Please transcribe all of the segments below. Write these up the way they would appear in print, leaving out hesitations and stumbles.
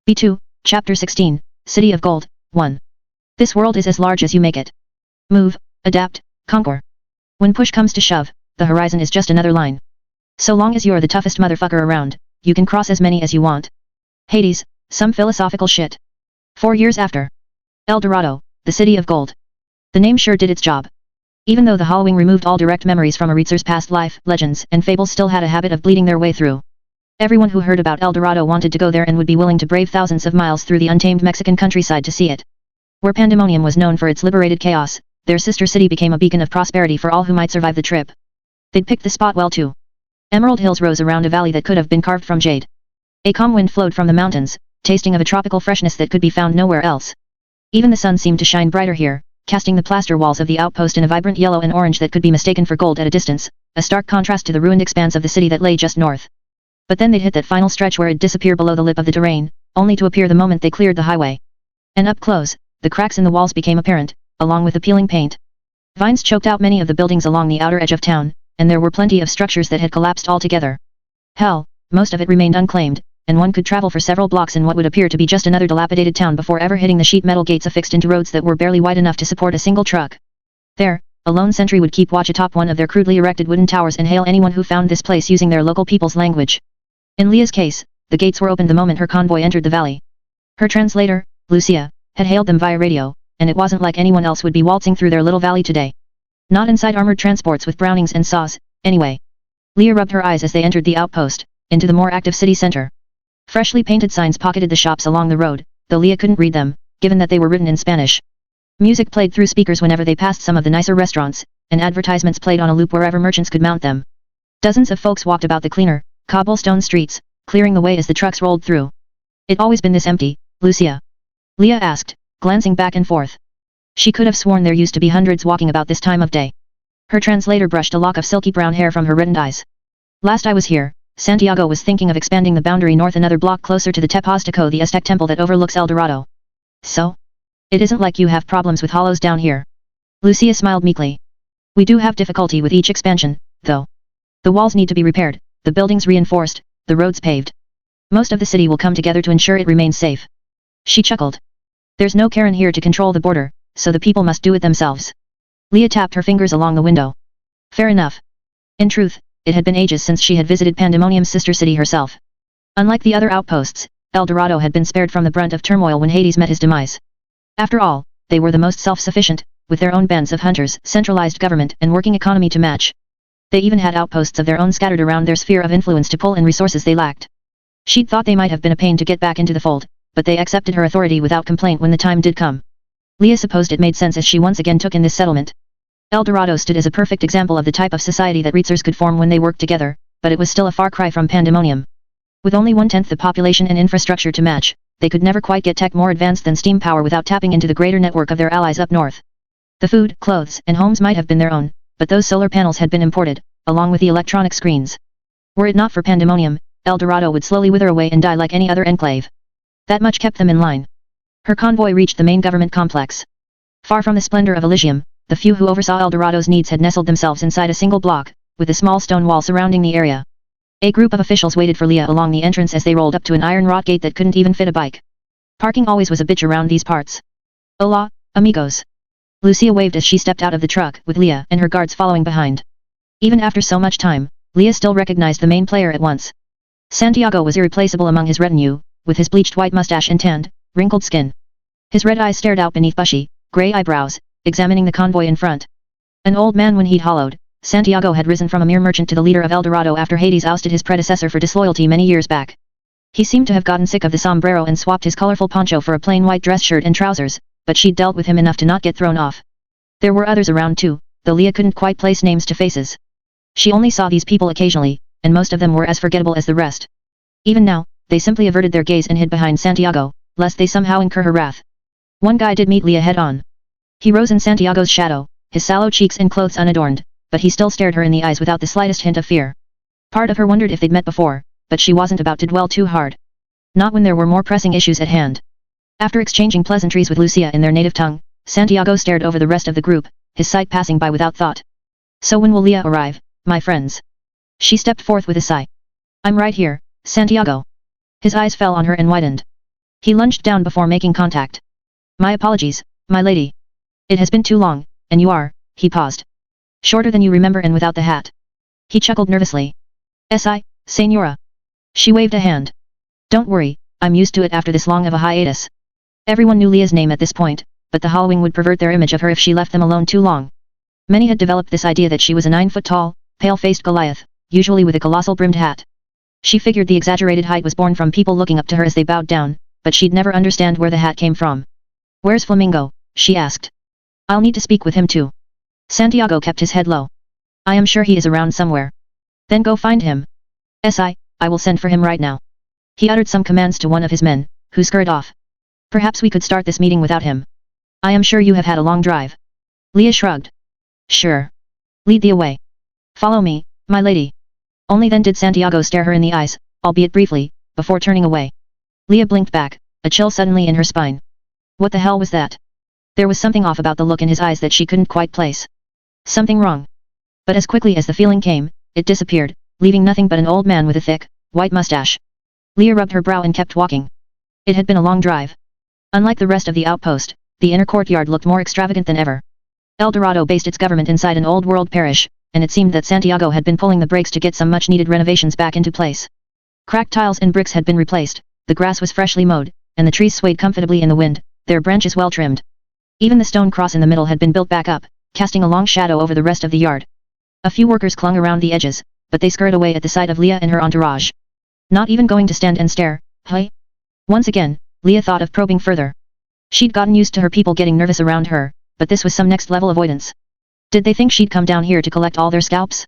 B2, Chapter 16, City of Gold, 1. This world is as large as you make it. Move, adapt, conquer. When push comes to shove, the horizon is just another line. So long as you're the toughest motherfucker around, you can cross as many as you want. Hades, some philosophical shit. 4 years after. El Dorado, the City of Gold. The name sure did its job. Even though the Hallowing removed all direct memories from a Reatzer's past life, legends and fables still had a habit of bleeding their way through. Everyone who heard about El Dorado wanted to go there and would be willing to brave thousands of miles through the untamed Mexican countryside to see it. Where Pandemonium was known for its liberated chaos, their sister city became a beacon of prosperity for all who might survive the trip. They'd picked the spot well too. Emerald hills rose around a valley that could have been carved from jade. A calm wind flowed from the mountains, tasting of a tropical freshness that could be found nowhere else. Even the sun seemed to shine brighter here, casting the plaster walls of the outpost in a vibrant yellow and orange that could be mistaken for gold at a distance, a stark contrast to the ruined expanse of the city that lay just north. But then they'd hit that final stretch where it'd disappear below the lip of the terrain, only to appear the moment they cleared the highway. And up close, the cracks in the walls became apparent, along with the peeling paint. Vines choked out many of the buildings along the outer edge of town, and there were plenty of structures that had collapsed altogether. Hell, most of it remained unclaimed, and one could travel for several blocks in what would appear to be just another dilapidated town before ever hitting the sheet metal gates affixed into roads that were barely wide enough to support a single truck. There, a lone sentry would keep watch atop one of their crudely erected wooden towers and hail anyone who found this place using their local people's language. In Leah's case, the gates were opened the moment her convoy entered the valley. Her translator, Lucia, had hailed them via radio, and it wasn't like anyone else would be waltzing through their little valley today. Not inside armored transports with Brownings and saws, anyway. Leah rubbed her eyes as they entered the outpost, into the more active city center. Freshly painted signs pocketed the shops along the road, though Leah couldn't read them, given that they were written in Spanish. Music played through speakers whenever they passed some of the nicer restaurants, and advertisements played on a loop wherever merchants could mount them. Dozens of folks walked about the cleaner, cobblestone streets, clearing the way as the trucks rolled through. "It always been this empty, Lucia?" Leah asked, glancing back and forth. She could have sworn there used to be hundreds walking about this time of day. Her translator brushed a lock of silky brown hair from her reddened eyes. "Last I was here, Santiago was thinking of expanding the boundary north another block closer to the Tepozteco, the Aztec temple that overlooks El Dorado. So? It isn't like you have problems with hollows down here." Lucia smiled meekly. "We do have difficulty with each expansion, though. The walls need to be repaired, the buildings reinforced, the roads paved. Most of the city will come together to ensure it remains safe." She chuckled. "There's no Karen here to control the border, so the people must do it themselves." Leah tapped her fingers along the window. "Fair enough." In truth, it had been ages since she had visited Pandemonium's sister city herself. Unlike the other outposts, El Dorado had been spared from the brunt of turmoil when Hades met his demise. After all, they were the most self-sufficient, with their own bands of hunters, centralized government and working economy to match. They even had outposts of their own scattered around their sphere of influence to pull in resources they lacked. She'd thought they might have been a pain to get back into the fold, but they accepted her authority without complaint when the time did come. Leah supposed it made sense as she once again took in this settlement. El Dorado stood as a perfect example of the type of society that Reatzers could form when they worked together, but it was still a far cry from Pandemonium. With only 1/10 the population and infrastructure to match, they could never quite get tech more advanced than steam power without tapping into the greater network of their allies up north. The food, clothes, and homes might have been their own, but those solar panels had been imported, along with the electronic screens. Were it not for Pandemonium, El Dorado would slowly wither away and die like any other enclave. That much kept them in line. Her convoy reached the main government complex. Far from the splendor of Elysium, the few who oversaw El Dorado's needs had nestled themselves inside a single block, with a small stone wall surrounding the area. A group of officials waited for Leah along the entrance as they rolled up to an iron-wrought gate that couldn't even fit a bike. Parking always was a bitch around these parts. "Hola, amigos." Lucia waved as she stepped out of the truck, with Leah and her guards following behind. Even after so much time, Leah still recognized the main player at once. Santiago was irreplaceable among his retinue, with his bleached white mustache and tanned, wrinkled skin. His red eyes stared out beneath bushy, gray eyebrows, examining the convoy in front. An old man when he'd hollowed, Santiago had risen from a mere merchant to the leader of El Dorado after Hades ousted his predecessor for disloyalty many years back. He seemed to have gotten sick of the sombrero and swapped his colorful poncho for a plain white dress shirt and trousers, but she'd dealt with him enough to not get thrown off. There were others around too, though Leah couldn't quite place names to faces. She only saw these people occasionally, and most of them were as forgettable as the rest. Even now, they simply averted their gaze and hid behind Santiago, lest they somehow incur her wrath. One guy did meet Leah head-on. He rose in Santiago's shadow, his sallow cheeks and clothes unadorned, but he still stared her in the eyes without the slightest hint of fear. Part of her wondered if they'd met before, but she wasn't about to dwell too hard. Not when there were more pressing issues at hand. After exchanging pleasantries with Lucia in their native tongue, Santiago stared over the rest of the group, his sight passing by without thought. "So when will Leah arrive, my friends?" She stepped forth with a sigh. "I'm right here, Santiago." His eyes fell on her and widened. He lunged down before making contact. My apologies, my lady. It has been too long, and you are, he paused. Shorter than you remember and without the hat. He chuckled nervously. Señora. She waved a hand. Don't worry, I'm used to it after this long of a hiatus. Everyone knew Leah's name at this point, but the Hallowing would pervert their image of her if she left them alone too long. Many had developed this idea that she was a 9-foot-tall, pale-faced Goliath, usually with a colossal brimmed hat. She figured the exaggerated height was born from people looking up to her as they bowed down, but she'd never understand where the hat came from. Where's Flamingo? She asked. I'll need to speak with him too. Santiago kept his head low. I am sure he is around somewhere. Then go find him. I will send for him right now. He uttered some commands to one of his men, who scurried off. Perhaps we could start this meeting without him. I am sure you have had a long drive. Leah shrugged. Sure. Lead the way. Follow me, my lady. Only then did Santiago stare her in the eyes, albeit briefly, before turning away. Leah blinked back, a chill suddenly in her spine. What the hell was that? There was something off about the look in his eyes that she couldn't quite place. Something wrong. But as quickly as the feeling came, it disappeared, leaving nothing but an old man with a thick, white mustache. Leah rubbed her brow and kept walking. It had been a long drive. Unlike the rest of the outpost, the inner courtyard looked more extravagant than ever. El Dorado based its government inside an old-world parish, and it seemed that Santiago had been pulling the brakes to get some much-needed renovations back into place. Cracked tiles and bricks had been replaced, the grass was freshly mowed, and the trees swayed comfortably in the wind, their branches well trimmed. Even the stone cross in the middle had been built back up, casting a long shadow over the rest of the yard. A few workers clung around the edges, but they scurried away at the sight of Leah and her entourage. Not even going to stand and stare, hey? Once again, Leah thought of probing further. She'd gotten used to her people getting nervous around her, but this was some next-level avoidance. Did they think she'd come down here to collect all their scalps?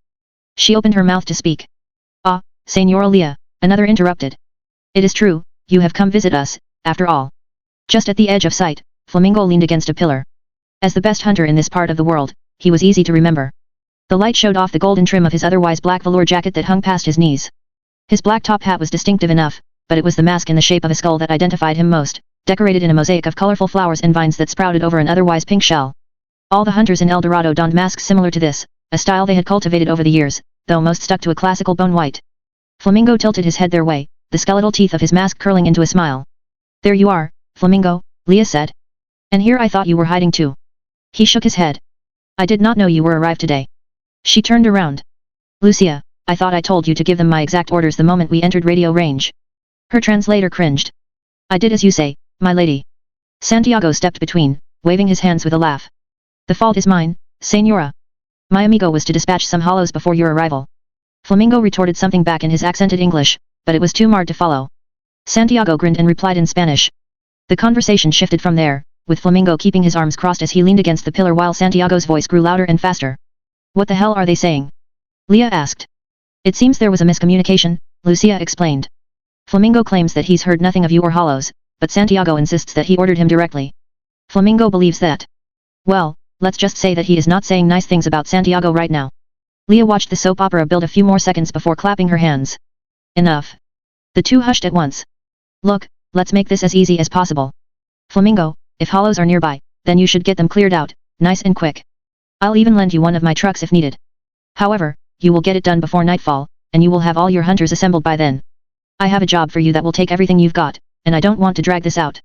She opened her mouth to speak. Ah, Señora Leah, another interrupted. It is true, you have come visit us, after all. Just at the edge of sight, Flamingo leaned against a pillar. As the best hunter in this part of the world, he was easy to remember. The light showed off the golden trim of his otherwise black velour jacket that hung past his knees. His black top hat was distinctive enough, but it was the mask in the shape of a skull that identified him most, decorated in a mosaic of colorful flowers and vines that sprouted over an otherwise pink shell. All the hunters in El Dorado donned masks similar to this, a style they had cultivated over the years, though most stuck to a classical bone white. Flamingo tilted his head their way, the skeletal teeth of his mask curling into a smile. There you are, Flamingo, Leah said. And here I thought you were hiding too. He shook his head. I did not know you were arrived today. She turned around. Lucia, I thought I told you to give them my exact orders the moment we entered radio range. Her translator cringed. I did as you say, my lady. Santiago stepped between, waving his hands with a laugh. The fault is mine, Señora. My amigo was to dispatch some hollows before your arrival. Flamingo retorted something back in his accented English, but it was too marred to follow. Santiago grinned and replied in Spanish. The conversation shifted from there, with Flamingo keeping his arms crossed as he leaned against the pillar while Santiago's voice grew louder and faster. What the hell are they saying? Leah asked. It seems there was a miscommunication, Lucia explained. Flamingo claims that he's heard nothing of you or hollows, but Santiago insists that he ordered him directly. Flamingo believes that. Well, let's just say that he is not saying nice things about Santiago right now. Leah watched the soap opera build a few more seconds before clapping her hands. Enough. The two hushed at once. Look, let's make this as easy as possible. Flamingo, if hollows are nearby, then you should get them cleared out, nice and quick. I'll even lend you one of my trucks if needed. However, you will get it done before nightfall, and you will have all your hunters assembled by then. I have a job for you that will take everything you've got, and I don't want to drag this out.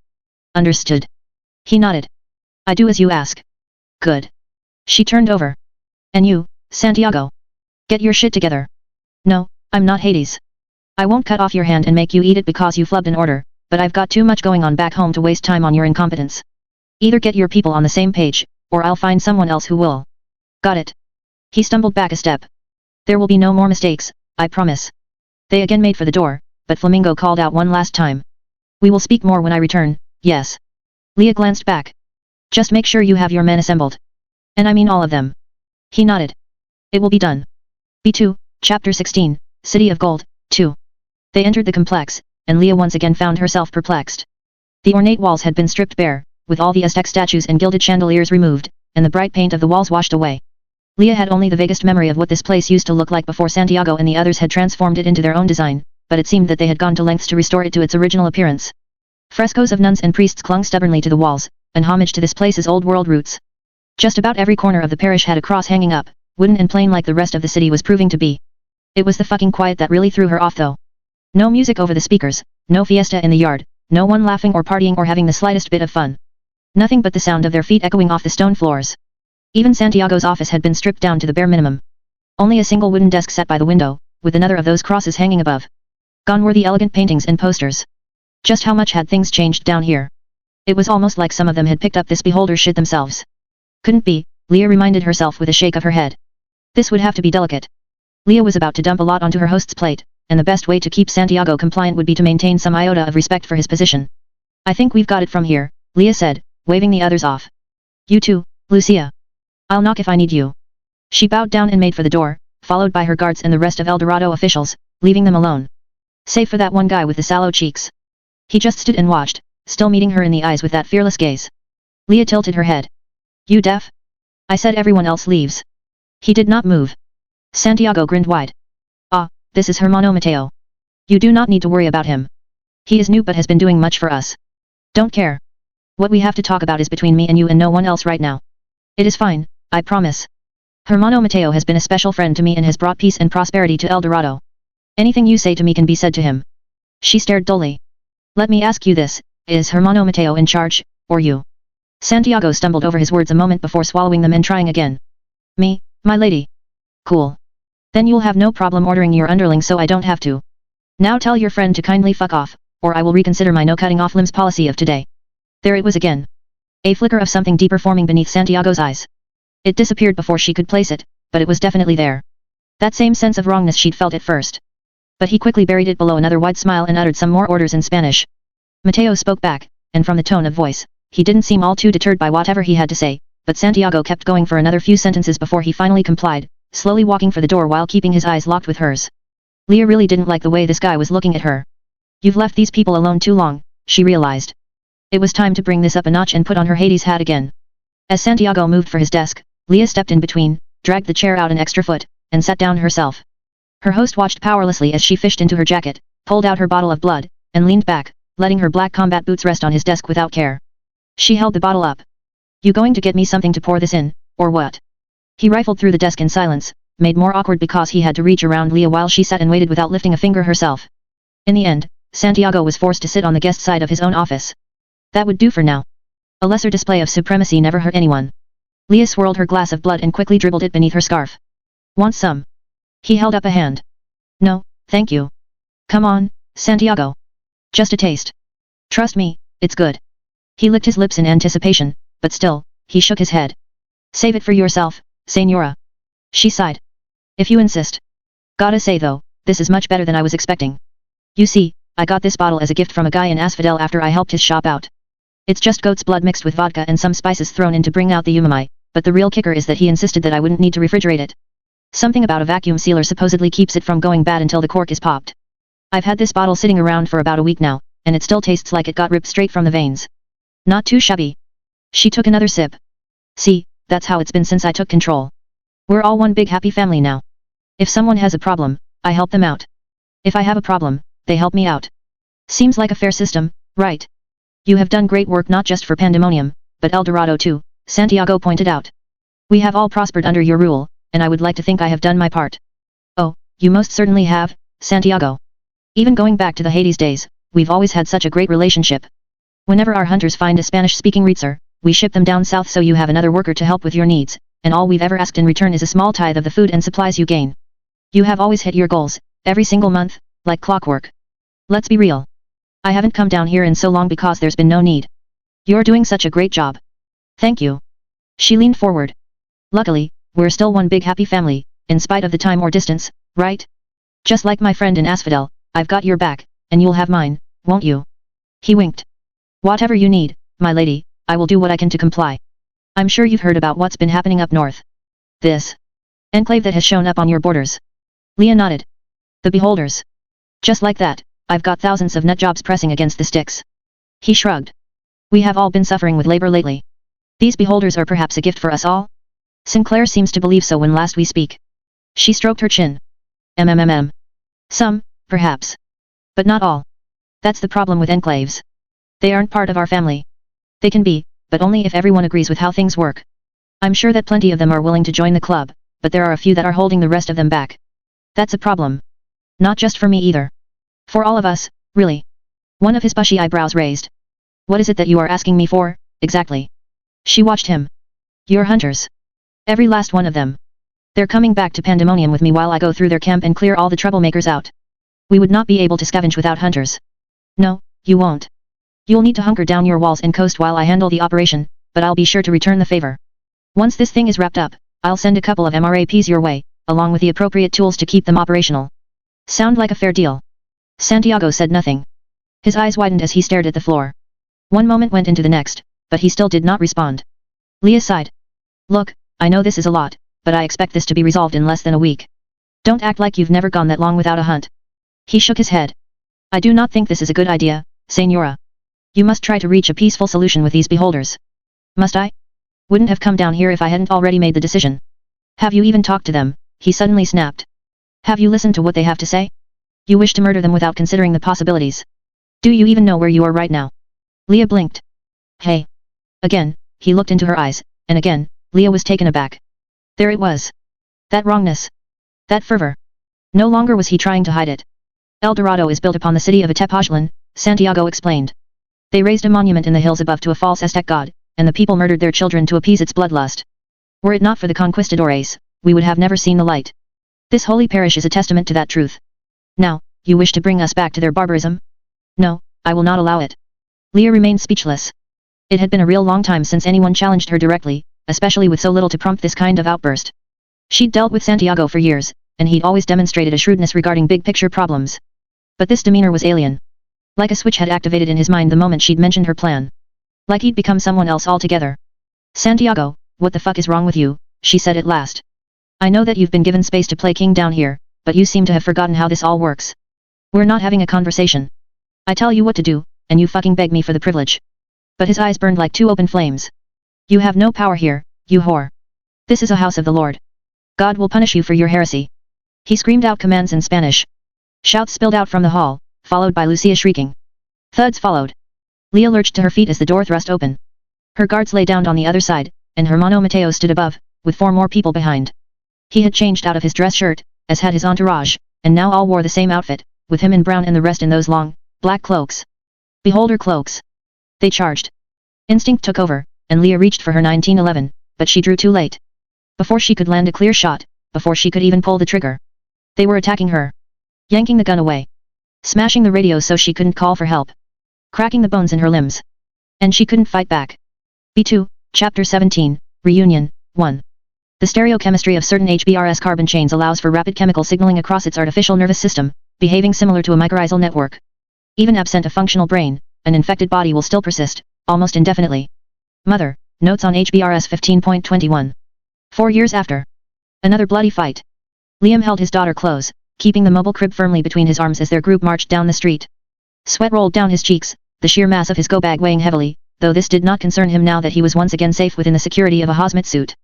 Understood. He nodded. I do as you ask. Good. She turned over. And you, Santiago? Get your shit together. No, I'm not Hades. I won't cut off your hand and make you eat it because you flubbed an order, but I've got too much going on back home to waste time on your incompetence. Either get your people on the same page, or I'll find someone else who will. Got it. He stumbled back a step. There will be no more mistakes, I promise. They again made for the door, but Flamingo called out one last time. We will speak more when I return, yes. Leah glanced back. Just make sure you have your men assembled. And I mean all of them. He nodded. It will be done. B2, Chapter 16, City of Gold, 2. They entered the complex, and Leah once again found herself perplexed. The ornate walls had been stripped bare, with all the Aztec statues and gilded chandeliers removed, and the bright paint of the walls washed away. Leah had only the vaguest memory of what this place used to look like before Santiago and the others had transformed it into their own design, but it seemed that they had gone to lengths to restore it to its original appearance. Frescoes of nuns and priests clung stubbornly to the walls, an homage to this place's old-world roots. Just about every corner of the parish had a cross hanging up, wooden and plain like the rest of the city was proving to be. It was the fucking quiet that really threw her off though. No music over the speakers, no fiesta in the yard, no one laughing or partying or having the slightest bit of fun. Nothing but the sound of their feet echoing off the stone floors. Even Santiago's office had been stripped down to the bare minimum. Only a single wooden desk sat by the window, with another of those crosses hanging above. Gone were the elegant paintings and posters. Just how much had things changed down here? It was almost like some of them had picked up this beholder's shit themselves. Couldn't be, Leah reminded herself with a shake of her head. This would have to be delicate. Leah was about to dump a lot onto her host's plate, and the best way to keep Santiago compliant would be to maintain some iota of respect for his position. I think we've got it from here, Leah said, waving the others off. You too, Lucia. I'll knock if I need you. She bowed down and made for the door, followed by her guards and the rest of El Dorado officials, leaving them alone. Save for that one guy with the sallow cheeks. He just stood and watched, still meeting her in the eyes with that fearless gaze. Leah tilted her head. You deaf? I said everyone else leaves. He did not move. Santiago grinned wide. Ah, this is Hermano Mateo. You do not need to worry about him. He is new but has been doing much for us. Don't care. What we have to talk about is between me and you and no one else right now. It is fine, I promise. Hermano Mateo has been a special friend to me and has brought peace and prosperity to El Dorado. Anything you say to me can be said to him. She stared dully. Let me ask you this, is Hermano Mateo in charge, or you? Santiago stumbled over his words a moment before swallowing them and trying again. Me, my lady. Cool. Then you'll have no problem ordering your underling so I don't have to. Now tell your friend to kindly fuck off, or I will reconsider my no cutting off limbs policy of today. There it was again. A flicker of something deeper forming beneath Santiago's eyes. It disappeared before she could place it, but it was definitely there. That same sense of wrongness she'd felt at first. But he quickly buried it below another wide smile and uttered some more orders in Spanish. Mateo spoke back, and from the tone of voice, he didn't seem all too deterred by whatever he had to say, but Santiago kept going for another few sentences before he finally complied, slowly walking for the door while keeping his eyes locked with hers. Leah really didn't like the way this guy was looking at her. You've left these people alone too long, she realized. It was time to bring this up a notch and put on her Hades hat again. As Santiago moved for his desk, Leah stepped in between, dragged the chair out an extra foot, and sat down herself. Her host watched powerlessly as she fished into her jacket, pulled out her bottle of blood, and leaned back, letting her black combat boots rest on his desk without care. She held the bottle up. You going to get me something to pour this in, or what? He rifled through the desk in silence, made more awkward because he had to reach around Leah while she sat and waited without lifting a finger herself. In the end, Santiago was forced to sit on the guest side of his own office. That would do for now. A lesser display of supremacy never hurt anyone. Leah swirled her glass of blood and quickly dribbled it beneath her scarf. Want some? He held up a hand. No, thank you. Come on, Santiago. Just a taste. Trust me, it's good. He licked his lips in anticipation, but still, he shook his head. Save it for yourself, Señora. She sighed. If you insist. Gotta say though, this is much better than I was expecting. You see, I got this bottle as a gift from a guy in Asphodel after I helped his shop out. It's just goat's blood mixed with vodka and some spices thrown in to bring out the umami, but the real kicker is that he insisted that I wouldn't need to refrigerate it. Something about a vacuum sealer supposedly keeps it from going bad until the cork is popped. I've had this bottle sitting around for about a week now, and it still tastes like it got ripped straight from the veins. Not too shabby. She took another sip. See, that's how it's been since I took control. We're all one big happy family now. If someone has a problem, I help them out. If I have a problem, they help me out. Seems like a fair system, right? You have done great work not just for Pandemonium, but El Dorado too, Santiago pointed out. We have all prospered under your rule, and I would like to think I have done my part. Oh, you most certainly have, Santiago. Even going back to the Hades days, we've always had such a great relationship. Whenever our hunters find a Spanish-speaking Reitzer, we ship them down south so you have another worker to help with your needs, and all we've ever asked in return is a small tithe of the food and supplies you gain. You have always hit your goals, every single month, like clockwork. Let's be real. I haven't come down here in so long because there's been no need. You're doing such a great job. Thank you. She leaned forward. Luckily, we're still one big happy family, in spite of the time or distance, right? Just like my friend in Asphodel, I've got your back, and you'll have mine, won't you? He winked. Whatever you need, my lady, I will do what I can to comply. I'm sure you've heard about what's been happening up north. This enclave that has shown up on your borders. Leah nodded. The beholders. Just like that, I've got thousands of nut jobs pressing against the sticks. He shrugged. We have all been suffering with labor lately. These beholders are perhaps a gift for us all? Sinclair seems to believe so when last we speak. She stroked her chin. Some, perhaps. But not all. That's the problem with enclaves. They aren't part of our family. They can be, but only if everyone agrees with how things work. I'm sure that plenty of them are willing to join the club, but there are a few that are holding the rest of them back. That's a problem. Not just for me either. For all of us, really. One of his bushy eyebrows raised. What is it that you are asking me for, exactly? She watched him. Your hunters. Every last one of them. They're coming back to Pandemonium with me while I go through their camp and clear all the troublemakers out. We would not be able to scavenge without hunters. No, you won't. You'll need to hunker down your walls and coast while I handle the operation, but I'll be sure to return the favor. Once this thing is wrapped up, I'll send a couple of MRAPs your way, along with the appropriate tools to keep them operational. Sound like a fair deal? Santiago said nothing. His eyes widened as he stared at the floor. One moment went into the next, but he still did not respond. Leah sighed. Look, I know this is a lot, but I expect this to be resolved in less than a week. Don't act like you've never gone that long without a hunt. He shook his head. I do not think this is a good idea, Señora. You must try to reach a peaceful solution with these beholders. Must I? Wouldn't have come down here if I hadn't already made the decision. Have you even talked to them? He suddenly snapped. Have you listened to what they have to say? You wish to murder them without considering the possibilities. Do you even know where you are right now? Leah blinked. Hey. Again, he looked into her eyes, and again, Leah was taken aback. There it was. That wrongness. That fervor. No longer was he trying to hide it. El Dorado is built upon the city of Tepoztlan, Santiago explained. They raised a monument in the hills above to a false Aztec god, and the people murdered their children to appease its bloodlust. Were it not for the conquistadores, we would have never seen the light. This holy parish is a testament to that truth. Now, you wish to bring us back to their barbarism? No, I will not allow it. Leah remained speechless. It had been a real long time since anyone challenged her directly, especially with so little to prompt this kind of outburst. She'd dealt with Santiago for years, and he'd always demonstrated a shrewdness regarding big-picture problems. But this demeanor was alien. Like a switch had activated in his mind the moment she'd mentioned her plan. Like he'd become someone else altogether. Santiago, what the fuck is wrong with you? She said at last. I know that you've been given space to play king down here, but you seem to have forgotten how this all works. We're not having a conversation. I tell you what to do, and you fucking beg me for the privilege. But his eyes burned like two open flames. You have no power here, you whore. This is a house of the Lord. God will punish you for your heresy. He screamed out commands in Spanish. Shouts spilled out from the hall, followed by Lucia shrieking. Thuds followed. Leah lurched to her feet as the door thrust open. Her guards lay down on the other side, and Hermano Mateo stood above, with 4 more people behind. He had changed out of his dress shirt, as had his entourage, and now all wore the same outfit, with him in brown and the rest in those long, black cloaks. Beholder cloaks. They charged. Instinct took over, and Leah reached for her 1911, but she drew too late. Before she could land a clear shot, before she could even pull the trigger. They were attacking her. Yanking the gun away. Smashing the radio so she couldn't call for help. Cracking the bones in her limbs. And she couldn't fight back. B2, Chapter 17, Reunion, 1. The stereochemistry of certain HBRS carbon chains allows for rapid chemical signaling across its artificial nervous system, behaving similar to a mycorrhizal network. Even absent a functional brain, an infected body will still persist, almost indefinitely. Mother, notes on HBRS 15.21. 4 years after. Another bloody fight. Liam held his daughter close, keeping the mobile crib firmly between his arms as their group marched down the street. Sweat rolled down his cheeks, the sheer mass of his go-bag weighing heavily, though this did not concern him now that he was once again safe within the security of a hazmat suit.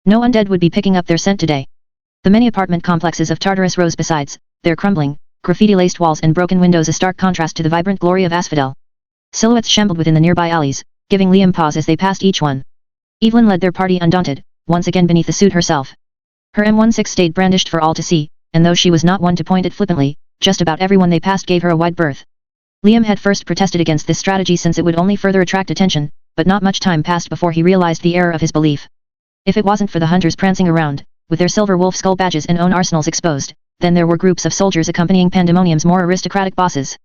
No undead would be picking up their scent today. The many apartment complexes of Tartarus rose besides, their crumbling, graffiti-laced walls and broken windows a stark contrast to the vibrant glory of Asphodel. Silhouettes shambled within the nearby alleys, giving Liam pause as they passed each one. Evelyn led their party undaunted, once again beneath the suit herself. Her M16 stayed brandished for all to see, and though she was not one to point it flippantly, just about everyone they passed gave her a wide berth. Liam had first protested against this strategy since it would only further attract attention, but not much time passed before he realized the error of his belief. If it wasn't for the hunters prancing around, with their silver wolf skull badges and own arsenals exposed, then there were groups of soldiers accompanying Pandemonium's more aristocratic bosses.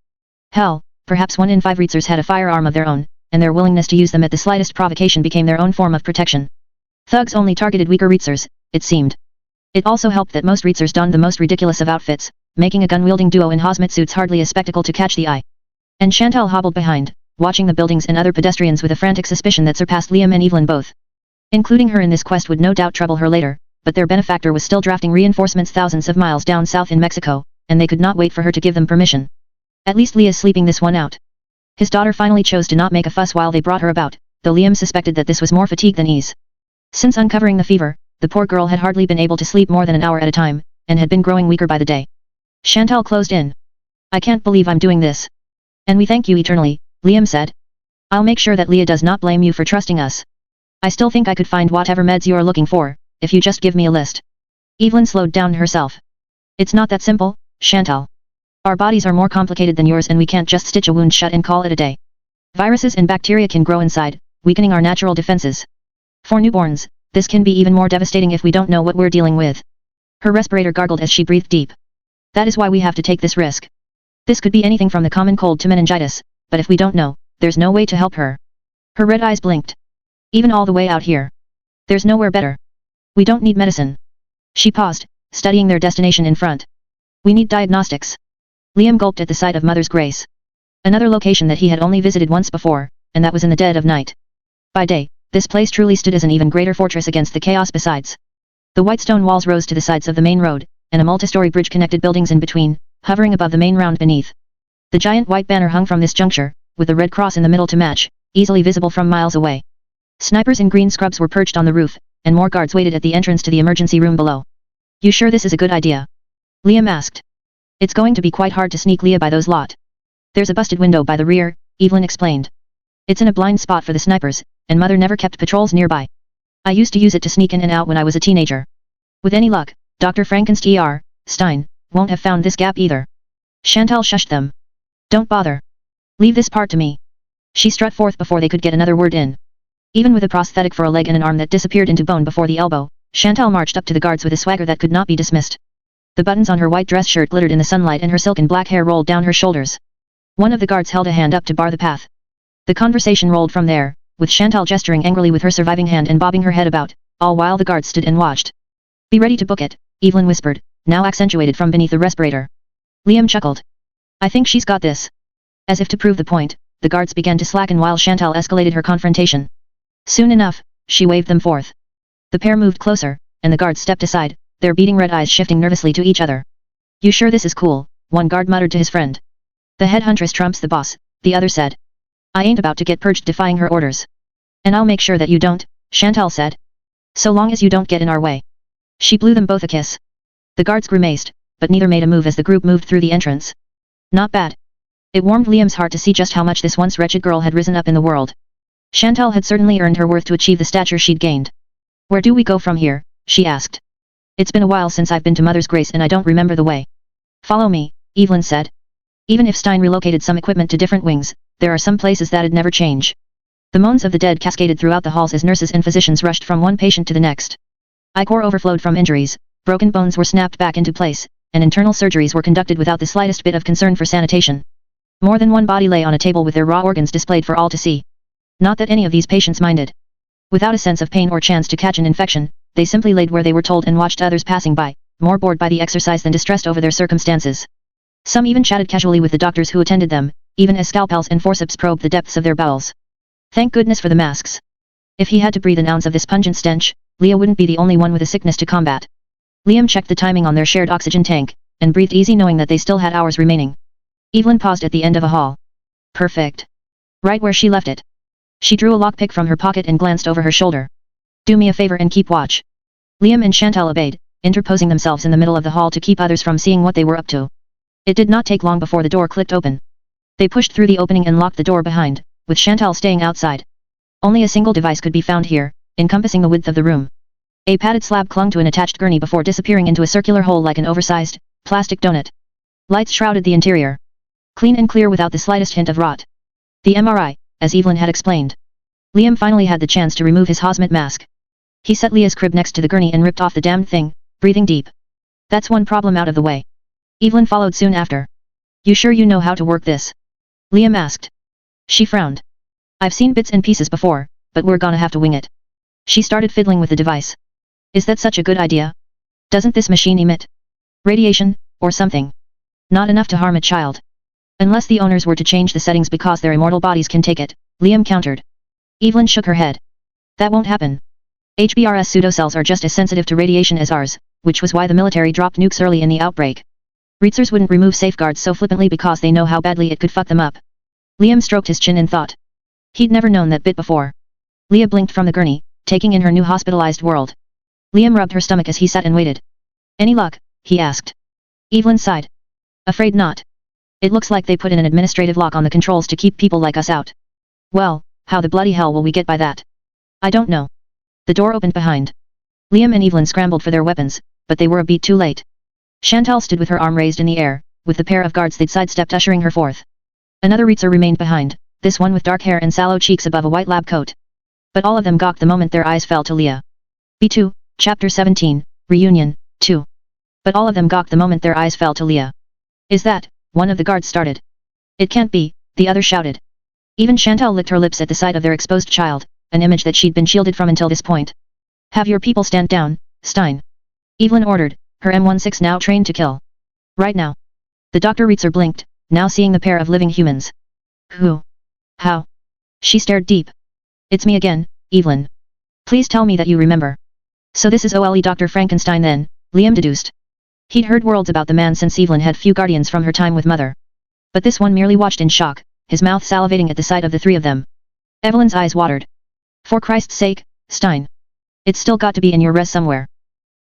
Hell, perhaps 1 in 5 Rietzers had a firearm of their own, and their willingness to use them at the slightest provocation became their own form of protection. Thugs only targeted weaker Rietzers, it seemed. It also helped that most Rietzers donned the most ridiculous of outfits, making a gun-wielding duo in hazmat suits hardly a spectacle to catch the eye. And Chantal hobbled behind, watching the buildings and other pedestrians with a frantic suspicion that surpassed Liam and Evelyn both. Including her in this quest would no doubt trouble her later, but their benefactor was still drafting reinforcements thousands of miles down south in Mexico, and they could not wait for her to give them permission. At least Leah's sleeping this one out. His daughter finally chose to not make a fuss while they brought her about, though Liam suspected that this was more fatigue than ease. Since uncovering the fever, the poor girl had hardly been able to sleep more than an hour at a time, and had been growing weaker by the day. Chantal closed in. I can't believe I'm doing this. And we thank you eternally, Liam said. I'll make sure that Leah does not blame you for trusting us. I still think I could find whatever meds you're looking for, if you just give me a list. Evelyn slowed down herself. It's not that simple, Chantal. Our bodies are more complicated than yours and we can't just stitch a wound shut and call it a day. Viruses and bacteria can grow inside, weakening our natural defenses. For newborns, this can be even more devastating if we don't know what we're dealing with. Her respirator gargled as she breathed deep. That is why we have to take this risk. This could be anything from the common cold to meningitis, but if we don't know, there's no way to help her. Her red eyes blinked. Even all the way out here. There's nowhere better. We don't need medicine. She paused, studying their destination in front. We need diagnostics. Liam gulped at the sight of Mother's Grace. Another location that he had only visited once before, and that was in the dead of night. By day, this place truly stood as an even greater fortress against the chaos besides. The white stone walls rose to the sides of the main road, and a multi-story bridge connected buildings in between, hovering above the main round beneath. The giant white banner hung from this juncture, with a red cross in the middle to match, easily visible from miles away. Snipers in green scrubs were perched on the roof, and more guards waited at the entrance to the emergency room below. You sure this is a good idea? Liam asked. It's going to be quite hard to sneak Leah by those lot. There's a busted window by the rear, Evelyn explained. It's in a blind spot for the snipers, and Mother never kept patrols nearby. I used to use it to sneak in and out when I was a teenager. With any luck, Dr. Frankenstein won't have found this gap either. Chantal shushed them. Don't bother. Leave this part to me. She strut forth before they could get another word in. Even with a prosthetic for a leg and an arm that disappeared into bone before the elbow, Chantal marched up to the guards with a swagger that could not be dismissed. The buttons on her white dress shirt glittered in the sunlight and her silken black hair rolled down her shoulders. One of the guards held a hand up to bar the path. The conversation rolled from there, with Chantal gesturing angrily with her surviving hand and bobbing her head about, all while the guards stood and watched. Be ready to book it, Evelyn whispered, now accentuated from beneath the respirator. Liam chuckled. I think she's got this. As if to prove the point, the guards began to slacken while Chantal escalated her confrontation. Soon enough, she waved them forth. The pair moved closer, and the guards stepped aside, their beating red eyes shifting nervously to each other. You sure this is cool? One guard muttered to his friend. The head huntress trumps the boss, the other said. I ain't about to get purged defying her orders. And I'll make sure that you don't, Chantal said. So long as you don't get in our way. She blew them both a kiss. The guards grimaced, but neither made a move as the group moved through the entrance. Not bad. It warmed Liam's heart to see just how much this once wretched girl had risen up in the world. Chantal had certainly earned her worth to achieve the stature she'd gained. Where do we go from here? She asked. It's been a while since I've been to Mother's Grace and I don't remember the way. Follow me, Evelyn said. Even if Stein relocated some equipment to different wings, there are some places that'd never change. The moans of the dead cascaded throughout the halls as nurses and physicians rushed from one patient to the next. Ichor overflowed from injuries, broken bones were snapped back into place, and internal surgeries were conducted without the slightest bit of concern for sanitation. More than one body lay on a table with their raw organs displayed for all to see. Not that any of these patients minded. Without a sense of pain or chance to catch an infection, they simply laid where they were told and watched others passing by, more bored by the exercise than distressed over their circumstances. Some even chatted casually with the doctors who attended them, even as scalpels and forceps probed the depths of their bowels. Thank goodness for the masks. If he had to breathe an ounce of this pungent stench, Leah wouldn't be the only one with a sickness to combat. Liam checked the timing on their shared oxygen tank, and breathed easy knowing that they still had hours remaining. Evelyn paused at the end of a hall. Perfect. Right where she left it. She drew a lockpick from her pocket and glanced over her shoulder. Do me a favor and keep watch. Liam and Chantal obeyed, interposing themselves in the middle of the hall to keep others from seeing what they were up to. It did not take long before the door clicked open. They pushed through the opening and locked the door behind, with Chantal staying outside. Only a single device could be found here, encompassing the width of the room. A padded slab clung to an attached gurney before disappearing into a circular hole like an oversized, plastic donut. Lights shrouded the interior. Clean and clear without the slightest hint of rot. The MRI, as Evelyn had explained. Liam finally had the chance to remove his hazmat mask. He set Leah's crib next to the gurney and ripped off the damned thing, breathing deep. That's one problem out of the way. Evelyn followed soon after. You sure you know how to work this? Liam asked. She frowned. I've seen bits and pieces before, but we're gonna have to wing it. She started fiddling with the device. Is that such a good idea? Doesn't this machine emit radiation, or something? Not enough to harm a child. Unless the owners were to change the settings because their immortal bodies can take it, Liam countered. Evelyn shook her head. That won't happen. HBR's pseudocells are just as sensitive to radiation as ours, which was why the military dropped nukes early in the outbreak. Reitzers wouldn't remove safeguards so flippantly because they know how badly it could fuck them up. Liam stroked his chin in thought. He'd never known that bit before. Leah blinked from the gurney, taking in her new hospitalized world. Liam rubbed her stomach as he sat and waited. Any luck? He asked. Evelyn sighed. Afraid not. It looks like they put in an administrative lock on the controls to keep people like us out. Well, how the bloody hell will we get by that? I don't know. The door opened behind. Liam and Evelyn scrambled for their weapons, but they were a beat too late. Chantal stood with her arm raised in the air, with the pair of guards they'd sidestepped ushering her forth. Another Reitzer remained behind, this one with dark hair and sallow cheeks above a white lab coat. But all of them gawked the moment their eyes fell to Leah. B2, Chapter 17, Reunion, 2. But all of them gawked the moment their eyes fell to Leah. Is that, one of the guards started. It can't be, the other shouted. Even Chantal licked her lips at the sight of their exposed child, an image that she'd been shielded from until this point. Have your people stand down, Stein. Evelyn ordered, her M16 now trained to kill. Right now. The Dr. Reitzer blinked, now seeing the pair of living humans. Who? How? She stared deep. It's me again, Evelyn. Please tell me that you remember. So this is OLE Dr. Frankenstein then, Liam deduced. He'd heard worlds about the man since Evelyn had few guardians from her time with Mother. But this one merely watched in shock, his mouth salivating at the sight of the three of them. Evelyn's eyes watered. For Christ's sake, Stein. It's still got to be in your res somewhere.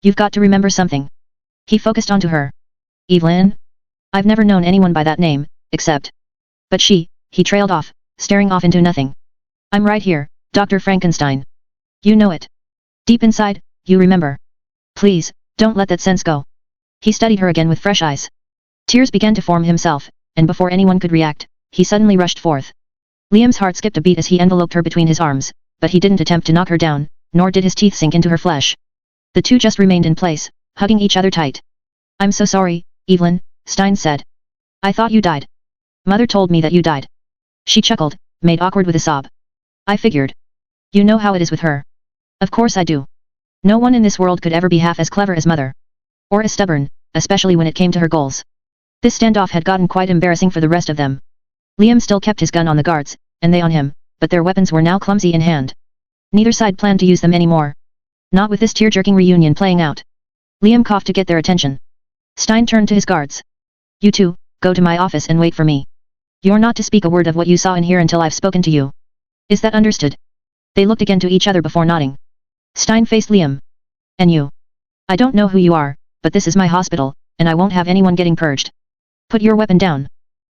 You've got to remember something. He focused onto her. Evelyn? I've never known anyone by that name, except. But he trailed off, staring off into nothing. I'm right here, Dr. Frankenstein. You know it. Deep inside, you remember. Please, don't let that sense go. He studied her again with fresh eyes. Tears began to form himself, and before anyone could react, he suddenly rushed forth. Liam's heart skipped a beat as he enveloped her between his arms, but he didn't attempt to knock her down, nor did his teeth sink into her flesh. The two just remained in place, hugging each other tight. I'm so sorry, Evelyn, Stein said. I thought you died. Mother told me that you died. She chuckled, made awkward with a sob. I figured. You know how it is with her. Of course I do. No one in this world could ever be half as clever as Mother. Or as stubborn, especially when it came to her goals. This standoff had gotten quite embarrassing for the rest of them. Liam still kept his gun on the guards, and they on him, but their weapons were now clumsy in hand. Neither side planned to use them anymore. Not with this tear-jerking reunion playing out. Liam coughed to get their attention. Stein turned to his guards. You two, go to my office and wait for me. You're not to speak a word of what you saw in here until I've spoken to you. Is that understood? They looked again to each other before nodding. Stein faced Liam. And you? I don't know who you are, but this is my hospital, and I won't have anyone getting purged. Put your weapon down.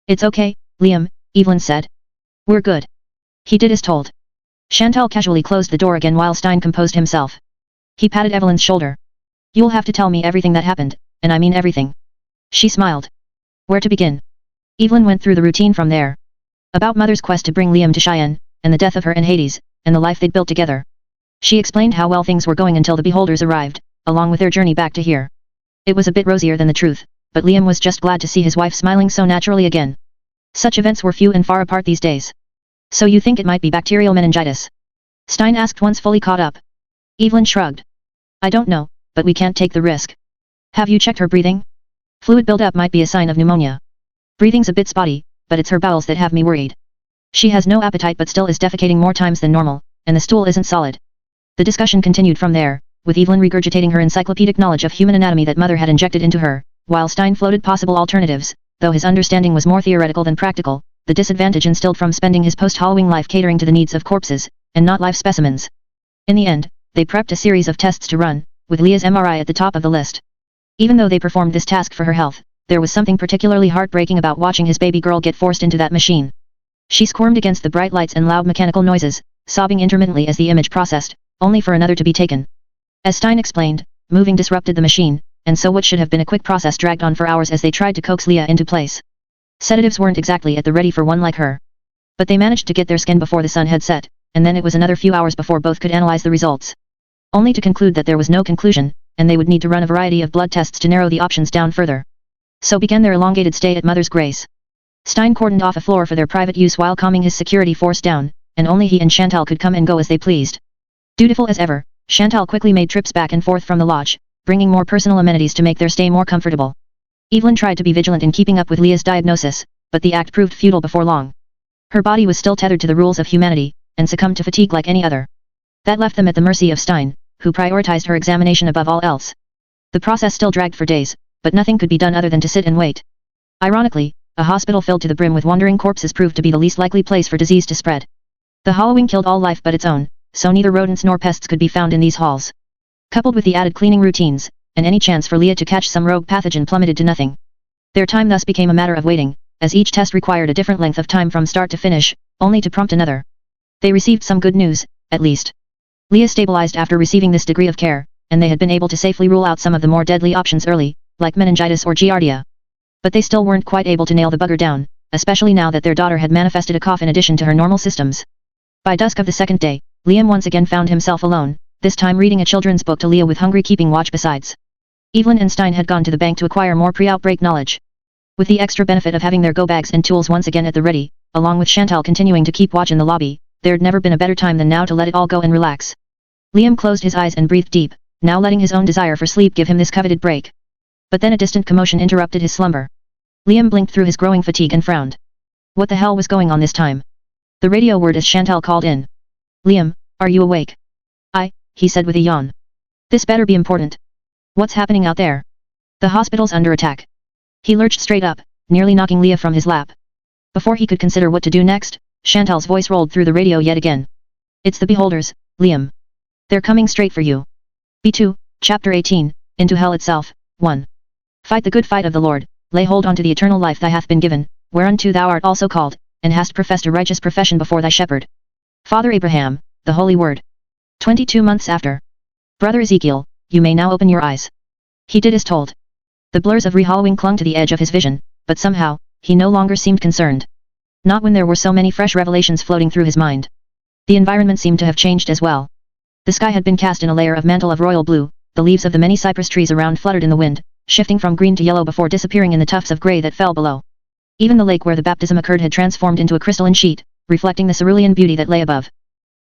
It's okay, Liam, Evelyn said. We're good. He did as told. Chantal casually closed the door again while Stein composed himself. He patted Evelyn's shoulder. You'll have to tell me everything that happened, and I mean everything. She smiled. Where to begin? Evelyn went through the routine from there. About Mother's quest to bring Liam to Cheyenne, and the death of her and Hades, and the life they'd built together. She explained how well things were going until the beholders arrived, along with their journey back to here. It was a bit rosier than the truth, but Liam was just glad to see his wife smiling so naturally again. Such events were few and far apart these days. So you think it might be bacterial meningitis? Stein asked once fully caught up. Evelyn shrugged. I don't know, but we can't take the risk. Have you checked her breathing? Fluid buildup might be a sign of pneumonia. Breathing's a bit spotty, but it's her bowels that have me worried. She has no appetite but still is defecating more times than normal, and the stool isn't solid. The discussion continued from there, with Evelyn regurgitating her encyclopedic knowledge of human anatomy that Mother had injected into her, while Stein floated possible alternatives, though his understanding was more theoretical than practical, the disadvantage instilled from spending his post-Halloween life catering to the needs of corpses, and not live specimens. In the end, they prepped a series of tests to run, with Leah's MRI at the top of the list. Even though they performed this task for her health, there was something particularly heartbreaking about watching his baby girl get forced into that machine. She squirmed against the bright lights and loud mechanical noises, sobbing intermittently as the image processed, only for another to be taken. As Stein explained, moving disrupted the machine, and so what should have been a quick process dragged on for hours as they tried to coax Leah into place. Sedatives weren't exactly at the ready for one like her. But they managed to get their skin before the sun had set, and then it was another few hours before both could analyze the results. Only to conclude that there was no conclusion, and they would need to run a variety of blood tests to narrow the options down further. So began their elongated stay at Mother's grace. Stein cordoned off a floor for their private use while calming his security force down, and only he and Chantal could come and go as they pleased. Dutiful as ever, Chantal quickly made trips back and forth from the lodge, bringing more personal amenities to make their stay more comfortable. Evelyn tried to be vigilant in keeping up with Leah's diagnosis, but the act proved futile before long. Her body was still tethered to the rules of humanity, and succumbed to fatigue like any other. That left them at the mercy of Stein, who prioritized her examination above all else. The process still dragged for days, but nothing could be done other than to sit and wait. Ironically, a hospital filled to the brim with wandering corpses proved to be the least likely place for disease to spread. The Halloween killed all life but its own, so neither rodents nor pests could be found in these halls. Coupled with the added cleaning routines, and any chance for Leah to catch some rogue pathogen plummeted to nothing. Their time thus became a matter of waiting, as each test required a different length of time from start to finish, only to prompt another. They received some good news, at least. Leah stabilized after receiving this degree of care, and they had been able to safely rule out some of the more deadly options early, like meningitis or giardia. But they still weren't quite able to nail the bugger down, especially now that their daughter had manifested a cough in addition to her normal systems. By dusk of the second day, Liam once again found himself alone, this time reading a children's book to Leah with Hungry keeping watch besides. Evelyn and Stein had gone to the bank to acquire more pre-outbreak knowledge. With the extra benefit of having their go-bags and tools once again at the ready, along with Chantal continuing to keep watch in the lobby, there'd never been a better time than now to let it all go and relax. Liam closed his eyes and breathed deep, now letting his own desire for sleep give him this coveted break. But then a distant commotion interrupted his slumber. Liam blinked through his growing fatigue and frowned. What the hell was going on this time? The radio word as Chantal called in. Liam, are you awake? He said with a yawn. This better be important. What's happening out there? The hospital's under attack. He lurched straight up, nearly knocking Leah from his lap. Before he could consider what to do next, Chantal's voice rolled through the radio yet again. It's the Beholders, Liam. They're coming straight for you. B2, chapter 18, Into Hell Itself, 1. Fight the good fight of the Lord, lay hold on to the eternal life thy hath been given, whereunto thou art also called, and hast professed a righteous profession before thy shepherd. Father Abraham, the Holy Word. 22 months after. Brother Ezekiel, you may now open your eyes. He did as told. The blurs of re-hollowing clung to the edge of his vision, but somehow, he no longer seemed concerned. Not when there were so many fresh revelations floating through his mind. The environment seemed to have changed as well. The sky had been cast in a layer of mantle of royal blue, the leaves of the many cypress trees around fluttered in the wind, shifting from green to yellow before disappearing in the tufts of grey that fell below. Even the lake where the baptism occurred had transformed into a crystalline sheet, reflecting the cerulean beauty that lay above.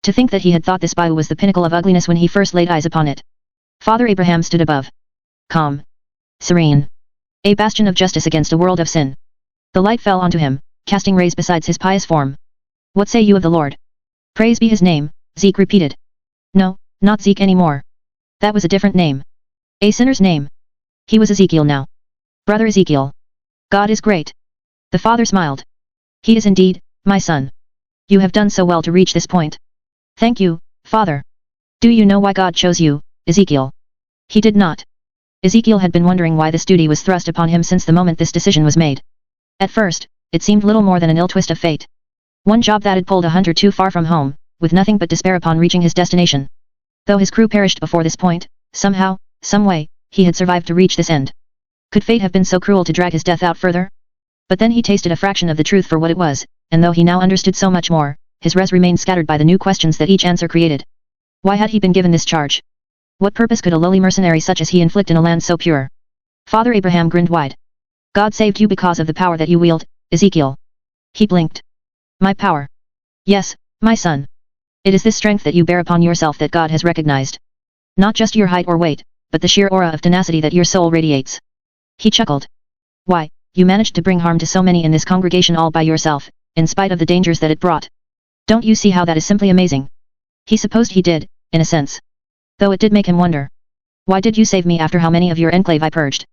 To think that he had thought this bayou was the pinnacle of ugliness when he first laid eyes upon it. Father Abraham stood above. Calm. Serene. A bastion of justice against a world of sin. The light fell onto him, casting rays besides his pious form. What say you of the Lord? Praise be his name, Zeke repeated. No, not Zeke anymore. That was a different name. A sinner's name. He was Ezekiel now. Brother Ezekiel. God is great. The father smiled. He is indeed, my son. You have done so well to reach this point. Thank you, Father. Do you know why God chose you, Ezekiel? He did not. Ezekiel had been wondering why this duty was thrust upon him since the moment this decision was made. At first, it seemed little more than an ill twist of fate. One job that had pulled a hunter too far from home, with nothing but despair upon reaching his destination. Though his crew perished before this point, somehow, some way, he had survived to reach this end. Could fate have been so cruel to drag his death out further? But then he tasted a fraction of the truth for what it was, and though he now understood so much more, his res remained scattered by the new questions that each answer created. Why had he been given this charge? What purpose could a lowly mercenary such as he inflict in a land so pure? Father Abraham grinned wide. God saved you because of the power that you wield, Ezekiel. He blinked. My power. Yes, my son. It is this strength that you bear upon yourself that God has recognized. Not just your height or weight, but the sheer aura of tenacity that your soul radiates. He chuckled. Why, you managed to bring harm to so many in this congregation all by yourself, in spite of the dangers that it brought. Don't you see how that is simply amazing? He supposed he did, in a sense. Though it did make him wonder. Why did you save me after how many of your enclave I purged?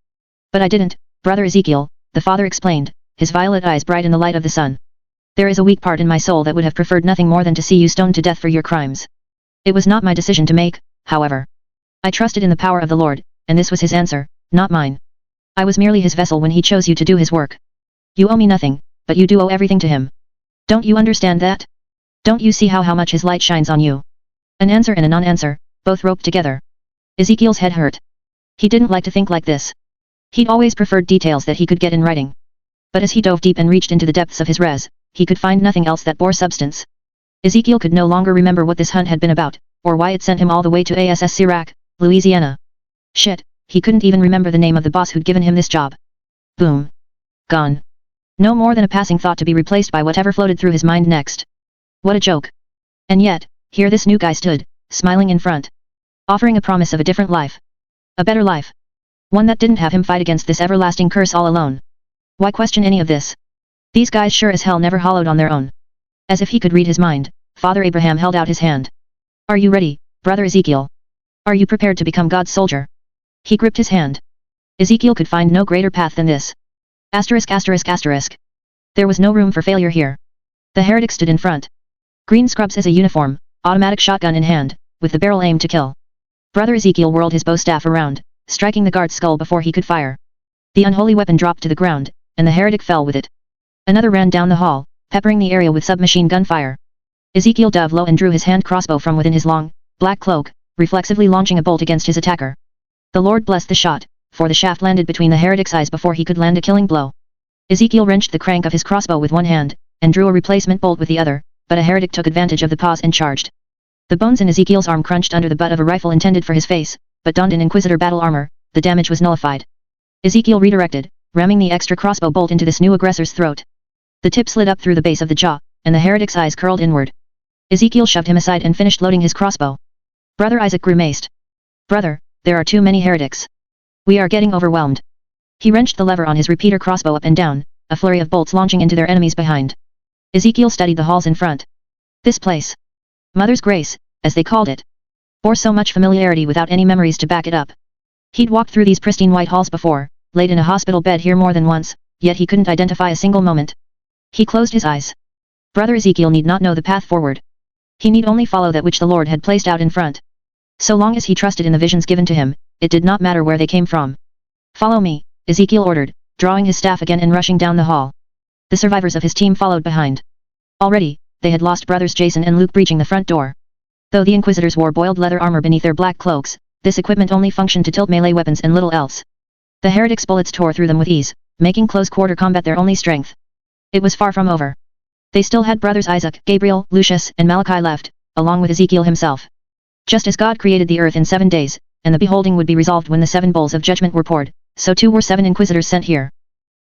But I didn't, Brother Ezekiel, the father explained, his violet eyes bright in the light of the sun. There is a weak part in my soul that would have preferred nothing more than to see you stoned to death for your crimes. It was not my decision to make, however. I trusted in the power of the Lord, and this was his answer, not mine. I was merely his vessel when he chose you to do his work. You owe me nothing, but you do owe everything to him. Don't you understand that? Don't you see how much his light shines on you? An answer and a non-answer, both roped together. Ezekiel's head hurt. He didn't like to think like this. He'd always preferred details that he could get in writing. But as he dove deep and reached into the depths of his res, he could find nothing else that bore substance. Ezekiel could no longer remember what this hunt had been about, or why it sent him all the way to ASS Sirac, Louisiana. Shit, he couldn't even remember the name of the boss who'd given him this job. Boom. Gone. No more than a passing thought to be replaced by whatever floated through his mind next. What a joke. And yet, here this new guy stood, smiling in front. Offering a promise of a different life. A better life. One that didn't have him fight against this everlasting curse all alone. Why question any of this? These guys sure as hell never hollowed on their own. As if he could read his mind, Father Abraham held out his hand. Are you ready, Brother Ezekiel? Are you prepared to become God's soldier? He gripped his hand. Ezekiel could find no greater path than this. Asterisk asterisk asterisk. There was no room for failure here. The heretic stood in front. Green scrubs as a uniform, automatic shotgun in hand, with the barrel aimed to kill. Brother Ezekiel whirled his bow staff around, striking the guard's skull before he could fire. The unholy weapon dropped to the ground, and the heretic fell with it. Another ran down the hall, peppering the area with submachine gun fire. Ezekiel dove low and drew his hand crossbow from within his long, black cloak, reflexively launching a bolt against his attacker. The Lord blessed the shot, for the shaft landed between the heretic's eyes before he could land a killing blow. Ezekiel wrenched the crank of his crossbow with one hand, and drew a replacement bolt with the other, but a heretic took advantage of the pause and charged. The bones in Ezekiel's arm crunched under the butt of a rifle intended for his face, but donned in Inquisitor battle armor, the damage was nullified. Ezekiel redirected, ramming the extra crossbow bolt into this new aggressor's throat. The tip slid up through the base of the jaw, and the heretic's eyes curled inward. Ezekiel shoved him aside and finished loading his crossbow. Brother Isaac grimaced. Brother, there are too many heretics. We are getting overwhelmed. He wrenched the lever on his repeater crossbow up and down, a flurry of bolts launching into their enemies behind. Ezekiel studied the halls in front. This place, Mother's Grace, as they called it, bore so much familiarity without any memories to back it up. He'd walked through these pristine white halls before, laid in a hospital bed here more than once, yet he couldn't identify a single moment. He closed his eyes. Brother Ezekiel need not know the path forward. He need only follow that which the Lord had placed out in front. So long as he trusted in the visions given to him, it did not matter where they came from. Follow me, Ezekiel ordered, drawing his staff again and rushing down the hall. The survivors of his team followed behind. Already, they had lost brothers Jason and Luke breaching the front door. Though the Inquisitors wore boiled leather armor beneath their black cloaks, this equipment only functioned to tilt melee weapons and little else. The heretics' bullets tore through them with ease, making close-quarter combat their only strength. It was far from over. They still had brothers Isaac, Gabriel, Lucius, and Malachi left, along with Ezekiel himself. Just as God created the earth in 7 days, and the beholding would be resolved when the 7 bowls of judgment were poured, so too were 7 Inquisitors sent here.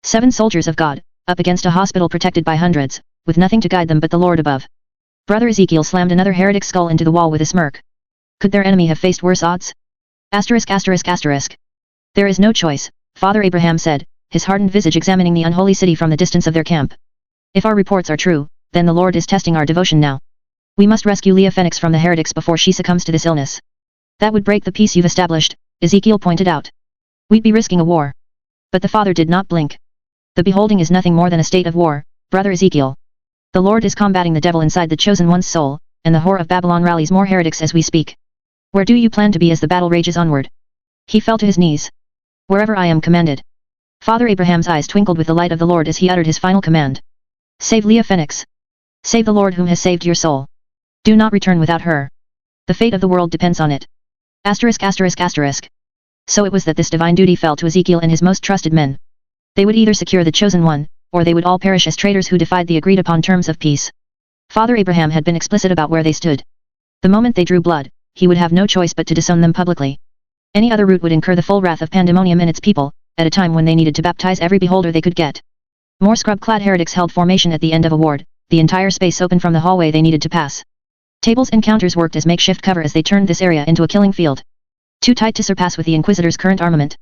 7 soldiers of God, up against a hospital protected by hundreds, with nothing to guide them but the Lord above. Brother Ezekiel slammed another heretic's skull into the wall with a smirk. Could their enemy have faced worse odds? Asterisk asterisk asterisk. There is no choice, Father Abraham said, his hardened visage examining the unholy city from the distance of their camp. If our reports are true, then the Lord is testing our devotion now. We must rescue Leah Fenix from the heretics before she succumbs to this illness. That would break the peace you've established, Ezekiel pointed out. We'd be risking a war. But the father did not blink. The beholding is nothing more than a state of war, Brother Ezekiel. The Lord is combating the devil inside the chosen one's soul, and the whore of Babylon rallies more heretics as we speak. Where do you plan to be as the battle rages onward? He fell to his knees. Wherever I am commanded. Father Abraham's eyes twinkled with the light of the Lord as he uttered his final command. Save Leah Fenix. Save the Lord whom has saved your soul. Do not return without her. The fate of the world depends on it. Asterisk asterisk asterisk. So it was that this divine duty fell to Ezekiel and his most trusted men. They would either secure the chosen one, or they would all perish as traitors who defied the agreed upon terms of peace. Father Abraham had been explicit about where they stood. The moment they drew blood, he would have no choice but to disown them publicly. Any other route would incur the full wrath of Pandemonium and its people, at a time when they needed to baptize every beholder they could get. More scrub-clad heretics held formation at the end of a ward, the entire space open from the hallway they needed to pass. Tables and counters worked as makeshift cover as they turned this area into a killing field. Too tight to surpass with the Inquisitor's current armament.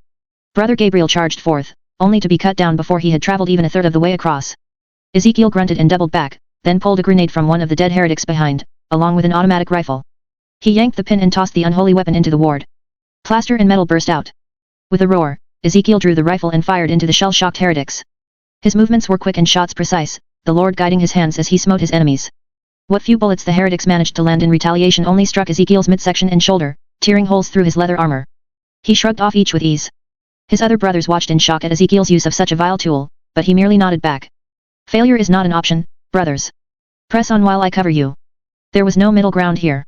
Brother Gabriel charged forth, only to be cut down before he had traveled even a third of the way across. Ezekiel grunted and doubled back, then pulled a grenade from one of the dead heretics behind, along with an automatic rifle. He yanked the pin and tossed the unholy weapon into the ward. Plaster and metal burst out. With a roar, Ezekiel drew the rifle and fired into the shell-shocked heretics. His movements were quick and shots precise, the Lord guiding his hands as he smote his enemies. What few bullets the heretics managed to land in retaliation only struck Ezekiel's midsection and shoulder, tearing holes through his leather armor. He shrugged off each with ease. His other brothers watched in shock at Ezekiel's use of such a vile tool, but he merely nodded back. Failure is not an option, brothers. Press on while I cover you. There was no middle ground here.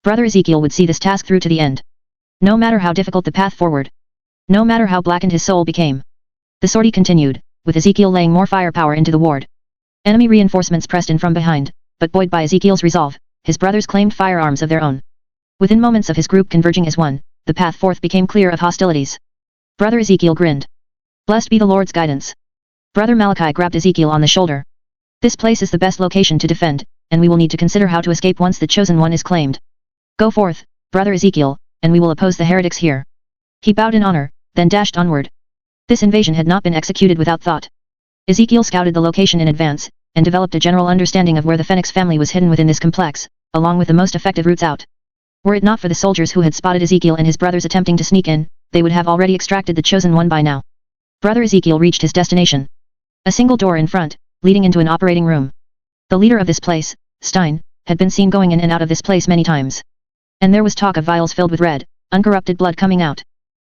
Brother Ezekiel would see this task through to the end. No matter how difficult the path forward. No matter how blackened his soul became. The sortie continued, with Ezekiel laying more firepower into the ward. Enemy reinforcements pressed in from behind, but buoyed by Ezekiel's resolve, his brothers claimed firearms of their own. Within moments of his group converging as one, the path forth became clear of hostilities. Brother Ezekiel grinned. Blessed be the Lord's guidance. Brother Malachi grabbed Ezekiel on the shoulder. This place is the best location to defend, and we will need to consider how to escape once the chosen one is claimed. Go forth, Brother Ezekiel, and we will oppose the heretics here. He bowed in honor, then dashed onward. This invasion had not been executed without thought. Ezekiel scouted the location in advance, and developed a general understanding of where the Fenix family was hidden within this complex, along with the most effective routes out. Were it not for the soldiers who had spotted Ezekiel and his brothers attempting to sneak in, they would have already extracted the chosen one by now. Brother Ezekiel reached his destination. A single door in front, leading into an operating room. The leader of this place, Stein, had been seen going in and out of this place many times. And there was talk of vials filled with red, uncorrupted blood coming out.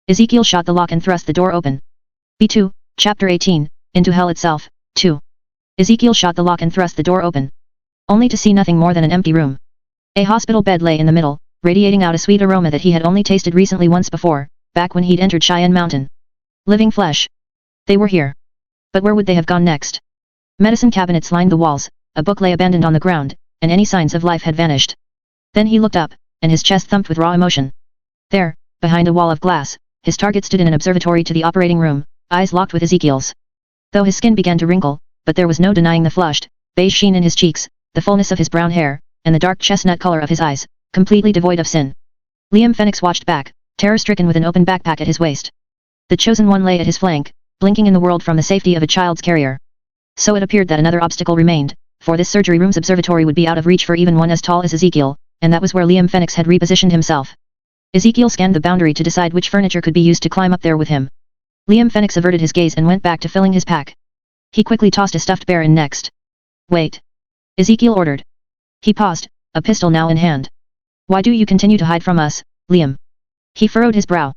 Ezekiel shot the lock and thrust the door open. B2, chapter 18, into hell itself, 2. Ezekiel shot the lock and thrust the door open. Only to see nothing more than an empty room. A hospital bed lay in the middle, radiating out a sweet aroma that he had only tasted recently once before, back when he'd entered Cheyenne Mountain. Living flesh. They were here. But where would they have gone next? Medicine cabinets lined the walls, a book lay abandoned on the ground, and any signs of life had vanished. Then he looked up, and his chest thumped with raw emotion. There, behind a wall of glass, his target stood in an observatory to the operating room, eyes locked with Ezekiel's. Though his skin began to wrinkle, but there was no denying the flushed, beige sheen in his cheeks, the fullness of his brown hair, and the dark chestnut color of his eyes, completely devoid of sin. Liam Fenix watched back, terror-stricken with an open backpack at his waist. The chosen one lay at his flank, blinking in the world from the safety of a child's carrier. So it appeared that another obstacle remained, for this surgery room's observatory would be out of reach for even one as tall as Ezekiel, and that was where Liam Fenix had repositioned himself. Ezekiel scanned the boundary to decide which furniture could be used to climb up there with him. Liam Fenix averted his gaze and went back to filling his pack. He quickly tossed a stuffed bear in next. Wait. Ezekiel ordered. He paused, a pistol now in hand. Why do you continue to hide from us, Liam? He furrowed his brow.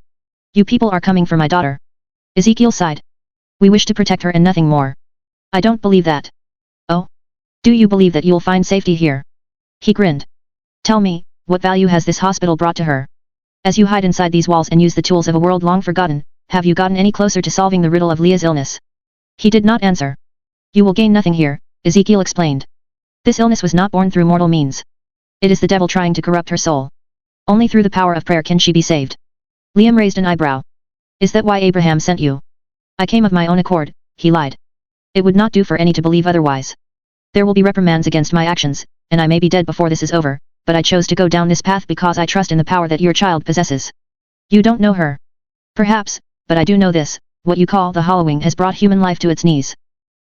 You people are coming for my daughter. Ezekiel sighed. We wish to protect her and nothing more. I don't believe that. Oh? Do you believe that you'll find safety here? He grinned. Tell me, what value has this hospital brought to her? As you hide inside these walls and use the tools of a world long forgotten, have you gotten any closer to solving the riddle of Leah's illness? He did not answer. You will gain nothing here, Ezekiel explained. This illness was not born through mortal means. It is the devil trying to corrupt her soul. Only through the power of prayer can she be saved. Liam raised an eyebrow. Is that why Abraham sent you? I came of my own accord, he lied. It would not do for any to believe otherwise. There will be reprimands against my actions, and I may be dead before this is over, but I chose to go down this path because I trust in the power that your child possesses. You don't know her. Perhaps, but I do know this, what you call the harrowing has brought human life to its knees.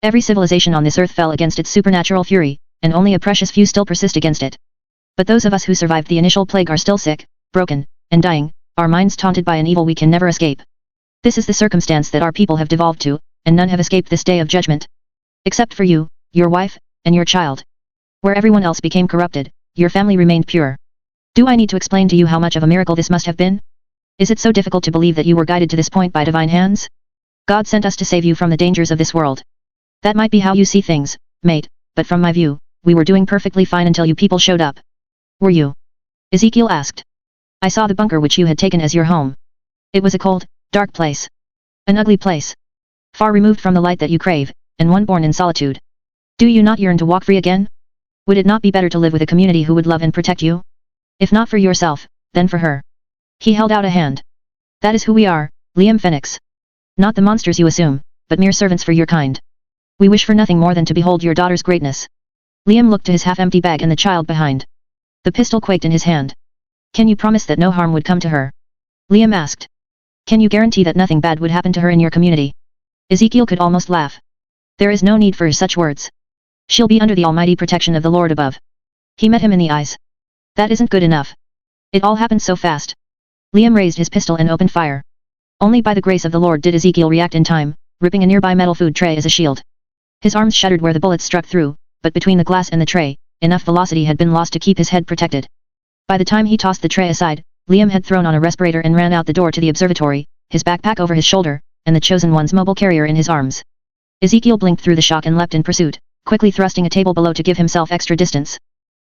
Every civilization on this earth fell against its supernatural fury, and only a precious few still persist against it. But those of us who survived the initial plague are still sick, broken, and dying, our minds taunted by an evil we can never escape. This is the circumstance that our people have devolved to, and none have escaped this day of judgment. Except for you, your wife, and your child. Where everyone else became corrupted, your family remained pure. Do I need to explain to you how much of a miracle this must have been? Is it so difficult to believe that you were guided to this point by divine hands? God sent us to save you from the dangers of this world. That might be how you see things, mate, but from my view, we were doing perfectly fine until you people showed up. Were you? Ezekiel asked. I saw the bunker which you had taken as your home. It was a cold, dark place. An ugly place. Far removed from the light that you crave, and one born in solitude. Do you not yearn to walk free again? Would it not be better to live with a community who would love and protect you? If not for yourself, then for her. He held out a hand. That is who we are, Liam Fenix. Not the monsters you assume, but mere servants for your kind. We wish for nothing more than to behold your daughter's greatness. Liam looked to his half-empty bag and the child behind. The pistol quaked in his hand. Can you promise that no harm would come to her? Liam asked. Can you guarantee that nothing bad would happen to her in your community? Ezekiel could almost laugh. There is no need for such words. She'll be under the almighty protection of the Lord above. He met him in the eyes. That isn't good enough. It all happened so fast. Liam raised his pistol and opened fire. Only by the grace of the Lord did Ezekiel react in time, ripping a nearby metal food tray as a shield. His arms shuddered where the bullets struck through, but between the glass and the tray, enough velocity had been lost to keep his head protected. By the time he tossed the tray aside, Liam had thrown on a respirator and ran out the door to the observatory, his backpack over his shoulder, and the chosen one's mobile carrier in his arms. Ezekiel blinked through the shock and leapt in pursuit, quickly thrusting a table below to give himself extra distance.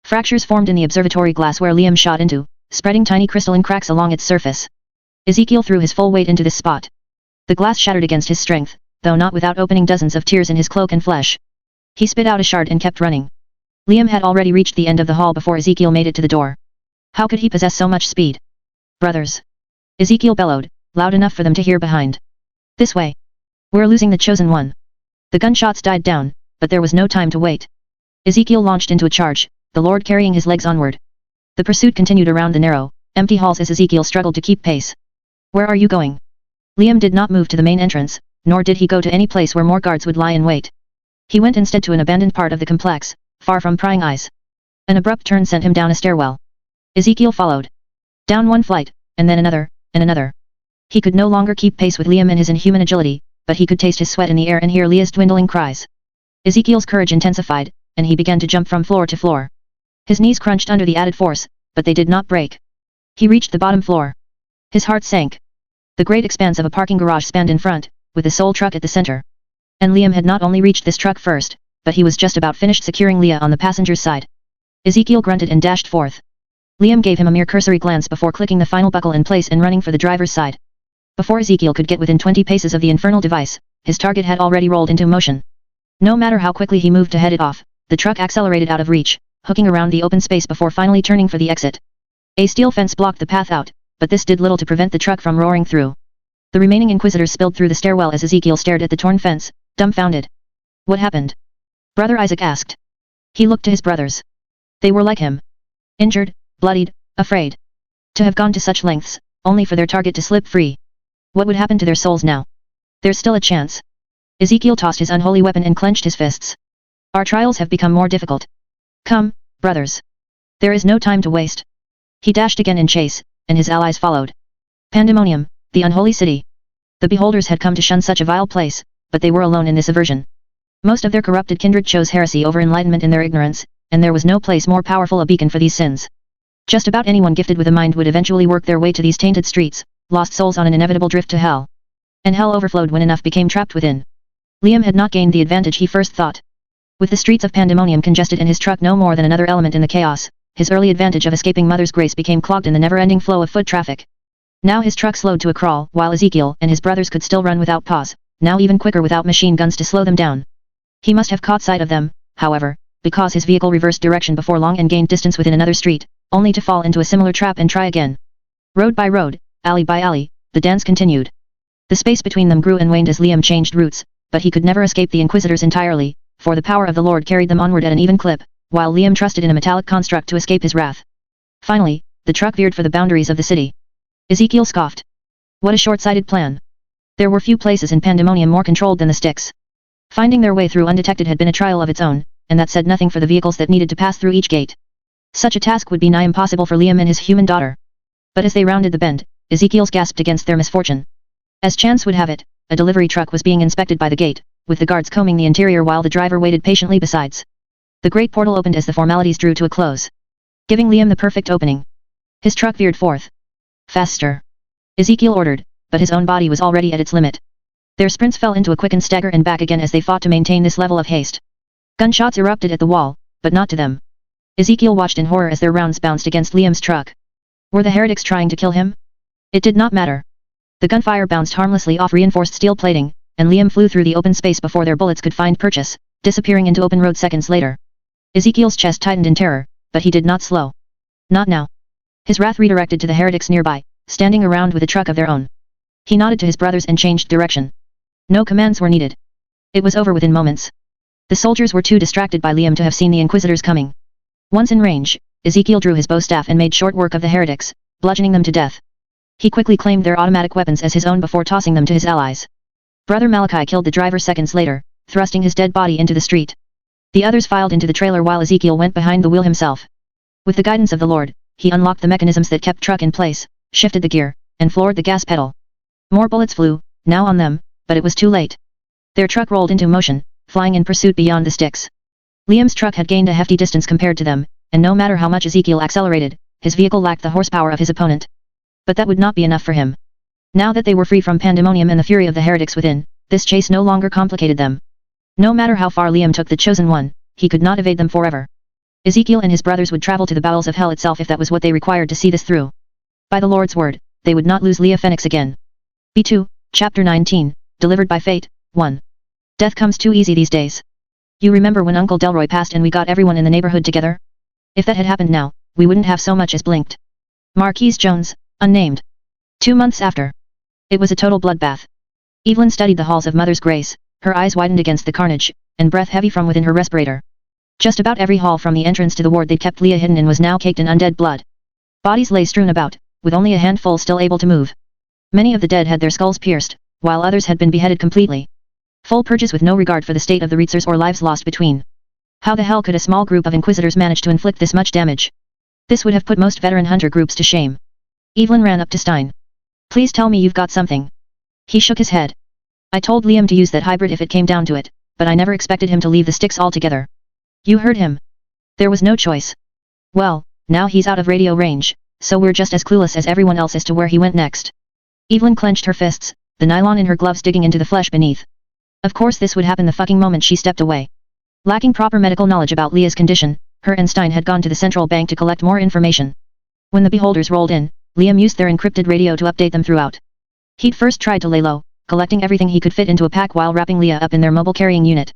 Fractures formed in the observatory glass where Liam shot into, spreading tiny crystalline cracks along its surface. Ezekiel threw his full weight into this spot. The glass shattered against his strength, though not without opening dozens of tears in his cloak and flesh. He spit out a shard and kept running. Liam had already reached the end of the hall before Ezekiel made it to the door. How could he possess so much speed? Brothers! Ezekiel bellowed, loud enough for them to hear behind. This way! We're losing the chosen one. The gunshots died down, but there was no time to wait. Ezekiel launched into a charge, the Lord carrying his legs onward. The pursuit continued around the narrow, empty halls as Ezekiel struggled to keep pace. Where are you going? Liam did not move to the main entrance, nor did he go to any place where more guards would lie in wait. He went instead to an abandoned part of the complex, far from prying eyes. An abrupt turn sent him down a stairwell. Ezekiel followed. Down one flight, and then another, and another. He could no longer keep pace with Liam and his inhuman agility, but he could taste his sweat in the air and hear Leah's dwindling cries. Ezekiel's courage intensified, and he began to jump from floor to floor. His knees crunched under the added force, but they did not break. He reached the bottom floor. His heart sank. The great expanse of a parking garage spanned in front, with the sole truck at the center. And Liam had not only reached this truck first, but he was just about finished securing Leah on the passenger's side. Ezekiel grunted and dashed forth. Liam gave him a mere cursory glance before clicking the final buckle in place and running for the driver's side. Before Ezekiel could get within 20 paces of the infernal device, his target had already rolled into motion. No matter how quickly he moved to head it off, the truck accelerated out of reach, hooking around the open space before finally turning for the exit. A steel fence blocked the path out, but this did little to prevent the truck from roaring through. The remaining inquisitors spilled through the stairwell as Ezekiel stared at the torn fence, dumbfounded. What happened? Brother Isaac asked. He looked to his brothers. They were like him. Injured, bloodied, afraid. To have gone to such lengths, only for their target to slip free. What would happen to their souls now? There's still a chance. Ezekiel tossed his unholy weapon and clenched his fists. Our trials have become more difficult. Come, brothers. There is no time to waste. He dashed again in chase, and his allies followed. Pandemonium, the unholy city. The beholders had come to shun such a vile place, but they were alone in this aversion. Most of their corrupted kindred chose heresy over enlightenment in their ignorance, and there was no place more powerful a beacon for these sins. Just about anyone gifted with a mind would eventually work their way to these tainted streets, lost souls on an inevitable drift to hell. And hell overflowed when enough became trapped within. Liam had not gained the advantage he first thought. With the streets of Pandemonium congested and his truck no more than another element in the chaos, his early advantage of escaping Mother's Grace became clogged in the never-ending flow of foot traffic. Now his truck slowed to a crawl, while Ezekiel and his brothers could still run without pause, now even quicker without machine guns to slow them down. He must have caught sight of them, however, because his vehicle reversed direction before long and gained distance within another street, only to fall into a similar trap and try again. Road by road, alley by alley, the dance continued. The space between them grew and waned as Liam changed routes, but he could never escape the Inquisitors entirely, for the power of the Lord carried them onward at an even clip, while Liam trusted in a metallic construct to escape his wrath. Finally, the truck veered for the boundaries of the city. Ezekiel scoffed. What a short-sighted plan. There were few places in Pandemonium more controlled than the sticks. Finding their way through undetected had been a trial of its own, and that said nothing for the vehicles that needed to pass through each gate. Such a task would be nigh impossible for Liam and his human daughter. But as they rounded the bend, Ezekiel's gasped against their misfortune. As chance would have it, a delivery truck was being inspected by the gate, with the guards combing the interior while the driver waited patiently besides. The great portal opened as the formalities drew to a close, giving Liam the perfect opening. His truck veered forth. Faster! Ezekiel ordered, but his own body was already at its limit. Their sprints fell into a quickened stagger and back again as they fought to maintain this level of haste. Gunshots erupted at the wall, but not to them. Ezekiel watched in horror as their rounds bounced against Liam's truck. Were the heretics trying to kill him? It did not matter. The gunfire bounced harmlessly off reinforced steel plating, and Liam flew through the open space before their bullets could find purchase, disappearing into open road seconds later. Ezekiel's chest tightened in terror, but he did not slow. Not now. His wrath redirected to the heretics nearby, standing around with a truck of their own. He nodded to his brothers and changed direction. No commands were needed. It was over within moments. The soldiers were too distracted by Liam to have seen the Inquisitors coming. Once in range, Ezekiel drew his bow staff and made short work of the heretics, bludgeoning them to death. He quickly claimed their automatic weapons as his own before tossing them to his allies. Brother Malachi killed the driver seconds later, thrusting his dead body into the street. The others filed into the trailer while Ezekiel went behind the wheel himself. With the guidance of the Lord, he unlocked the mechanisms that kept truck in place, shifted the gear, and floored the gas pedal. More bullets flew, now on them, but it was too late. Their truck rolled into motion, flying in pursuit beyond the sticks. Liam's truck had gained a hefty distance compared to them, and no matter how much Ezekiel accelerated, his vehicle lacked the horsepower of his opponent. But that would not be enough for him. Now that they were free from Pandemonium and the fury of the heretics within, this chase no longer complicated them. No matter how far Liam took the Chosen One, he could not evade them forever. Ezekiel and his brothers would travel to the bowels of hell itself if that was what they required to see this through. By the Lord's word, they would not lose Leah Fenix again. B2, Chapter 19, Delivered by Fate, 1. Death comes too easy these days. You remember when Uncle Delroy passed and we got everyone in the neighborhood together? If that had happened now, we wouldn't have so much as blinked. Marquise Jones, unnamed. 2 months after. It was a total bloodbath. Evelyn studied the halls of Mother's Grace, her eyes widened against the carnage, and breath heavy from within her respirator. Just about every hall from the entrance to the ward they'd kept Leah hidden in was now caked in undead blood. Bodies lay strewn about, with only a handful still able to move. Many of the dead had their skulls pierced, while others had been beheaded completely. Full purges with no regard for the state of the Reitzers or lives lost between. How the hell could a small group of Inquisitors manage to inflict this much damage? This would have put most veteran hunter groups to shame. Evelyn ran up to Stein. Please tell me you've got something. He shook his head. I told Liam to use that hybrid if it came down to it, but I never expected him to leave the sticks altogether. You heard him. There was no choice. Well, now he's out of radio range, so we're just as clueless as everyone else as to where he went next. Evelyn clenched her fists, the nylon in her gloves digging into the flesh beneath. Of course this would happen the fucking moment she stepped away. Lacking proper medical knowledge about Leah's condition, her and Stein had gone to the central bank to collect more information. When the beholders rolled in, Liam used their encrypted radio to update them throughout. He'd first tried to lay low, collecting everything he could fit into a pack while wrapping Leah up in their mobile carrying unit.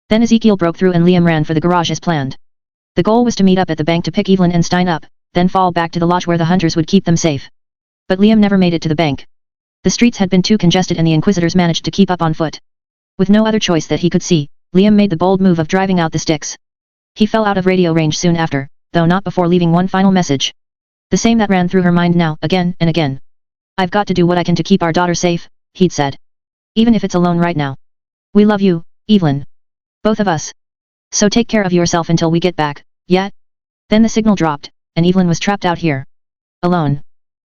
Then Ezekiel broke through and Liam ran for the garage as planned. The goal was to meet up at the bank to pick Evelyn and Stein up, then fall back to the lodge where the hunters would keep them safe. But Liam never made it to the bank. The streets had been too congested and the Inquisitors managed to keep up on foot. With no other choice that he could see, Liam made the bold move of driving out the sticks. He fell out of radio range soon after, though not before leaving one final message. The same that ran through her mind now, again and again. "I've got to do what I can to keep our daughter safe," he'd said. "Even if it's alone right now. We love you, Evelyn. Both of us. So take care of yourself until we get back, yeah?" Then the signal dropped, and Evelyn was trapped out here. Alone.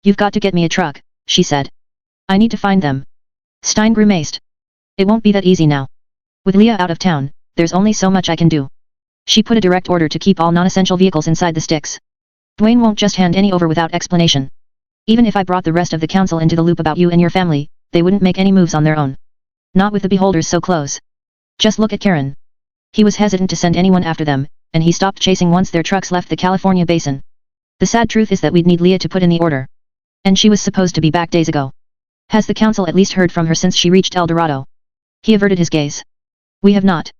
"You've got to get me a truck," she said. "I need to find them." Stein grimaced. "It won't be that easy now. With Leah out of town, there's only so much I can do." She put a direct order to keep all non-essential vehicles inside the sticks. "Dwayne won't just hand any over without explanation. Even if I brought the rest of the council into the loop about you and your family, they wouldn't make any moves on their own. Not with the beholders so close. Just look at Karen." He was hesitant to send anyone after them, and he stopped chasing once their trucks left the California basin. "The sad truth is that we'd need Leah to put in the order. And she was supposed to be back days ago. Has the council at least heard from her since she reached El Dorado?" He averted his gaze. "We have not.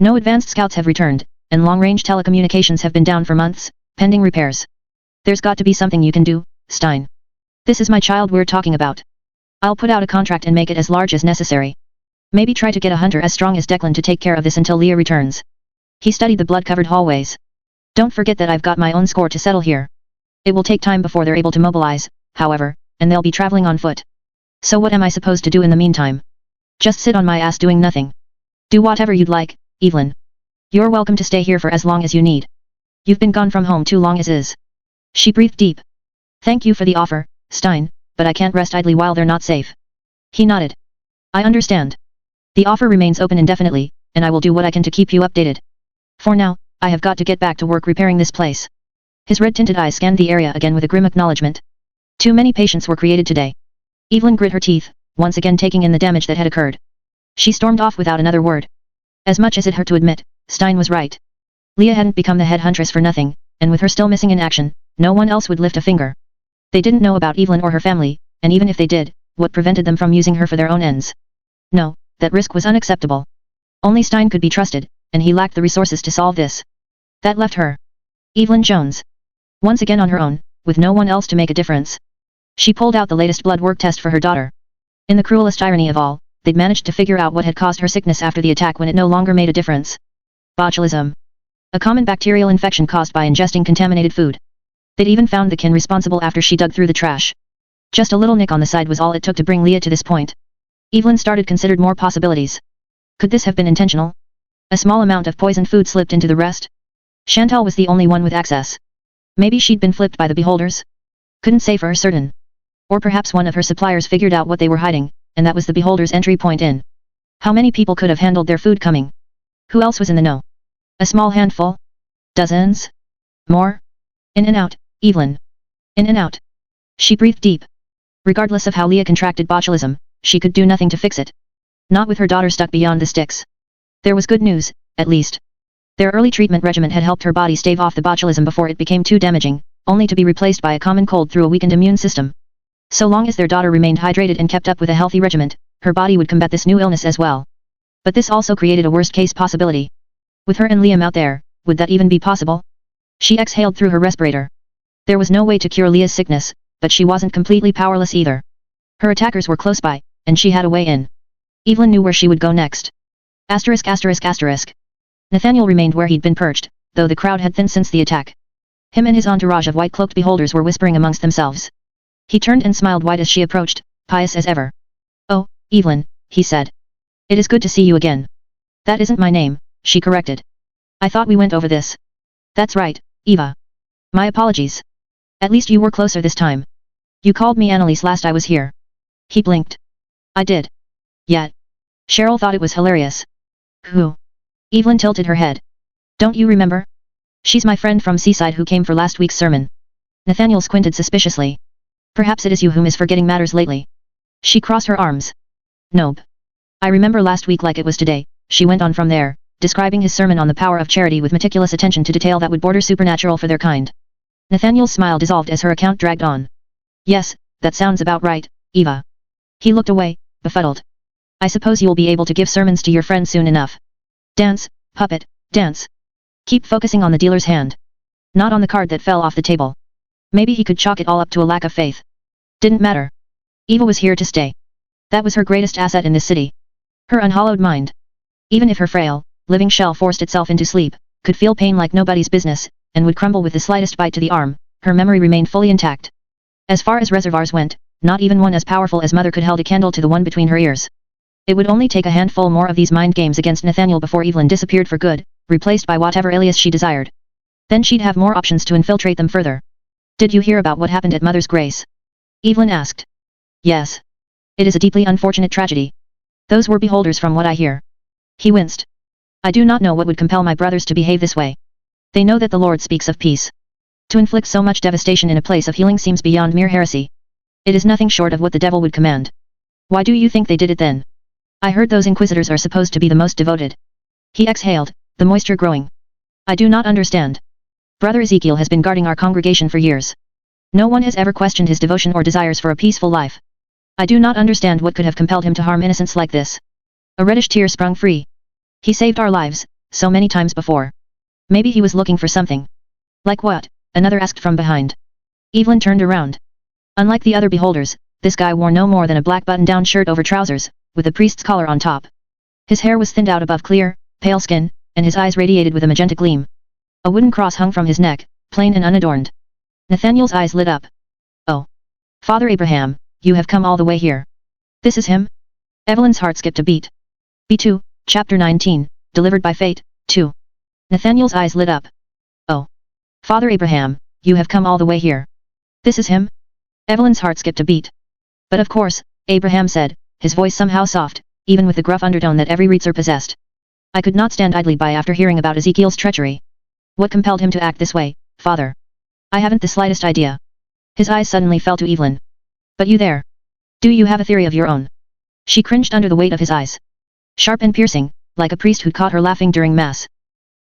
No advanced scouts have returned, and long-range telecommunications have been down for months, pending repairs. There's got to be something you can do, Stein. This is my child we're talking about. I'll put out a contract and make it as large as necessary. Maybe try to get a hunter as strong as Declan to take care of this until Leah returns." He studied the blood-covered hallways. "Don't forget that I've got my own score to settle here. It will take time before they're able to mobilize, however, and they'll be traveling on foot. So what am I supposed to do in the meantime? Just sit on my ass doing nothing. Do whatever you'd like, Evelyn. You're welcome to stay here for as long as you need. You've been gone from home too long as is." She breathed deep. "Thank you for the offer, Stein, but I can't rest idly while they're not safe." He nodded. "I understand. The offer remains open indefinitely, and I will do what I can to keep you updated. For now, I have got to get back to work repairing this place." His red-tinted eyes scanned the area again with a grim acknowledgement. Too many patients were created today. Evelyn grit her teeth, once again taking in the damage that had occurred. She stormed off without another word. As much as it hurt to admit, Stein was right. Leah hadn't become the head huntress for nothing, and with her still missing in action, no one else would lift a finger. They didn't know about Evelyn or her family, and even if they did, what prevented them from using her for their own ends? No, that risk was unacceptable. Only Stein could be trusted, and he lacked the resources to solve this. That left her. Evelyn Jones. Once again on her own, with no one else to make a difference. She pulled out the latest blood work test for her daughter. In the cruelest irony of all, they'd managed to figure out what had caused her sickness after the attack when it no longer made a difference. Botulism. A common bacterial infection caused by ingesting contaminated food. They'd even found the kin responsible after she dug through the trash. Just a little nick on the side was all it took to bring Leah to this point. Evelyn considered more possibilities. Could this have been intentional? A small amount of poisoned food slipped into the rest? Chantal was the only one with access. Maybe she'd been flipped by the beholders? Couldn't say for certain. Or perhaps one of her suppliers figured out what they were hiding, and that was the beholders' entry point in. How many people could have handled their food coming? Who else was in the know? A small handful? Dozens? More? In and out, Evelyn. In and out. She breathed deep. Regardless of how Leah contracted botulism, she could do nothing to fix it. Not with her daughter stuck beyond the sticks. There was good news, at least. Their early treatment regimen had helped her body stave off the botulism before it became too damaging, only to be replaced by a common cold through a weakened immune system. So long as their daughter remained hydrated and kept up with a healthy regimen, her body would combat this new illness as well. But this also created a worst-case possibility. With her and Liam out there, would that even be possible? She exhaled through her respirator. There was no way to cure Leah's sickness, but she wasn't completely powerless either. Her attackers were close by, and she had a way in. Evelyn knew where she would go next. Asterisk asterisk asterisk. Nathaniel remained where he'd been perched, though the crowd had thinned since the attack. Him and his entourage of white-cloaked beholders were whispering amongst themselves. He turned and smiled wide as she approached, pious as ever. "Oh, Evelyn," he said. "It is good to see you again." "That isn't my name," she corrected. "I thought we went over this." "That's right, Eva. My apologies. At least you were closer this time. You called me Annalise last I was here." He blinked. "I did. Yet. Cheryl thought it was hilarious." "Who?" Evelyn tilted her head. "Don't you remember? She's my friend from Seaside who came for last week's sermon." Nathaniel squinted suspiciously. "Perhaps it is you whom is forgetting matters lately." She crossed her arms. "Nope. I remember last week like it was today," she went on from there, describing his sermon on the power of charity with meticulous attention to detail that would border supernatural for their kind. Nathaniel's smile dissolved as her account dragged on. "Yes, that sounds about right, Eva. He looked away, befuddled. I suppose you'll be able to give sermons to your friends soon enough. Dance, puppet, dance. Keep focusing on the dealer's hand. Not on the card that fell off the table. Maybe he could chalk it all up to a lack of faith. Didn't matter. Eva was here to stay. That was her greatest asset in this city. Her unhallowed mind. Even if her frail, living shell forced itself into sleep, could feel pain like nobody's business, and would crumble with the slightest bite to the arm, her memory remained fully intact. As far as reservoirs went, not even one as powerful as Mother could held a candle to the one between her ears. It would only take a handful more of these mind games against Nathaniel before Evelyn disappeared for good, replaced by whatever alias she desired. Then she'd have more options to infiltrate them further. Did you hear about what happened at Mother's Grace? Evelyn asked. Yes. It is a deeply unfortunate tragedy. Those were beholders from what I hear. He winced. I do not know what would compel my brothers to behave this way. They know that the Lord speaks of peace. To inflict so much devastation in a place of healing seems beyond mere heresy. It is nothing short of what the devil would command. Why do you think they did it then? I heard those inquisitors are supposed to be the most devoted. He exhaled, the moisture growing. I do not understand. Brother Ezekiel has been guarding our congregation for years. No one has ever questioned his devotion or desires for a peaceful life. I do not understand what could have compelled him to harm innocents like this. A reddish tear sprung free. He saved our lives, so many times before. Maybe he was looking for something. Like what? Another asked from behind. Evelyn turned around. Unlike the other beholders, this guy wore no more than a black button-down shirt over trousers, with a priest's collar on top. His hair was thinned out above clear, pale skin, and his eyes radiated with a magenta gleam. A wooden cross hung from his neck, plain and unadorned. Nathaniel's eyes lit up. Oh. Father Abraham, you have come all the way here. This is him? Evelyn's heart skipped a beat. B2, chapter 19, delivered by fate, 2. Nathaniel's eyes lit up. Oh. Father Abraham, you have come all the way here. This is him? Evelyn's heart skipped a beat. But of course, Abraham said, his voice somehow soft, even with the gruff undertone that every Reitzer possessed. I could not stand idly by after hearing about Ezekiel's treachery. What compelled him to act this way, father? I haven't the slightest idea. His eyes suddenly fell to Evelyn. But you there? Do you have a theory of your own? She cringed under the weight of his eyes. Sharp and piercing, like a priest who'd caught her laughing during mass.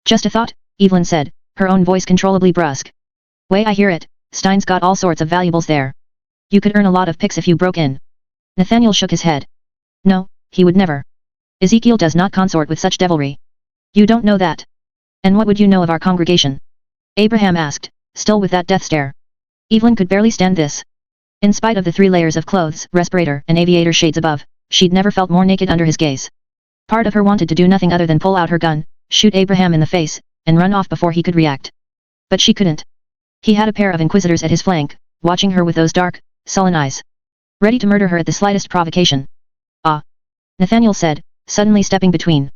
Just a thought, Evelyn said, her own voice controllably brusque. Way I hear it, Stein's got all sorts of valuables there. You could earn a lot of picks if you broke in. Nathaniel shook his head. No, he would never. Ezekiel does not consort with such devilry. You don't know that. And what would you know of our congregation? Abraham asked, still with that death stare. Evelyn could barely stand this. In spite of the 3 layers of clothes, respirator, and aviator shades above, she'd never felt more naked under his gaze. Part of her wanted to do nothing other than pull out her gun, shoot Abraham in the face, and run off before he could react. But she couldn't. He had a pair of inquisitors at his flank, watching her with those dark, sullen eyes. Ready to murder her at the slightest provocation. Ah. Nathaniel said, suddenly stepping between.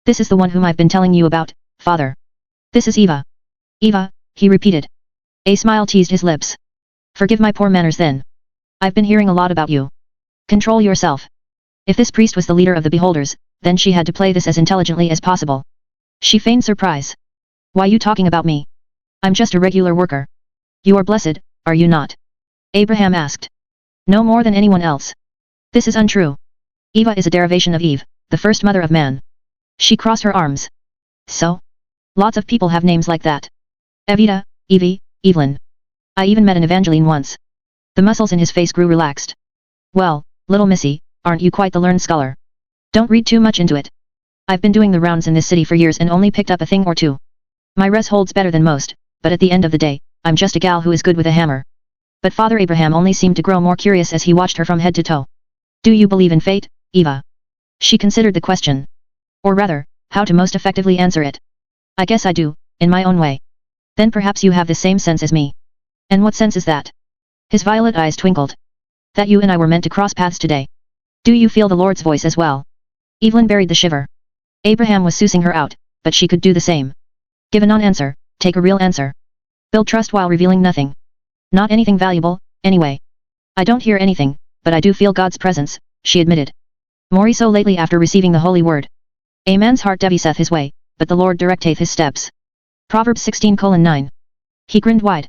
This is the one whom I've been telling you about, father. This is Eva. Eva, he repeated. A smile teased his lips. Forgive my poor manners then. I've been hearing a lot about you. Control yourself. If this priest was the leader of the beholders, then she had to play this as intelligently as possible. She feigned surprise. Why you talking about me? I'm just a regular worker. You are blessed, are you not? Abraham asked. No more than anyone else. This is untrue. Eva is a derivation of Eve, the first mother of man. She crossed her arms. So? Lots of people have names like that. Evita, Evie, Evelyn. I even met an Evangeline once. The muscles in his face grew relaxed. Well, little missy, aren't you quite the learned scholar? Don't read too much into it. I've been doing the rounds in this city for years and only picked up a thing or two. My res holds better than most, but at the end of the day, I'm just a gal who is good with a hammer. But Father Abraham only seemed to grow more curious as he watched her from head to toe. Do you believe in fate, Eva? She considered the question. Or rather, how to most effectively answer it. I guess I do, in my own way. Then perhaps you have the same sense as me. And what sense is that? His violet eyes twinkled. That you and I were meant to cross paths today. Do you feel the Lord's voice as well? Evelyn buried the shiver. Abraham was sousing her out, but she could do the same. Give a non-answer, take a real answer. Build trust while revealing nothing. Not anything valuable, anyway. I don't hear anything, but I do feel God's presence, she admitted. More so lately after receiving the holy word. A man's heart deviseth his way, but the Lord directeth his steps. Proverbs 16:9. He grinned wide.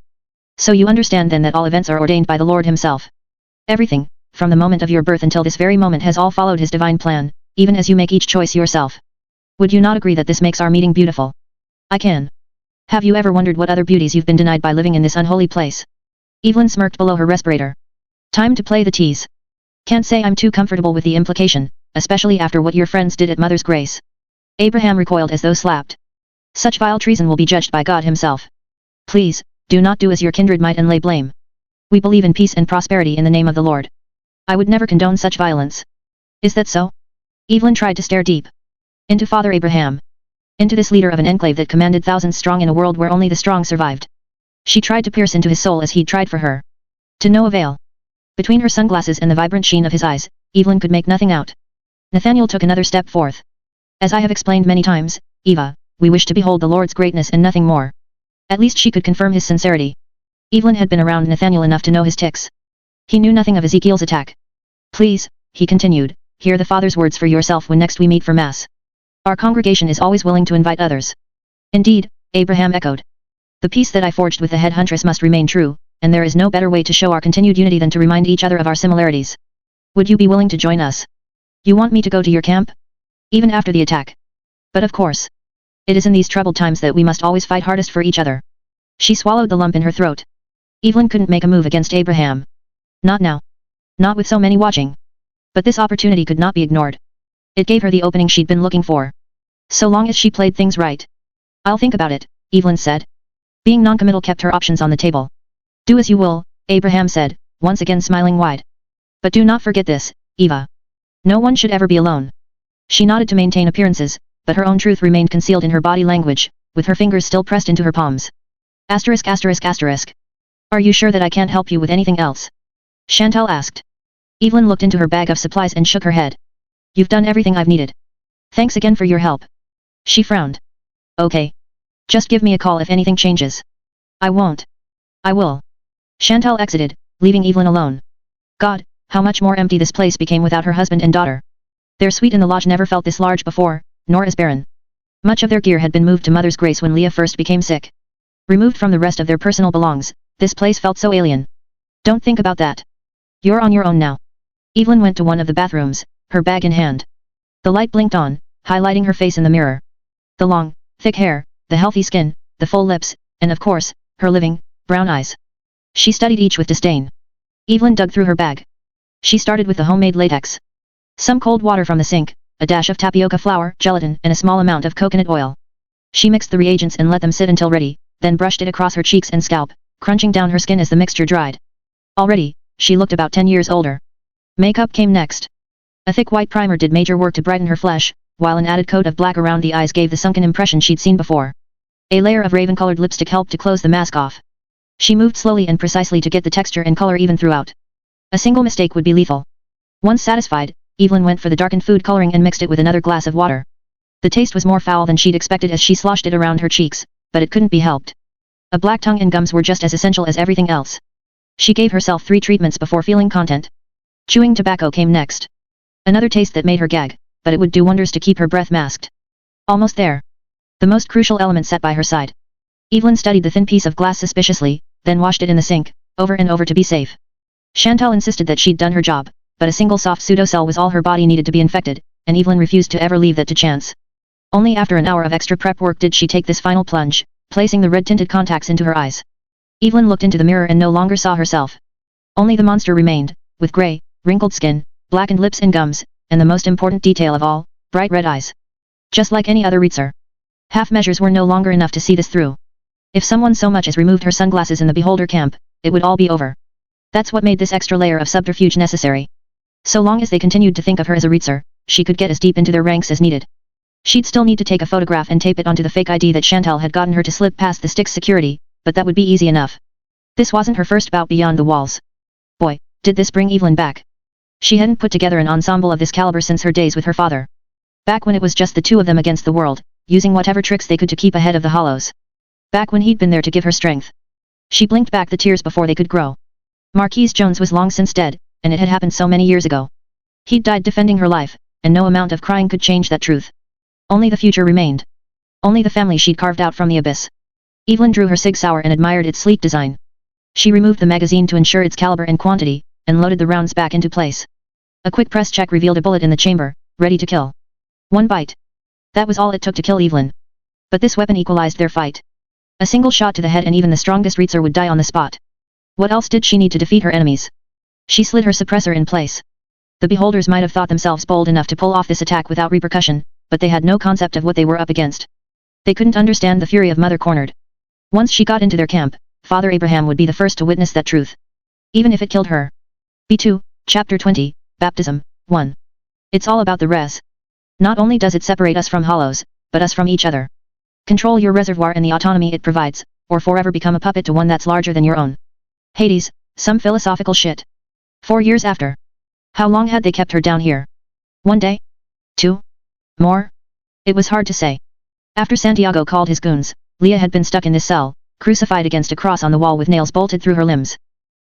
So you understand then that all events are ordained by the Lord himself. Everything, from the moment of your birth until this very moment has all followed his divine plan, even as you make each choice yourself. Would you not agree that this makes our meeting beautiful? I can. Have you ever wondered what other beauties you've been denied by living in this unholy place? Evelyn smirked below her respirator. Time to play the tease. Can't say I'm too comfortable with the implication, especially after what your friends did at Mother's Grace. Abraham recoiled as though slapped. Such vile treason will be judged by God himself. Please, do not do as your kindred might and lay blame. We believe in peace and prosperity in the name of the Lord. I would never condone such violence. Is that so? Evelyn tried to stare deep into Father Abraham. Into this leader of an enclave that commanded thousands strong in a world where only the strong survived. She tried to pierce into his soul as he'd tried for her. To no avail. Between her sunglasses and the vibrant sheen of his eyes, Evelyn could make nothing out. Nathaniel took another step forth. As I have explained many times, Eva, we wish to behold the Lord's greatness and nothing more. At least she could confirm his sincerity. Evelyn had been around Nathaniel enough to know his tics. He knew nothing of Ezekiel's attack. Please, he continued, hear the Father's words for yourself when next we meet for Mass. Our congregation is always willing to invite others. Indeed, Abraham echoed. The peace that I forged with the head huntress must remain true, and there is no better way to show our continued unity than to remind each other of our similarities. Would you be willing to join us? You want me to go to your camp? Even after the attack. But of course. It is in these troubled times that we must always fight hardest for each other. She swallowed the lump in her throat. Evelyn couldn't make a move against Abraham. Not now. Not with so many watching. But this opportunity could not be ignored. It gave her the opening she'd been looking for. So long as she played things right. I'll think about it, Evelyn said. Being noncommittal kept her options on the table. Do as you will, Abraham said, once again smiling wide. But do not forget this, Eva. No one should ever be alone. She nodded to maintain appearances, but her own truth remained concealed in her body language, with her fingers still pressed into her palms. Asterisk asterisk asterisk. Are you sure that I can't help you with anything else? Chantal asked. Evelyn looked into her bag of supplies and shook her head. You've done everything I've needed. Thanks again for your help. She frowned. Okay. Just give me a call if anything changes. I won't. I will. Chantal exited, leaving Evelyn alone. God, how much more empty this place became without her husband and daughter. Their suite in the lodge never felt this large before, nor as barren. Much of their gear had been moved to Mother's Grace when Leah first became sick. Removed from the rest of their personal belongings, this place felt so alien. Don't think about that. You're on your own now. Evelyn went to one of the bathrooms, her bag in hand. The light blinked on, highlighting her face in the mirror. The long, thick hair, the healthy skin, the full lips, and of course, her living, brown eyes. She studied each with disdain. Evelyn dug through her bag. She started with the homemade latex. Some cold water from the sink, a dash of tapioca flour, gelatin, and a small amount of coconut oil. She mixed the reagents and let them sit until ready, then brushed it across her cheeks and scalp, crunching down her skin as the mixture dried. Already, she looked about 10 years older. Makeup came next. A thick white primer did major work to brighten her flesh, while an added coat of black around the eyes gave the sunken impression she'd seen before. A layer of raven-colored lipstick helped to close the mask off. She moved slowly and precisely to get the texture and color even throughout. A single mistake would be lethal. Once satisfied, Evelyn went for the darkened food coloring and mixed it with another glass of water. The taste was more foul than she'd expected as she sloshed it around her cheeks, but it couldn't be helped. A black tongue and gums were just as essential as everything else. She gave herself 3 treatments before feeling content. Chewing tobacco came next. Another taste that made her gag, but it would do wonders to keep her breath masked. Almost there. The most crucial element sat by her side. Evelyn studied the thin piece of glass suspiciously, then washed it in the sink, over and over to be safe. Chantal insisted that she'd done her job, but a single soft pseudocell was all her body needed to be infected, and Evelyn refused to ever leave that to chance. Only after an hour of extra prep work did she take this final plunge, placing the red-tinted contacts into her eyes. Evelyn looked into the mirror and no longer saw herself. Only the monster remained, with grey, wrinkled skin, blackened lips and gums, and the most important detail of all, bright red eyes. Just like any other Reitzer. Half measures were no longer enough to see this through. If someone so much as removed her sunglasses in the beholder camp, it would all be over. That's what made this extra layer of subterfuge necessary. So long as they continued to think of her as a Reitzer, she could get as deep into their ranks as needed. She'd still need to take a photograph and tape it onto the fake ID that Chantal had gotten her to slip past the stick's security, but that would be easy enough. This wasn't her first bout beyond the walls. Boy, did this bring Evelyn back. She hadn't put together an ensemble of this caliber since her days with her father. Back when it was just the two of them against the world, using whatever tricks they could to keep ahead of the Hollows. Back when he'd been there to give her strength. She blinked back the tears before they could grow. Marquise Jones was long since dead, and it had happened so many years ago. He'd died defending her life, and no amount of crying could change that truth. Only the future remained. Only the family she'd carved out from the abyss. Evelyn drew her Sig Sauer and admired its sleek design. She removed the magazine to ensure its caliber and quantity, and loaded the rounds back into place. A quick press check revealed a bullet in the chamber, ready to kill. One bite. That was all it took to kill Evelyn. But this weapon equalized their fight. A single shot to the head and even the strongest Reitzer would die on the spot. What else did she need to defeat her enemies? She slid her suppressor in place. The beholders might have thought themselves bold enough to pull off this attack without repercussion, but they had no concept of what they were up against. They couldn't understand the fury of Mother Cornered. Once she got into their camp, Father Abraham would be the first to witness that truth. Even if it killed her. B2, Chapter 20, Baptism, 1. It's all about the res. Not only does it separate us from hollows, but us from each other. Control your reservoir and the autonomy it provides, or forever become a puppet to one that's larger than your own. Hades, some philosophical shit. 4 years after. How long had they kept her down here? 1 day? 2? More? It was hard to say. After Santiago called his goons, Leah had been stuck in this cell, crucified against a cross on the wall with nails bolted through her limbs.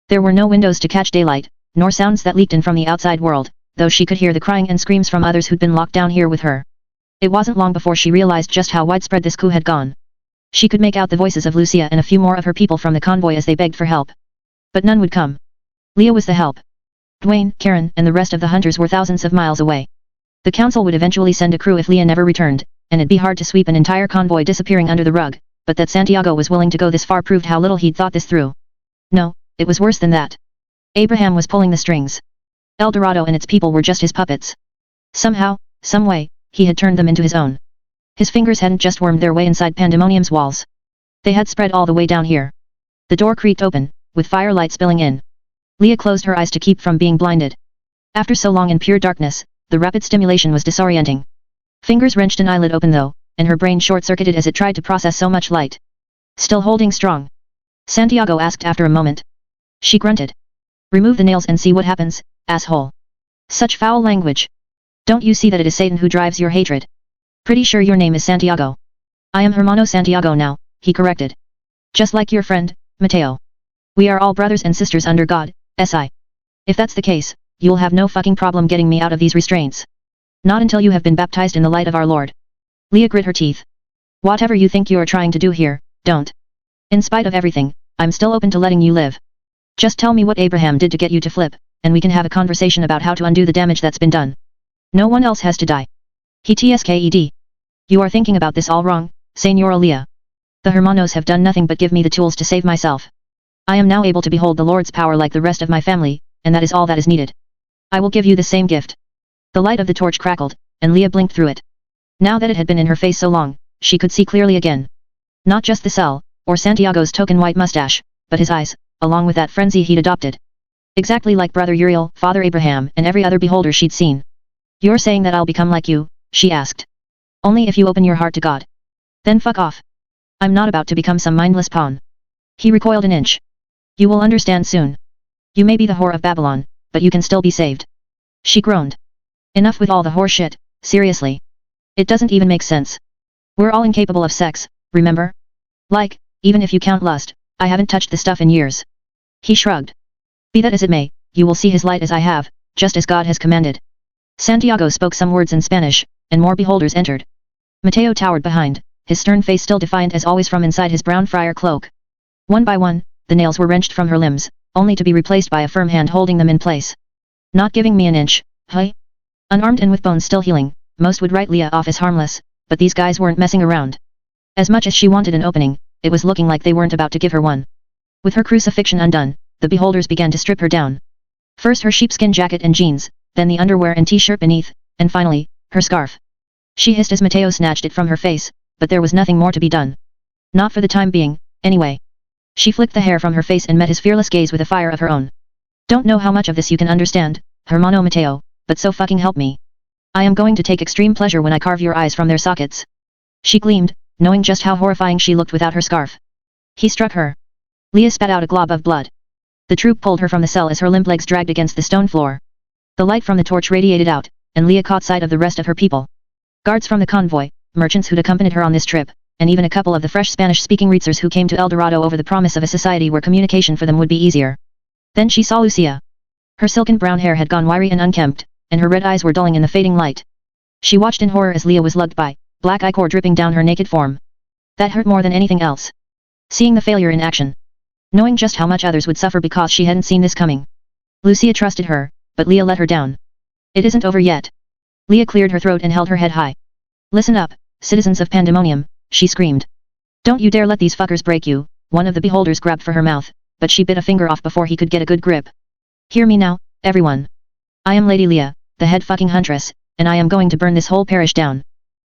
There were no windows to catch daylight, nor sounds that leaked in from the outside world, though she could hear the crying and screams from others who'd been locked down here with her. It wasn't long before she realized just how widespread this coup had gone. She could make out the voices of Lucia and a few more of her people from the convoy as they begged for help. But none would come. Leah was the help. Dwayne, Karen, and the rest of the hunters were thousands of miles away. The council would eventually send a crew if Leah never returned, and it'd be hard to sweep an entire convoy disappearing under the rug, but that Santiago was willing to go this far proved how little he'd thought this through. No, it was worse than that. Abraham was pulling the strings. El Dorado and its people were just his puppets. Somehow, someway, he had turned them into his own. His fingers hadn't just wormed their way inside Pandemonium's walls. They had spread all the way down here. The door creaked open, with firelight spilling in. Leah closed her eyes to keep from being blinded. After so long in pure darkness, the rapid stimulation was disorienting. Fingers wrenched an eyelid open though, and her brain short-circuited as it tried to process so much light. Still holding strong? Santiago asked after a moment. She grunted. Remove the nails and see what happens, asshole. Such foul language. Don't you see that it is Satan who drives your hatred? Pretty sure your name is Santiago. I am Hermano Santiago now, he corrected. Just like your friend, Mateo. We are all brothers and sisters under God, S.I. If that's the case, you'll have no fucking problem getting me out of these restraints. Not until you have been baptized in the light of our Lord. Leah grit her teeth. Whatever you think you are trying to do here, don't. In spite of everything, I'm still open to letting you live. Just tell me what Abraham did to get you to flip, and we can have a conversation about how to undo the damage that's been done. No one else has to die. He tsked. You are thinking about this all wrong, Señora Leah. The Hermanos have done nothing but give me the tools to save myself. I am now able to behold the Lord's power like the rest of my family, and that is all that is needed. I will give you the same gift. The light of the torch crackled, and Leah blinked through it. Now that it had been in her face so long, she could see clearly again. Not just the cell, or Santiago's token white mustache, but his eyes, along with that frenzy he'd adopted. Exactly like Brother Uriel, Father Abraham, and every other beholder she'd seen. You're saying that I'll become like you, she asked. Only if you open your heart to God. Then fuck off. I'm not about to become some mindless pawn. He recoiled an inch. You will understand soon. You may be the whore of Babylon, but you can still be saved. She groaned. Enough with all the horse shit, seriously. It doesn't even make sense. We're all incapable of sex, remember? Like, even if you count lust, I haven't touched the stuff in years. He shrugged. Be that as it may, you will see his light as I have, just as God has commanded. Santiago spoke some words in Spanish, and more beholders entered. Mateo towered behind, his stern face still defiant as always from inside his brown friar cloak. One by one, the nails were wrenched from her limbs, only to be replaced by a firm hand holding them in place. Not giving me an inch, huh? Unarmed and with bones still healing, most would write Leah off as harmless, but these guys weren't messing around. As much as she wanted an opening, it was looking like they weren't about to give her one. With her crucifixion undone, the beholders began to strip her down. First her sheepskin jacket and jeans, then the underwear and t-shirt beneath, and finally, her scarf. She hissed as Mateo snatched it from her face, but there was nothing more to be done. Not for the time being, anyway. She flicked the hair from her face and met his fearless gaze with a fire of her own. Don't know how much of this you can understand, Hermano Mateo, but so fucking help me. I am going to take extreme pleasure when I carve your eyes from their sockets. She gleamed, knowing just how horrifying she looked without her scarf. He struck her. Leah spat out a glob of blood. The troop pulled her from the cell as her limp legs dragged against the stone floor. The light from the torch radiated out, and Leah caught sight of the rest of her people. Guards from the convoy, merchants who'd accompanied her on this trip, and even a couple of the fresh Spanish-speaking Reitzers who came to El Dorado over the promise of a society where communication for them would be easier. Then she saw Lucia. Her silken brown hair had gone wiry and unkempt, and her red eyes were dulling in the fading light. She watched in horror as Leah was lugged by, black ichor dripping down her naked form. That hurt more than anything else. Seeing the failure in action. Knowing just how much others would suffer because she hadn't seen this coming. Lucia trusted her, but Leah let her down. It isn't over yet. Leah cleared her throat and held her head high. Listen up, citizens of Pandemonium, she screamed. Don't you dare let these fuckers break you. One of the beholders grabbed for her mouth, but she bit a finger off before he could get a good grip. Hear me now, everyone. I am Lady Leah, the head fucking huntress, and I am going to burn this whole parish down.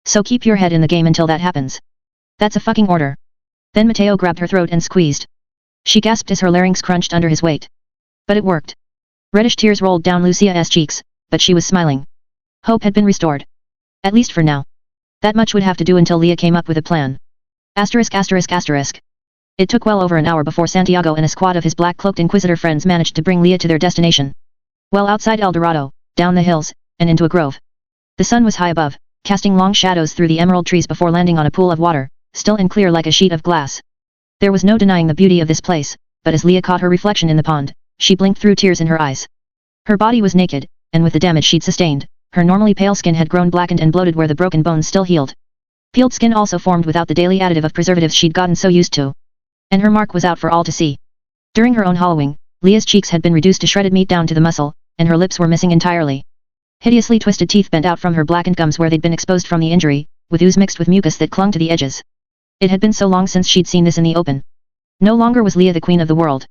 So keep your head in the game until that happens. That's a fucking order. Then Mateo grabbed her throat and squeezed. She gasped as her larynx crunched under his weight. But it worked. Reddish tears rolled down Lucia's cheeks, but she was smiling. Hope had been restored. At least for now. That much would have to do until Leah came up with a plan. Asterisk asterisk asterisk. It took well over an hour before Santiago and a squad of his black-cloaked Inquisitor friends managed to bring Leah to their destination. Well outside El Dorado, down the hills, and into a grove. The sun was high above, casting long shadows through the emerald trees before landing on a pool of water, still and clear like a sheet of glass. There was no denying the beauty of this place, but as Leah caught her reflection in the pond, she blinked through tears in her eyes. Her body was naked, and with the damage she'd sustained, her normally pale skin had grown blackened and bloated where the broken bones still healed. Peeled skin also formed without the daily additive of preservatives she'd gotten so used to. And her mark was out for all to see. During her own hollowing, Leah's cheeks had been reduced to shredded meat down to the muscle, and her lips were missing entirely. Hideously twisted teeth bent out from her blackened gums where they'd been exposed from the injury, with ooze mixed with mucus that clung to the edges. It had been so long since she'd seen this in the open. No longer was Leah the queen of the world.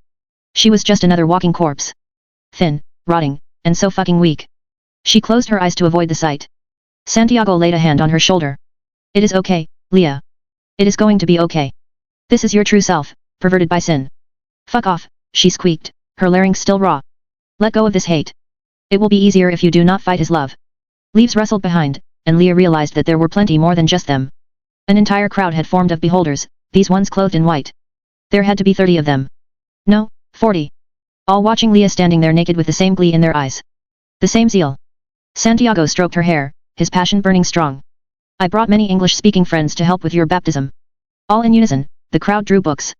She was just another walking corpse. Thin, rotting, and so fucking weak. She closed her eyes to avoid the sight. Santiago laid a hand on her shoulder. It is okay, Leah. It is going to be okay. This is your true self, perverted by sin. Fuck off, she squeaked, her larynx still raw. Let go of this hate. It will be easier if you do not fight his love. Leaves rustled behind, and Leah realized that there were plenty more than just them. An entire crowd had formed of beholders, these ones clothed in white. There had to be 30 of them. No, 40. All watching Leah standing there naked with the same glee in their eyes. The same zeal. Santiago stroked her hair, his passion burning strong. I brought many English-speaking friends to help with your baptism. All in unison, the crowd drew books.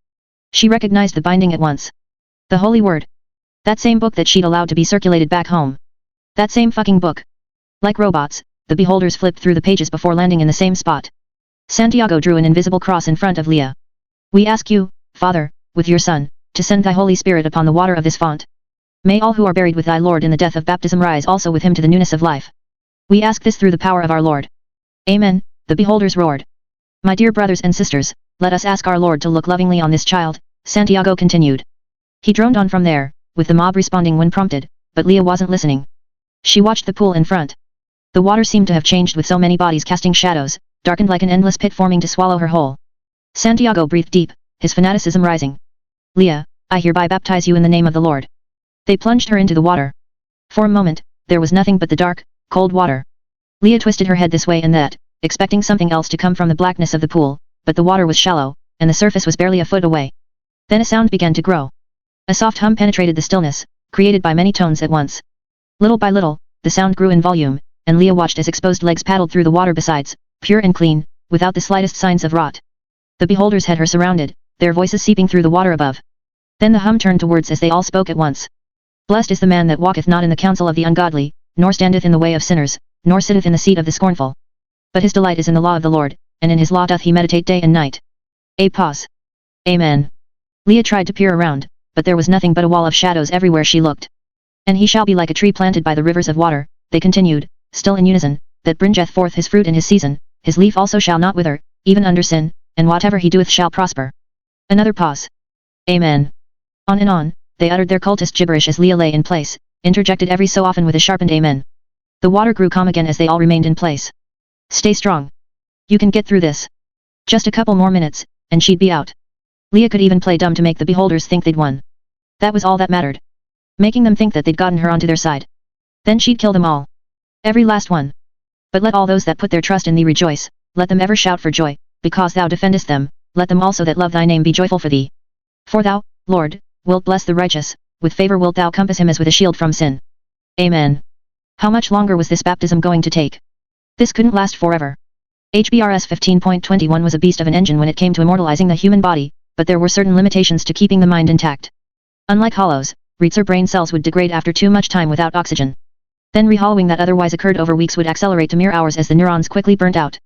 She recognized the binding at once. The Holy Word. That same book that she'd allowed to be circulated back home. That same fucking book. Like robots, the beholders flipped through the pages before landing in the same spot. Santiago drew an invisible cross in front of Leah. We ask you, Father, with your Son, to send thy Holy Spirit upon the water of this font. May all who are buried with thy Lord in the death of baptism rise also with him to the newness of life. We ask this through the power of our Lord. Amen, the beholders roared. My dear brothers and sisters, let us ask our Lord to look lovingly on this child, Santiago continued. He droned on from there, with the mob responding when prompted, but Leah wasn't listening. She watched the pool in front. The water seemed to have changed with so many bodies casting shadows, darkened like an endless pit forming to swallow her whole. Santiago breathed deep, his fanaticism rising. Leah, I hereby baptize you in the name of the Lord. They plunged her into the water. For a moment, there was nothing but the dark, cold water. Leah twisted her head this way and that, expecting something else to come from the blackness of the pool, but the water was shallow, and the surface was barely a foot away. Then a sound began to grow. A soft hum penetrated the stillness, created by many tones at once. Little by little, the sound grew in volume, and Leah watched as exposed legs paddled through the water besides, pure and clean, without the slightest signs of rot. The beholders had her surrounded, their voices seeping through the water above. Then the hum turned to words as they all spoke at once. Blessed is the man that walketh not in the counsel of the ungodly, nor standeth in the way of sinners, nor sitteth in the seat of the scornful. But his delight is in the law of the Lord, and in his law doth he meditate day and night. A pause. Amen. Leah tried to peer around, but there was nothing but a wall of shadows everywhere she looked. And he shall be like a tree planted by the rivers of water, they continued, still in unison, that bringeth forth his fruit in his season, his leaf also shall not wither, even under sin, and whatever he doeth shall prosper. Another pause. Amen. On and on, they uttered their cultist gibberish as Leah lay in place, interjected every so often with a sharpened amen. The water grew calm again as they all remained in place. Stay strong. You can get through this. Just a couple more minutes, and she'd be out. Leah could even play dumb to make the beholders think they'd won. That was all that mattered. Making them think that they'd gotten her onto their side. Then she'd kill them all. Every last one. But let all those that put their trust in thee rejoice, let them ever shout for joy, because thou defendest them, let them also that love thy name be joyful for thee. For thou, Lord, wilt bless the righteous, with favor wilt thou compass him as with a shield from sin. Amen. How much longer was this baptism going to take? This couldn't last forever. HBRS 15.21 was a beast of an engine when it came to immortalizing the human body, but there were certain limitations to keeping the mind intact. Unlike hollows, Reitzer brain cells would degrade after too much time without oxygen. Then rehollowing that otherwise occurred over weeks would accelerate to mere hours as the neurons quickly burnt out.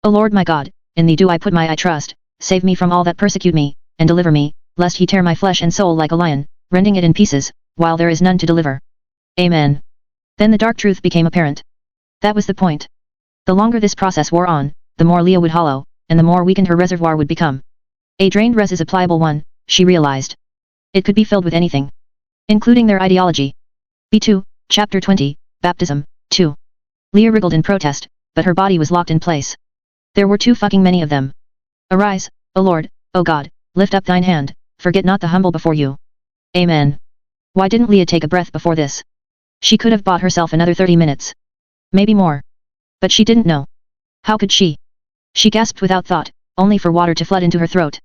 O Lord my God, in thee do I put my trust, save me from all that persecute me, and deliver me, lest he tear my flesh and soul like a lion, rending it in pieces, while there is none to deliver. Amen. Then the dark truth became apparent. That was the point. The longer this process wore on, the more Leah would hollow, and the more weakened her reservoir would become. A drained res is a pliable one, she realized. It could be filled with anything. Including their ideology. B2, Chapter 20, Baptism, 2. Leah wriggled in protest, but her body was locked in place. There were too fucking many of them. Arise, O Lord, O God, lift up thine hand, forget not the humble before you. Amen. Why didn't Leah take a breath before this? She could have bought herself another 30 minutes. Maybe more. But she didn't know. How could she? She gasped without thought, only for water to flood into her throat.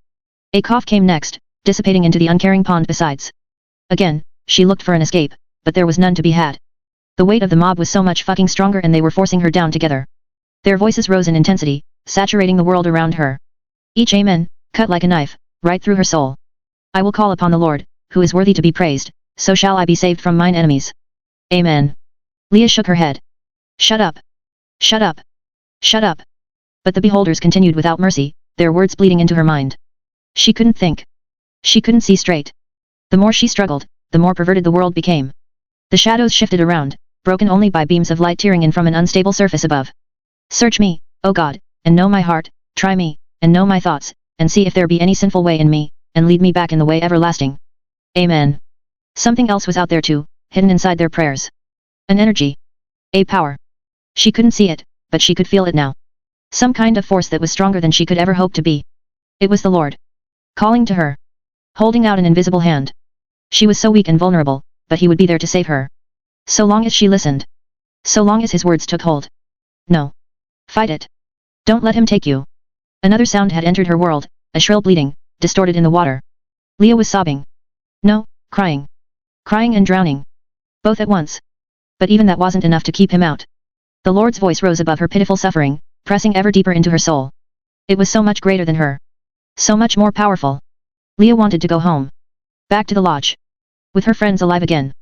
A cough came next, dissipating into the uncaring pond besides. Again, she looked for an escape, but there was none to be had. The weight of the mob was so much fucking stronger and they were forcing her down together. Their voices rose in intensity, saturating the world around her. Each amen, cut like a knife, right through her soul. I will call upon the Lord, who is worthy to be praised, so shall I be saved from mine enemies. Amen. Leah shook her head. Shut up. Shut up. Shut up. But the beholders continued without mercy, their words bleeding into her mind. She couldn't think. She couldn't see straight. The more she struggled, the more perverted the world became. The shadows shifted around, broken only by beams of light tearing in from an unstable surface above. Search me, O God, and know my heart, try me, and know my thoughts, and see if there be any sinful way in me, and lead me back in the way everlasting. Amen. Something else was out there too, hidden inside their prayers. An energy. A power. She couldn't see it, but she could feel it now. Some kind of force that was stronger than she could ever hope to be. It was the Lord. Calling to her. Holding out an invisible hand. She was so weak and vulnerable, but he would be there to save her. So long as she listened. So long as his words took hold. No. Fight it. Don't let him take you. Another sound had entered her world, a shrill bleating, distorted in the water. Leah was sobbing. No, crying. Crying and drowning. Both at once. But even that wasn't enough to keep him out. The Lord's voice rose above her pitiful suffering, pressing ever deeper into her soul. It was so much greater than her. So much more powerful. Leah wanted to go home. Back to the lodge. With her friends alive again.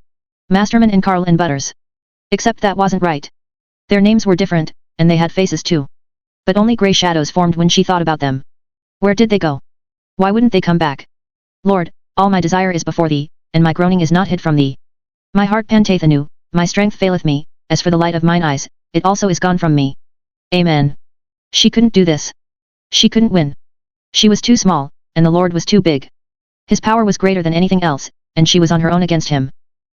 Masterman and Carl and Butters. Except that wasn't right. Their names were different, and they had faces too. But only grey shadows formed when she thought about them. Where did they go? Why wouldn't they come back? Lord, all my desire is before thee, and my groaning is not hid from thee. My heart panteth anew, my strength faileth me, as for the light of mine eyes, it also is gone from me. Amen. She couldn't do this. She couldn't win. She was too small, and the Lord was too big. His power was greater than anything else, and she was on her own against him.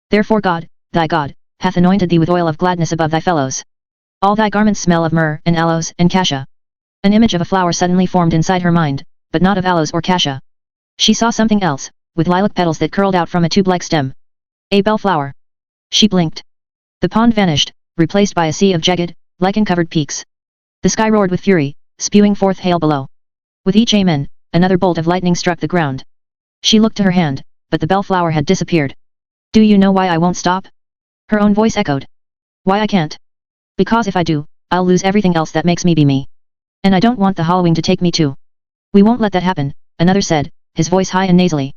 Therefore God, thy God, hath anointed thee with oil of gladness above thy fellows. All thy garments smell of myrrh and aloes and cassia. An image of a flower suddenly formed inside her mind, but not of aloes or cassia. She saw something else, with lilac petals that curled out from a tube-like stem. A bellflower. She blinked. The pond vanished, replaced by a sea of jagged, lichen-covered peaks. The sky roared with fury, spewing forth hail below. With each amen, another bolt of lightning struck the ground. She looked to her hand, but the bellflower had disappeared. Do you know why I won't stop? Her own voice echoed. Why I can't? Because if I do, I'll lose everything else that makes me be me. And I don't want the Halloween to take me too. We won't let that happen, another said, his voice high and nasally.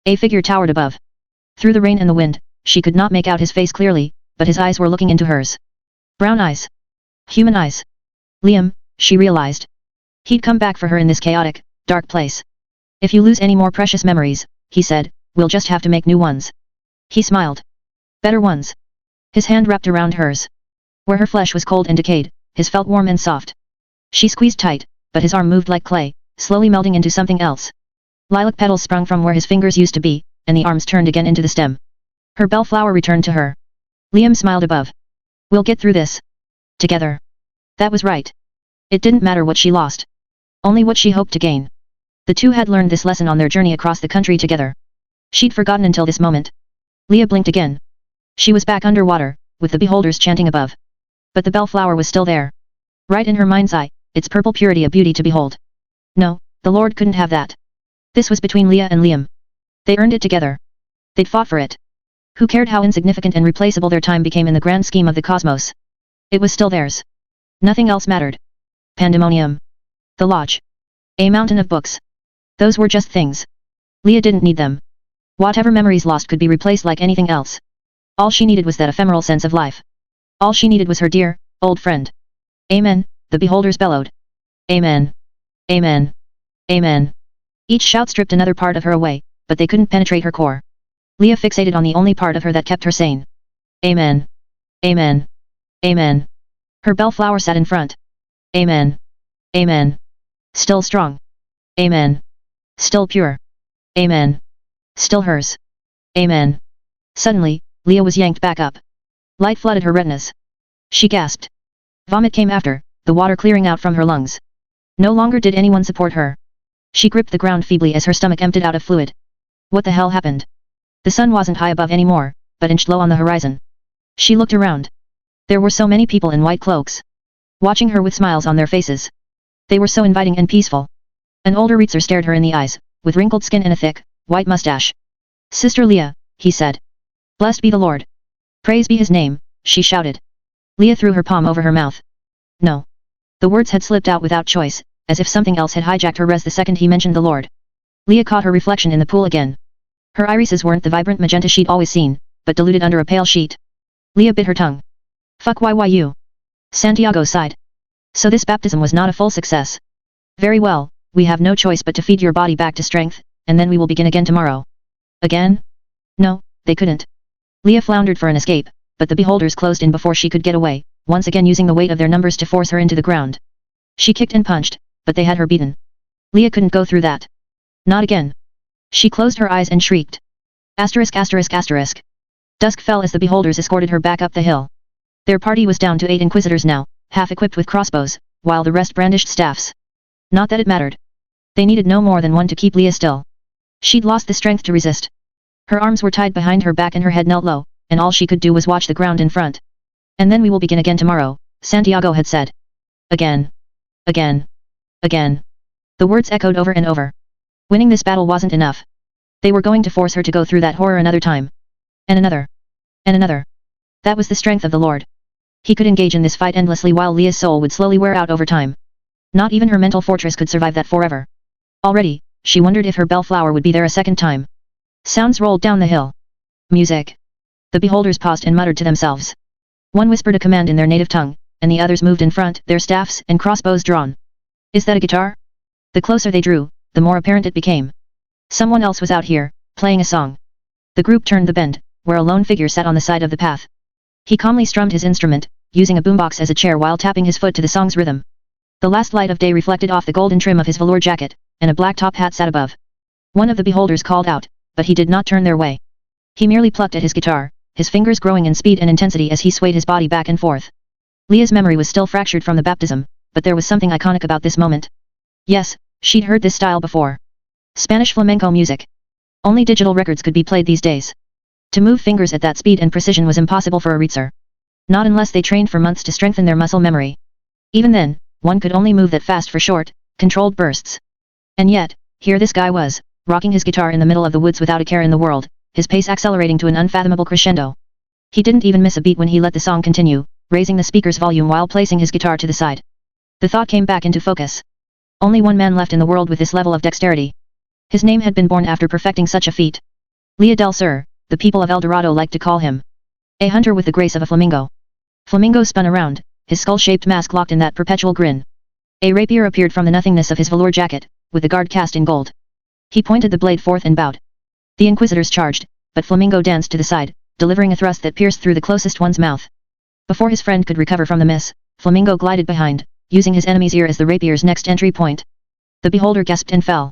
A figure towered above. Through the rain and the wind, she could not make out his face clearly, but his eyes were looking into hers. Brown eyes. Human eyes. Liam, she realized. He'd come back for her in this chaotic, dark place. If you lose any more precious memories, he said, we'll just have to make new ones. He smiled. Better ones. His hand wrapped around hers. Where her flesh was cold and decayed, his felt warm and soft. She squeezed tight, but his arm moved like clay, slowly melting into something else. Lilac petals sprung from where his fingers used to be, and the arms turned again into the stem. Her bellflower returned to her. Liam smiled above. We'll get through this. Together. That was right. It didn't matter what she lost. Only what she hoped to gain. The two had learned this lesson on their journey across the country together. She'd forgotten until this moment. Leah blinked again. She was back underwater, with the beholders chanting above. But the bellflower was still there. Right in her mind's eye, its purple purity a beauty to behold. No, the Lord couldn't have that. This was between Leah and Liam. They earned it together. They'd fought for it. Who cared how insignificant and replaceable their time became in the grand scheme of the cosmos? It was still theirs. Nothing else mattered. Pandemonium. The lodge. A mountain of books. Those were just things. Leah didn't need them. Whatever memories lost could be replaced like anything else. All she needed was that ephemeral sense of life. All she needed was her dear, old friend. Amen, the beholders bellowed. Amen. Amen. Amen. Each shout stripped another part of her away, but they couldn't penetrate her core. Leah fixated on the only part of her that kept her sane. Amen. Amen. Amen. Her bellflower sat in front. Amen. Amen. Still strong. Amen. Still pure. Amen. Still hers. Amen. Suddenly, Leah was yanked back up. Light flooded her retinas. She gasped. Vomit came after, the water clearing out from her lungs. No longer did anyone support her. She gripped the ground feebly as her stomach emptied out of fluid. What the hell happened? The sun wasn't high above anymore, but inched low on the horizon. She looked around. There were so many people in white cloaks, watching her with smiles on their faces. They were so inviting and peaceful. An older Reitzer stared her in the eyes, with wrinkled skin and a thick, white mustache. Sister Leah, he said. Blessed be the Lord. Praise be his name, she shouted. Leah threw her palm over her mouth. No. The words had slipped out without choice, as if something else had hijacked her res the second he mentioned the Lord. Leah caught her reflection in the pool again. Her irises weren't the vibrant magenta she'd always seen, but diluted under a pale sheet. Leah bit her tongue. Fuck you. Santiago sighed. So this baptism was not a full success. Very well, we have no choice but to feed your body back to strength, and then we will begin again tomorrow. Again? No, they couldn't. Leah floundered for an escape, but the beholders closed in before she could get away, once again using the weight of their numbers to force her into the ground. She kicked and punched, but they had her beaten. Leah couldn't go through that. Not again. She closed her eyes and shrieked. Asterisk asterisk asterisk. Dusk fell as the beholders escorted her back up the hill. Their party was down to 8 inquisitors now, half equipped with crossbows, while the rest brandished staffs. Not that it mattered. They needed no more than one to keep Leah still. She'd lost the strength to resist. Her arms were tied behind her back and her head knelt low, and all she could do was watch the ground in front. And then we will begin again tomorrow, Santiago had said. Again. Again. Again. The words echoed over and over. Winning this battle wasn't enough. They were going to force her to go through that horror another time. And another. And another. That was the strength of the Lord. He could engage in this fight endlessly while Leah's soul would slowly wear out over time. Not even her mental fortress could survive that forever. Already, she wondered if her bellflower would be there a second time. Sounds rolled down the hill. Music. The beholders paused and muttered to themselves. One whispered a command in their native tongue, and the others moved in front, their staffs and crossbows drawn. Is that a guitar? The closer they drew, the more apparent it became. Someone else was out here, playing a song. The group turned the bend, where a lone figure sat on the side of the path. He calmly strummed his instrument, using a boombox as a chair while tapping his foot to the song's rhythm. The last light of day reflected off the golden trim of his velour jacket, and a black top hat sat above. One of the beholders called out, but he did not turn their way. He merely plucked at his guitar, his fingers growing in speed and intensity as he swayed his body back and forth. Leah's memory was still fractured from the baptism, but there was something iconic about this moment. Yes, she'd heard this style before. Spanish flamenco music. Only digital records could be played these days. To move fingers at that speed and precision was impossible for a Reitzer. Not unless they trained for months to strengthen their muscle memory. Even then, one could only move that fast for short, controlled bursts. And yet, here this guy was, rocking his guitar in the middle of the woods without a care in the world, his pace accelerating to an unfathomable crescendo. He didn't even miss a beat when he let the song continue, raising the speaker's volume while placing his guitar to the side. The thought came back into focus. Only one man left in the world with this level of dexterity. His name had been born after perfecting such a feat. Leah del Sur, the people of El Dorado liked to call him. A hunter with the grace of a flamingo. Flamingo spun around, his skull-shaped mask locked in that perpetual grin. A rapier appeared from the nothingness of his velour jacket, with the guard cast in gold. He pointed the blade forth and bowed. The inquisitors charged, but Flamingo danced to the side, delivering a thrust that pierced through the closest one's mouth. Before his friend could recover from the miss, Flamingo glided behind, using his enemy's ear as the rapier's next entry point. The beholder gasped and fell.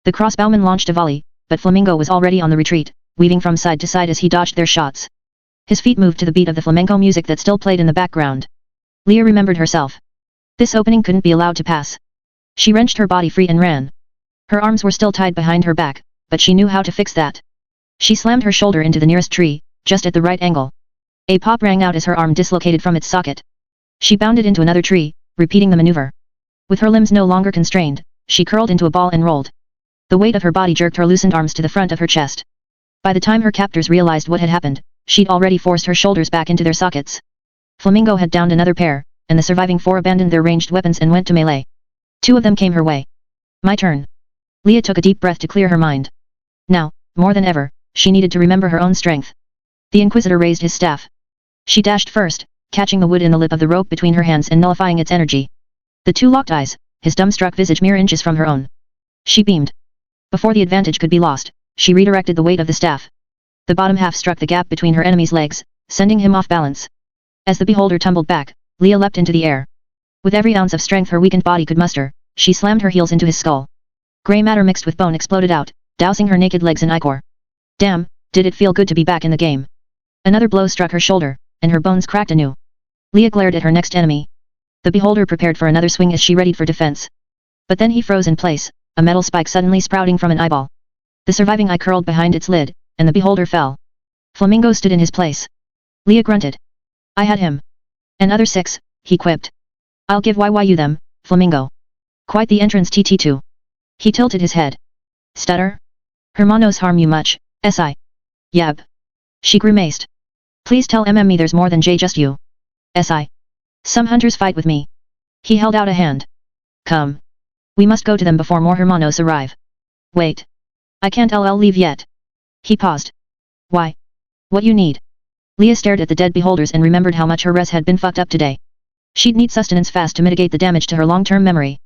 The crossbowman launched a volley, but Flamingo was already on the retreat, weaving from side to side as he dodged their shots. His feet moved to the beat of the flamenco music that still played in the background. Leah remembered herself. This opening couldn't be allowed to pass. She wrenched her body free and ran. Her arms were still tied behind her back, but she knew how to fix that. She slammed her shoulder into the nearest tree, just at the right angle. A pop rang out as her arm dislocated from its socket. She bounded into another tree, repeating the maneuver. With her limbs no longer constrained, she curled into a ball and rolled. The weight of her body jerked her loosened arms to the front of her chest. By the time her captors realized what had happened, she'd already forced her shoulders back into their sockets. Flamingo had downed another pair, and the surviving 4 abandoned their ranged weapons and went to melee. 2 of them came her way. My turn. Leah took a deep breath to clear her mind. Now, more than ever, she needed to remember her own strength. The Inquisitor raised his staff. She dashed first, catching the wood in the lip of the rope between her hands and nullifying its energy. The 2 locked eyes, his dumbstruck visage mere inches from her own. She beamed. Before the advantage could be lost, she redirected the weight of the staff. The bottom half struck the gap between her enemy's legs, sending him off balance. As the beholder tumbled back, Leah leapt into the air. With every ounce of strength her weakened body could muster, she slammed her heels into his skull. Grey matter mixed with bone exploded out, dousing her naked legs in ichor. Damn, did it feel good to be back in the game. Another blow struck her shoulder, and her bones cracked anew. Leah glared at her next enemy. The beholder prepared for another swing as she readied for defense. But then he froze in place, a metal spike suddenly sprouting from an eyeball. The surviving eye curled behind its lid, and the beholder fell. Flamingo stood in his place. Leah grunted. I had him. Another 6, he quipped. I'll give you them, Flamingo. Quite the entrance TT2. He tilted his head. Stutter? Hermanos harm you much, si. Yab. She grimaced. Please tell me there's more than just you. Si. Some hunters fight with me. He held out a hand. Come. We must go to them before more hermanos arrive. Wait. I can't leave yet. He paused. Why? What you need? Leah stared at the dead beholders and remembered how much her res had been fucked up today. She'd need sustenance fast to mitigate the damage to her long-term memory.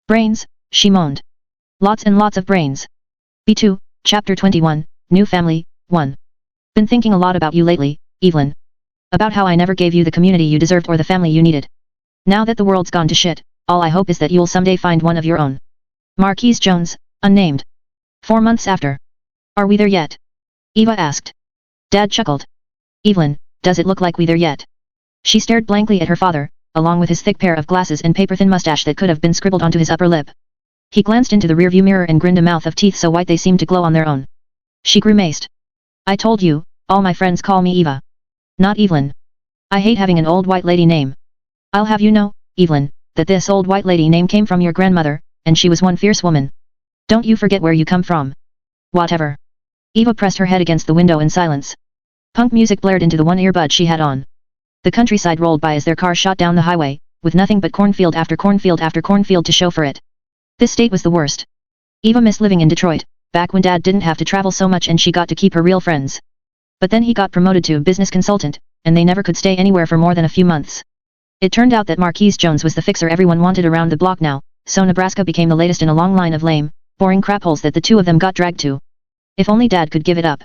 Brains, she moaned. Lots and lots of brains. B2, Chapter 21, New Family, 1. Been thinking a lot about you lately, Evelyn. About how I never gave you the community you deserved or the family you needed. Now that the world's gone to shit, all I hope is that you'll someday find one of your own. Marquise Jones, unnamed. 4 months after. Are we there yet? Eva asked. Dad chuckled. Evelyn, does it look like we there yet? She stared blankly at her father, along with his thick pair of glasses and paper-thin mustache that could have been scribbled onto his upper lip. He glanced into the rearview mirror and grinned, a mouth of teeth so white they seemed to glow on their own. She grimaced. I told you, all my friends call me Eva. Not Evelyn. I hate having an old white lady name. I'll have you know, Evelyn, that this old white lady name came from your grandmother, and she was one fierce woman. Don't you forget where you come from. Whatever. Eva pressed her head against the window in silence. Punk music blared into the one earbud she had on. The countryside rolled by as their car shot down the highway, with nothing but cornfield after cornfield after cornfield to show for it. This state was the worst. Eva missed living in Detroit, back when Dad didn't have to travel so much and she got to keep her real friends. But then he got promoted to a business consultant, and they never could stay anywhere for more than a few months. It turned out that Marquise Jones was the fixer everyone wanted around the block now, so Nebraska became the latest in a long line of lame, boring crapholes that the two of them got dragged to. If only Dad could give it up.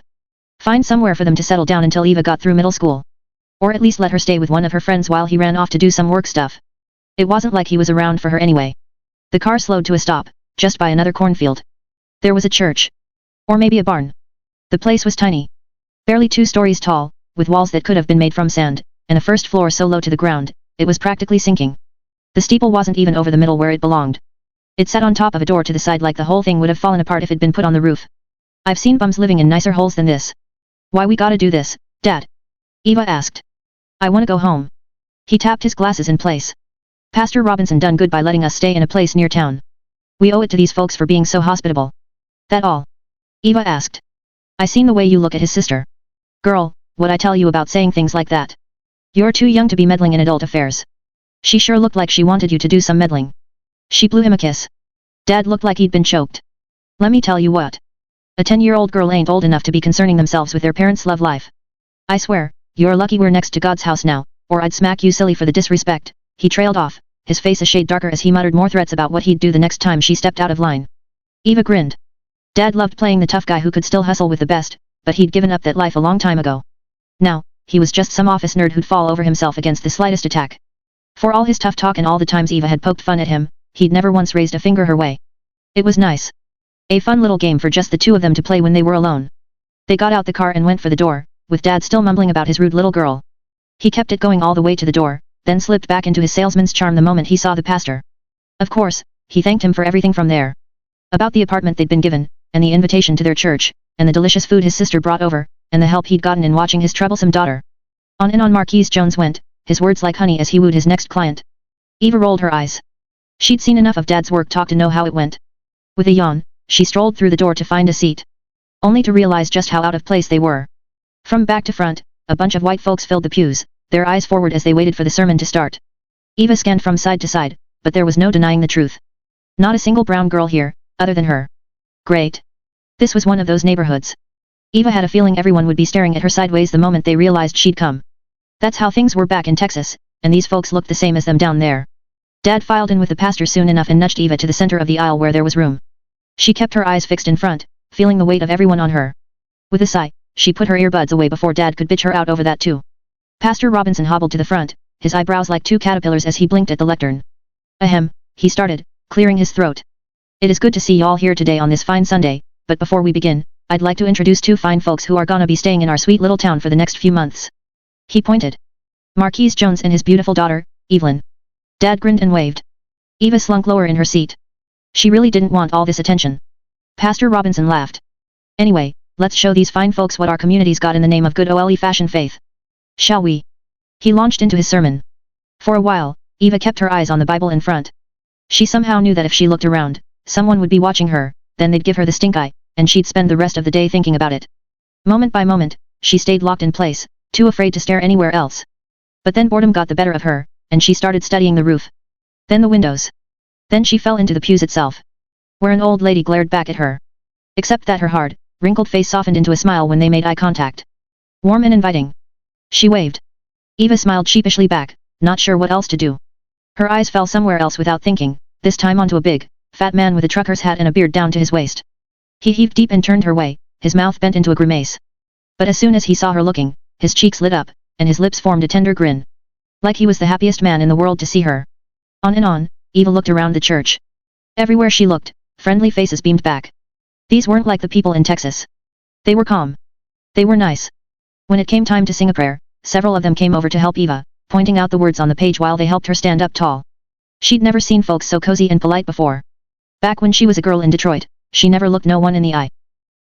Find somewhere for them to settle down until Eva got through middle school. Or at least let her stay with one of her friends while he ran off to do some work stuff. It wasn't like he was around for her anyway. The car slowed to a stop, just by another cornfield. There was a church. Or maybe a barn. The place was tiny. Barely 2 stories tall, with walls that could have been made from sand, and a first floor so low to the ground, it was practically sinking. The steeple wasn't even over the middle where it belonged. It sat on top of a door to the side like the whole thing would have fallen apart if it'd been put on the roof. I've seen bums living in nicer holes than this. Why we gotta do this, Dad? Eva asked. I wanna go home. He tapped his glasses in place. Pastor Robinson done good by letting us stay in a place near town. We owe it to these folks for being so hospitable. That all? Eva asked. I seen the way you look at his sister. Girl, what'd I tell you about saying things like that? You're too young to be meddling in adult affairs. She sure looked like she wanted you to do some meddling. She blew him a kiss. Dad looked like he'd been choked. Let me tell you what. A 10-year-old girl ain't old enough to be concerning themselves with their parents' love life. I swear, you're lucky we're next to God's house now, or I'd smack you silly for the disrespect. He trailed off, his face a shade darker as he muttered more threats about what he'd do the next time she stepped out of line. Eva grinned. Dad loved playing the tough guy who could still hustle with the best, but he'd given up that life a long time ago. Now, he was just some office nerd who'd fall over himself against the slightest attack. For all his tough talk and all the times Eva had poked fun at him, he'd never once raised a finger her way. It was nice. A fun little game for just the two of them to play when they were alone. They got out the car and went for the door, with Dad still mumbling about his rude little girl. He kept it going all the way to the door, then slipped back into his salesman's charm the moment he saw the pastor. Of course, he thanked him for everything from there. About the apartment they'd been given, and the invitation to their church, and the delicious food his sister brought over, and the help he'd gotten in watching his troublesome daughter. On and on Marquise Jones went, his words like honey as he wooed his next client. Eva rolled her eyes. She'd seen enough of Dad's work talk to know how it went. With a yawn, she strolled through the door to find a seat. Only to realize just how out of place they were. From back to front, a bunch of white folks filled the pews, their eyes forward as they waited for the sermon to start. Eva scanned from side to side, but there was no denying the truth. Not a single brown girl here, other than her. Great. This was one of those neighborhoods. Eva had a feeling everyone would be staring at her sideways the moment they realized she'd come. That's how things were back in Texas, and these folks looked the same as them down there. Dad filed in with the pastor soon enough and nudged Eva to the center of the aisle where there was room. She kept her eyes fixed in front, feeling the weight of everyone on her. With a sigh, she put her earbuds away before Dad could bitch her out over that too. Pastor Robinson hobbled to the front, his eyebrows like 2 caterpillars as he blinked at the lectern. Ahem, he started, clearing his throat. It is good to see y'all here today on this fine Sunday, but before we begin, I'd like to introduce 2 fine folks who are gonna be staying in our sweet little town for the next few months. He pointed. Marquise Jones and his beautiful daughter, Evelyn. Dad grinned and waved. Eva slunk lower in her seat. She really didn't want all this attention. Pastor Robinson laughed. Anyway, let's show these fine folks what our community's got in the name of good old-fashioned faith. Shall we? He launched into his sermon. For a while, Eva kept her eyes on the Bible in front. She somehow knew that if she looked around, someone would be watching her, then they'd give her the stink eye, and she'd spend the rest of the day thinking about it. Moment by moment, she stayed locked in place, too afraid to stare anywhere else. But then boredom got the better of her, and she started studying the roof. Then the windows. Then she fell into the pews itself, where an old lady glared back at her. Except that her hard, wrinkled face softened into a smile when they made eye contact. Warm and inviting. She waved. Eva smiled sheepishly back, not sure what else to do. Her eyes fell somewhere else without thinking, this time onto a big, fat man with a trucker's hat and a beard down to his waist. He heaved deep and turned her way, his mouth bent into a grimace. But as soon as he saw her looking, his cheeks lit up, and his lips formed a tender grin. Like he was the happiest man in the world to see her. On and on, Eva looked around the church. Everywhere she looked, friendly faces beamed back. These weren't like the people in Texas. They were calm. They were nice. When it came time to sing a prayer, several of them came over to help Eva, pointing out the words on the page while they helped her stand up tall. She'd never seen folks so cozy and polite before. Back when she was a girl in Detroit, she never looked no one in the eye.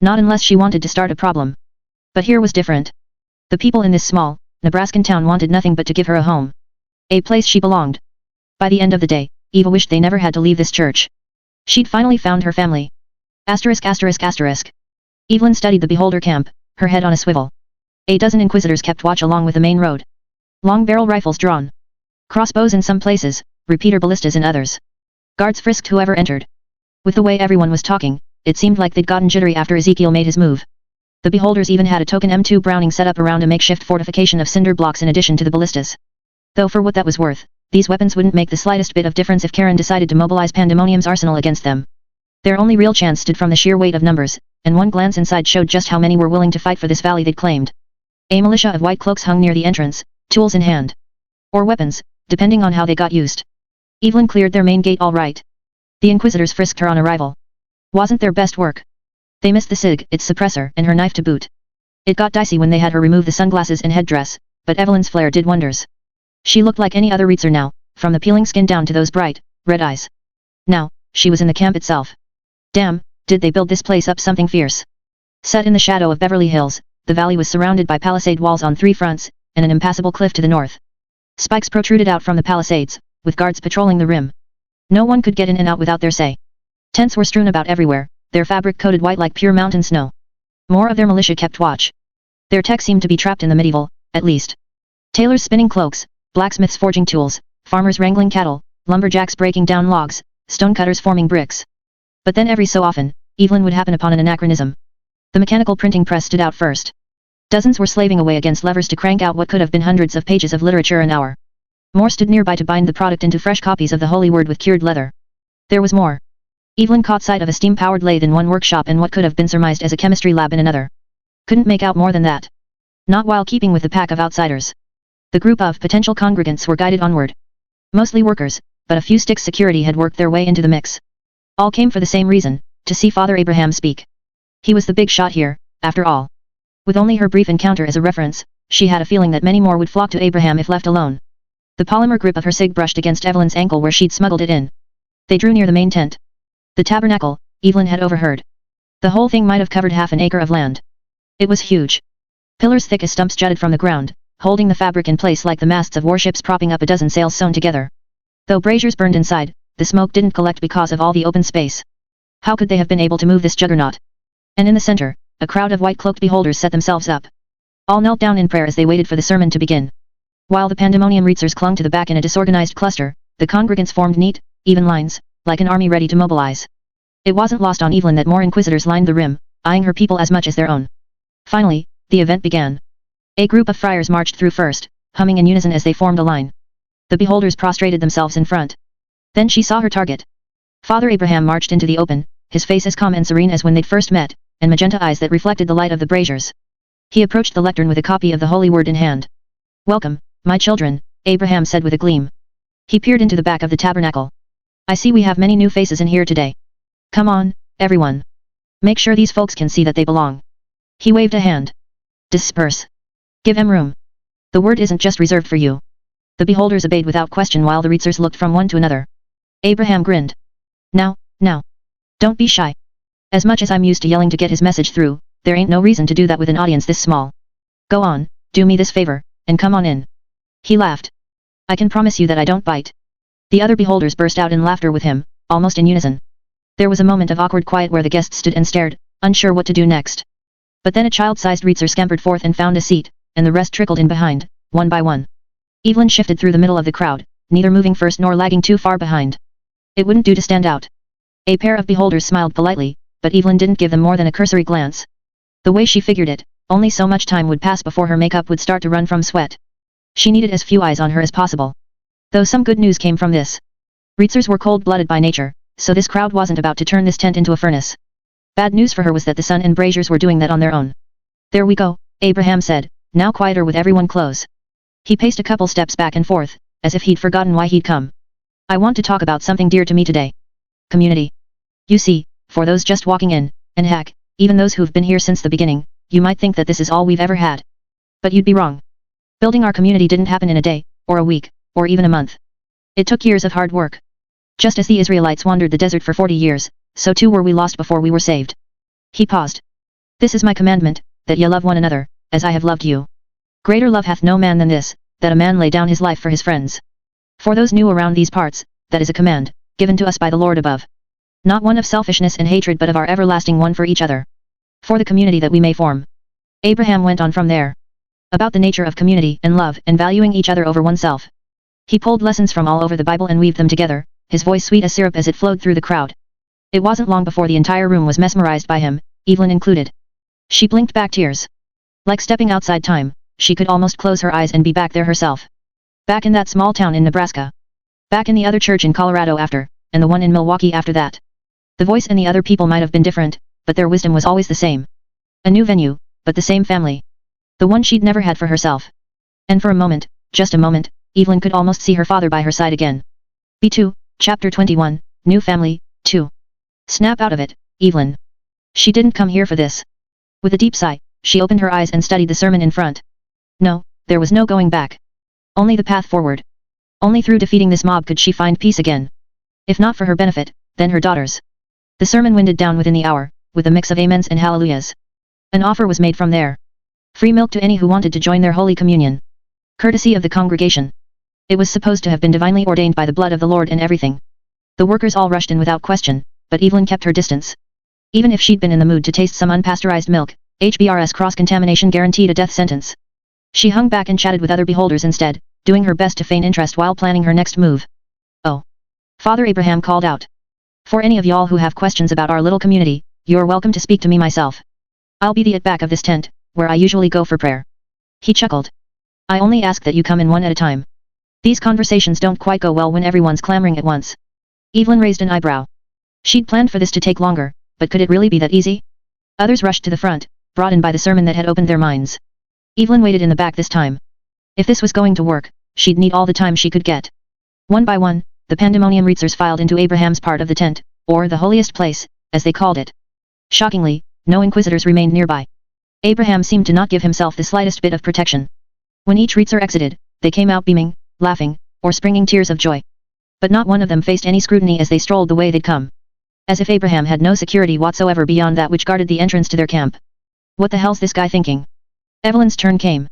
Not unless she wanted to start a problem. But here was different. The people in this small, Nebraskan town wanted nothing but to give her a home. A place she belonged. By the end of the day, Eva wished they never had to leave this church. She'd finally found her family. Asterisk asterisk asterisk. Evelyn studied the beholder camp, her head on a swivel. A dozen inquisitors kept watch along with the main road. Long barrel rifles drawn. Crossbows in some places, repeater ballistas in others. Guards frisked whoever entered. With the way everyone was talking, it seemed like they'd gotten jittery after Ezekiel made his move. The beholders even had a token M2 Browning set up around a makeshift fortification of cinder blocks in addition to the ballistas. Though for what that was worth, these weapons wouldn't make the slightest bit of difference if Karen decided to mobilize Pandemonium's arsenal against them. Their only real chance stood from the sheer weight of numbers, and one glance inside showed just how many were willing to fight for this valley they'd claimed. A militia of white cloaks hung near the entrance, tools in hand. Or weapons, depending on how they got used. Evelyn cleared their main gate all right. The inquisitors frisked her on arrival. Wasn't their best work. They missed the SIG, its suppressor, and her knife to boot. It got dicey when they had her remove the sunglasses and headdress, but Evelyn's flair did wonders. She looked like any other Reitzer now, from the peeling skin down to those bright, red eyes. Now, she was in the camp itself. Damn, did they build this place up something fierce. Set in the shadow of Beverly Hills, the valley was surrounded by palisade walls on 3 fronts, and an impassable cliff to the north. Spikes protruded out from the palisades, with guards patrolling the rim. No one could get in and out without their say. Tents were strewn about everywhere, their fabric coated white like pure mountain snow. More of their militia kept watch. Their tech seemed to be trapped in the medieval, at least. Tailors spinning cloaks, blacksmiths forging tools, farmers wrangling cattle, lumberjacks breaking down logs, stonecutters forming bricks. But then every so often, Evelyn would happen upon an anachronism. The mechanical printing press stood out first. Dozens were slaving away against levers to crank out what could have been hundreds of pages of literature an hour. More stood nearby to bind the product into fresh copies of the Holy Word with cured leather. There was more. Evelyn caught sight of a steam-powered lathe in one workshop and what could have been surmised as a chemistry lab in another. Couldn't make out more than that. Not while keeping with the pack of outsiders. The group of potential congregants were guided onward. Mostly workers, but a few sticks security had worked their way into the mix. All came for the same reason, to see Father Abraham speak. He was the big shot here, after all. With only her brief encounter as a reference, she had a feeling that many more would flock to Abraham if left alone. The polymer grip of her cig brushed against Evelyn's ankle where she'd smuggled it in. They drew near the main tent. The tabernacle, Evelyn had overheard. The whole thing might have covered half an acre of land. It was huge. Pillars thick as stumps jutted from the ground, holding the fabric in place like the masts of warships propping up a dozen sails sewn together. Though braziers burned inside, the smoke didn't collect because of all the open space. How could they have been able to move this juggernaut? And in the center, a crowd of white-cloaked beholders set themselves up. All knelt down in prayer as they waited for the sermon to begin. While the Pandemonium Reitzers clung to the back in a disorganized cluster, the congregants formed neat, even lines, like an army ready to mobilize. It wasn't lost on Evelyn that more inquisitors lined the rim, eyeing her people as much as their own. Finally, the event began. A group of friars marched through first, humming in unison as they formed a line. The beholders prostrated themselves in front. Then she saw her target. Father Abraham marched into the open, his face as calm and serene as when they'd first met, and magenta eyes that reflected the light of the braziers. He approached the lectern with a copy of the Holy Word in hand. "Welcome, my children," Abraham said with a gleam. He peered into the back of the tabernacle. "I see we have many new faces in here today. Come on, everyone. Make sure these folks can see that they belong." He waved a hand. "Disperse. Give 'em room." The word isn't just reserved for you. The beholders obeyed without question while the readers looked from one to another. Abraham grinned. Now, don't be shy. As much as I'm used to yelling to get his message through, there ain't no reason to do that with an audience this small. Go on, do me this favor, and come on in. He laughed. I can promise you that I don't bite. The other beholders burst out in laughter with him, almost in unison. There was a moment of awkward quiet where the guests stood and stared, unsure what to do next. But then a child-sized reader scampered forth and found a seat, and the rest trickled in behind, one by one. Evelyn shifted through the middle of the crowd, neither moving first nor lagging too far behind. It wouldn't do to stand out. A pair of beholders smiled politely, but Evelyn didn't give them more than a cursory glance. The way she figured it, only so much time would pass before her makeup would start to run from sweat. She needed as few eyes on her as possible. Though some good news came from this. Reatsers were cold-blooded by nature, so this crowd wasn't about to turn this tent into a furnace. Bad news for her was that the Sun and Braziers were doing that on their own. There we go, Abraham said, now quieter with everyone close. He paced a couple steps back and forth, as if he'd forgotten why he'd come. I want to talk about something dear to me today. Community. You see, for those just walking in, and heck, even those who've been here since the beginning, you might think that this is all we've ever had. But you'd be wrong. Building our community didn't happen in a day, or a week, or even a month. It took years of hard work. Just as the Israelites wandered the desert for 40 years, so too were we lost before we were saved. He paused. This is my commandment, that ye love one another, as I have loved you. Greater love hath no man than this, that a man lay down his life for his friends. For those new around these parts, that is a command, given to us by the Lord above. Not one of selfishness and hatred but of our everlasting one for each other. For the community that we may form. Abraham went on from there. About the nature of community and love and valuing each other over oneself. He pulled lessons from all over the Bible and weaved them together, his voice sweet as syrup as it flowed through the crowd. It wasn't long before the entire room was mesmerized by him, Evelyn included. She blinked back tears. Like stepping outside time, she could almost close her eyes and be back there herself. Back in that small town in Nebraska. Back in the other church in Colorado after, and the one in Milwaukee after that. The voice and the other people might have been different, but their wisdom was always the same. A new venue, but the same family. The one she'd never had for herself. And for a moment, just a moment, Evelyn could almost see her father by her side again. B2, Chapter 21, New Family, 2. Snap out of it, Evelyn. She didn't come here for this. With a deep sigh, she opened her eyes and studied the sermon in front. No, there was no going back. Only the path forward. Only through defeating this mob could she find peace again. If not for her benefit, then her daughter's. The sermon winded down within the hour, with a mix of amens and hallelujahs. An offer was made from there. Free milk to any who wanted to join their Holy Communion. Courtesy of the congregation. It was supposed to have been divinely ordained by the blood of the Lord and everything. The workers all rushed in without question, but Evelyn kept her distance. Even if she'd been in the mood to taste some unpasteurized milk, HBR's cross-contamination guaranteed a death sentence. She hung back and chatted with other beholders instead, doing her best to feign interest while planning her next move. Oh. Father Abraham called out. For any of y'all who have questions about our little community, you're welcome to speak to me myself. I'll be at back of this tent, where I usually go for prayer. He chuckled. I only ask that you come in one at a time. These conversations don't quite go well when everyone's clamoring at once. Evelyn raised an eyebrow. She'd planned for this to take longer, but could it really be that easy? Others rushed to the front, brought in by the sermon that had opened their minds. Evelyn waited in the back this time. If this was going to work, she'd need all the time she could get. One by one, the pandemonium reatsers filed into Abraham's part of the tent, or the holiest place, as they called it. Shockingly, no inquisitors remained nearby. Abraham seemed to not give himself the slightest bit of protection. When each reatser exited, they came out beaming, laughing, or springing tears of joy. But not one of them faced any scrutiny as they strolled the way they'd come. As if Abraham had no security whatsoever beyond that which guarded the entrance to their camp. What the hell's this guy thinking? Evelyn's turn came.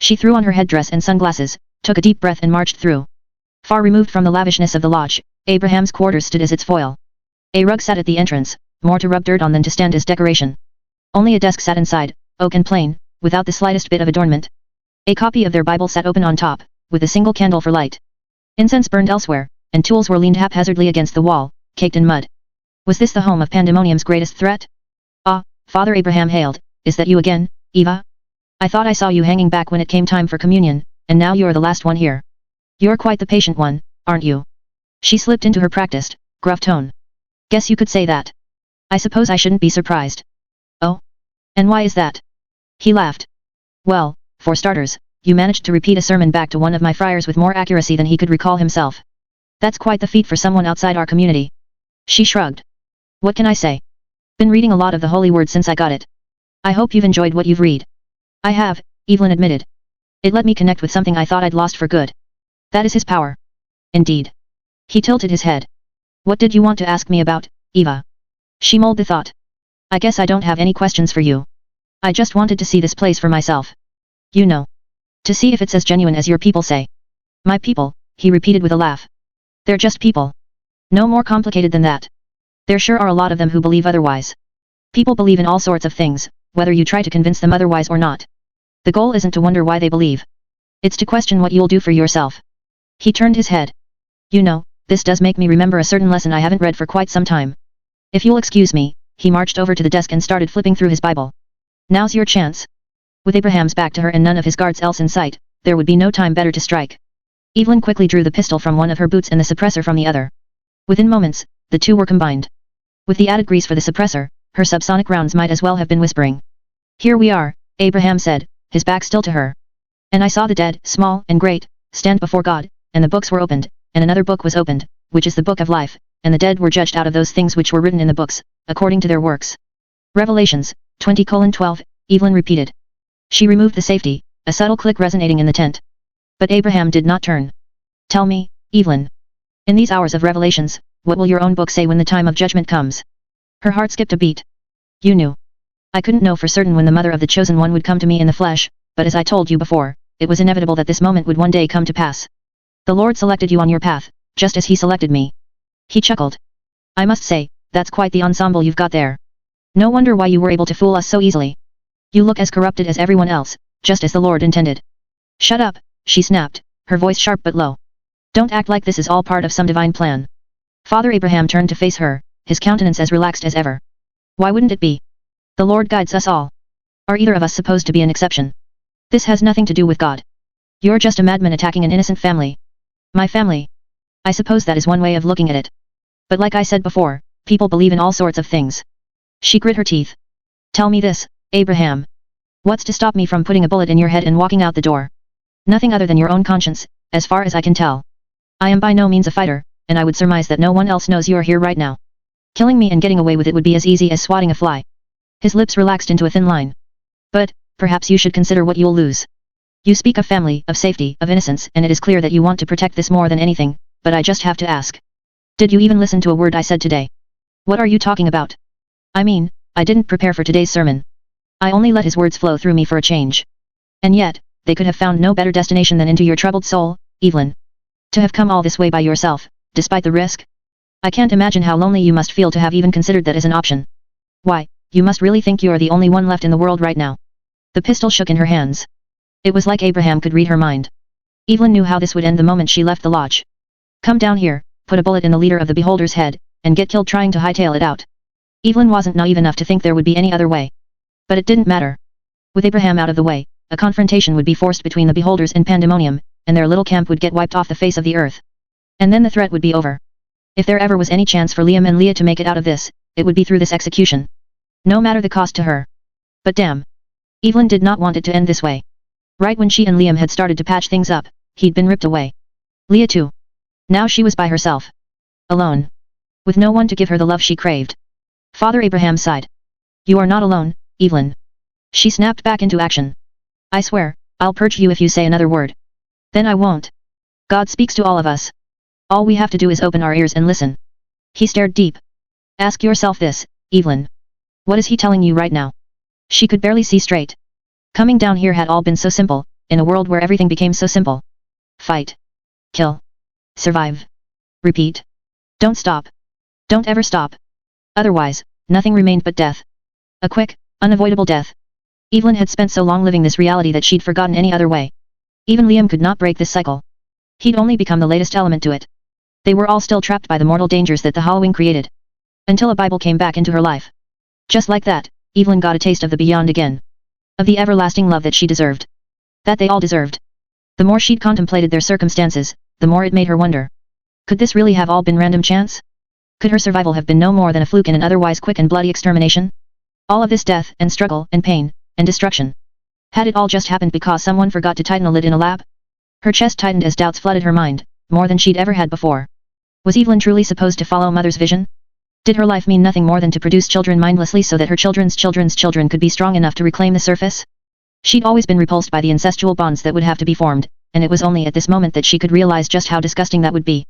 She threw on her headdress and sunglasses, took a deep breath and marched through. Far removed from the lavishness of the lodge, Abraham's quarters stood as its foil. A rug sat at the entrance, more to rub dirt on than to stand as decoration. Only a desk sat inside, oak and plain, without the slightest bit of adornment. A copy of their Bible sat open on top, with a single candle for light. Incense burned elsewhere, and tools were leaned haphazardly against the wall, caked in mud. Was this the home of Pandemonium's greatest threat? Ah, Father Abraham hailed, is that you again, Eva? I thought I saw you hanging back when it came time for communion, and now you're the last one here. You're quite the patient one, aren't you? She slipped into her practiced, gruff tone. Guess you could say that. I suppose I shouldn't be surprised. Oh? And why is that? He laughed. Well, for starters, you managed to repeat a sermon back to one of my friars with more accuracy than he could recall himself. That's quite the feat for someone outside our community. She shrugged. What can I say? Been reading a lot of the holy word since I got it. I hope you've enjoyed what you've read. I have, Evelyn admitted. It let me connect with something I thought I'd lost for good. That is his power. Indeed. He tilted his head. What did you want to ask me about, Eva? She mulled the thought. I guess I don't have any questions for you. I just wanted to see this place for myself. You know. To see if it's as genuine as your people say. My people, he repeated with a laugh. They're just people. No more complicated than that. There sure are a lot of them who believe otherwise. People believe in all sorts of things, whether you try to convince them otherwise or not. The goal isn't to wonder why they believe. It's to question what you'll do for yourself. He turned his head. You know, this does make me remember a certain lesson I haven't read for quite some time. If you'll excuse me, he marched over to the desk and started flipping through his Bible. Now's your chance. With Abraham's back to her and none of his guards else in sight, there would be no time better to strike. Evelyn quickly drew the pistol from one of her boots and the suppressor from the other. Within moments, the two were combined. With the added grease for the suppressor, her subsonic rounds might as well have been whispering. Here we are, Abraham said, his back still to her. And I saw the dead, small and great, stand before God, and the books were opened, and another book was opened, which is the book of life, and the dead were judged out of those things which were written in the books, according to their works. Revelations, 20:12, Evelyn repeated. She removed the safety, a subtle click resonating in the tent. But Abraham did not turn. Tell me, Evelyn. In these hours of revelations, what will your own book say when the time of judgment comes? Her heart skipped a beat. You knew. I couldn't know for certain when the mother of the chosen one would come to me in the flesh, but as I told you before, it was inevitable that this moment would one day come to pass. The Lord selected you on your path, just as he selected me. He chuckled. I must say, that's quite the ensemble you've got there. No wonder why you were able to fool us so easily. You look as corrupted as everyone else, just as the Lord intended. Shut up, she snapped, her voice sharp but low. Don't act like this is all part of some divine plan. Father Abraham turned to face her, his countenance as relaxed as ever. Why wouldn't it be? The Lord guides us all. Are either of us supposed to be an exception? This has nothing to do with God. You're just a madman attacking an innocent family. My family? I suppose that is one way of looking at it. But like I said before, people believe in all sorts of things. She grit her teeth. Tell me this, Abraham. What's to stop me from putting a bullet in your head and walking out the door? Nothing other than your own conscience, as far as I can tell. I am by no means a fighter, and I would surmise that no one else knows you are here right now. Killing me and getting away with it would be as easy as swatting a fly. His lips relaxed into a thin line. But, perhaps you should consider what you'll lose. You speak of family, of safety, of innocence, and it is clear that you want to protect this more than anything, but I just have to ask. Did you even listen to a word I said today? What are you talking about? I mean, I didn't prepare for today's sermon. I only let his words flow through me for a change. And yet, they could have found no better destination than into your troubled soul, Evelyn. To have come all this way by yourself, despite the risk? I can't imagine how lonely you must feel to have even considered that as an option. Why, you must really think you are the only one left in the world right now. The pistol shook in her hands. It was like Abraham could read her mind. Evelyn knew how this would end the moment she left the lodge. Come down here, put a bullet in the leader of the beholder's head, and get killed trying to hightail it out. Evelyn wasn't naive enough to think there would be any other way. But it didn't matter. With Abraham out of the way, a confrontation would be forced between the beholders in Pandemonium, and their little camp would get wiped off the face of the earth. And then the threat would be over. If there ever was any chance for Liam and Leah to make it out of this, it would be through this execution. No matter the cost to her. But damn. Evelyn did not want it to end this way. Right when she and Liam had started to patch things up, he'd been ripped away. Leah too. Now she was by herself. Alone. With no one to give her the love she craved. Father Abraham sighed. You are not alone, Evelyn. She snapped back into action. I swear, I'll purge you if you say another word. Then I won't. God speaks to all of us. All we have to do is open our ears and listen. He stared deep. Ask yourself this, Evelyn. What is he telling you right now? She could barely see straight. Coming down here had all been so simple, in a world where everything became so simple. Fight. Kill. Survive. Repeat. Don't stop. Don't ever stop. Otherwise, nothing remained but death. A quick, unavoidable death. Evelyn had spent so long living this reality that she'd forgotten any other way. Even Liam could not break this cycle. He'd only become the latest element to it. They were all still trapped by the mortal dangers that the harrowing created. Until a Bible came back into her life. Just like that, Evelyn got a taste of the beyond again. Of the everlasting love that she deserved. That they all deserved. The more she'd contemplated their circumstances, the more it made her wonder. Could this really have all been random chance? Could her survival have been no more than a fluke in an otherwise quick and bloody extermination? All of this death, and struggle, and pain, and destruction. Had it all just happened because someone forgot to tighten a lid in a lab? Her chest tightened as doubts flooded her mind, more than she'd ever had before. Was Evelyn truly supposed to follow Mother's vision? Did her life mean nothing more than to produce children mindlessly so that her children's children's children could be strong enough to reclaim the surface? She'd always been repulsed by the incestual bonds that would have to be formed, and it was only at this moment that she could realize just how disgusting that would be.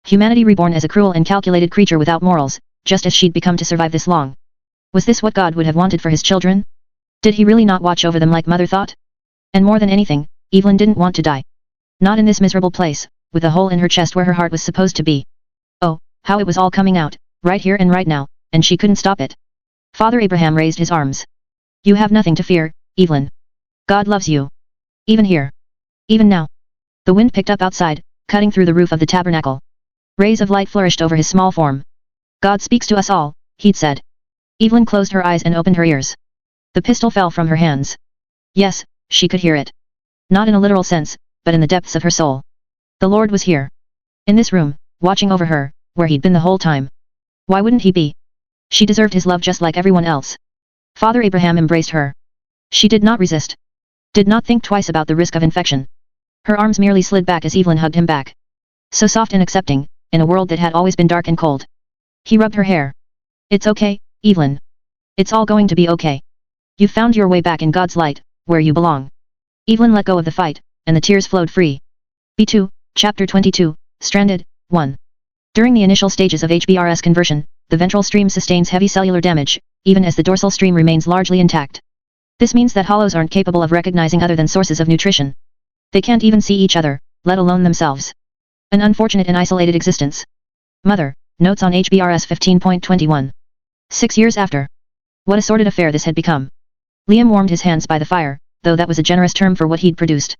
Humanity reborn as a cruel and calculated creature without morals, just as she'd become to survive this long. Was this what God would have wanted for his children? Did he really not watch over them like Mother thought? And more than anything, Evelyn didn't want to die. Not in this miserable place, with a hole in her chest where her heart was supposed to be. Oh, how it was all coming out, right here and right now, and she couldn't stop it. Father Abraham raised his arms. You have nothing to fear, Evelyn. God loves you. Even here. Even now. The wind picked up outside, cutting through the roof of the tabernacle. Rays of light flourished over his small form. God speaks to us all, he'd said. Evelyn closed her eyes and opened her ears. The pistol fell from her hands. Yes, she could hear it. Not in a literal sense, but in the depths of her soul. The Lord was here. In this room, watching over her, where he'd been the whole time. Why wouldn't he be? She deserved his love just like everyone else. Father Abraham embraced her. She did not resist. Did not think twice about the risk of infection. Her arms merely slid back as Evelyn hugged him back. So soft and accepting, in a world that had always been dark and cold. He rubbed her hair. It's okay, Evelyn. It's all going to be okay. You've found your way back in God's light, where you belong. Evelyn let go of the fight, and the tears flowed free. B2, Chapter 22, Stranded, 1. During the initial stages of HBRS conversion, the ventral stream sustains heavy cellular damage, even as the dorsal stream remains largely intact. This means that hollows aren't capable of recognizing other than sources of nutrition. They can't even see each other, let alone themselves. An unfortunate and isolated existence. Mother, notes on HBRS 15.21. 6 years after. What a sordid affair this had become. Liam warmed his hands by the fire, though that was a generous term for what he'd produced.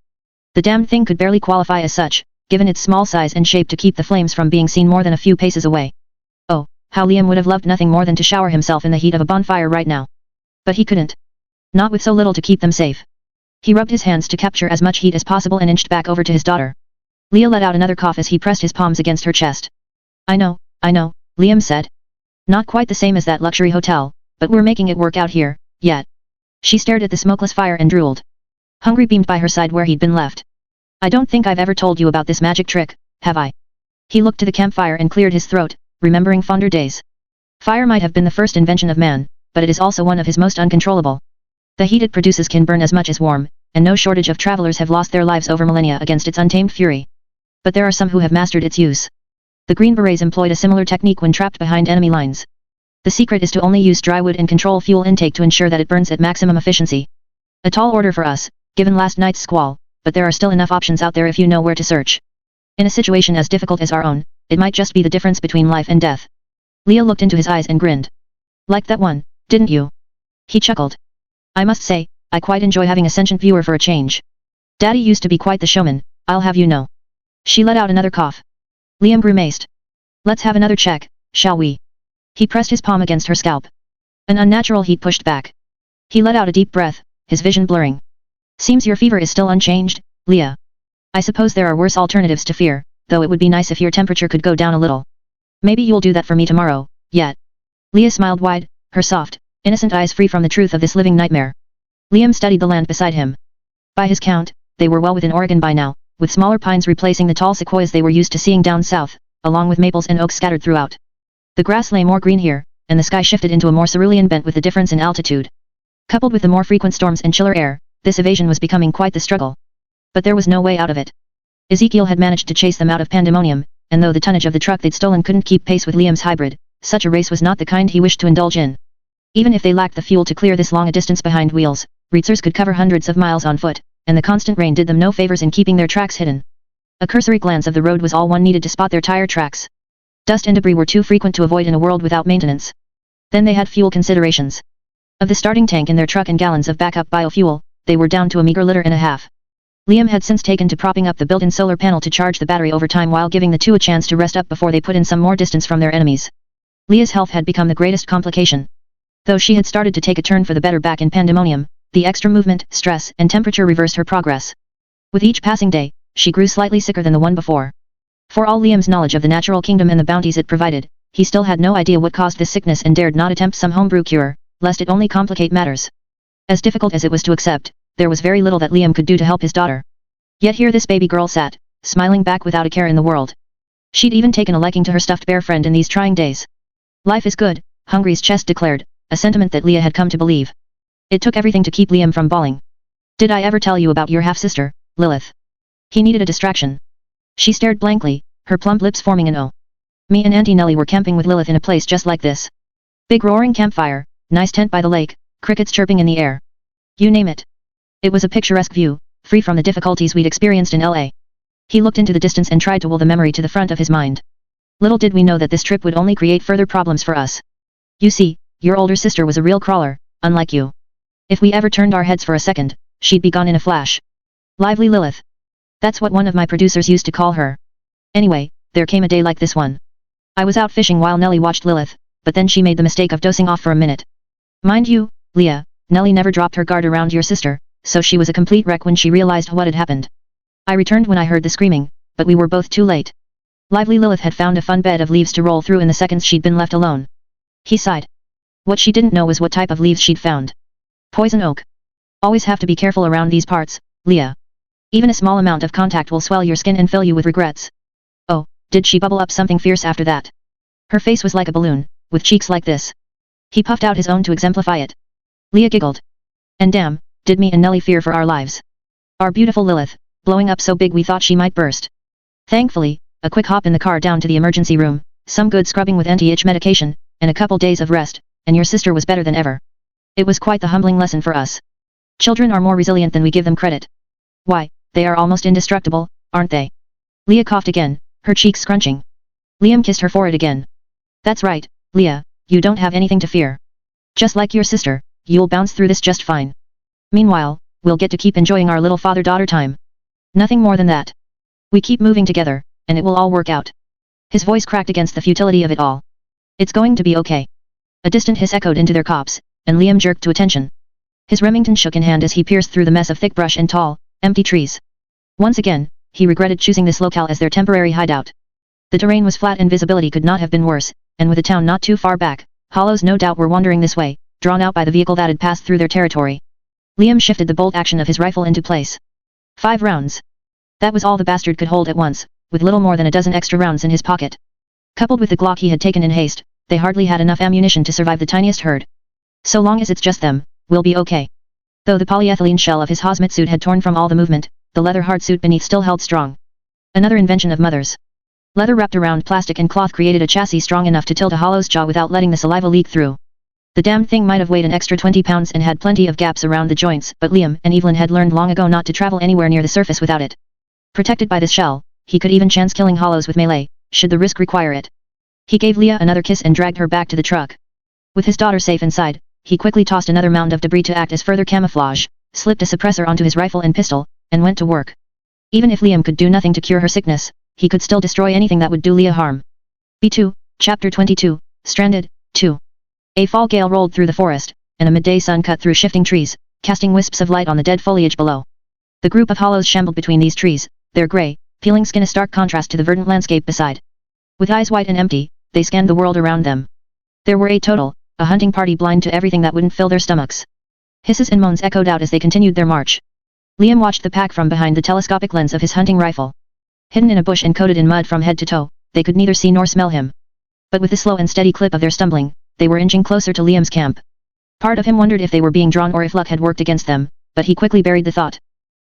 The damned thing could barely qualify as such, given its small size and shape to keep the flames from being seen more than a few paces away. Oh, how Liam would have loved nothing more than to shower himself in the heat of a bonfire right now. But he couldn't. Not with so little to keep them safe. He rubbed his hands to capture as much heat as possible and inched back over to his daughter. Leah let out another cough as he pressed his palms against her chest. I know, Liam said. Not quite the same as that luxury hotel, but we're making it work out here, yet. She stared at the smokeless fire and drooled. Hungry beamed by her side where he'd been left. I don't think I've ever told you about this magic trick, have I? He looked to the campfire and cleared his throat, remembering fonder days. Fire might have been the first invention of man, but it is also one of his most uncontrollable. The heat it produces can burn as much as warm, and no shortage of travelers have lost their lives over millennia against its untamed fury. But there are some who have mastered its use. The Green Berets employed a similar technique when trapped behind enemy lines. The secret is to only use dry wood and control fuel intake to ensure that it burns at maximum efficiency. A tall order for us, given last night's squall, but there are still enough options out there if you know where to search. In a situation as difficult as our own, it might just be the difference between life and death. Leah looked into his eyes and grinned. Liked that one, didn't you? He chuckled. I must say, I quite enjoy having a sentient viewer for a change. Daddy used to be quite the showman, I'll have you know. She let out another cough. Liam grimaced. Let's have another check, shall we? He pressed his palm against her scalp. An unnatural heat pushed back. He let out a deep breath, his vision blurring. Seems your fever is still unchanged, Leah. I suppose there are worse alternatives to fear, though it would be nice if your temperature could go down a little. Maybe you'll do that for me tomorrow, yet. Leah smiled wide, her soft, innocent eyes free from the truth of this living nightmare. Liam studied the land beside him. By his count, they were well within Oregon by now, with smaller pines replacing the tall sequoias they were used to seeing down south, along with maples and oaks scattered throughout. The grass lay more green here, and the sky shifted into a more cerulean bent with the difference in altitude. Coupled with the more frequent storms and chiller air, this evasion was becoming quite the struggle. But there was no way out of it. Ezekiel had managed to chase them out of pandemonium, and though the tonnage of the truck they'd stolen couldn't keep pace with Liam's hybrid, such a race was not the kind he wished to indulge in. Even if they lacked the fuel to clear this long a distance behind wheels, Reitzers could cover hundreds of miles on foot, and the constant rain did them no favors in keeping their tracks hidden. A cursory glance of the road was all one needed to spot their tire tracks. Dust and debris were too frequent to avoid in a world without maintenance. Then they had fuel considerations. Of the starting tank in their truck and gallons of backup biofuel, they were down to a meager liter and a half. Liam had since taken to propping up the built-in solar panel to charge the battery over time while giving the two a chance to rest up before they put in some more distance from their enemies. Leah's health had become the greatest complication. Though she had started to take a turn for the better back in pandemonium, the extra movement, stress, and temperature reversed her progress. With each passing day, she grew slightly sicker than the one before. For all Liam's knowledge of the natural kingdom and the bounties it provided, he still had no idea what caused this sickness and dared not attempt some homebrew cure, lest it only complicate matters. As difficult as it was to accept, there was very little that Liam could do to help his daughter. Yet here this baby girl sat, smiling back without a care in the world. She'd even taken a liking to her stuffed bear friend in these trying days. Life is good, Hungry's chest declared, a sentiment that Leah had come to believe. It took everything to keep Liam from bawling. Did I ever tell you about your half-sister, Lilith? He needed a distraction. She stared blankly, her plump lips forming an O. Me and Auntie Nellie were camping with Lilith in a place just like this. Big roaring campfire, nice tent by the lake, crickets chirping in the air. You name it. It was a picturesque view, free from the difficulties we'd experienced in LA. He looked into the distance and tried to will the memory to the front of his mind. Little did we know that this trip would only create further problems for us. You see, your older sister was a real crawler, unlike you. If we ever turned our heads for a second, she'd be gone in a flash. Lively Lilith. That's what one of my producers used to call her. Anyway, there came a day like this one. I was out fishing while Nellie watched Lilith, but then she made the mistake of dozing off for a minute. Mind you, Leah, Nellie never dropped her guard around your sister, so she was a complete wreck when she realized what had happened. I returned when I heard the screaming, but we were both too late. Lively Lilith had found a fun bed of leaves to roll through in the seconds she'd been left alone. He sighed. What she didn't know was what type of leaves she'd found. Poison oak. Always have to be careful around these parts, Leah. Even a small amount of contact will swell your skin and fill you with regrets. Oh, did she bubble up something fierce after that? Her face was like a balloon, with cheeks like this. He puffed out his own to exemplify it. Leah giggled. And damn, did me and Nellie fear for our lives. Our beautiful Lilith, blowing up so big we thought she might burst. Thankfully, a quick hop in the car down to the emergency room, some good scrubbing with anti-itch medication, and a couple days of rest, and your sister was better than ever. It was quite the humbling lesson for us. Children are more resilient than we give them credit. Why, they are almost indestructible, aren't they? Leah coughed again, her cheeks scrunching. Liam kissed her forehead again. That's right, Leah, you don't have anything to fear. Just like your sister, you'll bounce through this just fine. Meanwhile, we'll get to keep enjoying our little father-daughter time. Nothing more than that. We keep moving together, and it will all work out. His voice cracked against the futility of it all. It's going to be okay. A distant hiss echoed into their copse, and Liam jerked to attention. His Remington shook in hand as he pierced through the mess of thick brush and tall, empty trees. Once again, he regretted choosing this locale as their temporary hideout. The terrain was flat and visibility could not have been worse, and with a town not too far back, hollows no doubt were wandering this way, drawn out by the vehicle that had passed through their territory. Liam shifted the bolt action of his rifle into place. 5 rounds. That was all the bastard could hold at once, with little more than a dozen extra rounds in his pocket. Coupled with the Glock he had taken in haste, they hardly had enough ammunition to survive the tiniest herd. So long as it's just them, we'll be okay. Though the polyethylene shell of his hazmat suit had torn from all the movement, the leather hard suit beneath still held strong. Another invention of Mother's. Leather wrapped around plastic and cloth created a chassis strong enough to tilt a hollow's jaw without letting the saliva leak through. The damned thing might have weighed an extra 20 pounds and had plenty of gaps around the joints, but Liam and Evelyn had learned long ago not to travel anywhere near the surface without it. Protected by this shell, he could even chance killing hollows with melee, should the risk require it. He gave Leah another kiss and dragged her back to the truck. With his daughter safe inside, he quickly tossed another mound of debris to act as further camouflage, slipped a suppressor onto his rifle and pistol, and went to work. Even if Liam could do nothing to cure her sickness, he could still destroy anything that would do Leah harm. B2, Chapter 22, Stranded, 2. A fall gale rolled through the forest, and a midday sun cut through shifting trees, casting wisps of light on the dead foliage below. The group of hollows shambled between these trees, their grey, peeling skin a stark contrast to the verdant landscape beside. With eyes white and empty, they scanned the world around them. There were 8 total, a hunting party blind to everything that wouldn't fill their stomachs. Hisses and moans echoed out as they continued their march. Liam watched the pack from behind the telescopic lens of his hunting rifle. Hidden in a bush and coated in mud from head to toe, they could neither see nor smell him. But with the slow and steady clip of their stumbling, they were inching closer to Liam's camp. Part of him wondered if they were being drawn or if luck had worked against them, but he quickly buried the thought.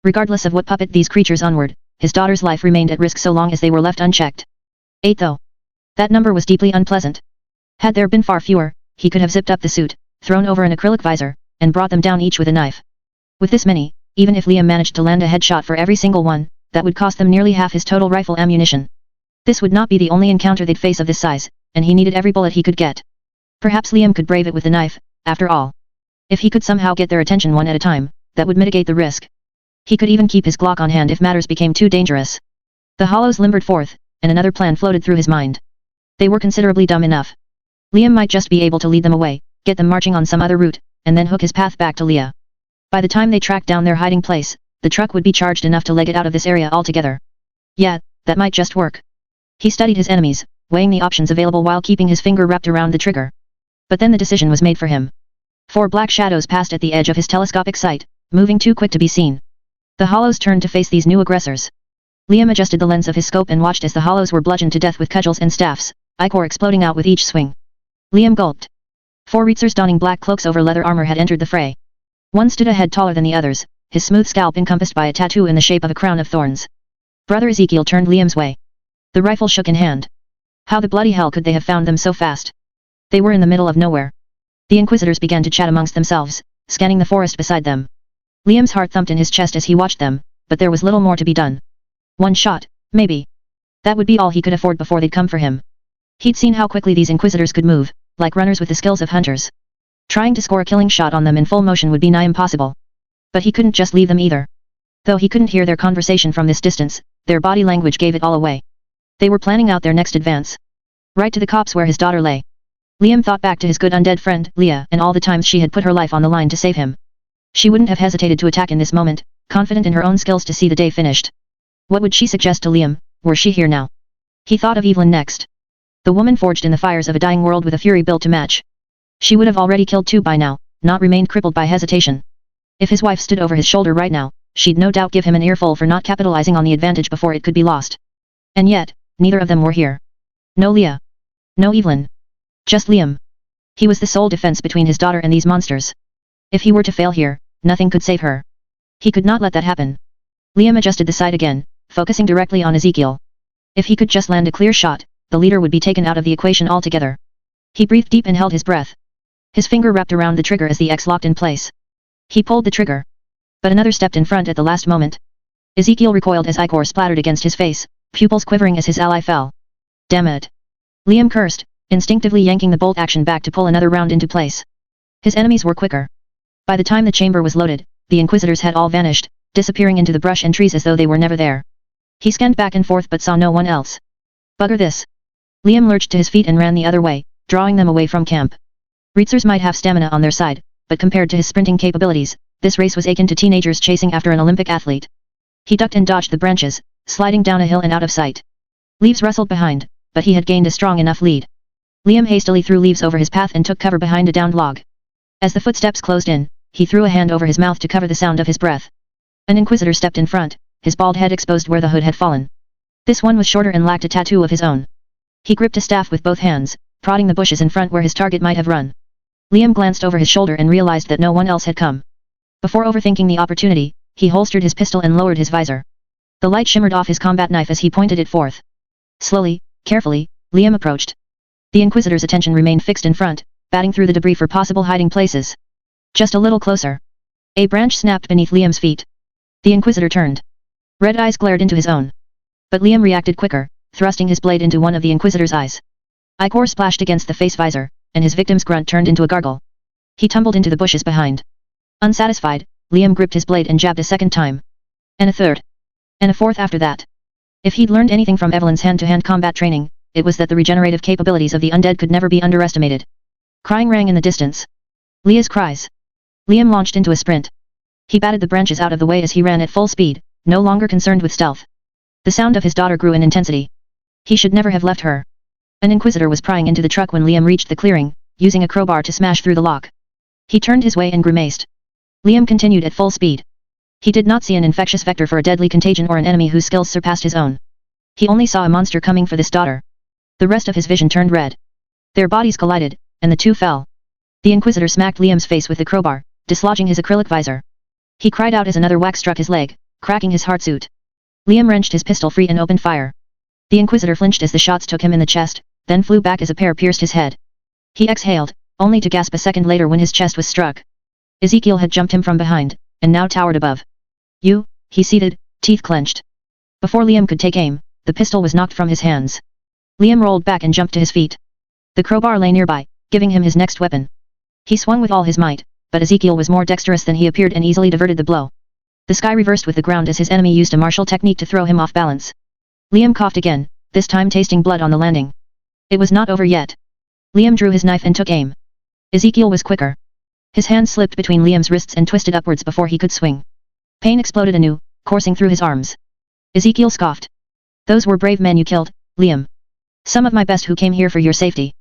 Regardless of what puppet these creatures onward, his daughter's life remained at risk so long as they were left unchecked. 8 though. That number was deeply unpleasant. Had there been far fewer, he could have zipped up the suit, thrown over an acrylic visor, and brought them down each with a knife. With this many, even if Liam managed to land a headshot for every single one, that would cost them nearly half his total rifle ammunition. This would not be the only encounter they'd face of this size, and he needed every bullet he could get. Perhaps Liam could brave it with the knife, after all. If he could somehow get their attention one at a time, that would mitigate the risk. He could even keep his Glock on hand if matters became too dangerous. The hollows limbered forth, and another plan floated through his mind. They were considerably dumb enough. Liam might just be able to lead them away, get them marching on some other route, and then hook his path back to Leah. By the time they tracked down their hiding place, the truck would be charged enough to leg it out of this area altogether. Yeah, that might just work. He studied his enemies, weighing the options available while keeping his finger wrapped around the trigger. But then the decision was made for him. 4 black shadows passed at the edge of his telescopic sight, moving too quick to be seen. The hollows turned to face these new aggressors. Liam adjusted the lens of his scope and watched as the hollows were bludgeoned to death with cudgels and staffs, ichor exploding out with each swing. Liam gulped. 4 Reitsers donning black cloaks over leather armor had entered the fray. One stood a head taller than the others, his smooth scalp encompassed by a tattoo in the shape of a crown of thorns. Brother Ezekiel turned Liam's way. The rifle shook in hand. How the bloody hell could they have found them so fast? They were in the middle of nowhere. The Inquisitors began to chat amongst themselves, scanning the forest beside them. Liam's heart thumped in his chest as he watched them, but there was little more to be done. One shot, maybe. That would be all he could afford before they'd come for him. He'd seen how quickly these Inquisitors could move, like runners with the skills of hunters. Trying to score a killing shot on them in full motion would be nigh impossible. But he couldn't just leave them either. Though he couldn't hear their conversation from this distance, their body language gave it all away. They were planning out their next advance. Right to the copse where his daughter lay. Liam thought back to his good undead friend, Leah, and all the times she had put her life on the line to save him. She wouldn't have hesitated to attack in this moment, confident in her own skills to see the day finished. What would she suggest to Liam, were she here now? He thought of Evelyn next. The woman forged in the fires of a dying world with a fury built to match. She would have already killed two by now, not remained crippled by hesitation. If his wife stood over his shoulder right now, she'd no doubt give him an earful for not capitalizing on the advantage before it could be lost. And yet, neither of them were here. No Leah. No Evelyn. Just Liam. He was the sole defense between his daughter and these monsters. If he were to fail here, nothing could save her. He could not let that happen. Liam adjusted the sight again, focusing directly on Ezekiel. If he could just land a clear shot, the leader would be taken out of the equation altogether. He breathed deep and held his breath. His finger wrapped around the trigger as the X locked in place. He pulled the trigger. But another stepped in front at the last moment. Ezekiel recoiled as ichor splattered against his face, pupils quivering as his ally fell. Damn it. Liam cursed, instinctively yanking the bolt action back to pull another round into place. His enemies were quicker. By the time the chamber was loaded, the Inquisitors had all vanished, disappearing into the brush and trees as though they were never there. He scanned back and forth but saw no one else. Bugger this. Liam lurched to his feet and ran the other way, drawing them away from camp. Reitzers might have stamina on their side, but compared to his sprinting capabilities, this race was akin to teenagers chasing after an Olympic athlete. He ducked and dodged the branches, sliding down a hill and out of sight. Leaves rustled behind, but he had gained a strong enough lead. Liam hastily threw leaves over his path and took cover behind a downed log. As the footsteps closed in, he threw a hand over his mouth to cover the sound of his breath. An Inquisitor stepped in front, his bald head exposed where the hood had fallen. This one was shorter and lacked a tattoo of his own. He gripped a staff with both hands, prodding the bushes in front where his target might have run. Liam glanced over his shoulder and realized that no one else had come. Before overthinking the opportunity, he holstered his pistol and lowered his visor. The light shimmered off his combat knife as he pointed it forth. Slowly, carefully, Liam approached. The Inquisitor's attention remained fixed in front, batting through the debris for possible hiding places. Just a little closer. A branch snapped beneath Liam's feet. The Inquisitor turned. Red eyes glared into his own. But Liam reacted quicker, thrusting his blade into one of the Inquisitor's eyes. Ichor splashed against the face visor, and his victim's grunt turned into a gargle. He tumbled into the bushes behind. Unsatisfied, Liam gripped his blade and jabbed a second time. And a third. And a fourth after that. If he'd learned anything from Evelyn's hand-to-hand combat training, it was that the regenerative capabilities of the undead could never be underestimated. Crying rang in the distance. Leah's cries. Liam launched into a sprint. He batted the branches out of the way as he ran at full speed, no longer concerned with stealth. The sound of his daughter grew in intensity. He should never have left her. An Inquisitor was prying into the truck when Liam reached the clearing, using a crowbar to smash through the lock. He turned his way and grimaced. Liam continued at full speed. He did not see an infectious vector for a deadly contagion or an enemy whose skills surpassed his own. He only saw a monster coming for this daughter. The rest of his vision turned red. Their bodies collided, and the two fell. The Inquisitor smacked Liam's face with the crowbar, dislodging his acrylic visor. He cried out as another whack struck his leg, cracking his heartsuit. Liam wrenched his pistol free and opened fire. The Inquisitor flinched as the shots took him in the chest, then flew back as a pair pierced his head. He exhaled, only to gasp a second later when his chest was struck. Ezekiel had jumped him from behind, and now towered above. "You," he seethed, teeth clenched. Before Liam could take aim, the pistol was knocked from his hands. Liam rolled back and jumped to his feet. The crowbar lay nearby, giving him his next weapon. He swung with all his might, but Ezekiel was more dexterous than he appeared and easily diverted the blow. The sky reversed with the ground as his enemy used a martial technique to throw him off balance. Liam coughed again, this time tasting blood on the landing. It was not over yet. Liam drew his knife and took aim. Ezekiel was quicker. His hand slipped between Liam's wrists and twisted upwards before he could swing. Pain exploded anew, coursing through his arms. Ezekiel scoffed. "Those were brave men you killed, Liam. Some of my best who came here for your safety."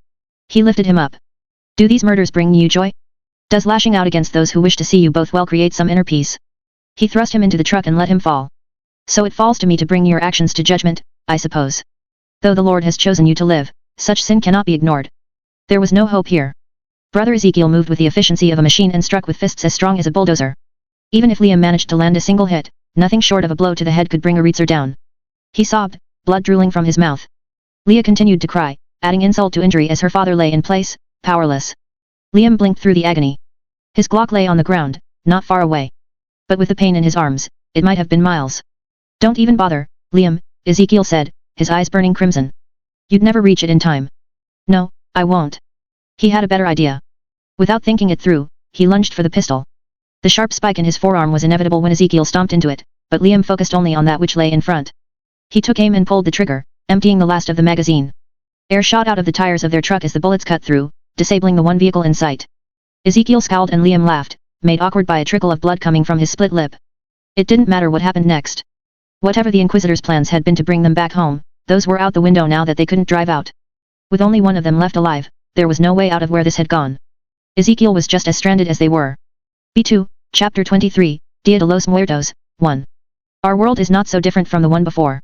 He lifted him up. "Do these murders bring you joy? Does lashing out against those who wish to see you both well create some inner peace?" He thrust him into the truck and let him fall. "So it falls to me to bring your actions to judgment, I suppose. Though the Lord has chosen you to live, such sin cannot be ignored." There was no hope here. Brother Ezekiel moved with the efficiency of a machine and struck with fists as strong as a bulldozer. Even if Liam managed to land a single hit, nothing short of a blow to the head could bring Aritzer down. He sobbed, blood drooling from his mouth. Leah continued to cry, adding insult to injury as her father lay in place, powerless. Liam blinked through the agony. His Glock lay on the ground, not far away. But with the pain in his arms, it might have been miles. Don't even bother, Liam, Ezekiel said, his eyes burning crimson. You'd never reach it in time. No, I won't. He had a better idea. Without thinking it through, he lunged for the pistol. The sharp spike in his forearm was inevitable when Ezekiel stomped into it, but Liam focused only on that which lay in front. He took aim and pulled the trigger, emptying the last of the magazine. Air shot out of the tires of their truck as the bullets cut through, disabling the one vehicle in sight. Ezekiel scowled and Liam laughed, made awkward by a trickle of blood coming from his split lip. It didn't matter what happened next. Whatever the Inquisitor's plans had been to bring them back home, those were out the window now that they couldn't drive out. With only one of them left alive, there was no way out of where this had gone. Ezekiel was just as stranded as they were. B2, Chapter 23, Dia de los Muertos, 1. Our world is not so different from the one before.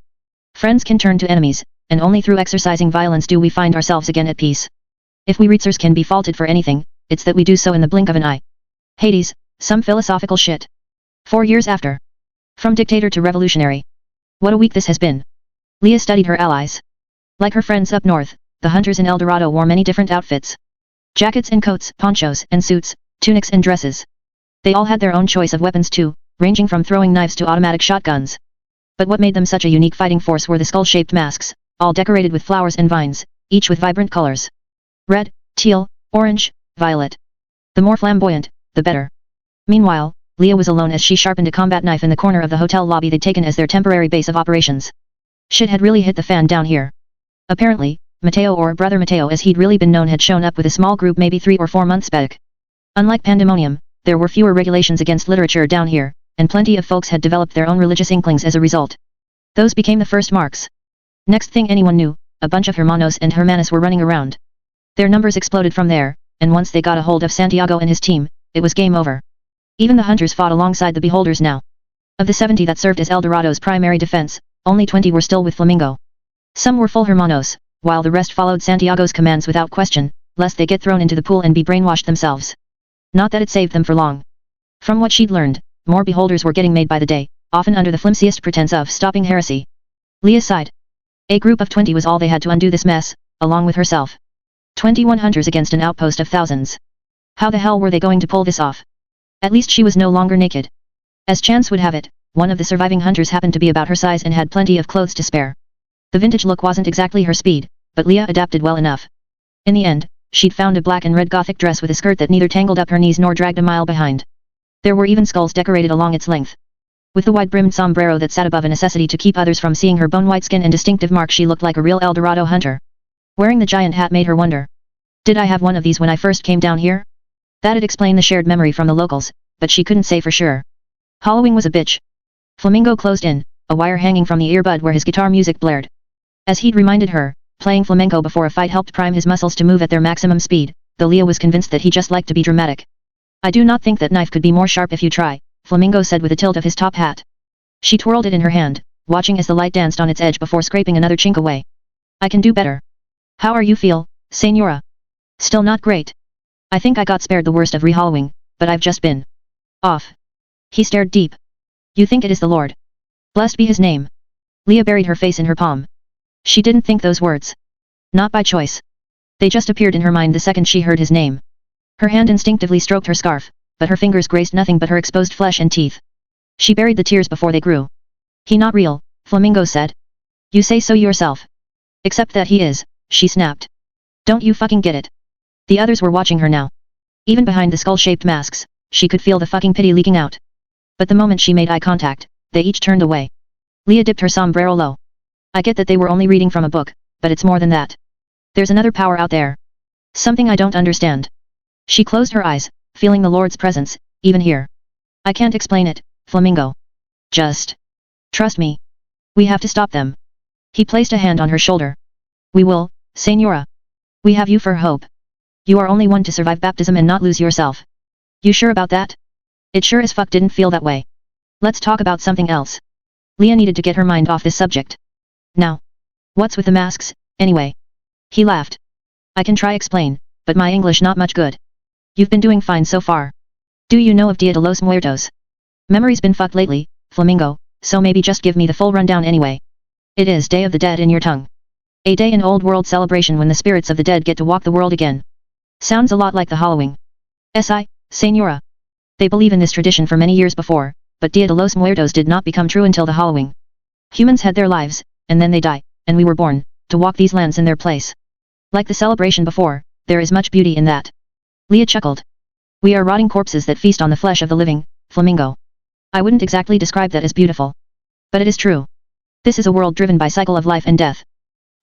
Friends can turn to enemies, and only through exercising violence do we find ourselves again at peace. If we Reitzers can be faulted for anything, it's that we do so in the blink of an eye. Hades, some philosophical shit. 4 years after. From dictator to revolutionary. What a week this has been. Leah studied her allies. Like her friends up north, the hunters in El Dorado wore many different outfits. Jackets and coats, ponchos and suits, tunics and dresses. They all had their own choice of weapons too, ranging from throwing knives to automatic shotguns. But what made them such a unique fighting force were the skull-shaped masks, all decorated with flowers and vines, each with vibrant colors. Red, teal, orange, violet. The more flamboyant, the better. Meanwhile, Leah was alone as she sharpened a combat knife in the corner of the hotel lobby they'd taken as their temporary base of operations. Shit had really hit the fan down here. Apparently, Mateo, or Brother Mateo as he'd really been known, had shown up with a small group maybe 3 or 4 months back. Unlike Pandemonium, there were fewer regulations against literature down here, and plenty of folks had developed their own religious inklings as a result. Those became the first marks. Next thing anyone knew, a bunch of hermanos and hermanas were running around. Their numbers exploded from there, and once they got a hold of Santiago and his team, it was game over. Even the hunters fought alongside the beholders now. Of the 70 that served as El Dorado's primary defense, only 20 were still with Flamingo. Some were full hermanos, while the rest followed Santiago's commands without question, lest they get thrown into the pool and be brainwashed themselves. Not that it saved them for long. From what she'd learned, more beholders were getting made by the day, often under the flimsiest pretense of stopping heresy. Leah sighed. A group of 20 was all they had to undo this mess, along with herself. 21 hunters against an outpost of thousands. How the hell were they going to pull this off? At least she was no longer naked. As chance would have it, one of the surviving hunters happened to be about her size and had plenty of clothes to spare. The vintage look wasn't exactly her speed, but Leah adapted well enough. In the end, she'd found a black and red gothic dress with a skirt that neither tangled up her knees nor dragged a mile behind. There were even skulls decorated along its length. With the wide-brimmed sombrero that sat above a necessity to keep others from seeing her bone-white skin and distinctive mark, she looked like a real El Dorado hunter. Wearing the giant hat made her wonder. Did I have one of these when I first came down here? That'd explain the shared memory from the locals, but she couldn't say for sure. Hollowing was a bitch. Flamingo closed in, a wire hanging from the earbud where his guitar music blared. As he'd reminded her, playing flamenco before a fight helped prime his muscles to move at their maximum speed, though Leah was convinced that he just liked to be dramatic. I do not think that knife could be more sharp if you try, Flamingo said with a tilt of his top hat. She twirled it in her hand, watching as the light danced on its edge before scraping another chink away. I can do better. How are you feel, Senora? Still not great. I think I got spared the worst of rehollowing, but I've just been off. He stared deep. You think it is the Lord? Blessed be his name. Leah buried her face in her palm. She didn't think those words. Not by choice. They just appeared in her mind the second she heard his name. Her hand instinctively stroked her scarf, but her fingers graced nothing but her exposed flesh and teeth. She buried the tears before they grew. He not real, Flamingo said. You say so yourself. Except that he is, she snapped. Don't you fucking get it? The others were watching her now. Even behind the skull-shaped masks, she could feel the fucking pity leaking out. But the moment she made eye contact, they each turned away. Leah dipped her sombrero low. I get that they were only reading from a book, but it's more than that. There's another power out there. Something I don't understand. She closed her eyes, feeling the Lord's presence, even here. I can't explain it, Flamingo. Just trust me. We have to stop them. He placed a hand on her shoulder. We will, Senora. We have you for hope. You are only one to survive baptism and not lose yourself. You sure about that? It sure as fuck didn't feel that way. Let's talk about something else. Leah needed to get her mind off this subject. Now. What's with the masks, anyway? He laughed. I can try explain, but my English not much good. You've been doing fine so far. Do you know of Dia de los Muertos? Memory's been fucked lately, Flamingo, so maybe just give me the full rundown anyway. It is Day of the Dead in your tongue. A day in old world celebration when the spirits of the dead get to walk the world again. Sounds a lot like the Halloween. Señora. They believe in this tradition for many years before, but Dia de los Muertos did not become true until the Halloween. Humans had their lives, and then they die, and we were born, to walk these lands in their place. Like the celebration before, there is much beauty in that. Leah chuckled. We are rotting corpses that feast on the flesh of the living, Flamingo. I wouldn't exactly describe that as beautiful. But it is true. This is a world driven by cycle of life and death.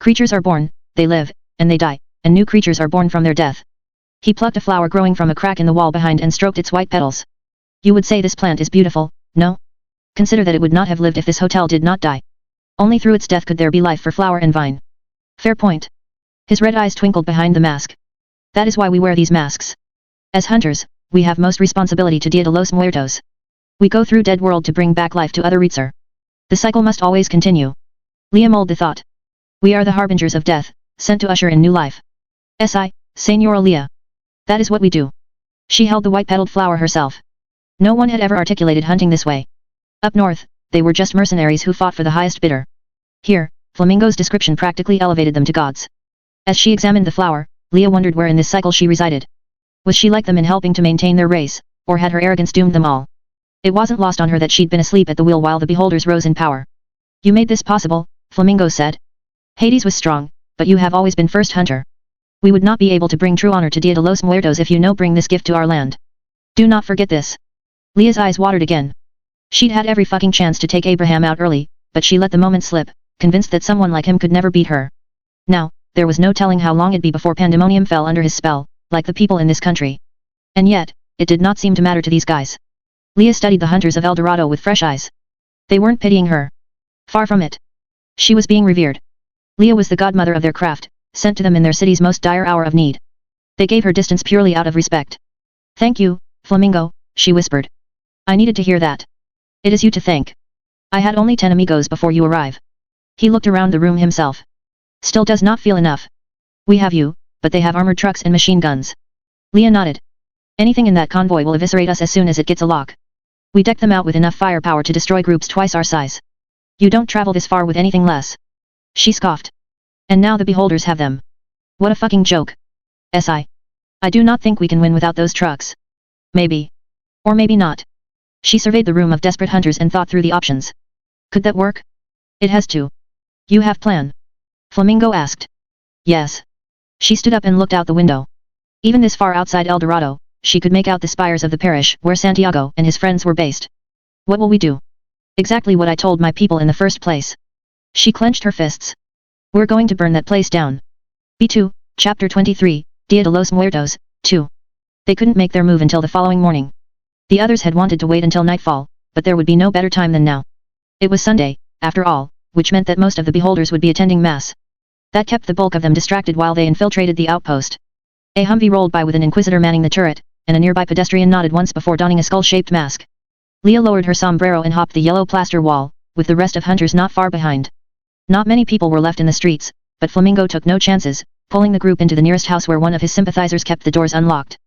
Creatures are born, they live, and they die, and new creatures are born from their death. He plucked a flower growing from a crack in the wall behind and stroked its white petals. You would say this plant is beautiful, no? Consider that it would not have lived if this hotel did not die. Only through its death could there be life for flower and vine. Fair point. His red eyes twinkled behind the mask. That is why we wear these masks. As hunters, we have most responsibility to Dia de los Muertos. We go through dead world to bring back life to other Reitzer. The cycle must always continue. Liam mulled the thought. We are the harbingers of death, sent to usher in new life. Señora Leah. That is what we do. She held the white-petaled flower herself. No one had ever articulated hunting this way. Up north, they were just mercenaries who fought for the highest bidder. Here, Flamingo's description practically elevated them to gods. As she examined the flower, Leah wondered where in this cycle she resided. Was she like them in helping to maintain their race, or had her arrogance doomed them all? It wasn't lost on her that she'd been asleep at the wheel while the beholders rose in power. You made this possible, Flamingo said. Hades was strong, but you have always been first hunter. We would not be able to bring true honor to Dia de los Muertos if you no bring this gift to our land. Do not forget this. Leah's eyes watered again. She'd had every fucking chance to take Abraham out early, but she let the moment slip, convinced that someone like him could never beat her. Now, there was no telling how long it'd be before pandemonium fell under his spell, like the people in this country. And yet, it did not seem to matter to these guys. Leah studied the hunters of El Dorado with fresh eyes. They weren't pitying her. Far from it. She was being revered. Leah was the godmother of their craft, sent to them in their city's most dire hour of need. They gave her distance purely out of respect. Thank you, Flamingo, she whispered. I needed to hear that. It is you to thank. I had only 10 amigos before you arrive. He looked around the room himself. Still does not feel enough. We have you, but they have armored trucks and machine guns. Leah nodded. Anything in that convoy will eviscerate us as soon as it gets a lock. We deck them out with enough firepower to destroy groups twice our size. You don't travel this far with anything less. She scoffed. And now the beholders have them. What a fucking joke. I do not think we can win without those trucks. Maybe. Or maybe not. She surveyed the room of desperate hunters and thought through the options. Could that work? It has to. You have plan? Flamingo asked. Yes. She stood up and looked out the window. Even this far outside El Dorado, she could make out the spires of the parish where Santiago and his friends were based. What will we do? Exactly what I told my people in the first place. She clenched her fists. We're going to burn that place down. B2, Chapter 23, Dia de los Muertos, 2. They couldn't make their move until the following morning. The others had wanted to wait until nightfall, but there would be no better time than now. It was Sunday, after all, which meant that most of the beholders would be attending Mass. That kept the bulk of them distracted while they infiltrated the outpost. A Humvee rolled by with an inquisitor manning the turret, and a nearby pedestrian nodded once before donning a skull-shaped mask. Leah lowered her sombrero and hopped the yellow plaster wall, with the rest of hunters not far behind. Not many people were left in the streets, but Flamingo took no chances, pulling the group into the nearest house where one of his sympathizers kept the doors unlocked.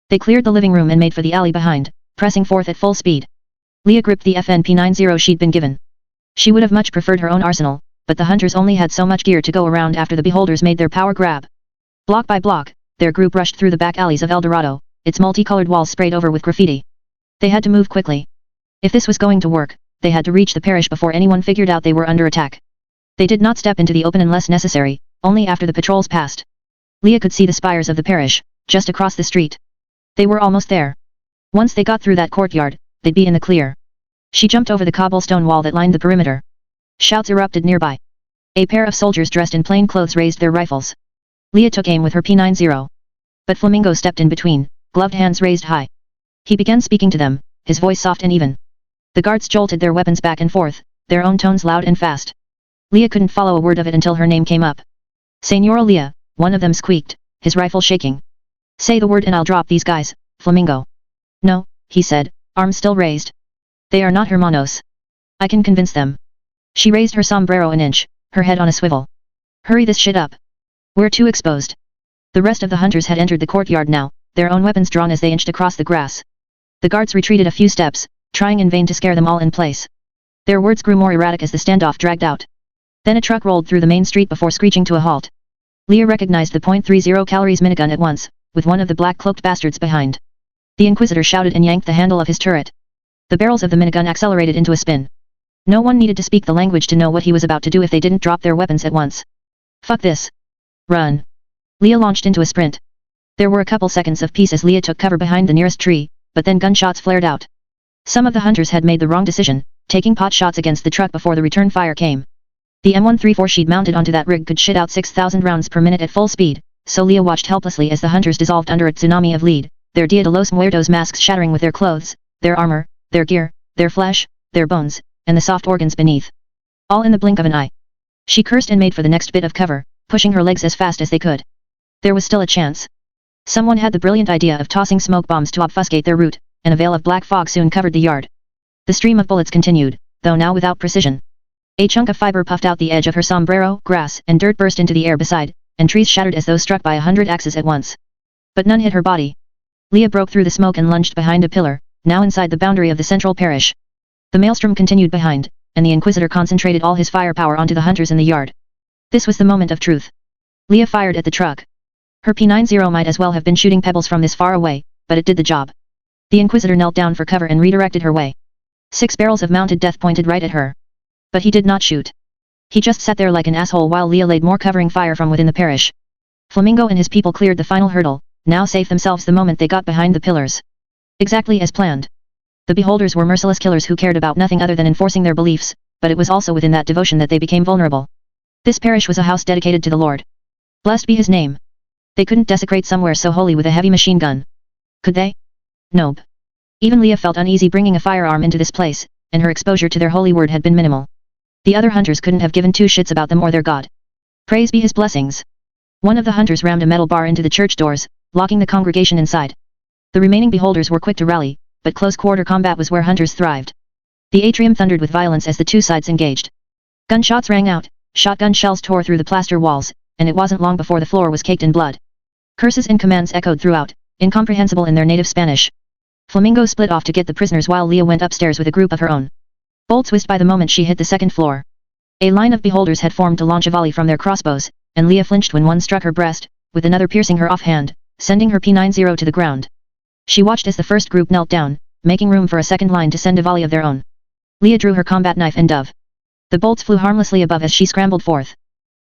They cleared the living room and made for the alley behind, pressing forth at full speed. Leah gripped the FNP-90 she'd been given. She would have much preferred her own arsenal, but the hunters only had so much gear to go around after the beholders made their power grab. Block by block, their group rushed through the back alleys of El Dorado, its multicolored walls sprayed over with graffiti. They had to move quickly. If this was going to work, they had to reach the parish before anyone figured out they were under attack. They did not step into the open unless necessary, only after the patrols passed. Leah could see the spires of the parish, just across the street. They were almost there. Once they got through that courtyard, they'd be in the clear. She jumped over the cobblestone wall that lined the perimeter. Shouts erupted nearby. A pair of soldiers dressed in plain clothes raised their rifles. Leah took aim with her P90. But Flamingo stepped in between, gloved hands raised high. He began speaking to them, his voice soft and even. The guards jolted their weapons back and forth, their own tones loud and fast. Leah couldn't follow a word of it until her name came up. Señora Leah, one of them squeaked, his rifle shaking. Say the word and I'll drop these guys, Flamingo. No, he said, arms still raised. They are not hermanos. I can convince them. She raised her sombrero an inch, her head on a swivel. Hurry this shit up. We're too exposed. The rest of the hunters had entered the courtyard now, their own weapons drawn as they inched across the grass. The guards retreated a few steps, trying in vain to scare them all in place. Their words grew more erratic as the standoff dragged out. Then a truck rolled through the main street before screeching to a halt. Leah recognized the .30 calories minigun at once, with one of the black-cloaked bastards behind. The Inquisitor shouted and yanked the handle of his turret. The barrels of the minigun accelerated into a spin. No one needed to speak the language to know what he was about to do if they didn't drop their weapons at once. Fuck this. Run. Leah launched into a sprint. There were a couple seconds of peace as Leah took cover behind the nearest tree, but then gunshots flared out. Some of the hunters had made the wrong decision, taking pot shots against the truck before the return fire came. The M134 sheet mounted onto that rig could shit out 6,000 rounds per minute at full speed, so Leah watched helplessly as the hunters dissolved under a tsunami of lead, their Dia de los Muertos masks shattering with their clothes, their armor, their gear, their flesh, their bones, and the soft organs beneath. All in the blink of an eye. She cursed and made for the next bit of cover, pushing her legs as fast as they could. There was still a chance. Someone had the brilliant idea of tossing smoke bombs to obfuscate their route, and a veil of black fog soon covered the yard. The stream of bullets continued, though now without precision. A chunk of fiber puffed out the edge of her sombrero, grass and dirt burst into the air beside, and trees shattered as though struck by 100 axes at once. But none hit her body. Leah broke through the smoke and lunged behind a pillar, now inside the boundary of the central parish. The maelstrom continued behind, and the Inquisitor concentrated all his firepower onto the hunters in the yard. This was the moment of truth. Leah fired at the truck. Her P90 might as well have been shooting pebbles from this far away, but it did the job. The Inquisitor knelt down for cover and redirected her way. 6 barrels of mounted death pointed right at her. But he did not shoot. He just sat there like an asshole while Leah laid more covering fire from within the parish. Flamingo and his people cleared the final hurdle, now safe themselves the moment they got behind the pillars. Exactly as planned. The beholders were merciless killers who cared about nothing other than enforcing their beliefs, but it was also within that devotion that they became vulnerable. This parish was a house dedicated to the Lord. Blessed be his name. They couldn't desecrate somewhere so holy with a heavy machine gun. Could they? Nope. Even Leah felt uneasy bringing a firearm into this place, and her exposure to their holy word had been minimal. The other hunters couldn't have given two shits about them or their god. Praise be his blessings. One of the hunters rammed a metal bar into the church doors, locking the congregation inside. The remaining beholders were quick to rally, but close-quarter combat was where hunters thrived. The atrium thundered with violence as the two sides engaged. Gunshots rang out, shotgun shells tore through the plaster walls, and it wasn't long before the floor was caked in blood. Curses and commands echoed throughout, incomprehensible in their native Spanish. Flamingo split off to get the prisoners while Leah went upstairs with a group of her own. Bolts whizzed by the moment she hit the second floor. A line of beholders had formed to launch a volley from their crossbows, and Leah flinched when one struck her breast, with another piercing her offhand, sending her P90 to the ground. She watched as the first group knelt down, making room for a second line to send a volley of their own. Leah drew her combat knife and dove. The bolts flew harmlessly above as she scrambled forth.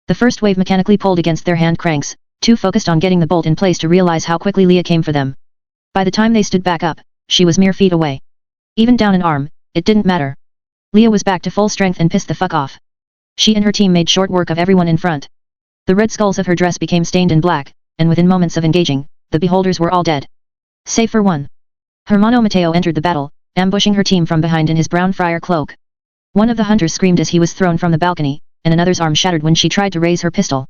The first wave mechanically pulled against their hand cranks, too focused on getting the bolt in place to realize how quickly Leah came for them. By the time they stood back up, she was mere feet away. Even down an arm, it didn't matter. Leah was back to full strength and pissed the fuck off. She and her team made short work of everyone in front. The red skulls of her dress became stained and black, and within moments of engaging, the beholders were all dead. Save for one. Hermano Mateo entered the battle, ambushing her team from behind in his brown friar cloak. One of the hunters screamed as he was thrown from the balcony, and another's arm shattered when she tried to raise her pistol.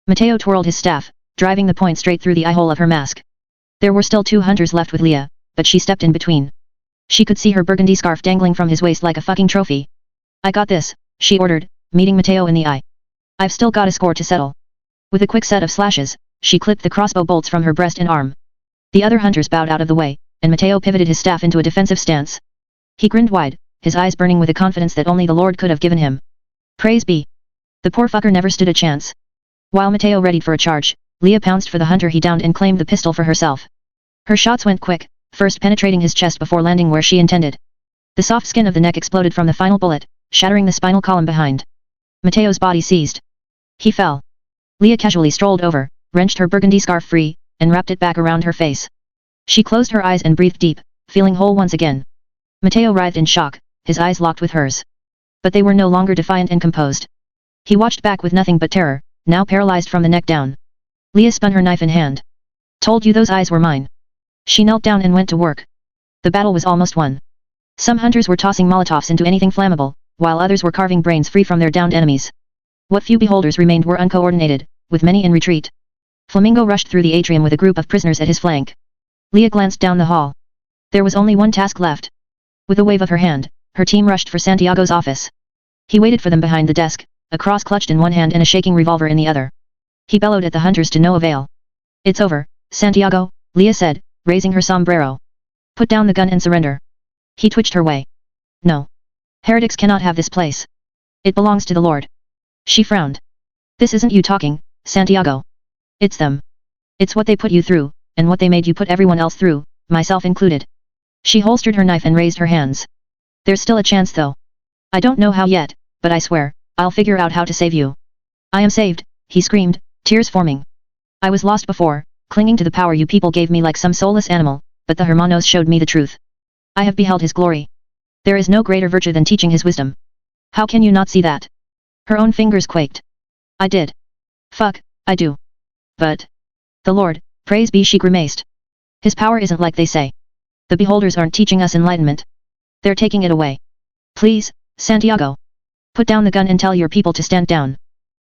Mateo twirled his staff, driving the point straight through the eye-hole of her mask. There were still 2 hunters left with Leah, but she stepped in between. She could see her burgundy scarf dangling from his waist like a fucking trophy. I got this, she ordered, meeting Mateo in the eye. I've still got a score to settle. With a quick set of slashes, she clipped the crossbow bolts from her breast and arm. The other hunters bowed out of the way, and Mateo pivoted his staff into a defensive stance. He grinned wide, his eyes burning with a confidence that only the Lord could have given him. Praise be. The poor fucker never stood a chance. While Mateo readied for a charge, Leah pounced for the hunter he downed and claimed the pistol for herself. Her shots went quick, first penetrating his chest before landing where she intended. The soft skin of the neck exploded from the final bullet, shattering the spinal column behind. Mateo's body seized. He fell. Leah casually strolled over, wrenched her burgundy scarf free, and wrapped it back around her face. She closed her eyes and breathed deep, feeling whole once again. Mateo writhed in shock, his eyes locked with hers. But they were no longer defiant and composed. He watched back with nothing but terror, now paralyzed from the neck down. Leah spun her knife in hand. Told you those eyes were mine. She knelt down and went to work. The battle was almost won. Some hunters were tossing Molotovs into anything flammable, while others were carving brains free from their downed enemies. What few beholders remained were uncoordinated, with many in retreat. Flamingo rushed through the atrium with a group of prisoners at his flank. Leah glanced down the hall. There was only one task left. With a wave of her hand, her team rushed for Santiago's office. He waited for them behind the desk, a cross clutched in one hand and a shaking revolver in the other. He bellowed at the hunters to no avail. It's over, Santiago, Leah said, raising her sombrero. Put down the gun and surrender. He twitched her way. No. Heretics cannot have this place. It belongs to the Lord. She frowned. This isn't you talking, Santiago. It's them. It's what they put you through, and what they made you put everyone else through, myself included. She holstered her knife and raised her hands. There's still a chance though. I don't know how yet, but I swear, I'll figure out how to save you. I am saved, he screamed, tears forming. I was lost before, clinging to the power you people gave me like some soulless animal, but the Hermanos showed me the truth. I have beheld his glory. There is no greater virtue than teaching his wisdom. How can you not see that? Her own fingers quaked. I did. Fuck, I do. But... The Lord, praise be, she grimaced. His power isn't like they say. The beholders aren't teaching us enlightenment. They're taking it away. Please, Santiago. Put down the gun and tell your people to stand down.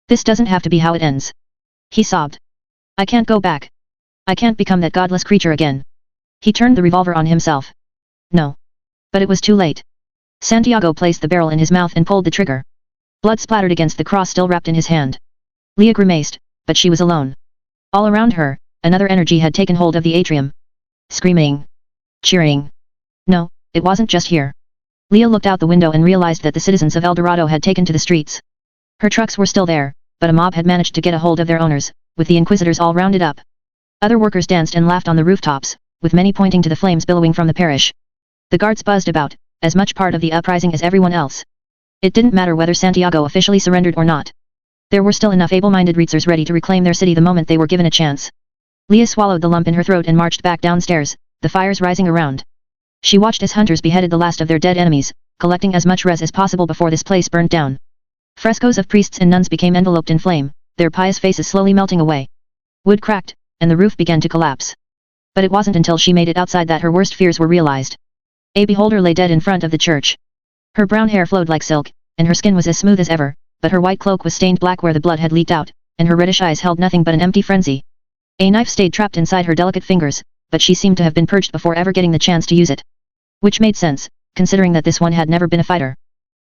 This doesn't have to be how it ends. He sobbed. I can't go back. I can't become that godless creature again. He turned the revolver on himself. No. But it was too late. Santiago placed the barrel in his mouth and pulled the trigger. Blood splattered against the cross still wrapped in his hand. Leah grimaced, but she was alone. All around her, another energy had taken hold of the atrium. Screaming. Cheering. No, it wasn't just here. Leah looked out the window and realized that the citizens of El Dorado had taken to the streets. Her trucks were still there, but a mob had managed to get a hold of their owners, with the inquisitors all rounded up. Other workers danced and laughed on the rooftops, with many pointing to the flames billowing from the parish. The guards buzzed about, as much part of the uprising as everyone else. It didn't matter whether Santiago officially surrendered or not. There were still enough able-minded Reitzers ready to reclaim their city the moment they were given a chance. Leah swallowed the lump in her throat and marched back downstairs, the fires rising around. She watched as hunters beheaded the last of their dead enemies, collecting as much res as possible before this place burned down. Frescoes of priests and nuns became enveloped in flame, their pious faces slowly melting away. Wood cracked, and the roof began to collapse. But it wasn't until she made it outside that her worst fears were realized. A beholder lay dead in front of the church. Her brown hair flowed like silk, and her skin was as smooth as ever, but her white cloak was stained black where the blood had leaked out, and her reddish eyes held nothing but an empty frenzy. A knife stayed trapped inside her delicate fingers, but she seemed to have been purged before ever getting the chance to use it. Which made sense, considering that this one had never been a fighter.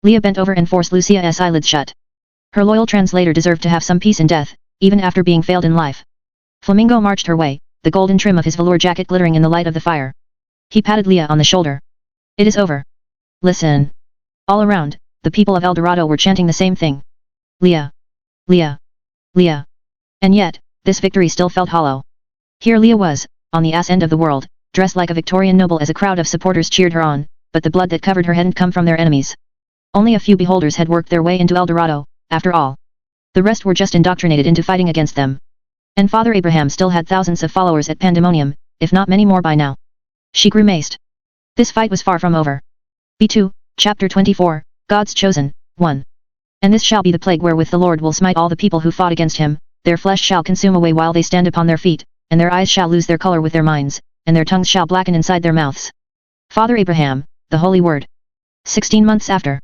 Leah bent over and forced Lucia's eyelids shut. Her loyal translator deserved to have some peace in death, even after being failed in life. Flamingo marched her way, the golden trim of his velour jacket glittering in the light of the fire. He patted Leah on the shoulder. It is over. Listen. All around, the people of El Dorado were chanting the same thing. Leah. Leah. Leah. And yet, this victory still felt hollow. Here Leah was, on the ass end of the world, dressed like a Victorian noble as a crowd of supporters cheered her on, but the blood that covered her hadn't come from their enemies. Only a few beholders had worked their way into El Dorado, after all. The rest were just indoctrinated into fighting against them. And Father Abraham still had thousands of followers at Pandemonium, if not many more by now. She grimaced. This fight was far from over. B2, Chapter 24, God's Chosen, 1. And this shall be the plague wherewith the Lord will smite all the people who fought against him, their flesh shall consume away while they stand upon their feet, and their eyes shall lose their color with their minds, and their tongues shall blacken inside their mouths. Father Abraham, the Holy Word. 16 months after.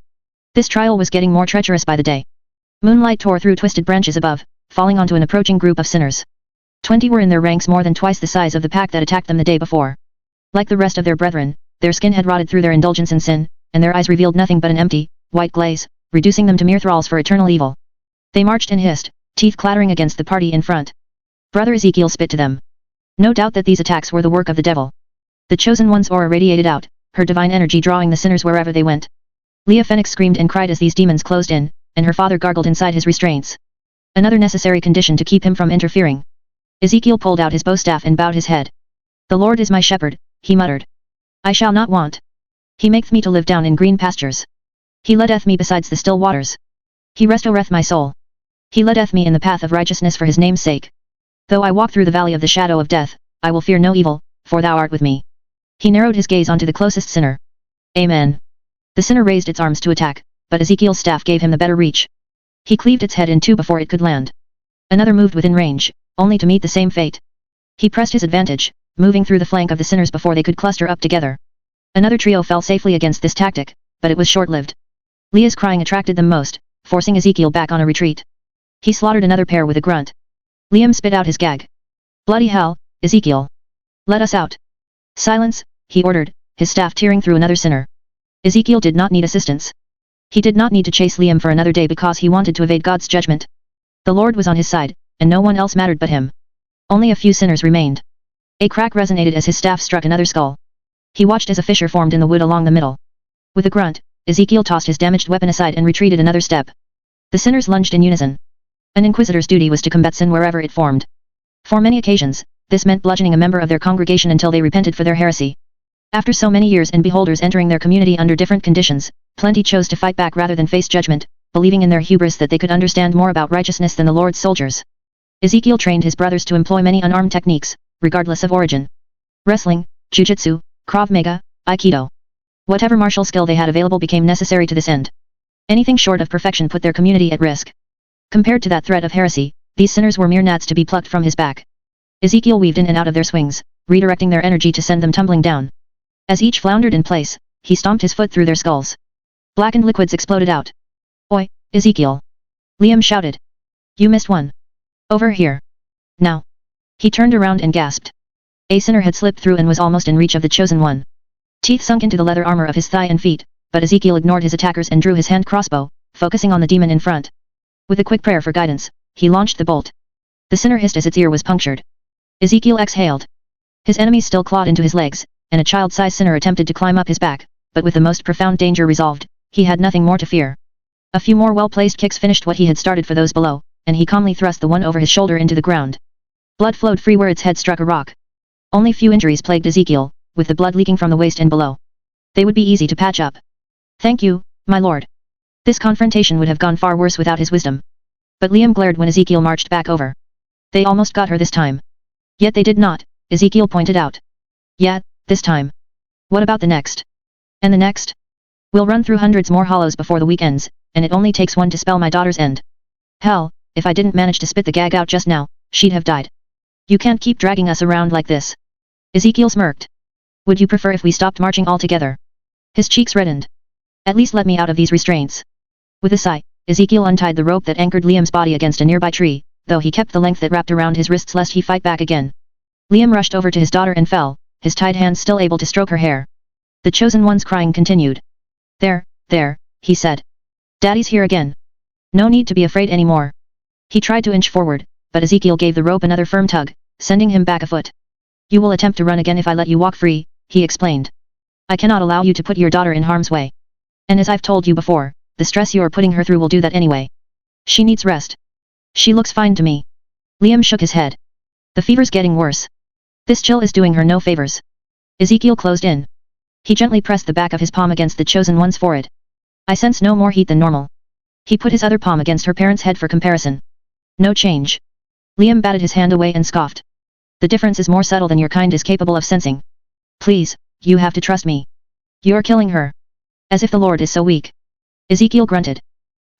This trial was getting more treacherous by the day. Moonlight tore through twisted branches above, falling onto an approaching group of sinners. 20 were in their ranks, more than twice the size of the pack that attacked them the day before. Like the rest of their brethren, their skin had rotted through their indulgence in sin, and their eyes revealed nothing but an empty, white glaze, reducing them to mere thralls for eternal evil. They marched and hissed, teeth clattering against the party in front. Brother Ezekiel spit to them. No doubt that these attacks were the work of the devil. The chosen one's aura radiated out, her divine energy drawing the sinners wherever they went. Leah Fenix screamed and cried as these demons closed in, and her father gargled inside his restraints. Another necessary condition to keep him from interfering. Ezekiel pulled out his bowstaff and bowed his head. The Lord is my shepherd, he muttered. I shall not want. He maketh me to live down in green pastures. He leadeth me besides the still waters. He restoreth my soul. He leadeth me in the path of righteousness for his name's sake. Though I walk through the valley of the shadow of death, I will fear no evil, for thou art with me. He narrowed his gaze onto the closest sinner. Amen. The sinner raised its arms to attack, but Ezekiel's staff gave him the better reach. He cleaved its head in two before it could land. Another moved within range, only to meet the same fate. He pressed his advantage, moving through the flank of the sinners before they could cluster up together. Another trio fell safely against this tactic, but it was short-lived. Leah's crying attracted them most, forcing Ezekiel back on a retreat. He slaughtered another pair with a grunt. Liam spit out his gag. Bloody hell, Ezekiel. Let us out. Silence, he ordered, his staff tearing through another sinner. Ezekiel did not need assistance. He did not need to chase Liam for another day because he wanted to evade God's judgment. The Lord was on his side, and no one else mattered but him. Only a few sinners remained. A crack resonated as his staff struck another skull. He watched as a fissure formed in the wood along the middle. With a grunt, Ezekiel tossed his damaged weapon aside and retreated another step. The sinners lunged in unison. An inquisitor's duty was to combat sin wherever it formed. For many occasions, this meant bludgeoning a member of their congregation until they repented for their heresy. After so many years and beholders entering their community under different conditions, plenty chose to fight back rather than face judgment, believing in their hubris that they could understand more about righteousness than the Lord's soldiers. Ezekiel trained his brothers to employ many unarmed techniques, regardless of origin. Wrestling, jujitsu, Krav Maga, Aikido. Whatever martial skill they had available became necessary to this end. Anything short of perfection put their community at risk. Compared to that threat of heresy, these sinners were mere gnats to be plucked from his back. Ezekiel weaved in and out of their swings, redirecting their energy to send them tumbling down. As each floundered in place, he stomped his foot through their skulls. Blackened liquids exploded out. "Oi, Ezekiel!" Liam shouted. "You missed one. Over here. Now." He turned around and gasped. A sinner had slipped through and was almost in reach of the chosen one. Teeth sunk into the leather armor of his thigh and feet, but Ezekiel ignored his attackers and drew his hand crossbow, focusing on the demon in front. With a quick prayer for guidance, he launched the bolt. The sinner hissed as its ear was punctured. Ezekiel exhaled. His enemies still clawed into his legs, and a child-sized sinner attempted to climb up his back, but with the most profound danger resolved, he had nothing more to fear. A few more well-placed kicks finished what he had started for those below, and he calmly thrust the one over his shoulder into the ground. Blood flowed free where its head struck a rock. Only few injuries plagued Ezekiel, with the blood leaking from the waist and below. They would be easy to patch up. "Thank you, my lord." This confrontation would have gone far worse without his wisdom. But Liam glared when Ezekiel marched back over. "They almost got her this time." "Yet they did not," Ezekiel pointed out. "Yeah, this time. What about the next? And the next? We'll run through hundreds more hollows before the week ends, and it only takes one to spell my daughter's end. Hell, if I didn't manage to spit the gag out just now, she'd have died. You can't keep dragging us around like this." Ezekiel smirked. "Would you prefer if we stopped marching altogether?" His cheeks reddened. "At least let me out of these restraints." With a sigh, Ezekiel untied the rope that anchored Liam's body against a nearby tree, though he kept the length that wrapped around his wrists lest he fight back again. Liam rushed over to his daughter and fell, his tied hands still able to stroke her hair. The chosen one's crying continued. There, he said. "Daddy's here again. No need to be afraid anymore." He tried to inch forward, but Ezekiel gave the rope another firm tug, sending him back a foot. "You will attempt to run again if I let you walk free," he explained. "I cannot allow you to put your daughter in harm's way. And as I've told you before, the stress you are putting her through will do that anyway. She needs rest. She looks fine to me." Liam shook his head. "The fever's getting worse. This chill is doing her no favors." Ezekiel closed in. He gently pressed the back of his palm against the chosen one's forehead. "I sense no more heat than normal." He put his other palm against her parent's head for comparison. "No change." Liam batted his hand away and scoffed. "The difference is more subtle than your kind is capable of sensing. Please, you have to trust me. You're killing her. As if the Lord is so weak." Ezekiel grunted.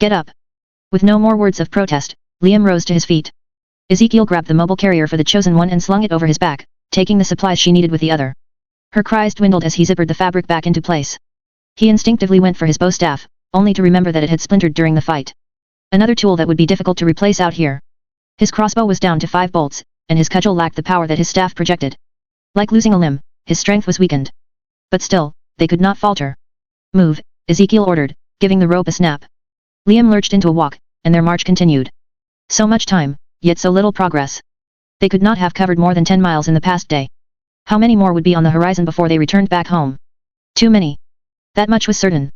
"Get up." With no more words of protest, Liam rose to his feet. Ezekiel grabbed the mobile carrier for the chosen one and slung it over his back, taking the supplies she needed with the other. Her cries dwindled as he zippered the fabric back into place. He instinctively went for his bow staff, only to remember that it had splintered during the fight. Another tool that would be difficult to replace out here. His crossbow was down to 5 bolts, and his cudgel lacked the power that his staff projected. Like losing a limb, his strength was weakened. But still, they could not falter. "Move," Ezekiel ordered, giving the rope a snap. Liam lurched into a walk, and their march continued. So much time, yet so little progress. They could not have covered more than 10 miles in the past day. How many more would be on the horizon before they returned back home? Too many. That much was certain.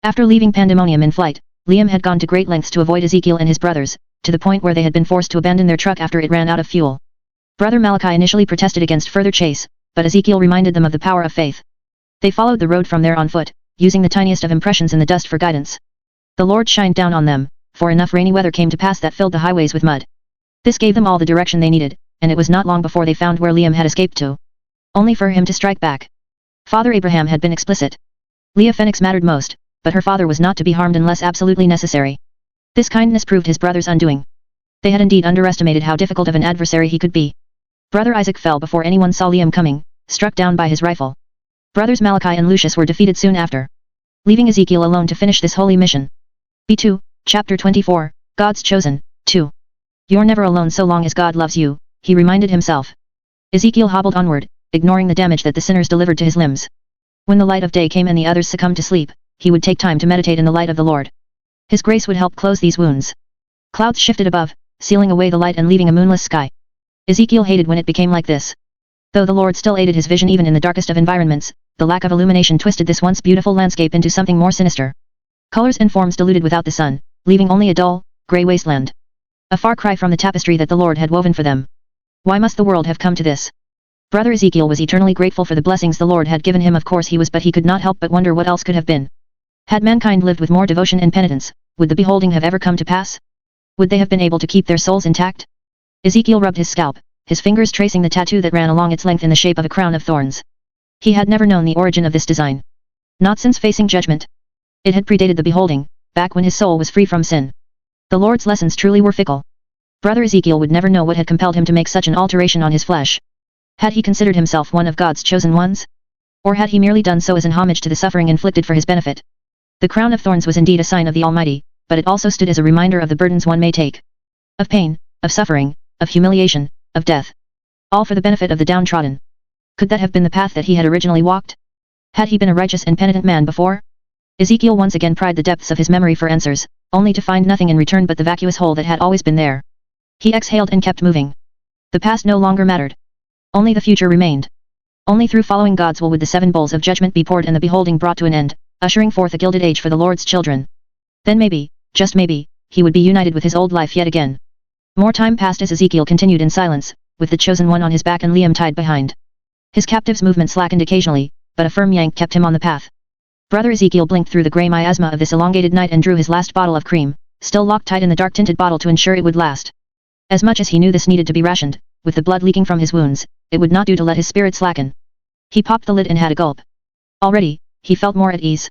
After leaving Pandemonium in flight, Liam had gone to great lengths to avoid Ezekiel and his brothers, to the point where they had been forced to abandon their truck after it ran out of fuel. Brother Malachi initially protested against further chase, but Ezekiel reminded them of the power of faith. They followed the road from there on foot, using the tiniest of impressions in the dust for guidance. The Lord shined down on them, for enough rainy weather came to pass that filled the highways with mud. This gave them all the direction they needed, and it was not long before they found where Liam had escaped to. Only for him to strike back. Father Abraham had been explicit. Liam Fenix mattered most, but her father was not to be harmed unless absolutely necessary. This kindness proved his brother's undoing. They had indeed underestimated how difficult of an adversary he could be. Brother Isaac fell before anyone saw Liam coming, struck down by his rifle. Brothers Malachi and Lucius were defeated soon after. Leaving Ezekiel alone to finish this holy mission. B2, Chapter 24, God's Chosen, 2. "You're never alone so long as God loves you," he reminded himself. Ezekiel hobbled onward, ignoring the damage that the sinners delivered to his limbs. When the light of day came and the others succumbed to sleep, he would take time to meditate in the light of the Lord. His grace would help close these wounds. Clouds shifted above, sealing away the light and leaving a moonless sky. Ezekiel hated when it became like this. Though the Lord still aided his vision even in the darkest of environments, the lack of illumination twisted this once beautiful landscape into something more sinister. Colors and forms diluted without the sun, leaving only a dull, grey wasteland. A far cry from the tapestry that the Lord had woven for them. Why must the world have come to this? Brother Ezekiel was eternally grateful for the blessings the Lord had given him, of course he was, but he could not help but wonder what else could have been. Had mankind lived with more devotion and penitence, would the beholding have ever come to pass? Would they have been able to keep their souls intact? Ezekiel rubbed his scalp, his fingers tracing the tattoo that ran along its length in the shape of a crown of thorns. He had never known the origin of this design. Not since facing judgment. It had predated the beholding, back when his soul was free from sin. The Lord's lessons truly were fickle. Brother Ezekiel would never know what had compelled him to make such an alteration on his flesh. Had he considered himself one of God's chosen ones? Or had he merely done so as an homage to the suffering inflicted for his benefit? The crown of thorns was indeed a sign of the Almighty, but it also stood as a reminder of the burdens one may take. Of pain, of suffering, of humiliation, of death. All for the benefit of the downtrodden. Could that have been the path that he had originally walked? Had he been a righteous and penitent man before? Ezekiel once again pried the depths of his memory for answers, only to find nothing in return but the vacuous hole that had always been there. He exhaled and kept moving. The past no longer mattered. Only the future remained. Only through following God's will would the 7 bowls of judgment be poured and the beholding brought to an end, ushering forth a gilded age for the Lord's children. Then maybe, just maybe, he would be united with his old life yet again. More time passed as Ezekiel continued in silence, with the chosen one on his back and Liam tied behind. His captive's movement slackened occasionally, but a firm yank kept him on the path. Brother Ezekiel blinked through the grey miasma of this elongated night and drew his last bottle of cream, still locked tight in the dark-tinted bottle to ensure it would last. As much as he knew this needed to be rationed, with the blood leaking from his wounds, it would not do to let his spirit slacken. He popped the lid and had a gulp. Already, he felt more at ease.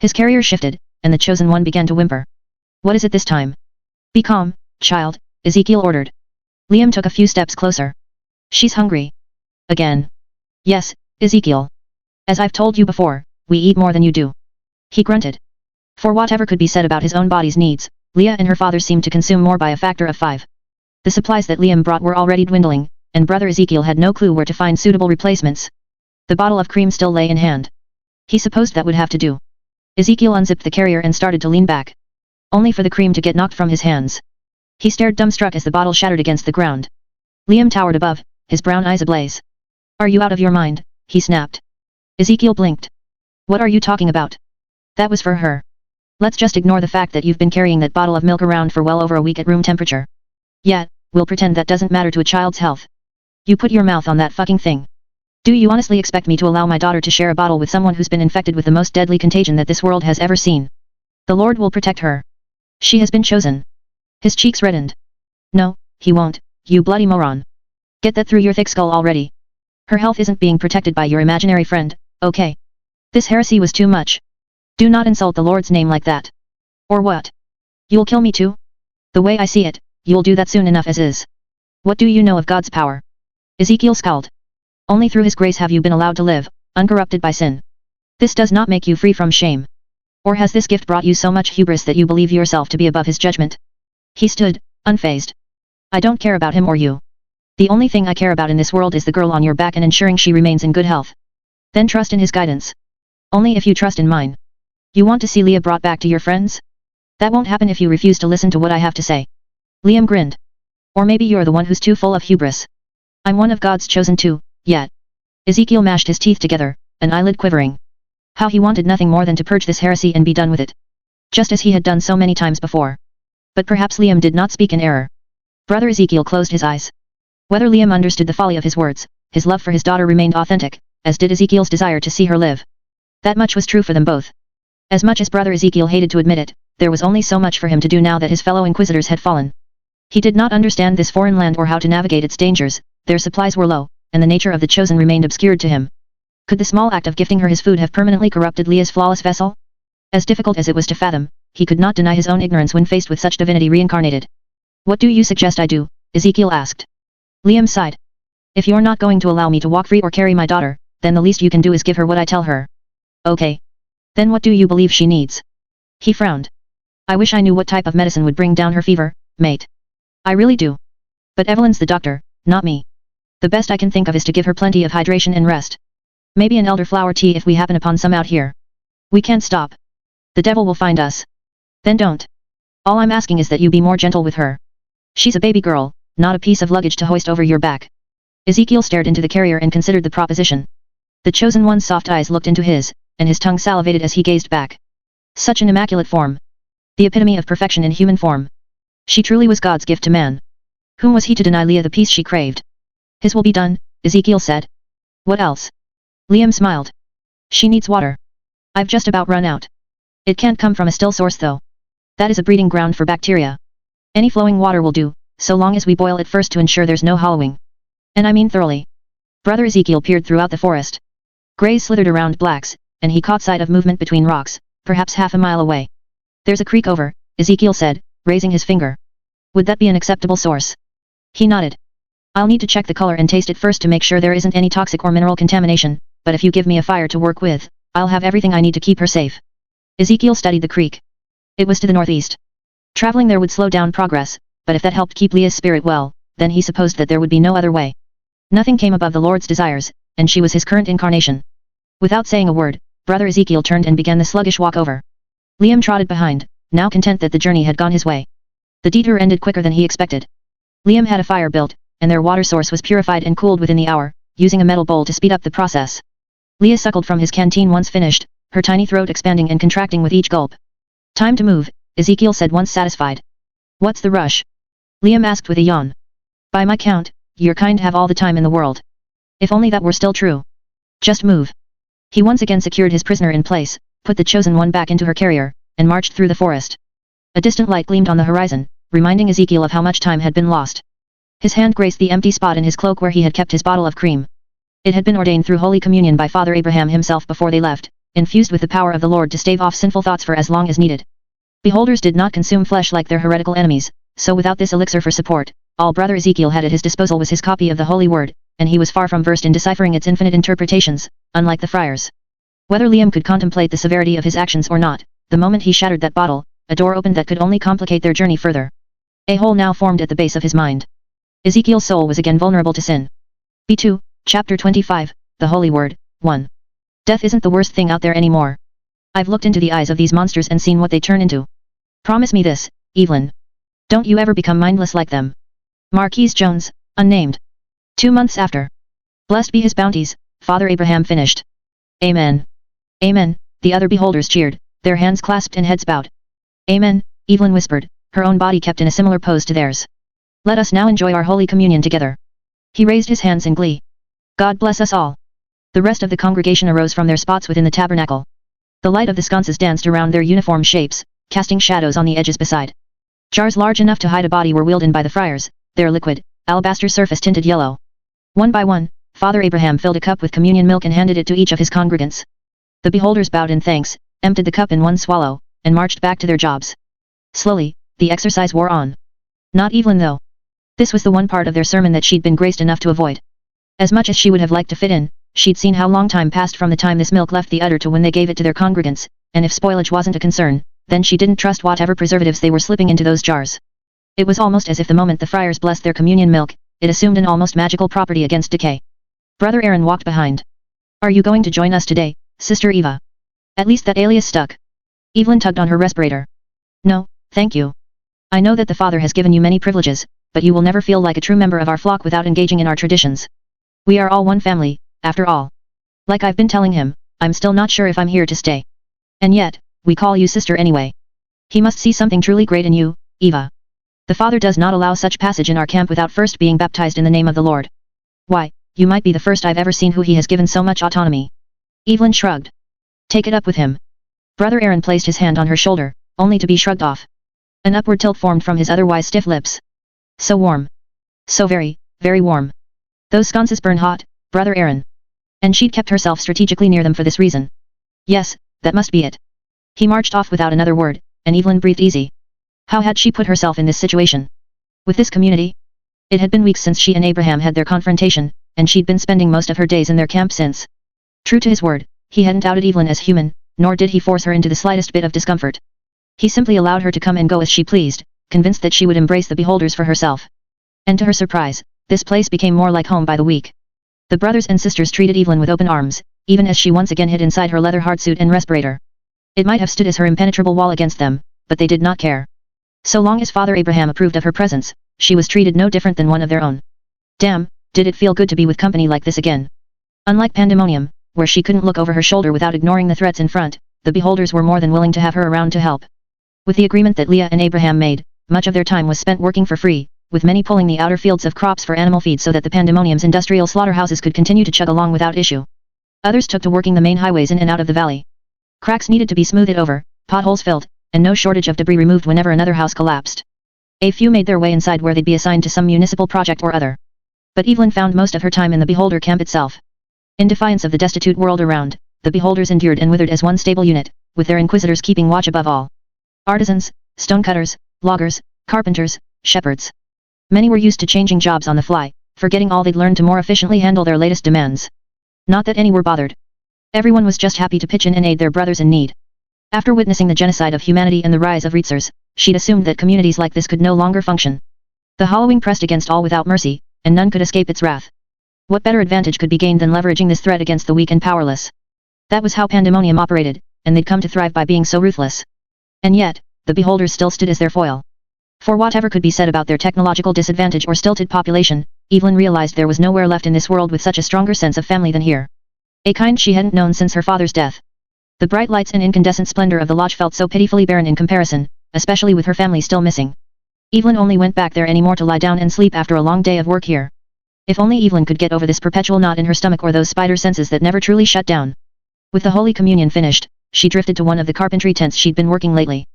His carrier shifted, and the chosen one began to whimper. What is it this time? Be calm, child, Ezekiel ordered. Liam took a few steps closer. She's hungry. Again. Yes, Ezekiel. As I've told you before, we eat more than you do. He grunted. For whatever could be said about his own body's needs, Leah and her father seemed to consume more by a factor of 5. The supplies that Liam brought were already dwindling, and Brother Ezekiel had no clue where to find suitable replacements. The bottle of cream still lay in hand. He supposed that would have to do. Ezekiel unzipped the carrier and started to lean back. Only for the cream to get knocked from his hands. He stared dumbstruck as the bottle shattered against the ground. Liam towered above, his brown eyes ablaze. Are you out of your mind? He snapped. Ezekiel blinked. What are you talking about? That was for her. Let's just ignore the fact that you've been carrying that bottle of milk around for well over a week at room temperature. Yet, we'll pretend that doesn't matter to a child's health. You put your mouth on that fucking thing. Do you honestly expect me to allow my daughter to share a bottle with someone who's been infected with the most deadly contagion that this world has ever seen? The Lord will protect her. She has been chosen. His cheeks reddened. No, he won't, you bloody moron. Get that through your thick skull already. Her health isn't being protected by your imaginary friend, okay? This heresy was too much. Do not insult the Lord's name like that. Or what? You'll kill me too? The way I see it, you'll do that soon enough as is. What do you know of God's power? Ezekiel scowled. Only through his grace have you been allowed to live, uncorrupted by sin. This does not make you free from shame. Or has this gift brought you so much hubris that you believe yourself to be above his judgment? He stood, unfazed. I don't care about him or you. The only thing I care about in this world is the girl on your back and ensuring she remains in good health. Then trust in his guidance. Only if you trust in mine. You want to see Leah brought back to your friends? That won't happen if you refuse to listen to what I have to say. Liam grinned. Or maybe you're the one who's too full of hubris. I'm one of God's chosen too, yet. Ezekiel mashed his teeth together, an eyelid quivering. How he wanted nothing more than to purge this heresy and be done with it. Just as he had done so many times before. But perhaps Liam did not speak in error. Brother Ezekiel closed his eyes. Whether Liam understood the folly of his words, his love for his daughter remained authentic, as did Ezekiel's desire to see her live. That much was true for them both. As much as Brother Ezekiel hated to admit it, there was only so much for him to do now that his fellow inquisitors had fallen. He did not understand this foreign land or how to navigate its dangers, their supplies were low, and the nature of the chosen remained obscured to him. Could the small act of gifting her his food have permanently corrupted Leah's flawless vessel? As difficult as it was to fathom, he could not deny his own ignorance when faced with such divinity reincarnated. What do you suggest I do? Ezekiel asked. Liam sighed. If you're not going to allow me to walk free or carry my daughter, then the least you can do is give her what I tell her. Okay. Then what do you believe she needs? He frowned. I wish I knew what type of medicine would bring down her fever, mate. I really do. But Evelyn's the doctor, not me. The best I can think of is to give her plenty of hydration and rest. Maybe an elderflower tea if we happen upon some out here. We can't stop. The devil will find us. Then don't. All I'm asking is that you be more gentle with her. She's a baby girl, not a piece of luggage to hoist over your back. Ezekiel stared into the carrier and considered the proposition. The chosen one's soft eyes looked into his, and his tongue salivated as he gazed back. Such an immaculate form. The epitome of perfection in human form. She truly was God's gift to man. Whom was he to deny Leah the peace she craved? His will be done, Ezekiel said. What else? Liam smiled. She needs water. I've just about run out. It can't come from a still source though. That is a breeding ground for bacteria. Any flowing water will do, so long as we boil it first to ensure there's no hollowing. And I mean thoroughly. Brother Ezekiel peered throughout the forest. Greys slithered around blacks, and he caught sight of movement between rocks, perhaps half a mile away. There's a creek over, Ezekiel said, raising his finger. Would that be an acceptable source? He nodded. I'll need to check the color and taste it first to make sure there isn't any toxic or mineral contamination, but if you give me a fire to work with, I'll have everything I need to keep her safe. Ezekiel studied the creek. It was to the northeast. Traveling there would slow down progress, but if that helped keep Leah's spirit well, then he supposed that there would be no other way. Nothing came above the Lord's desires, and she was his current incarnation. Without saying a word, Brother Ezekiel turned and began the sluggish walk over. Liam trotted behind, now content that the journey had gone his way. The detour ended quicker than he expected. Liam had a fire built, and their water source was purified and cooled within the hour, using a metal bowl to speed up the process. Leah suckled from his canteen once finished, her tiny throat expanding and contracting with each gulp. Time to move, Ezekiel said once satisfied. What's the rush? Liam asked with a yawn. By my count, your kind have all the time in the world. If only that were still true. Just move. He once again secured his prisoner in place, put the chosen one back into her carrier, and marched through the forest. A distant light gleamed on the horizon, reminding Ezekiel of how much time had been lost. His hand graced the empty spot in his cloak where he had kept his bottle of cream. It had been ordained through Holy Communion by Father Abraham himself before they left, infused with the power of the Lord to stave off sinful thoughts for as long as needed. Beholders did not consume flesh like their heretical enemies, so without this elixir for support, all Brother Ezekiel had at his disposal was his copy of the Holy Word, and he was far from versed in deciphering its infinite interpretations, unlike the friars. Whether Liam could contemplate the severity of his actions or not, the moment he shattered that bottle, a door opened that could only complicate their journey further. A hole now formed at the base of his mind. Ezekiel's soul was again vulnerable to sin. B2, chapter 25, the Holy Word, 1. Death isn't the worst thing out there anymore. I've looked into the eyes of these monsters and seen what they turn into. Promise me this, Evelyn. Don't you ever become mindless like them. Marquise Jones, unnamed. 2 months after. Blessed be his bounties, Father Abraham finished. Amen. Amen, the other beholders cheered, their hands clasped and heads bowed. Amen, Evelyn whispered, her own body kept in a similar pose to theirs. Let us now enjoy our Holy Communion together. He raised his hands in glee. God bless us all. The rest of the congregation arose from their spots within the tabernacle. The light of the sconces danced around their uniform shapes, casting shadows on the edges beside. Jars large enough to hide a body were wheeled in by the friars, their liquid, alabaster surface tinted yellow. One by one, Father Abraham filled a cup with communion milk and handed it to each of his congregants. The beholders bowed in thanks, emptied the cup in one swallow, and marched back to their jobs. Slowly, the exercise wore on. Not Evelyn though. This was the one part of their sermon that she'd been graced enough to avoid. As much as she would have liked to fit in, she'd seen how long time passed from the time this milk left the udder to when they gave it to their congregants, and if spoilage wasn't a concern, then she didn't trust whatever preservatives they were slipping into those jars. It was almost as if the moment the friars blessed their communion milk, it assumed an almost magical property against decay. Brother Aaron walked behind. Are you going to join us today, Sister Eva? At least that alias stuck. Evelyn tugged on her respirator. No, thank you. I know that the Father has given you many privileges, but you will never feel like a true member of our flock without engaging in our traditions. We are all one family, after all. Like I've been telling him, I'm still not sure if I'm here to stay. And yet, we call you sister anyway. He must see something truly great in you, Eva. The Father does not allow such passage in our camp without first being baptized in the name of the Lord. Why, you might be the first I've ever seen who he has given so much autonomy. Evelyn shrugged. Take it up with him. Brother Aaron placed his hand on her shoulder, only to be shrugged off. An upward tilt formed from his otherwise stiff lips. So warm. So very, very warm. Those sconces burn hot, Brother Aaron. And she'd kept herself strategically near them for this reason. Yes, that must be it. He marched off without another word, and Evelyn breathed easy. How had she put herself in this situation? With this community? It had been weeks since she and Abraham had their confrontation, and she'd been spending most of her days in their camp since. True to his word, he hadn't outed Evelyn as human, nor did he force her into the slightest bit of discomfort. He simply allowed her to come and go as she pleased, convinced that she would embrace the beholders for herself. And to her surprise, this place became more like home by the week. The brothers and sisters treated Evelyn with open arms, even as she once again hid inside her leather hardsuit and respirator. It might have stood as her impenetrable wall against them, but they did not care. So long as Father Abraham approved of her presence, she was treated no different than one of their own. Damn, did it feel good to be with company like this again. Unlike pandemonium, where she couldn't look over her shoulder without ignoring the threats in front, the beholders were more than willing to have her around to help. With the agreement that Leah and Abraham made, much of their time was spent working for free, with many pulling the outer fields of crops for animal feed so that the pandemonium's industrial slaughterhouses could continue to chug along without issue. Others took to working the main highways in and out of the valley. Cracks needed to be smoothed over, potholes filled, and no shortage of debris removed whenever another house collapsed. A few made their way inside where they'd be assigned to some municipal project or other. But Evelyn found most of her time in the beholder camp itself. In defiance of the destitute world around, the beholders endured and withered as one stable unit, with their inquisitors keeping watch above all. Artisans, stonecutters, loggers, carpenters, shepherds. Many were used to changing jobs on the fly, forgetting all they'd learned to more efficiently handle their latest demands. Not that any were bothered. Everyone was just happy to pitch in and aid their brothers in need. After witnessing the genocide of humanity and the rise of Reitzers, she'd assumed that communities like this could no longer function. The Hallowing pressed against all without mercy, and none could escape its wrath. What better advantage could be gained than leveraging this threat against the weak and powerless? That was how Pandemonium operated, and they'd come to thrive by being so ruthless. And yet, the beholders still stood as their foil. For whatever could be said about their technological disadvantage or stilted population, Evelyn realized there was nowhere left in this world with such a stronger sense of family than here. A kind she hadn't known since her father's death. The bright lights and incandescent splendor of the lodge felt so pitifully barren in comparison, especially with her family still missing. Evelyn only went back there anymore to lie down and sleep after a long day of work here. If only Evelyn could get over this perpetual knot in her stomach or those spider senses that never truly shut down. With the Holy Communion finished, she drifted to one of the carpentry tents she'd been working lately.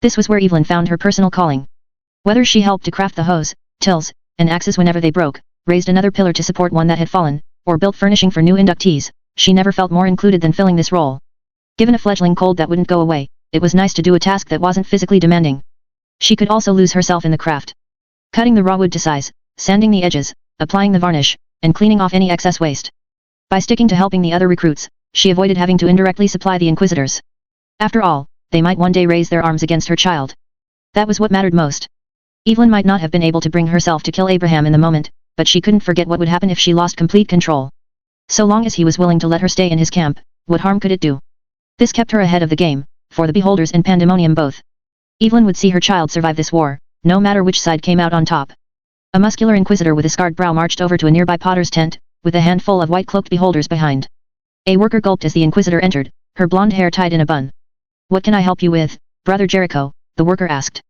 This was where Evelyn found her personal calling. Whether she helped to craft the hoes, tills, and axes whenever they broke, raised another pillar to support one that had fallen, or built furnishing for new inductees, she never felt more included than filling this role. Given a fledgling cold that wouldn't go away, it was nice to do a task that wasn't physically demanding. She could also lose herself in the craft. Cutting the raw wood to size, sanding the edges, applying the varnish, and cleaning off any excess waste. By sticking to helping the other recruits, she avoided having to indirectly supply the inquisitors. After all, they might one day raise their arms against her child. That was what mattered most. Evelyn might not have been able to bring herself to kill Abraham in the moment, but she couldn't forget what would happen if she lost complete control. So long as he was willing to let her stay in his camp, what harm could it do? This kept her ahead of the game, for the beholders and Pandemonium both. Evelyn would see her child survive this war, no matter which side came out on top. A muscular inquisitor with a scarred brow marched over to a nearby potter's tent, with a handful of white-cloaked beholders behind. A worker gulped as the inquisitor entered, her blonde hair tied in a bun. "What can I help you with, Brother Jericho?" the worker asked.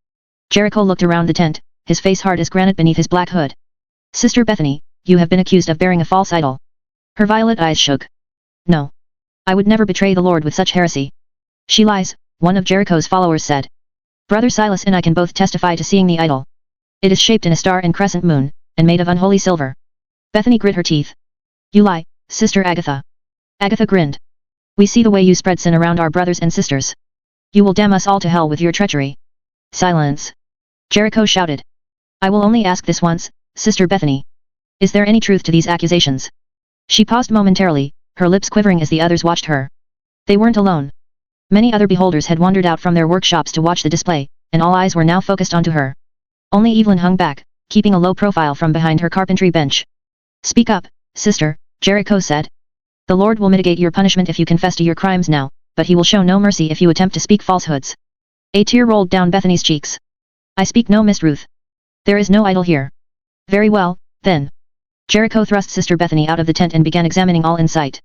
Jericho looked around the tent, his face hard as granite beneath his black hood. "Sister Bethany, you have been accused of bearing a false idol." Her violet eyes shook. "No. I would never betray the Lord with such heresy." "She lies," one of Jericho's followers said. "Brother Silas and I can both testify to seeing the idol. It is shaped in a star and crescent moon, and made of unholy silver." Bethany grit her teeth. "You lie, Sister Agatha." Agatha grinned. "We see the way you spread sin around our brothers and sisters. You will damn us all to hell with your treachery." "Silence!" Jericho shouted. "I will only ask this once, Sister Bethany. Is there any truth to these accusations?" She paused momentarily, her lips quivering as the others watched her. They weren't alone. Many other beholders had wandered out from their workshops to watch the display, and all eyes were now focused onto her. Only Evelyn hung back, keeping a low profile from behind her carpentry bench. "Speak up, sister," Jericho said. "The Lord will mitigate your punishment if you confess to your crimes now, but he will show no mercy if you attempt to speak falsehoods." A tear rolled down Bethany's cheeks. "I speak no misruth. There is no idol here." "Very well, then." Jericho thrust Sister Bethany out of the tent and began examining all in sight.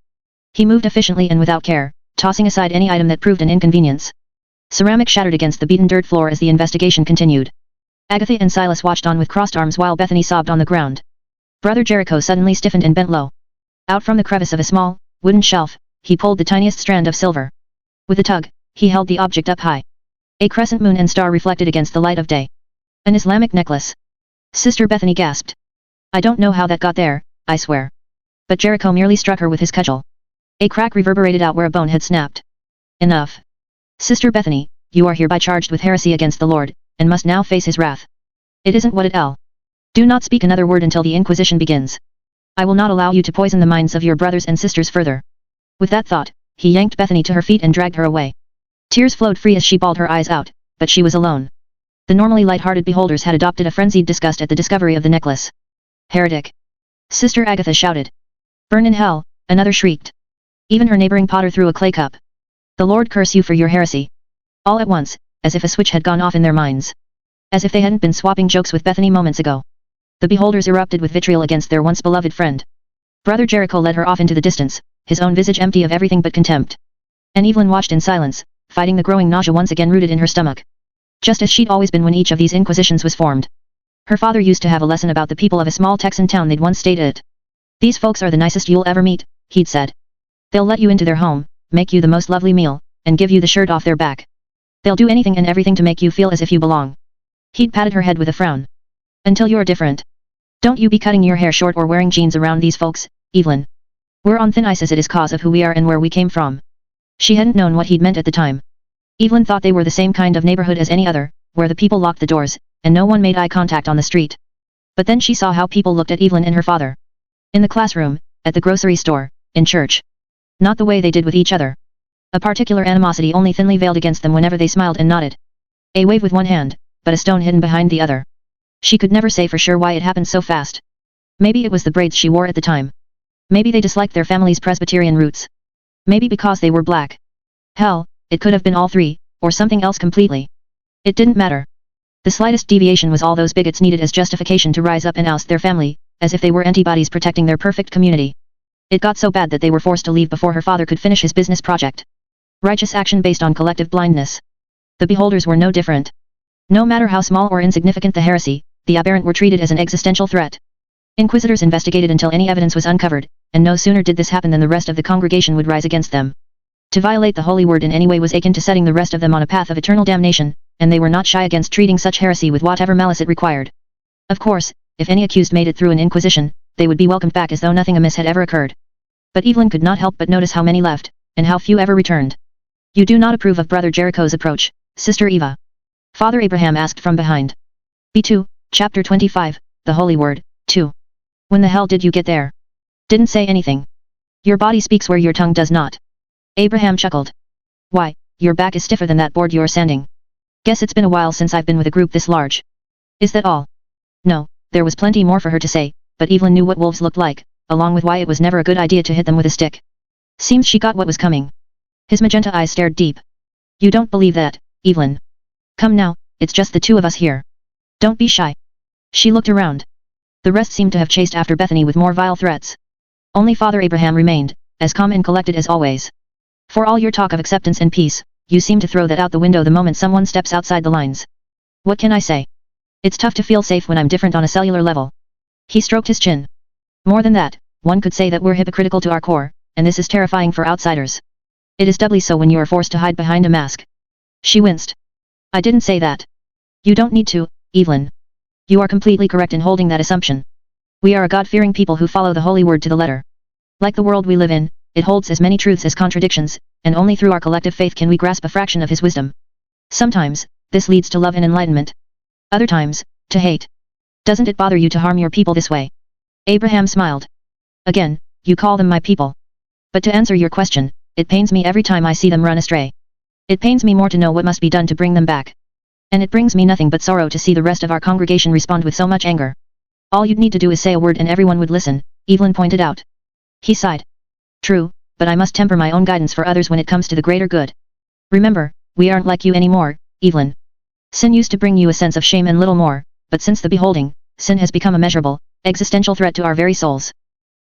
He moved efficiently and without care, tossing aside any item that proved an inconvenience. Ceramic shattered against the beaten dirt floor as the investigation continued. Agatha and Silas watched on with crossed arms while Bethany sobbed on the ground. Brother Jericho suddenly stiffened and bent low. Out from the crevice of a small, wooden shelf, he pulled the tiniest strand of silver. With a tug, he held the object up high. A crescent moon and star reflected against the light of day. An Islamic necklace. Sister Bethany gasped. "I don't know how that got there, I swear." But Jericho merely struck her with his cudgel. A crack reverberated out where a bone had snapped. "Enough. Sister Bethany, you are hereby charged with heresy against the Lord, and must now face his wrath. It isn't what it. Do not speak another word until the Inquisition begins. I will not allow you to poison the minds of your brothers and sisters further." With that thought, he yanked Bethany to her feet and dragged her away. Tears flowed free as she bawled her eyes out, but she was alone. The normally light-hearted beholders had adopted a frenzied disgust at the discovery of the necklace. "Heretic!" Sister Agatha shouted. "Burn in hell!" another shrieked. Even her neighboring potter threw a clay cup. "The Lord curse you for your heresy." All at once, as if a switch had gone off in their minds. As if they hadn't been swapping jokes with Bethany moments ago. The beholders erupted with vitriol against their once beloved friend. Brother Jericho led her off into the distance, his own visage empty of everything but contempt. And Evelyn watched in silence, fighting the growing nausea once again rooted in her stomach. Just as she'd always been when each of these inquisitions was formed. Her father used to have a lesson about the people of a small Texan town they'd once stayed at. "These folks are the nicest you'll ever meet," he'd said. "They'll let you into their home, make you the most lovely meal, and give you the shirt off their back. They'll do anything and everything to make you feel as if you belong." He'd patted her head with a frown. "Until you're different. Don't you be cutting your hair short or wearing jeans around these folks, Evelyn. We're on thin ice as it is cause of who we are and where we came from." She hadn't known what he'd meant at the time. Evelyn thought they were the same kind of neighborhood as any other, where the people locked the doors, and no one made eye contact on the street. But then she saw how people looked at Evelyn and her father. In the classroom, at the grocery store, in church. Not the way they did with each other. A particular animosity only thinly veiled against them whenever they smiled and nodded. A wave with one hand, but a stone hidden behind the other. She could never say for sure why it happened so fast. Maybe it was the braids she wore at the time. Maybe they disliked their family's Presbyterian roots. Maybe because they were black. Hell, it could have been all three, or something else completely. It didn't matter. The slightest deviation was all those bigots needed as justification to rise up and oust their family, as if they were antibodies protecting their perfect community. It got so bad that they were forced to leave before her father could finish his business project. Righteous action based on collective blindness. The beholders were no different. No matter how small or insignificant the heresy, the aberrant were treated as an existential threat. Inquisitors investigated until any evidence was uncovered, and no sooner did this happen than the rest of the congregation would rise against them. To violate the holy word in any way was akin to setting the rest of them on a path of eternal damnation, and they were not shy against treating such heresy with whatever malice it required. Of course, if any accused made it through an inquisition, they would be welcomed back as though nothing amiss had ever occurred. But Evelyn could not help but notice how many left, and how few ever returned. "You do not approve of Brother Jericho's approach, Sister Eva?" Father Abraham asked from behind. B2, chapter 25, the Holy Word, 2. "When the hell did you get there?" "Didn't say anything. Your body speaks where your tongue does not." Abraham chuckled. "Why, your back is stiffer than that board you're sanding. Guess it's been a while since I've been with a group this large." "Is that all?" No, there was plenty more for her to say, but Evelyn knew what wolves looked like, along with why it was never a good idea to hit them with a stick. Seems she got what was coming. His magenta eyes stared deep. "You don't believe that, Evelyn. Come now, it's just the two of us here. Don't be shy." She looked around. The rest seemed to have chased after Bethany with more vile threats. Only Father Abraham remained, as calm and collected as always. "For all your talk of acceptance and peace, you seem to throw that out the window the moment someone steps outside the lines. What can I say? It's tough to feel safe when I'm different on a cellular level." He stroked his chin. "More than that, one could say that we're hypocritical to our core, and this is terrifying for outsiders. It is doubly so when you are forced to hide behind a mask." She winced. "I didn't say that. You don't need to, Evelyn. You are completely correct in holding that assumption. We are a God-fearing people who follow the holy word to the letter. Like the world we live in, it holds as many truths as contradictions, and only through our collective faith can we grasp a fraction of his wisdom. Sometimes, this leads to love and enlightenment. Other times, to hate. Doesn't it bother you to harm your people this way?" Abraham smiled. "Again, you call them my people. But to answer your question, it pains me every time I see them run astray. It pains me more to know what must be done to bring them back. And it brings me nothing but sorrow to see the rest of our congregation respond with so much anger." "All you'd need to do is say a word and everyone would listen," Evelyn pointed out. He sighed. "True, but I must temper my own guidance for others when it comes to the greater good. Remember, we aren't like you anymore, Evelyn. Sin used to bring you a sense of shame and little more, but since the beholding, sin has become a measurable, existential threat to our very souls.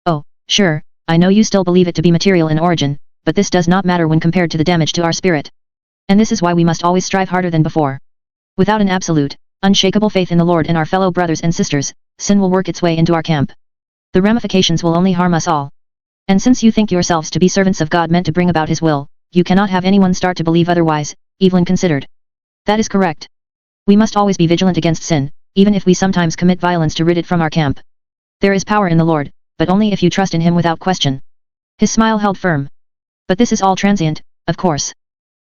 Oh, sure, I know you still believe it to be material in origin, but this does not matter when compared to the damage to our spirit. And this is why we must always strive harder than before. Without an absolute, unshakable faith in the Lord and our fellow brothers and sisters, sin will work its way into our camp. The ramifications will only harm us all. And since you think yourselves to be servants of God meant to bring about his will, you cannot have anyone start to believe otherwise," Evelyn considered. "That is correct. We must always be vigilant against sin, even if we sometimes commit violence to rid it from our camp. There is power in the Lord, but only if you trust in him without question." His smile held firm. "But this is all transient, of course.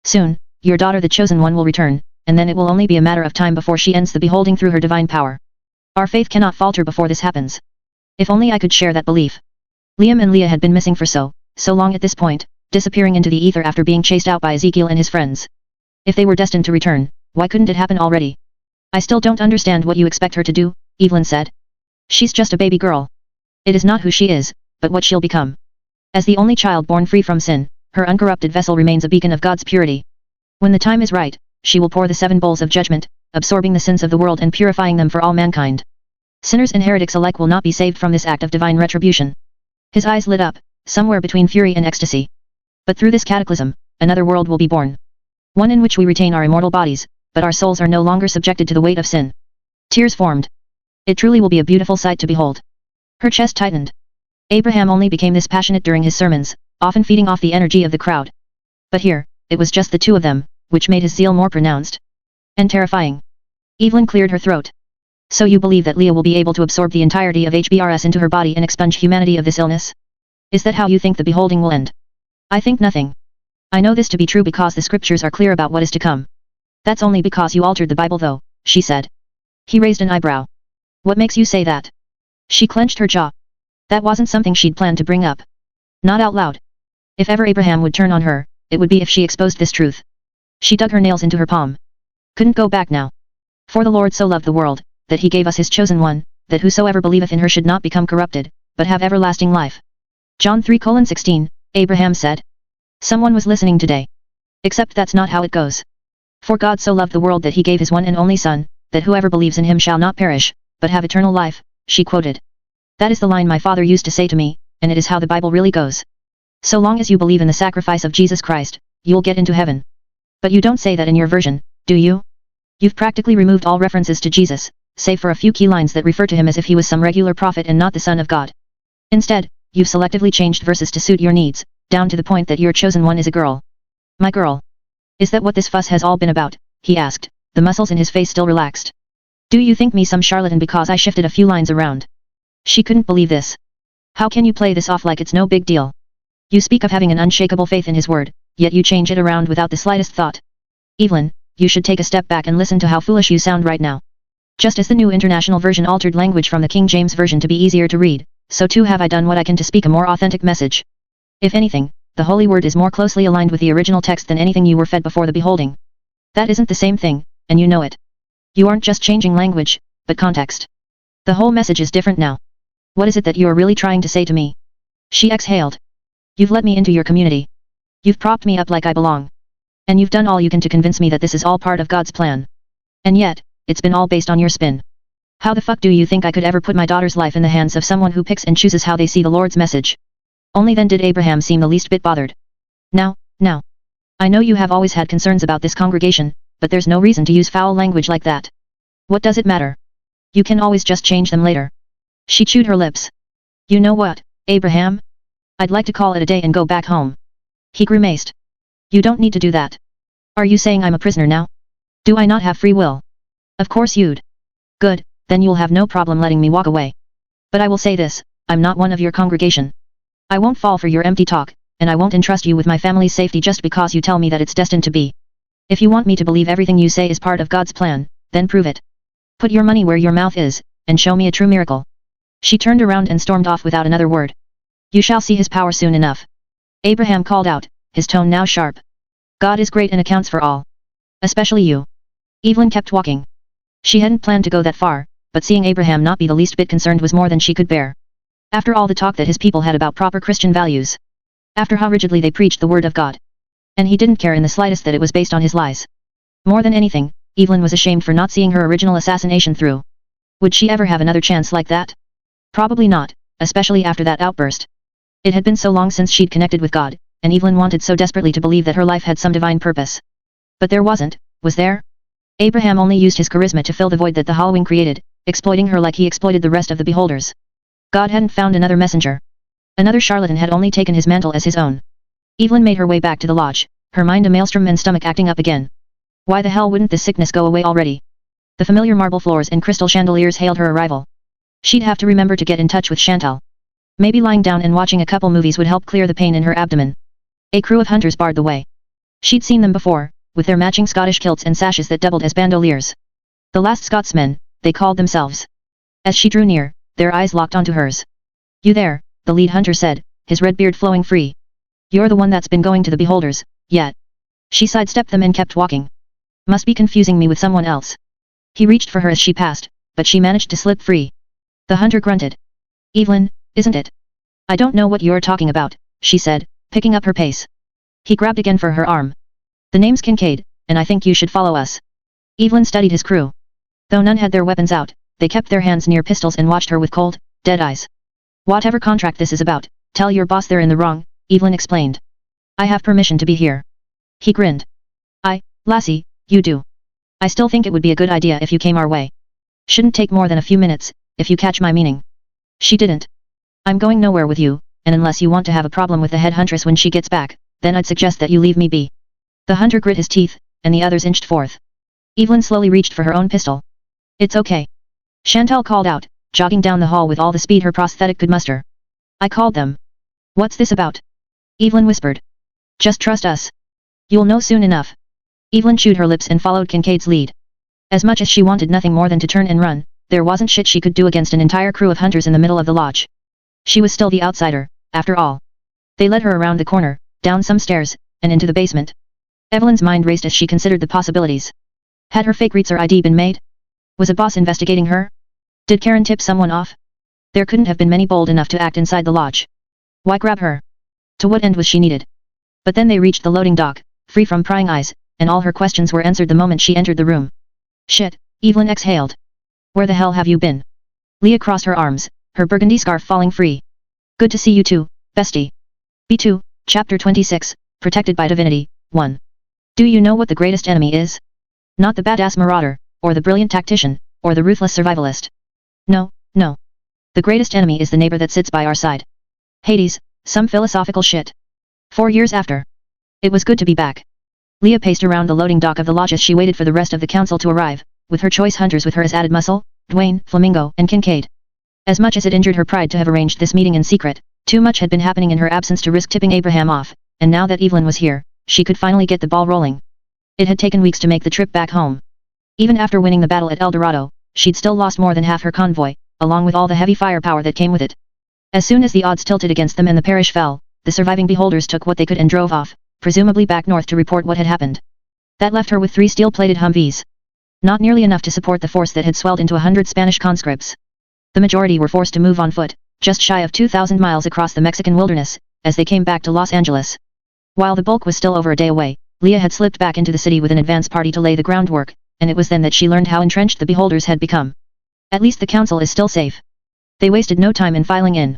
Soon, your daughter the chosen one will return, and then it will only be a matter of time before she ends the beholding through her divine power. Our faith cannot falter before this happens. If only I could share that belief." Liam and Leah had been missing for so long at this point, disappearing into the ether after being chased out by Ezekiel and his friends. If they were destined to return, why couldn't it happen already? "I still don't understand what you expect her to do," Evelyn said. "She's just a baby girl. It is not who she is, but what she'll become. As the only child born free from sin, her uncorrupted vessel remains a beacon of God's purity. When the time is right, she will pour the 7 bowls of judgment, absorbing the sins of the world and purifying them for all mankind. Sinners and heretics alike will not be saved from this act of divine retribution." His eyes lit up, somewhere between fury and ecstasy. But through this cataclysm, another world will be born. One in which we retain our immortal bodies, but our souls are no longer subjected to the weight of sin. Tears formed. It truly will be a beautiful sight to behold. Her chest tightened. Abraham only became this passionate during his sermons, often feeding off the energy of the crowd. But here, it was just the two of them, which made his zeal more pronounced. And terrifying. Evelyn cleared her throat. So you believe that Leah will be able to absorb the entirety of HBRS into her body and expunge humanity of this illness? Is that how you think the beholding will end? I think nothing. I know this to be true because the scriptures are clear about what is to come. That's only because you altered the Bible though, she said. He raised an eyebrow. What makes you say that? She clenched her jaw. That wasn't something she'd planned to bring up. Not out loud. If ever Abraham would turn on her, it would be if she exposed this truth. She dug her nails into her palm. Couldn't go back now. For the Lord so loved the world, that he gave us his chosen one, that whosoever believeth in her should not become corrupted, but have everlasting life. John 3:16, Abraham said. Someone was listening today. Except that's not how it goes. For God so loved the world that he gave his one and only Son, that whoever believes in him shall not perish, but have eternal life, she quoted. That is the line my father used to say to me, and it is how the Bible really goes. So long as you believe in the sacrifice of Jesus Christ, you'll get into heaven. But you don't say that in your version, do you? You've practically removed all references to Jesus, save for a few key lines that refer to him as if he was some regular prophet and not the Son of God. Instead, you've selectively changed verses to suit your needs, down to the point that your chosen one is a girl. My girl. Is that what this fuss has all been about? He asked, the muscles in his face still relaxed. Do you think me some charlatan because I shifted a few lines around? She couldn't believe this. How can you play this off like it's no big deal? You speak of having an unshakable faith in his word, yet you change it around without the slightest thought. Evelyn, you should take a step back and listen to how foolish you sound right now. Just as the New International Version altered language from the King James Version to be easier to read, so too have I done what I can to speak a more authentic message. If anything, the Holy Word is more closely aligned with the original text than anything you were fed before the beholding. That isn't the same thing, and you know it. You aren't just changing language, but context. The whole message is different now. What is it that you are really trying to say to me? She exhaled. You've let me into your community. You've propped me up like I belong. And you've done all you can to convince me that this is all part of God's plan. And yet, it's been all based on your spin. How the fuck do you think I could ever put my daughter's life in the hands of someone who picks and chooses how they see the Lord's message? Only then did Abraham seem the least bit bothered. Now. I know you have always had concerns about this congregation, but there's no reason to use foul language like that. What does it matter? You can always just change them later. She chewed her lips. You know what, Abraham? I'd like to call it a day and go back home. He grimaced. You don't need to do that. Are you saying I'm a prisoner now? Do I not have free will? Of course you'd. Good, then you'll have no problem letting me walk away. But I will say this, I'm not one of your congregation. I won't fall for your empty talk, and I won't entrust you with my family's safety just because you tell me that it's destined to be. If you want me to believe everything you say is part of God's plan, then prove it. Put your money where your mouth is, and show me a true miracle. She turned around and stormed off without another word. You shall see his power soon enough. Abraham called out, his tone now sharp. God is great and accounts for all. Especially you. Evelyn kept walking. She hadn't planned to go that far, but seeing Abraham not be the least bit concerned was more than she could bear. After all the talk that his people had about proper Christian values. After how rigidly they preached the word of God. And he didn't care in the slightest that it was based on his lies. More than anything, Evelyn was ashamed for not seeing her original assassination through. Would she ever have another chance like that? Probably not, especially after that outburst. It had been so long since she'd connected with God, and Evelyn wanted so desperately to believe that her life had some divine purpose. But there wasn't, was there? Abraham only used his charisma to fill the void that the harrowing created, exploiting her like he exploited the rest of the beholders. God hadn't found another messenger. Another charlatan had only taken his mantle as his own. Evelyn made her way back to the lodge, her mind a maelstrom and stomach acting up again. Why the hell wouldn't this sickness go away already? The familiar marble floors and crystal chandeliers hailed her arrival. She'd have to remember to get in touch with Chantal. Maybe lying down and watching a couple movies would help clear the pain in her abdomen. A crew of hunters barred the way. She'd seen them before, with their matching Scottish kilts and sashes that doubled as bandoliers. The last Scotsmen, they called themselves. As she drew near, their eyes locked onto hers. You there, the lead hunter said, his red beard flowing free. You're the one that's been going to the beholders, yet. She sidestepped them and kept walking. Must be confusing me with someone else. He reached for her as she passed, but she managed to slip free. The hunter grunted. Evelyn, isn't it? I don't know what you're talking about, she said, picking up her pace. He grabbed again for her arm. The name's Kincaid, and I think you should follow us. Evelyn studied his crew. Though none had their weapons out, they kept their hands near pistols and watched her with cold, dead eyes. Whatever contract this is about, Tell your boss they're in the wrong, Evelyn explained. I have permission to be here. He grinned. Lassie, you do. I still think it would be a good idea if you came our way. Shouldn't take more than a few minutes, if you catch my meaning. She didn't. I'm going nowhere with you, and unless you want to have a problem with the head huntress when she gets back, then I'd suggest that you leave me be. The hunter grit his teeth, and the others inched forth. Evelyn slowly reached for her own pistol. It's okay. Chantal called out, jogging down the hall with all the speed her prosthetic could muster. I called them. What's this about? Evelyn whispered. Just trust us. You'll know soon enough. Evelyn chewed her lips and followed Kincaid's lead. As much as she wanted nothing more than to turn and run, there wasn't shit she could do against an entire crew of hunters in the middle of the lodge. She was still the outsider, after all. They led her around the corner, down some stairs, and into the basement. Evelyn's mind raced as she considered the possibilities. Had her fake Reitzer ID been made? Was a boss investigating her? Did Karen tip someone off? There couldn't have been many bold enough to act inside the lodge. Why grab her? To what end was she needed? But then they reached the loading dock, free from prying eyes, and all her questions were answered the moment she entered the room. Shit, Evelyn exhaled. Where the hell have you been? Leah crossed her arms, her burgundy scarf falling free. Good to see you too, bestie. B2, chapter 26, Protected by Divinity, 1. Do you know what the greatest enemy is? Not the badass marauder, or the brilliant tactician, or the ruthless survivalist. No. The greatest enemy is the neighbor that sits by our side. Hades, some philosophical shit. 4 years after. It was good to be back. Leah paced around the loading dock of the lodge as she waited for the rest of the council to arrive, with her choice hunters with her as added muscle, Dwayne, Flamingo, and Kincaid. As much as it injured her pride to have arranged this meeting in secret, too much had been happening in her absence to risk tipping Abraham off, and now that Evelyn was here, she could finally get the ball rolling. It had taken weeks to make the trip back home. Even after winning the battle at El Dorado, she'd still lost more than half her convoy, along with all the heavy firepower that came with it. As soon as the odds tilted against them and the parish fell, the surviving beholders took what they could and drove off, presumably back north to report what had happened. That left her with 3 steel-plated Humvees. Not nearly enough to support the force that had swelled into 100 Spanish conscripts. The majority were forced to move on foot, just shy of 2,000 miles across the Mexican wilderness, as they came back to Los Angeles. While the bulk was still over a day away, Leah had slipped back into the city with an advance party to lay the groundwork, and it was then that she learned how entrenched the beholders had become. At least the council is still safe. They wasted no time in filing in.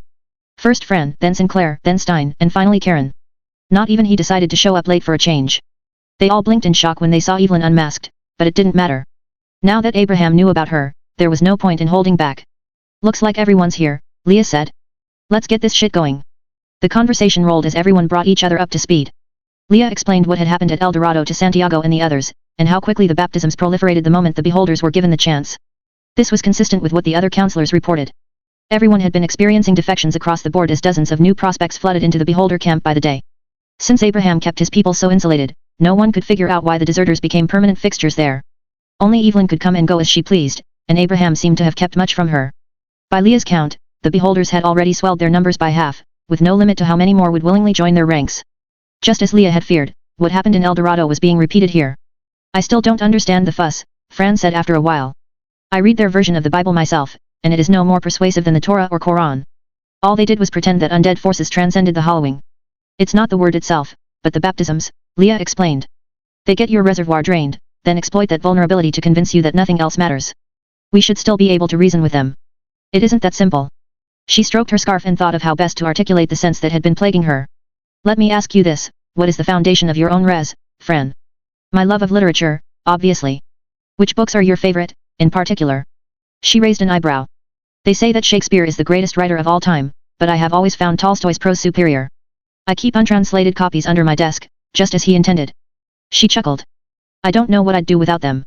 First Fran, then Sinclair, then Stein, and finally Karen. Not even he decided to show up late for a change. They all blinked in shock when they saw Evelyn unmasked, but it didn't matter. Now that Abraham knew about her, there was no point in holding back. Looks like everyone's here, Leah said. Let's get this shit going. The conversation rolled as everyone brought each other up to speed. Leah explained what had happened at El Dorado to Santiago and the others, and how quickly the baptisms proliferated the moment the beholders were given the chance. This was consistent with what the other counselors reported. Everyone had been experiencing defections across the board as dozens of new prospects flooded into the beholder camp by the day. Since Abraham kept his people so insulated, no one could figure out why the deserters became permanent fixtures there. Only Evelyn could come and go as she pleased, and Abraham seemed to have kept much from her. By Leah's count, the beholders had already swelled their numbers by half, with no limit to how many more would willingly join their ranks. Just as Leah had feared, what happened in El Dorado was being repeated here. I still don't understand the fuss, Fran said after a while. I read their version of the Bible myself, and it is no more persuasive than the Torah or Quran. All they did was pretend that undead forces transcended the Hallowing. It's not the word itself, but the baptisms, Leah explained. They get your reservoir drained, then exploit that vulnerability to convince you that nothing else matters. We should still be able to reason with them. It isn't that simple. She stroked her scarf and thought of how best to articulate the sense that had been plaguing her. Let me ask you this, what is the foundation of your own Fran? My love of literature, obviously. Which books are your favorite, in particular? She raised an eyebrow. They say that Shakespeare is the greatest writer of all time, but I have always found Tolstoy's prose superior. I keep untranslated copies under my desk, just as he intended. She chuckled. I don't know what I'd do without them.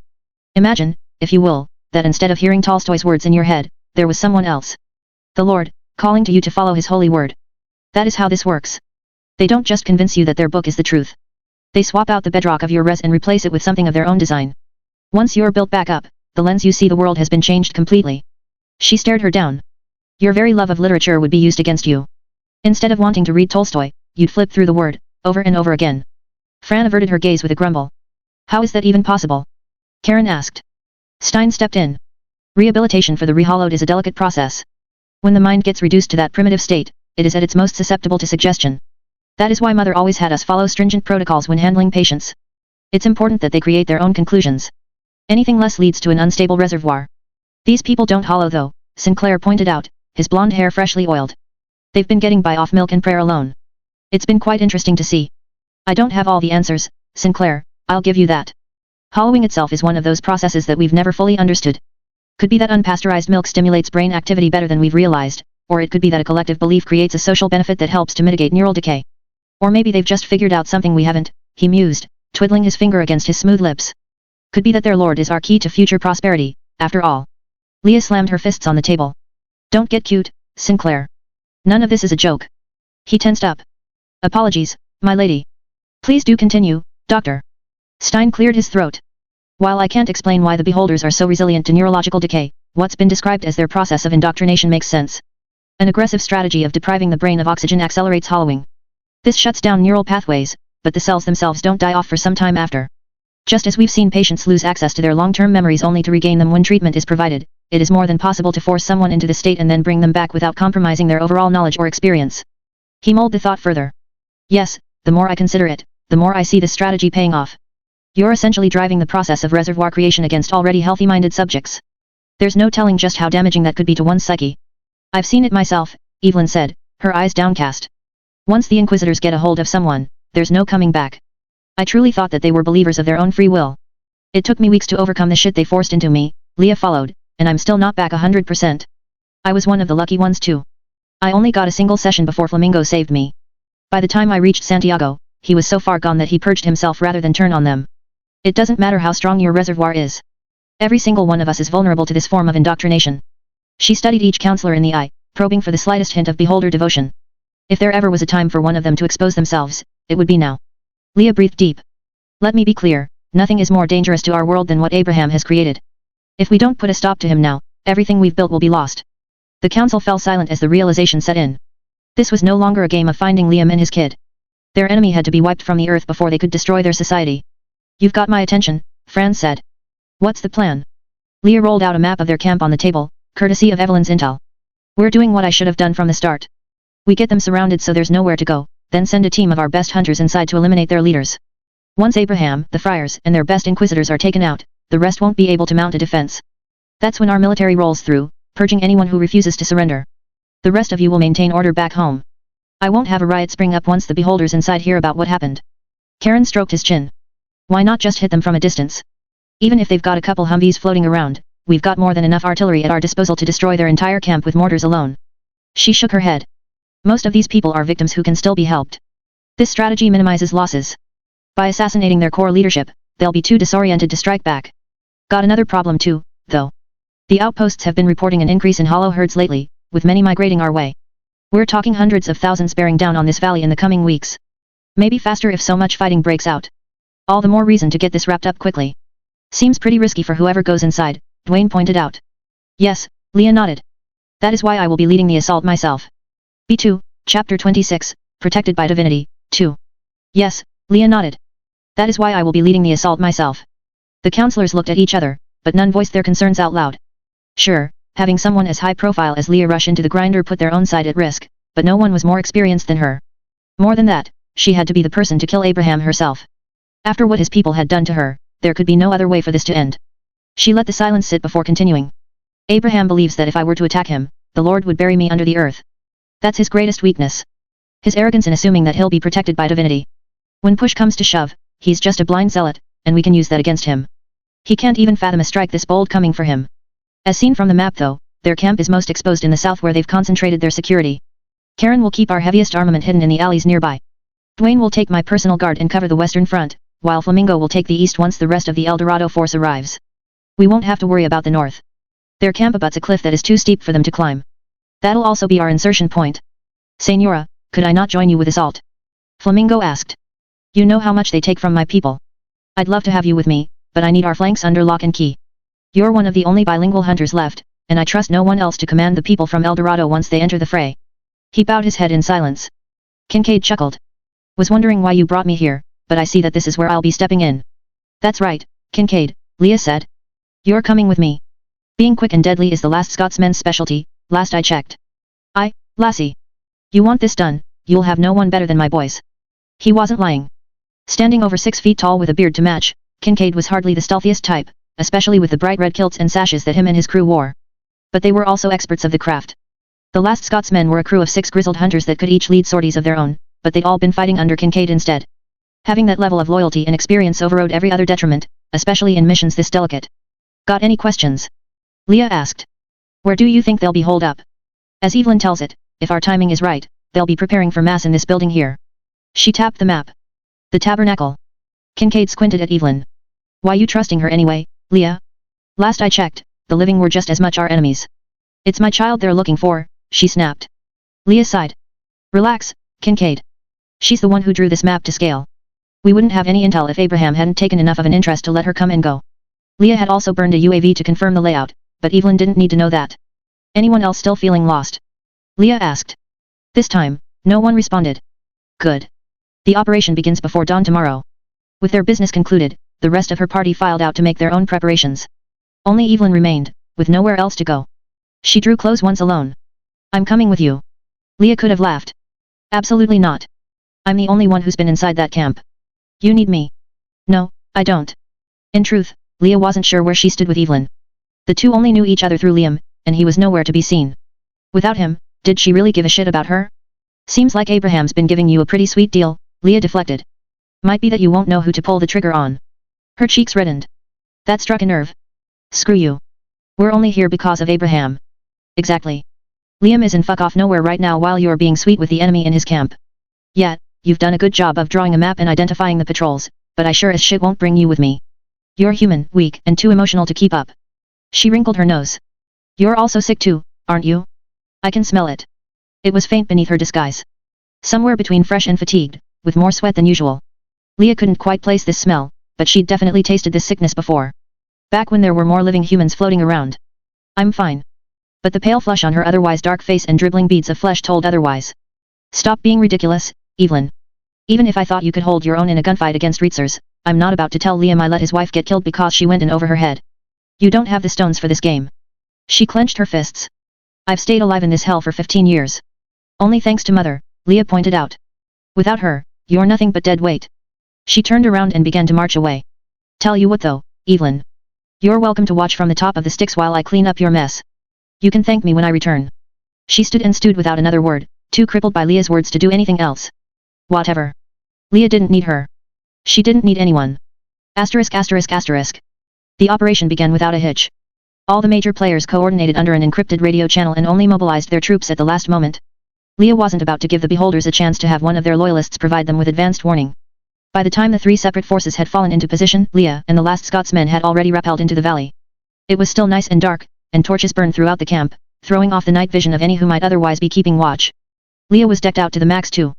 Imagine, if you will, that instead of hearing Tolstoy's words in your head, there was someone else. The Lord, calling to you to follow his holy word. That is how this works. They don't just convince you that their book is the truth. They swap out the bedrock of your res and replace it with something of their own design. Once you're built back up, the lens you see the world has been changed completely. She stared her down. Your very love of literature would be used against you. Instead of wanting to read Tolstoy, you'd flip through the word, over and over again. Fran averted her gaze with a grumble. How is that even possible? Karen asked. Stein stepped in. Rehabilitation for the rehollowed is a delicate process. When the mind gets reduced to that primitive state, it is at its most susceptible to suggestion. That is why Mother always had us follow stringent protocols when handling patients. It's important that they create their own conclusions. Anything less leads to an unstable reservoir. These people don't hollow though, Sinclair pointed out, his blonde hair freshly oiled. They've been getting by off milk and prayer alone. It's been quite interesting to see. I don't have all the answers, Sinclair, I'll give you that. Hollowing itself is one of those processes that we've never fully understood. Could be that unpasteurized milk stimulates brain activity better than we've realized, or it could be that a collective belief creates a social benefit that helps to mitigate neural decay. Or maybe they've just figured out something we haven't, he mused, twiddling his finger against his smooth lips. Could be that their lord is our key to future prosperity, after all. Leah slammed her fists on the table. Don't get cute, Sinclair. None of this is a joke. He tensed up. Apologies, my lady. Please do continue, Doctor. Stein cleared his throat. While I can't explain why the beholders are so resilient to neurological decay, what's been described as their process of indoctrination makes sense. An aggressive strategy of depriving the brain of oxygen accelerates hollowing. This shuts down neural pathways, but the cells themselves don't die off for some time after. Just as we've seen patients lose access to their long-term memories only to regain them when treatment is provided, it is more than possible to force someone into this state and then bring them back without compromising their overall knowledge or experience. He mulled the thought further. Yes, the more I consider it, the more I see this strategy paying off. You're essentially driving the process of reservoir creation against already healthy-minded subjects. There's no telling just how damaging that could be to one's psyche. I've seen it myself, Evelyn said, her eyes downcast. Once the Inquisitors get a hold of someone, there's no coming back. I truly thought that they were believers of their own free will. It took me weeks to overcome the shit they forced into me, Leah followed, and I'm still not back 100%. I was one of the lucky ones too. I only got a single session before Flamingo saved me. By the time I reached Santiago, he was so far gone that he purged himself rather than turn on them. It doesn't matter how strong your reservoir is. Every single one of us is vulnerable to this form of indoctrination. She studied each counselor in the eye, probing for the slightest hint of beholder devotion. If there ever was a time for one of them to expose themselves, it would be now. Leah breathed deep. Let me be clear, nothing is more dangerous to our world than what Abraham has created. If we don't put a stop to him now, everything we've built will be lost. The council fell silent as the realization set in. This was no longer a game of finding Liam and his kid. Their enemy had to be wiped from the earth before they could destroy their society. You've got my attention, Franz said. What's the plan? Leah rolled out a map of their camp on the table, courtesy of Evelyn's intel. We're doing what I should have done from the start. We get them surrounded so there's nowhere to go, then send a team of our best hunters inside to eliminate their leaders. Once Abraham, the friars, and their best inquisitors are taken out, the rest won't be able to mount a defense. That's when our military rolls through, purging anyone who refuses to surrender. The rest of you will maintain order back home. I won't have a riot spring up once the beholders inside hear about what happened. Karen stroked his chin. Why not just hit them from a distance? Even if they've got a couple Humvees floating around, we've got more than enough artillery at our disposal to destroy their entire camp with mortars alone. She shook her head. Most of these people are victims who can still be helped. This strategy minimizes losses. By assassinating their core leadership, they'll be too disoriented to strike back. Got another problem too, though. The outposts have been reporting an increase in hollow herds lately, with many migrating our way. We're talking hundreds of thousands bearing down on this valley in the coming weeks. Maybe faster if so much fighting breaks out. All the more reason to get this wrapped up quickly. Seems pretty risky for whoever goes inside, Dwayne pointed out. Yes, Leah nodded. That is why I will be leading the assault myself. B2, Chapter 26, Protected by Divinity, 2. Yes, Leah nodded. That is why I will be leading the assault myself. The counselors looked at each other, but none voiced their concerns out loud. Sure, having someone as high profile as Leah rush into the grinder put their own side at risk, but no one was more experienced than her. More than that, she had to be the person to kill Abraham herself. After what his people had done to her, there could be no other way for this to end. She let the silence sit before continuing. Abraham believes that if I were to attack him, the Lord would bury me under the earth. That's his greatest weakness. His arrogance in assuming that he'll be protected by divinity. When push comes to shove, he's just a blind zealot, and we can use that against him. He can't even fathom a strike this bold coming for him. As seen from the map though, their camp is most exposed in the south where they've concentrated their security. Karen will keep our heaviest armament hidden in the alleys nearby. Dwayne will take my personal guard and cover the western front, while Flamingo will take the east once the rest of the El Dorado force arrives. We won't have to worry about the north. Their camp abuts a cliff that is too steep for them to climb. That'll also be our insertion point. Senora, could I not join you with assault? Flamingo asked. You know how much they take from my people. I'd love to have you with me, but I need our flanks under lock and key. You're one of the only bilingual hunters left, and I trust no one else to command the people from El Dorado once they enter the fray. He bowed his head in silence. Kincaid chuckled. Was wondering why you brought me here, but I see that this is where I'll be stepping in. That's right, Kincaid, Leah said. You're coming with me. Being quick and deadly is the last Scotsman's specialty, last I checked. Lassie. You want this done, you'll have no one better than my boys. He wasn't lying. Standing over 6 feet tall with a beard to match, Kincaid was hardly the stealthiest type, especially with the bright red kilts and sashes that him and his crew wore. But they were also experts of the craft. The last Scotsmen were a crew of 6 grizzled hunters that could each lead sorties of their own, but they'd all been fighting under Kincaid instead. Having that level of loyalty and experience overrode every other detriment, especially in missions this delicate. Got any questions? Leah asked. Where do you think they'll be holed up? As Evelyn tells it, if our timing is right, they'll be preparing for mass in this building here. She tapped the map. The tabernacle. Kincaid squinted at Evelyn. Why you trusting her anyway, Leah? Last I checked, the living were just as much our enemies. It's my child they're looking for, she snapped. Leah sighed. Relax, Kincaid. She's the one who drew this map to scale. We wouldn't have any intel if Abraham hadn't taken enough of an interest to let her come and go. Leah had also burned a UAV to confirm the layout, but Evelyn didn't need to know that. Anyone else still feeling lost? Leah asked. This time, no one responded. Good. The operation begins before dawn tomorrow. With their business concluded, the rest of her party filed out to make their own preparations. Only Evelyn remained, with nowhere else to go. She drew close once alone. I'm coming with you. Leah could have laughed. Absolutely not. I'm the only one who's been inside that camp. You need me. No, I don't. In truth, Leah wasn't sure where she stood with Evelyn. The two only knew each other through Liam, and he was nowhere to be seen. Without him, did she really give a shit about her? Seems like Abraham's been giving you a pretty sweet deal, Leah deflected. Might be that you won't know who to pull the trigger on. Her cheeks reddened. That struck a nerve. Screw you. We're only here because of Abraham. Exactly. Liam is in fuck off nowhere right now while you're being sweet with the enemy in his camp. Yet, you've done a good job of drawing a map and identifying the patrols, but I sure as shit won't bring you with me. You're human, weak, and too emotional to keep up. She wrinkled her nose. You're also sick too, aren't you? I can smell it. It was faint beneath her disguise. Somewhere between fresh and fatigued, with more sweat than usual. Leah couldn't quite place this smell, but she'd definitely tasted this sickness before. Back when there were more living humans floating around. I'm fine. But the pale flush on her otherwise dark face and dribbling beads of flesh told otherwise. Stop being ridiculous, Evelyn. Even if I thought you could hold your own in a gunfight against Reitzers, I'm not about to tell Liam I let his wife get killed because she went in over her head. You don't have the stones for this game. She clenched her fists. I've stayed alive in this hell for 15 years. Only thanks to Mother, Leah pointed out. Without her, you're nothing but dead weight. She turned around and began to march away. Tell you what though, Evelyn. You're welcome to watch from the top of the sticks while I clean up your mess. You can thank me when I return. She stood and stewed without another word, too crippled by Leah's words to do anything else. Whatever. Leah didn't need her. She didn't need anyone. Asterisk asterisk asterisk. The operation began without a hitch. All the major players coordinated under an encrypted radio channel and only mobilized their troops at the last moment. Leah wasn't about to give the beholders a chance to have one of their loyalists provide them with advanced warning. By the time the three separate forces had fallen into position, Leah and the last Scotsmen had already rappelled into the valley. It was still nice and dark, and torches burned throughout the camp, throwing off the night vision of any who might otherwise be keeping watch. Leah was decked out to the max too.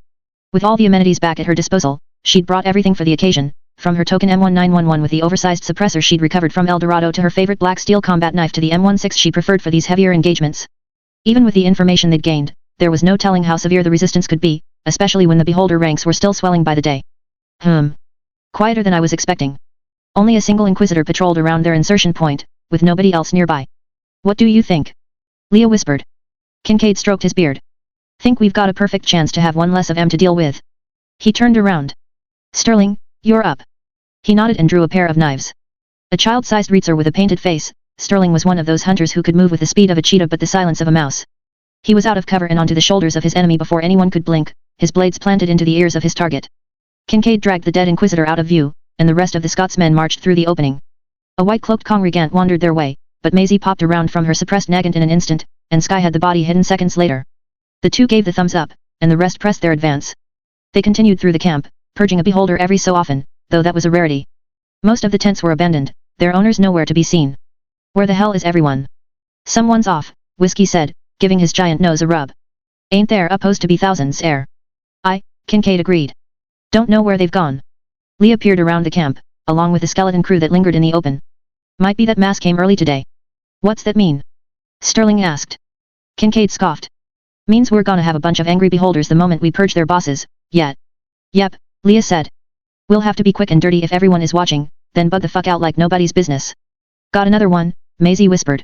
With all the amenities back at her disposal, she'd brought everything for the occasion, from her token M1911 with the oversized suppressor she'd recovered from El Dorado to her favorite black steel combat knife to the M16 she preferred for these heavier engagements. Even with the information they'd gained, there was no telling how severe the resistance could be, especially when the beholder ranks were still swelling by the day. Quieter than I was expecting. Only a single inquisitor patrolled around their insertion point, with nobody else nearby. What do you think? Leah whispered. Kincaid stroked his beard. Think we've got a perfect chance to have one less of M to deal with. He turned around. Sterling, you're up. He nodded and drew a pair of knives. A child-sized Reitzer with a painted face, Sterling was one of those hunters who could move with the speed of a cheetah but the silence of a mouse. He was out of cover and onto the shoulders of his enemy before anyone could blink, his blades planted into the ears of his target. Kincaid dragged the dead inquisitor out of view, and the rest of the Scotsmen marched through the opening. A white-cloaked congregant wandered their way, but Maisie popped around from her suppressed nagant in an instant, and Sky had the body hidden seconds later. The two gave the thumbs up, and the rest pressed their advance. They continued through the camp, purging a beholder every so often, though that was a rarity. Most of the tents were abandoned, their owners nowhere to be seen. Where the hell is everyone? Someone's off, Whiskey said, giving his giant nose a rub. Ain't there supposed to be thousands there? Kincaid agreed. Don't know where they've gone. Leah peered around the camp, along with the skeleton crew that lingered in the open. Might be that mass came early today. What's that mean? Sterling asked. Kincaid scoffed. Means we're gonna have a bunch of angry beholders the moment we purge their bosses, yet. Yep, Leah said. We'll have to be quick and dirty if everyone is watching, then bug the fuck out like nobody's business. Got another one, Maisie whispered.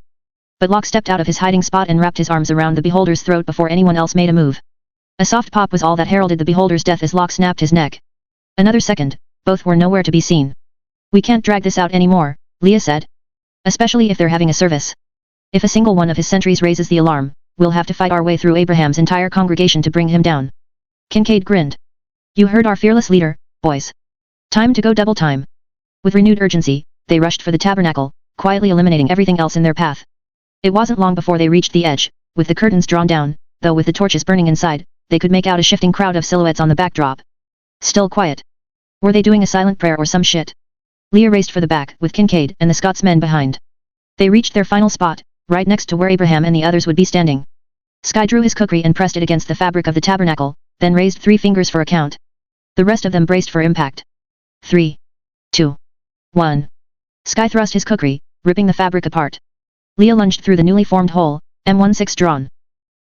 But Locke stepped out of his hiding spot and wrapped his arms around the beholder's throat before anyone else made a move. A soft pop was all that heralded the beholder's death as Locke snapped his neck. Another second, both were nowhere to be seen. We can't drag this out anymore, Leah said. Especially if they're having a service. If a single one of his sentries raises the alarm, we'll have to fight our way through Abraham's entire congregation to bring him down. Kincaid grinned. You heard our fearless leader, boys. Time to go double time. With renewed urgency, they rushed for the tabernacle, quietly eliminating everything else in their path. It wasn't long before they reached the edge, with the curtains drawn down, though with the torches burning inside, they could make out a shifting crowd of silhouettes on the backdrop. Still quiet. Were they doing a silent prayer or some shit? Leah raced for the back, with Kincaid and the Scotsmen behind. They reached their final spot, right next to where Abraham and the others would be standing. Sky drew his kukri and pressed it against the fabric of the tabernacle, then raised 3 fingers for a count. The rest of them braced for impact. 3, 2, 1. Sky thrust his kukri, ripping the fabric apart. Leah lunged through the newly formed hole, M16 drawn.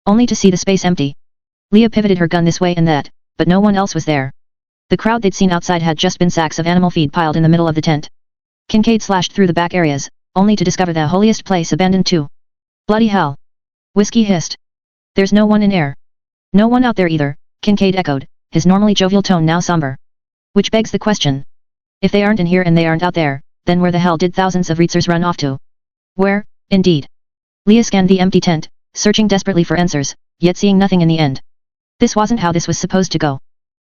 Only to see the space empty. Leah pivoted her gun this way and that, but no one else was there. The crowd they'd seen outside had just been sacks of animal feed piled in the middle of the tent. Kincaid slashed through the back areas, only to discover the holiest place abandoned too. Bloody hell. Whiskey hissed. There's no one in air. No one out there either, Kincaid echoed, his normally jovial tone now somber. Which begs the question. If they aren't in here and they aren't out there, then where the hell did thousands of Reitsers run off to? Where, indeed? Leah scanned the empty tent, searching desperately for answers, yet seeing nothing in the end. This wasn't how this was supposed to go.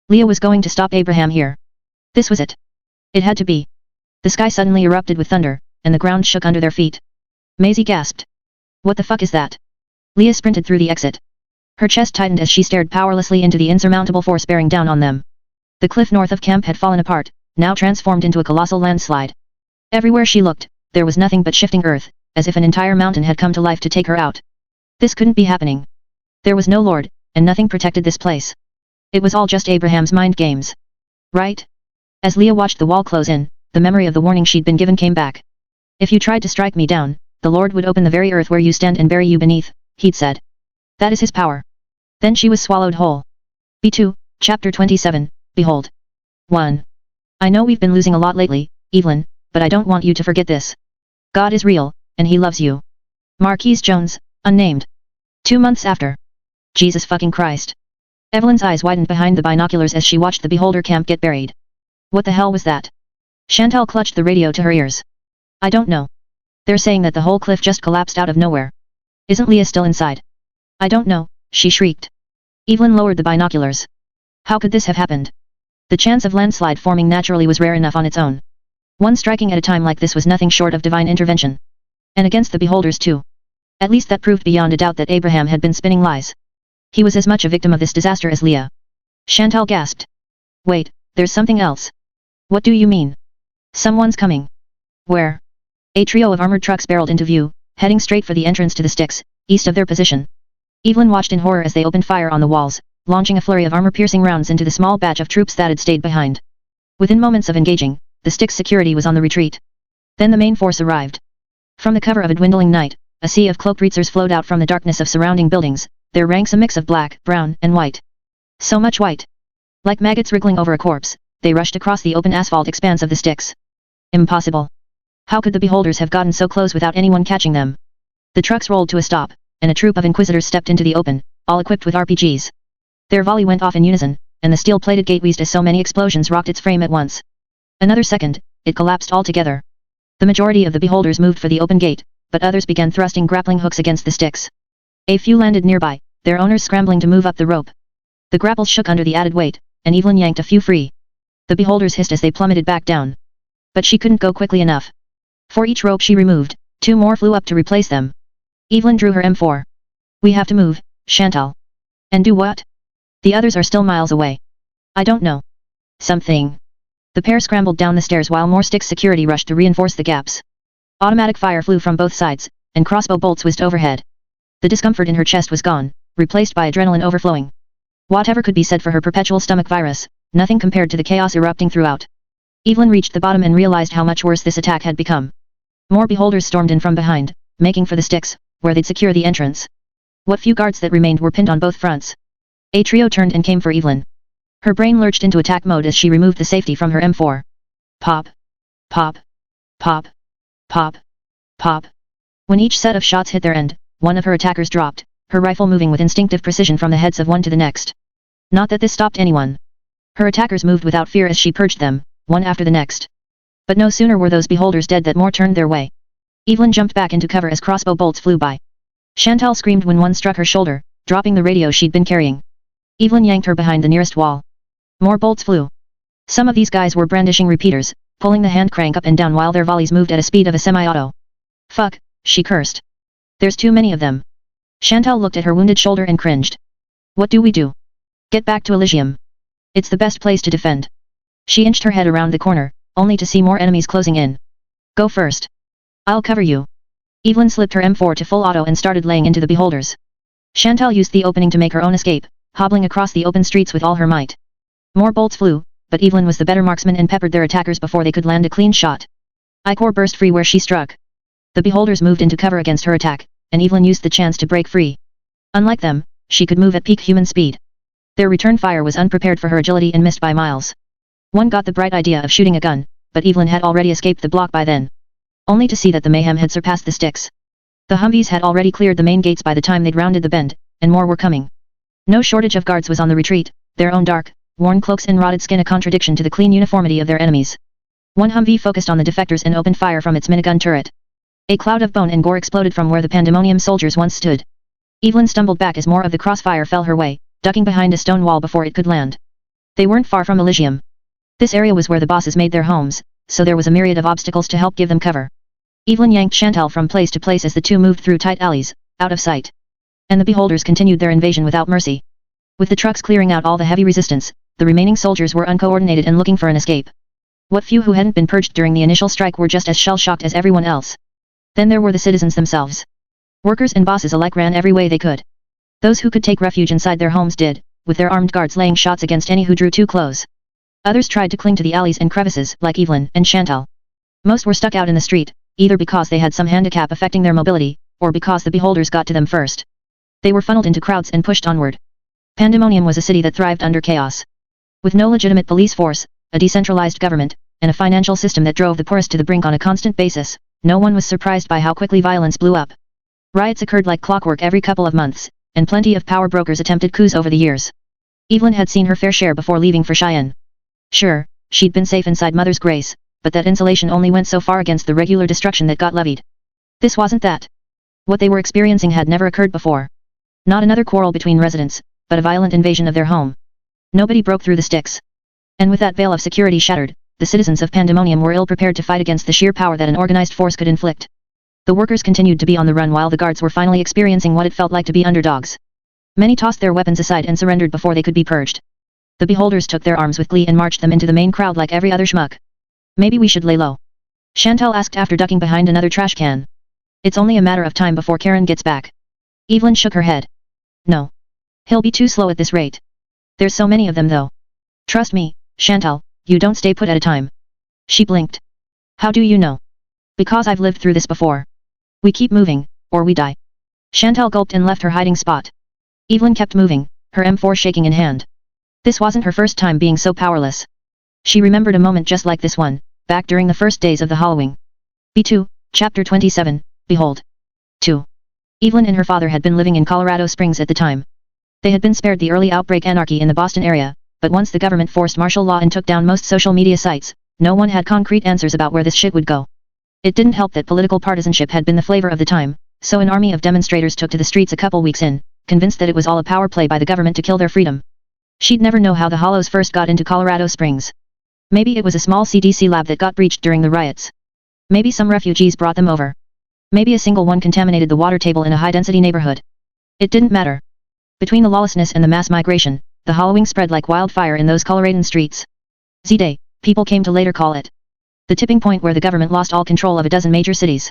Leah was going to stop Abraham here. This was it. It had to be. The sky suddenly erupted with thunder, and the ground shook under their feet. Maisie gasped. What the fuck is that? Leah sprinted through the exit. Her chest tightened as she stared powerlessly into the insurmountable force bearing down on them. The cliff north of camp had fallen apart, now transformed into a colossal landslide. Everywhere she looked, there was nothing but shifting earth, as if an entire mountain had come to life to take her out. This couldn't be happening. There was no lord, and nothing protected this place. It was all just Abraham's mind games. Right? As Leah watched the wall close in, the memory of the warning she'd been given came back. If you tried to strike me down, the Lord would open the very earth where you stand and bury you beneath, he'd said. That is his power. Then she was swallowed whole. B2, chapter 27, Behold. 1. I know we've been losing a lot lately, Evelyn, but I don't want you to forget this. God is real, and he loves you. Marquise Jones, unnamed. 2 months after. Jesus fucking Christ. Evelyn's eyes widened behind the binoculars as she watched the beholder camp get buried. What the hell was that? Chantal clutched the radio to her ears. I don't know. They're saying that the whole cliff just collapsed out of nowhere. Isn't Leah still inside? I don't know, she shrieked. Evelyn lowered the binoculars. How could this have happened? The chance of landslide forming naturally was rare enough on its own. One striking at a time like this was nothing short of divine intervention. And against the beholders too. At least that proved beyond a doubt that Abraham had been spinning lies. He was as much a victim of this disaster as Leah. Chantal gasped. Wait, there's something else. What do you mean? Someone's coming. Where? A trio of armored trucks barreled into view, heading straight for the entrance to the sticks, east of their position. Evelyn watched in horror as they opened fire on the walls, launching a flurry of armor-piercing rounds into the small batch of troops that had stayed behind. Within moments of engaging, the sticks' security was on the retreat. Then the main force arrived. From the cover of a dwindling night, a sea of cloaked Reitsers flowed out from the darkness of surrounding buildings, their ranks a mix of black, brown, and white. So much white. Like maggots wriggling over a corpse, they rushed across the open asphalt expanse of the sticks. Impossible. How could the beholders have gotten so close without anyone catching them? The trucks rolled to a stop, and a troop of inquisitors stepped into the open, all equipped with RPGs. Their volley went off in unison, and the steel-plated gate wheezed as so many explosions rocked its frame at once. Another second, it collapsed altogether. The majority of the beholders moved for the open gate, but others began thrusting grappling hooks against the sticks. A few landed nearby, their owners scrambling to move up the rope. The grapples shook under the added weight, and Evelyn yanked a few free. The beholders hissed as they plummeted back down. But she couldn't go quickly enough. For each rope she removed, 2 more flew up to replace them. Evelyn drew her M4. We have to move, Chantal. And do what? The others are still miles away. I don't know. Something. The pair scrambled down the stairs while more sticks security rushed to reinforce the gaps. Automatic fire flew from both sides, and crossbow bolts whizzed overhead. The discomfort in her chest was gone, replaced by adrenaline overflowing. Whatever could be said for her perpetual stomach virus, nothing compared to the chaos erupting throughout. Evelyn reached the bottom and realized how much worse this attack had become. More beholders stormed in from behind, making for the sticks, where they'd secure the entrance. What few guards that remained were pinned on both fronts. A trio turned and came for Evelyn. Her brain lurched into attack mode as she removed the safety from her M4. Pop. Pop. Pop. Pop. Pop. When each set of shots hit their end, one of her attackers dropped, her rifle moving with instinctive precision from the heads of one to the next. Not that this stopped anyone. Her attackers moved without fear as she purged them, one after the next. But no sooner were those beholders dead that more turned their way. Evelyn jumped back into cover as crossbow bolts flew by. Chantal screamed when one struck her shoulder, dropping the radio she'd been carrying. Evelyn yanked her behind the nearest wall. More bolts flew. Some of these guys were brandishing repeaters, pulling the hand crank up and down while their volleys moved at a speed of a semi-auto. Fuck, she cursed. There's too many of them. Chantal looked at her wounded shoulder and cringed. What do we do? Get back to Elysium. It's the best place to defend. She inched her head around the corner, only to see more enemies closing in. Go first. I'll cover you. Evelyn slipped her M4 to full auto and started laying into the beholders. Chantal used the opening to make her own escape, hobbling across the open streets with all her might. More bolts flew, but Evelyn was the better marksman and peppered their attackers before they could land a clean shot. Icor burst free where she struck. The beholders moved into cover against her attack, and Evelyn used the chance to break free. Unlike them, she could move at peak human speed. Their return fire was unprepared for her agility and missed by miles. One got the bright idea of shooting a gun, but Evelyn had already escaped the block by then. Only to see that the mayhem had surpassed the sticks. The Humvees had already cleared the main gates by the time they'd rounded the bend, and more were coming. No shortage of guards was on the retreat, their own dark, worn cloaks and rotted skin a contradiction to the clean uniformity of their enemies. One Humvee focused on the defectors and opened fire from its minigun turret. A cloud of bone and gore exploded from where the pandemonium soldiers once stood. Evelyn stumbled back as more of the crossfire fell her way, ducking behind a stone wall before it could land. They weren't far from Elysium. This area was where the bosses made their homes, so there was a myriad of obstacles to help give them cover. Evelyn yanked Chantal from place to place as the two moved through tight alleys, out of sight. And the beholders continued their invasion without mercy. With the trucks clearing out all the heavy resistance, the remaining soldiers were uncoordinated and looking for an escape. What few who hadn't been purged during the initial strike were just as shell-shocked as everyone else. Then there were the citizens themselves. Workers and bosses alike ran every way they could. Those who could take refuge inside their homes did, with their armed guards laying shots against any who drew too close. Others tried to cling to the alleys and crevices, like Evelyn and Chantal. Most were stuck out in the street, either because they had some handicap affecting their mobility, or because the beholders got to them first. They were funneled into crowds and pushed onward. Pandemonium was a city that thrived under chaos. With no legitimate police force, a decentralized government, and a financial system that drove the poorest to the brink on a constant basis, no one was surprised by how quickly violence blew up. Riots occurred like clockwork every couple of months, and plenty of power brokers attempted coups over the years. Evelyn had seen her fair share before leaving for Cheyenne. Sure, she'd been safe inside Mother's Grace, but that insulation only went so far against the regular destruction that got levied. This wasn't that. What they were experiencing had never occurred before. Not another quarrel between residents, but a violent invasion of their home. Nobody broke through the sticks. And with that veil of security shattered, the citizens of Pandemonium were ill-prepared to fight against the sheer power that an organized force could inflict. The workers continued to be on the run while the guards were finally experiencing what it felt like to be underdogs. Many tossed their weapons aside and surrendered before they could be purged. The beholders took their arms with glee and marched them into the main crowd like every other schmuck. Maybe we should lay low. Chantal asked after ducking behind another trash can. It's only a matter of time before Karen gets back. Evelyn shook her head. No. He'll be too slow at this rate. There's so many of them though. Trust me, Chantal, you don't stay put at a time. She blinked. How do you know? Because I've lived through this before. We keep moving, or we die. Chantal gulped and left her hiding spot. Evelyn kept moving, her M4 shaking in hand. This wasn't her first time being so powerless. She remembered a moment just like this one, back during the first days of the Hallowing. B2, Chapter 27, Behold. 2. Evelyn and her father had been living in Colorado Springs at the time. They had been spared the early outbreak anarchy in the Boston area, but once the government forced martial law and took down most social media sites, no one had concrete answers about where this shit would go. It didn't help that political partisanship had been the flavor of the time, so an army of demonstrators took to the streets a couple weeks in, convinced that it was all a power play by the government to kill their freedom. She'd never know how the Hollows first got into Colorado Springs. Maybe it was a small CDC lab that got breached during the riots. Maybe some refugees brought them over. Maybe a single one contaminated the water table in a high-density neighborhood. It didn't matter. Between the lawlessness and the mass migration, the Hallowing spread like wildfire in those Coloradan streets. Z-Day, people came to later call it. The tipping point where the government lost all control of a dozen major cities.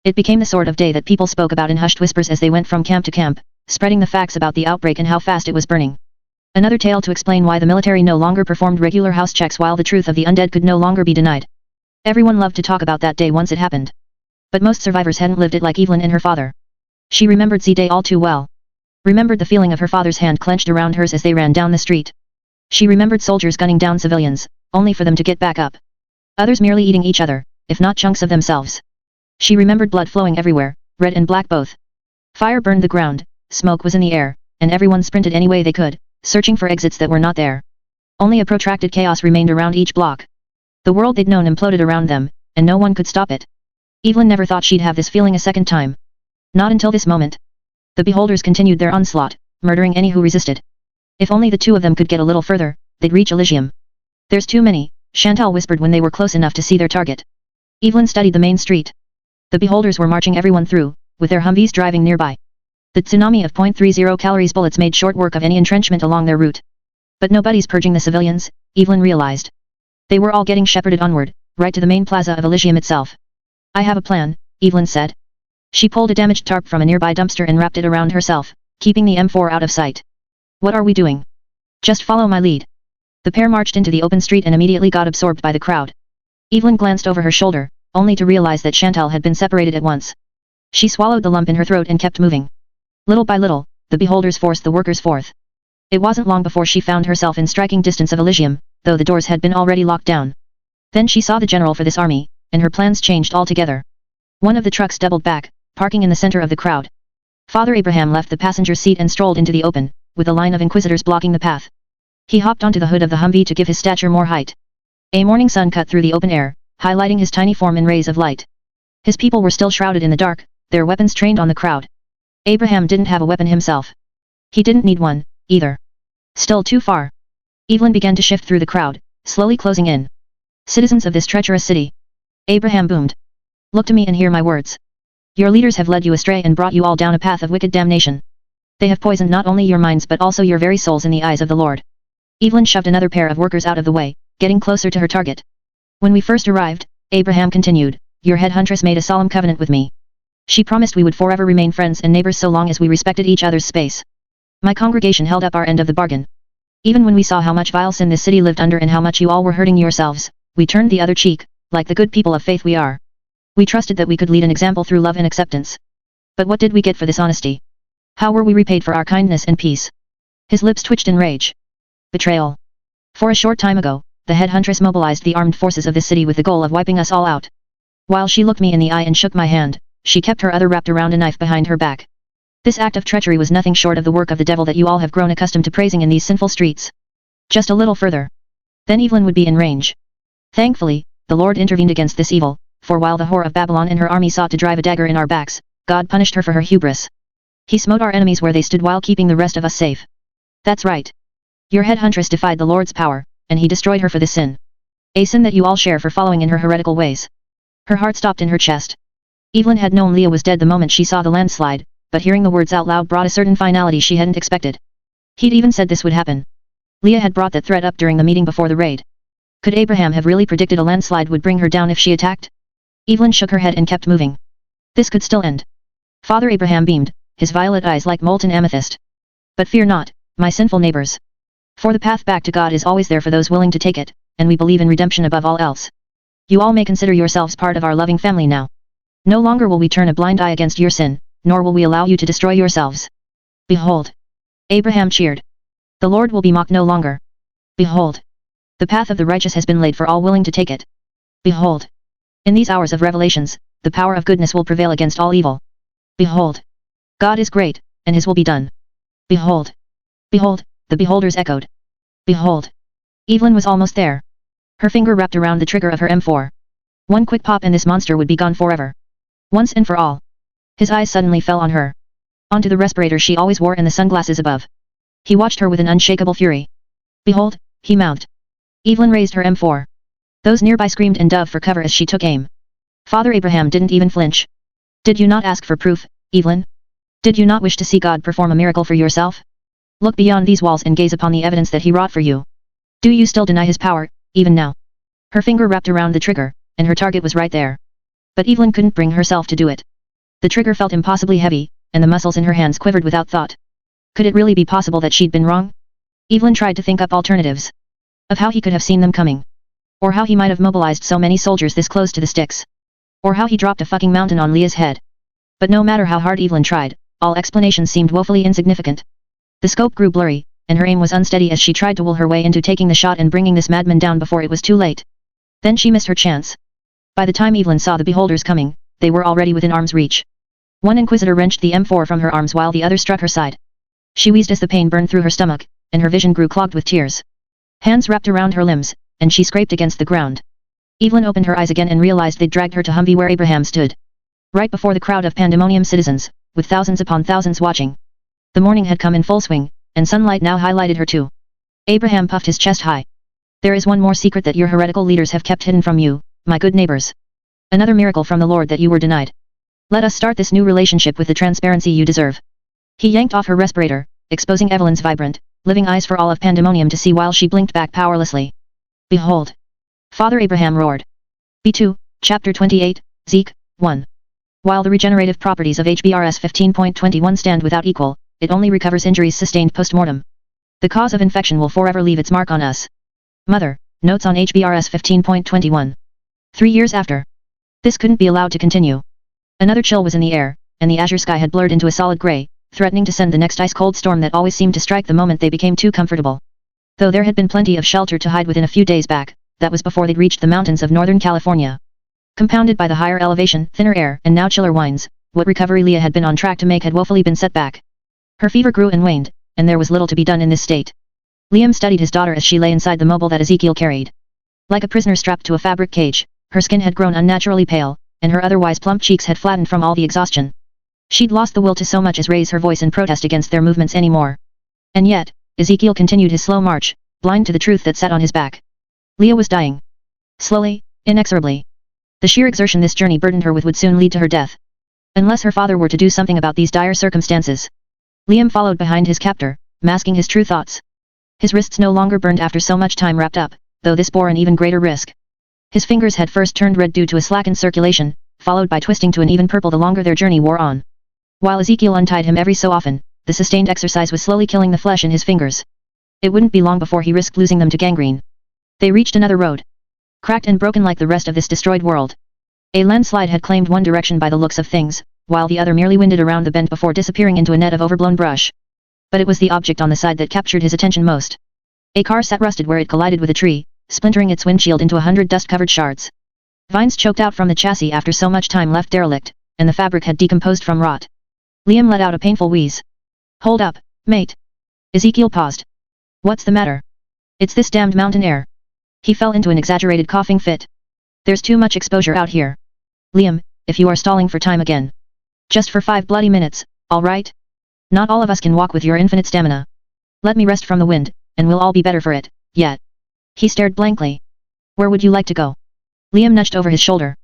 It became the sort of day that people spoke about in hushed whispers as they went from camp to camp, spreading the facts about the outbreak and how fast it was burning. Another tale to explain why the military no longer performed regular house checks while the truth of the undead could no longer be denied. Everyone loved to talk about that day once it happened. But most survivors hadn't lived it like Evelyn and her father. She remembered Z-Day all too well. Remembered the feeling of her father's hand clenched around hers as they ran down the street. She remembered soldiers gunning down civilians, only for them to get back up. Others merely eating each other, if not chunks of themselves. She remembered blood flowing everywhere, red and black both. Fire burned the ground, smoke was in the air, and everyone sprinted any way they could, searching for exits that were not there. Only a protracted chaos remained around each block. The world they'd known imploded around them, and no one could stop it. Evelyn never thought she'd have this feeling a second time. Not until this moment. The beholders continued their onslaught, murdering any who resisted. If only the two of them could get a little further, they'd reach Elysium. There's too many, Chantal whispered when they were close enough to see their target. Evelyn studied the main street. The beholders were marching everyone through, with their Humvees driving nearby. The tsunami of .30 calories bullets made short work of any entrenchment along their route. But nobody's purging the civilians, Evelyn realized. They were all getting shepherded onward, right to the main plaza of Elysium itself. I have a plan, Evelyn said. She pulled a damaged tarp from a nearby dumpster and wrapped it around herself, keeping the M4 out of sight. What are we doing? Just follow my lead. The pair marched into the open street and immediately got absorbed by the crowd. Evelyn glanced over her shoulder, only to realize that Chantal had been separated at once. She swallowed the lump in her throat and kept moving. Little by little, the beholders forced the workers forth. It wasn't long before she found herself in striking distance of Elysium, though the doors had been already locked down. Then she saw the general for this army, and her plans changed altogether. One of the trucks doubled back, parking in the center of the crowd. Father Abraham left the passenger seat and strolled into the open, with a line of inquisitors blocking the path. He hopped onto the hood of the Humvee to give his stature more height. A morning sun cut through the open air, highlighting his tiny form in rays of light. His people were still shrouded in the dark, their weapons trained on the crowd. Abraham didn't have a weapon himself. He didn't need one, either. Still too far. Evelyn began to shift through the crowd, slowly closing in. Citizens of this treacherous city. Abraham boomed. Look to me and hear my words. Your leaders have led you astray and brought you all down a path of wicked damnation. They have poisoned not only your minds but also your very souls in the eyes of the Lord. Evelyn shoved another pair of workers out of the way, getting closer to her target. When we first arrived, Abraham continued, your head huntress made a solemn covenant with me. She promised we would forever remain friends and neighbors so long as we respected each other's space. My congregation held up our end of the bargain. Even when we saw how much vile sin this city lived under and how much you all were hurting yourselves, we turned the other cheek, like the good people of faith we are. We trusted that we could lead an example through love and acceptance. But what did we get for this honesty? How were we repaid for our kindness and peace? His lips twitched in rage. Betrayal. For a short time ago, the head huntress mobilized the armed forces of this city with the goal of wiping us all out. While she looked me in the eye and shook my hand, she kept her other wrapped around a knife behind her back. This act of treachery was nothing short of the work of the devil that you all have grown accustomed to praising in these sinful streets. Just a little further. Then Evelyn would be in range. Thankfully, the Lord intervened against this evil, for while the whore of Babylon and her army sought to drive a dagger in our backs, God punished her for her hubris. He smote our enemies where they stood while keeping the rest of us safe. That's right. Your head huntress defied the Lord's power, and he destroyed her for this sin. A sin that you all share for following in her heretical ways. Her heart stopped in her chest. Evelyn had known Leah was dead the moment she saw the landslide, but hearing the words out loud brought a certain finality she hadn't expected. He'd even said this would happen. Leah had brought that threat up during the meeting before the raid. Could Abraham have really predicted a landslide would bring her down if she attacked? Evelyn shook her head and kept moving. This could still end. Father Abraham beamed, his violet eyes like molten amethyst. But fear not, my sinful neighbors. For the path back to God is always there for those willing to take it, and we believe in redemption above all else. You all may consider yourselves part of our loving family now. No longer will we turn a blind eye against your sin, nor will we allow you to destroy yourselves. Behold. Abraham cheered. The Lord will be mocked no longer. Behold. The path of the righteous has been laid for all willing to take it. Behold. In these hours of revelations, the power of goodness will prevail against all evil. Behold. God is great, and his will be done. Behold. Behold, the beholders echoed. Behold. Evelyn was almost there. Her finger wrapped around the trigger of her M4. One quick pop and this monster would be gone forever. Once and for all. His eyes suddenly fell on her. Onto the respirator she always wore and the sunglasses above. He watched her with an unshakable fury. Behold, he mouthed. Evelyn raised her M4. Those nearby screamed and dove for cover as she took aim. Father Abraham didn't even flinch. Did you not ask for proof, Evelyn? Did you not wish to see God perform a miracle for yourself? Look beyond these walls and gaze upon the evidence that he wrought for you. Do you still deny his power, even now? Her finger wrapped around the trigger, and her target was right there. But Evelyn couldn't bring herself to do it. The trigger felt impossibly heavy, and the muscles in her hands quivered without thought. Could it really be possible that she'd been wrong? Evelyn tried to think up alternatives. Of how he could have seen them coming. Or how he might have mobilized so many soldiers this close to the sticks. Or how he dropped a fucking mountain on Leah's head. But no matter how hard Evelyn tried, all explanations seemed woefully insignificant. The scope grew blurry, and her aim was unsteady as she tried to will her way into taking the shot and bringing this madman down before it was too late. Then she missed her chance. By the time Evelyn saw the beholders coming, they were already within arm's reach. One inquisitor wrenched the M4 from her arms while the other struck her side. She wheezed as the pain burned through her stomach, and her vision grew clogged with tears. Hands wrapped around her limbs, and she scraped against the ground. Evelyn opened her eyes again and realized they'd dragged her to Humvee where Abraham stood. Right before the crowd of pandemonium citizens, with thousands upon thousands watching. The morning had come in full swing, and sunlight now highlighted her too. Abraham puffed his chest high. There is one more secret that your heretical leaders have kept hidden from you, my good neighbors. Another miracle from the Lord that you were denied. Let us start this new relationship with the transparency you deserve. He yanked off her respirator, exposing Evelyn's vibrant, living eyes for all of pandemonium to see while she blinked back powerlessly. Behold! Father Abraham roared. B2, Chapter 28, Zeke, 1. While the regenerative properties of HBRS 15.21 stand without equal, it only recovers injuries sustained post-mortem. The cause of infection will forever leave its mark on us. Mother, notes on HBRS 15.21. 3 years after. This couldn't be allowed to continue. Another chill was in the air, and the azure sky had blurred into a solid gray, threatening to send the next ice-cold storm that always seemed to strike the moment they became too comfortable. Though there had been plenty of shelter to hide within a few days back, that was before they'd reached the mountains of Northern California. Compounded by the higher elevation, thinner air, and now chiller winds, what recovery Leah had been on track to make had woefully been set back. Her fever grew and waned, and there was little to be done in this state. Liam studied his daughter as she lay inside the mobile that Ezekiel carried. Like a prisoner strapped to a fabric cage, her skin had grown unnaturally pale, and her otherwise plump cheeks had flattened from all the exhaustion. She'd lost the will to so much as raise her voice in protest against their movements anymore. And yet, Ezekiel continued his slow march, blind to the truth that sat on his back. Leah was dying. Slowly, inexorably. The sheer exertion this journey burdened her with would soon lead to her death. Unless her father were to do something about these dire circumstances. Liam followed behind his captor, masking his true thoughts. His wrists no longer burned after so much time wrapped up, though this bore an even greater risk. His fingers had first turned red due to a slackened circulation, followed by twisting to an even purple the longer their journey wore on. While Ezekiel untied him every so often, the sustained exercise was slowly killing the flesh in his fingers. It wouldn't be long before he risked losing them to gangrene. They reached another road. Cracked and broken like the rest of this destroyed world. A landslide had claimed one direction by the looks of things, while the other merely winded around the bend before disappearing into a net of overblown brush. But it was the object on the side that captured his attention most. A car sat rusted where it collided with a tree, splintering its windshield into 100 dust-covered shards. Vines choked out from the chassis after so much time left derelict, and the fabric had decomposed from rot. Liam let out a painful wheeze. Hold up, mate. Ezekiel paused. What's the matter? It's this damned mountain air. He fell into an exaggerated coughing fit. There's too much exposure out here. Liam, if you are stalling for time again. Just for 5 bloody minutes, all right? Not all of us can walk with your infinite stamina. Let me rest from the wind, and we'll all be better for it, yet. He stared blankly. Where would you like to go? Liam nudged over his shoulder.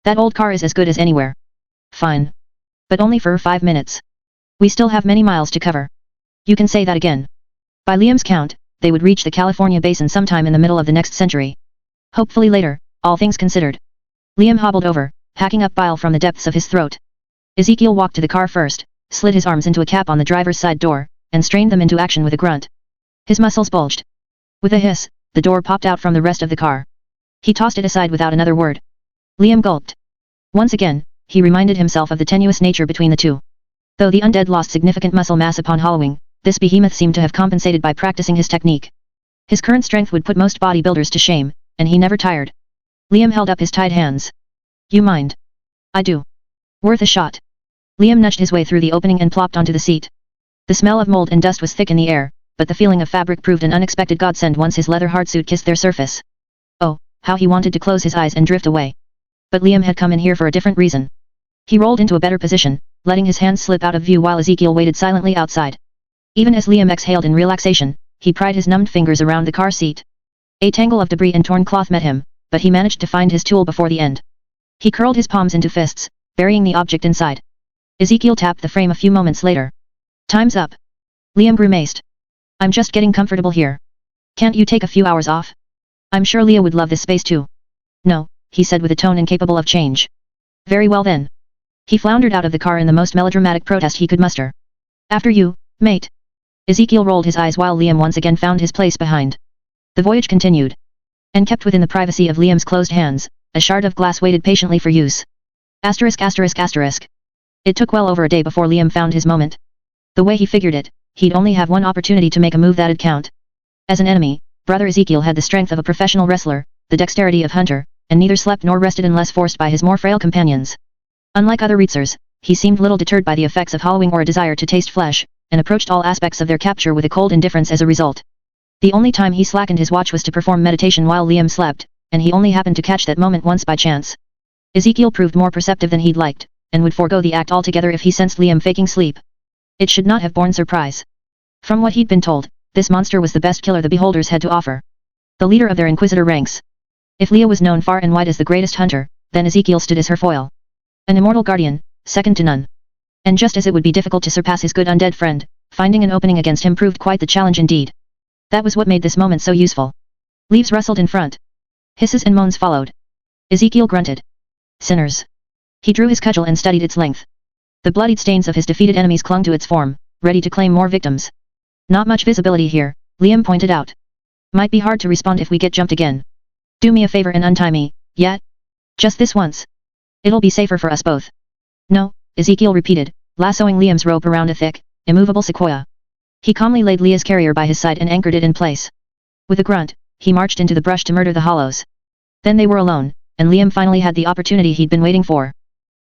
That old car is as good as anywhere. Fine. But only for 5 minutes. We still have many miles to cover. You can say that again. By Liam's count, they would reach the California basin sometime in the middle of the next century. Hopefully later, all things considered. Liam hobbled over, hacking up bile from the depths of his throat. Ezekiel walked to the car first, slid his arms into a cap on the driver's side door, and strained them into action with a grunt. His muscles bulged. With a hiss, the door popped out from the rest of the car. He tossed it aside without another word. Liam gulped. Once again, he reminded himself of the tenuous nature between the two. Though the undead lost significant muscle mass upon hollowing, this behemoth seemed to have compensated by practicing his technique. His current strength would put most bodybuilders to shame, and he never tired. Liam held up his tied hands. You mind? I do. Worth a shot. Liam nudged his way through the opening and plopped onto the seat. The smell of mold and dust was thick in the air, but the feeling of fabric proved an unexpected godsend once his leather hardsuit kissed their surface. Oh, how he wanted to close his eyes and drift away. But Liam had come in here for a different reason. He rolled into a better position, letting his hands slip out of view while Ezekiel waited silently outside. Even as Liam exhaled in relaxation, he pried his numbed fingers around the car seat. A tangle of debris and torn cloth met him, but he managed to find his tool before the end. He curled his palms into fists, burying the object inside. Ezekiel tapped the frame a few moments later. Time's up. Liam grimaced. I'm just getting comfortable here. Can't you take a few hours off? I'm sure Leah would love this space too. No, he said with a tone incapable of change. Very well then. He floundered out of the car in the most melodramatic protest he could muster. After you, mate. Ezekiel rolled his eyes while Liam once again found his place behind. The voyage continued. And kept within the privacy of Liam's closed hands, a shard of glass waited patiently for use. Asterisk asterisk asterisk. It took well over a day before Liam found his moment. The way he figured it, he'd only have one opportunity to make a move that'd count. As an enemy, brother Ezekiel had the strength of a professional wrestler, the dexterity of hunter, and neither slept nor rested unless forced by his more frail companions. Unlike other Reitsers, he seemed little deterred by the effects of hollowing or a desire to taste flesh, and approached all aspects of their capture with a cold indifference as a result. The only time he slackened his watch was to perform meditation while Liam slept, and he only happened to catch that moment once by chance. Ezekiel proved more perceptive than he'd liked, and would forego the act altogether if he sensed Liam faking sleep. It should not have borne surprise. From what he'd been told, this monster was the best killer the beholders had to offer. The leader of their inquisitor ranks. If Leah was known far and wide as the greatest hunter, then Ezekiel stood as her foil. An immortal guardian, second to none. And just as it would be difficult to surpass his good undead friend, finding an opening against him proved quite the challenge indeed. That was what made this moment so useful. Leaves rustled in front. Hisses and moans followed. Ezekiel grunted. Sinners. He drew his cudgel and studied its length. The bloodied stains of his defeated enemies clung to its form, ready to claim more victims. Not much visibility here, Liam pointed out. Might be hard to respond if we get jumped again. Do me a favor and untie me, yet? Just this once. It'll be safer for us both. No, Ezekiel repeated, lassoing Liam's rope around a thick, immovable sequoia. He calmly laid Leah's carrier by his side and anchored it in place. With a grunt, he marched into the brush to murder the hollows. Then they were alone, and Liam finally had the opportunity he'd been waiting for.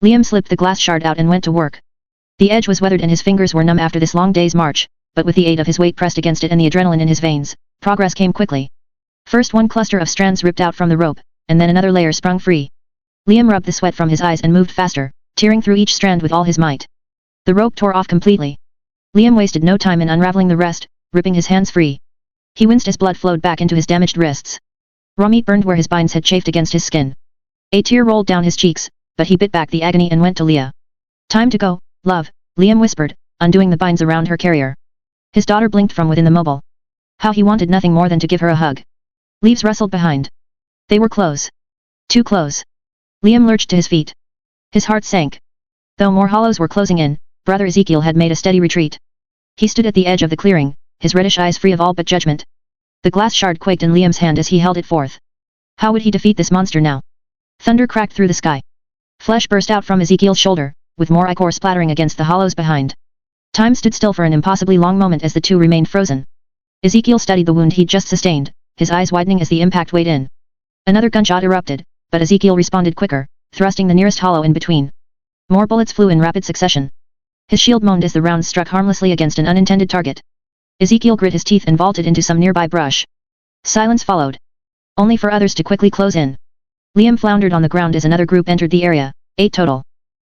Liam slipped the glass shard out and went to work. The edge was weathered and his fingers were numb after this long day's march, but with the aid of his weight pressed against it and the adrenaline in his veins, progress came quickly. First one cluster of strands ripped out from the rope, and then another layer sprung free. Liam rubbed the sweat from his eyes and moved faster, tearing through each strand with all his might. The rope tore off completely. Liam wasted no time in unraveling the rest, ripping his hands free. He winced as blood flowed back into his damaged wrists. Raw meat burned where his binds had chafed against his skin. A tear rolled down his cheeks, but he bit back the agony and went to Leah. Time to go, love, Liam whispered, undoing the binds around her carrier. His daughter blinked from within the mobile. How he wanted nothing more than to give her a hug. Leaves rustled behind. They were close. Too close. Liam lurched to his feet. His heart sank. Though more hollows were closing in, brother Ezekiel had made a steady retreat. He stood at the edge of the clearing, his reddish eyes free of all but judgment. The glass shard quaked in Liam's hand as he held it forth. How would he defeat this monster now? Thunder cracked through the sky. Flesh burst out from Ezekiel's shoulder, with more ichor splattering against the hollows behind. Time stood still for an impossibly long moment as the two remained frozen. Ezekiel studied the wound he'd just sustained, his eyes widening as the impact weighed in. Another gunshot erupted, but Ezekiel responded quicker, thrusting the nearest hollow in between. More bullets flew in rapid succession. His shield moaned as the rounds struck harmlessly against an unintended target. Ezekiel grit his teeth and vaulted into some nearby brush. Silence followed. Only for others to quickly close in. Liam floundered on the ground as another group entered the area, 8 total.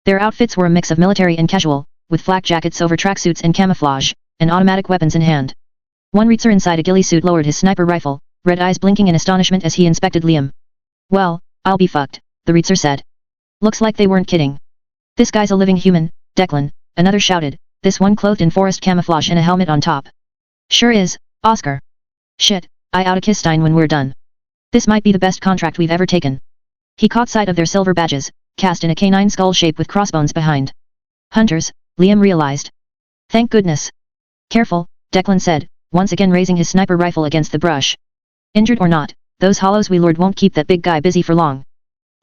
Their outfits were a mix of military and casual, with flak jackets over tracksuits and camouflage, and automatic weapons in hand. One Reitzer inside a ghillie suit lowered his sniper rifle, red eyes blinking in astonishment as he inspected Liam. Well, I'll be fucked, the Reitzer said. Looks like they weren't kidding. This guy's a living human, Declan, another shouted, this one clothed in forest camouflage and a helmet on top. Sure is, Oscar. Shit, I oughta kiss Stein when we're done. This might be the best contract we've ever taken. He caught sight of their silver badges, cast in a canine skull shape with crossbones behind. Hunters, Liam realized. Thank goodness. Careful, Declan said, once again raising his sniper rifle against the brush. Injured or not, those hollows we lured won't keep that big guy busy for long.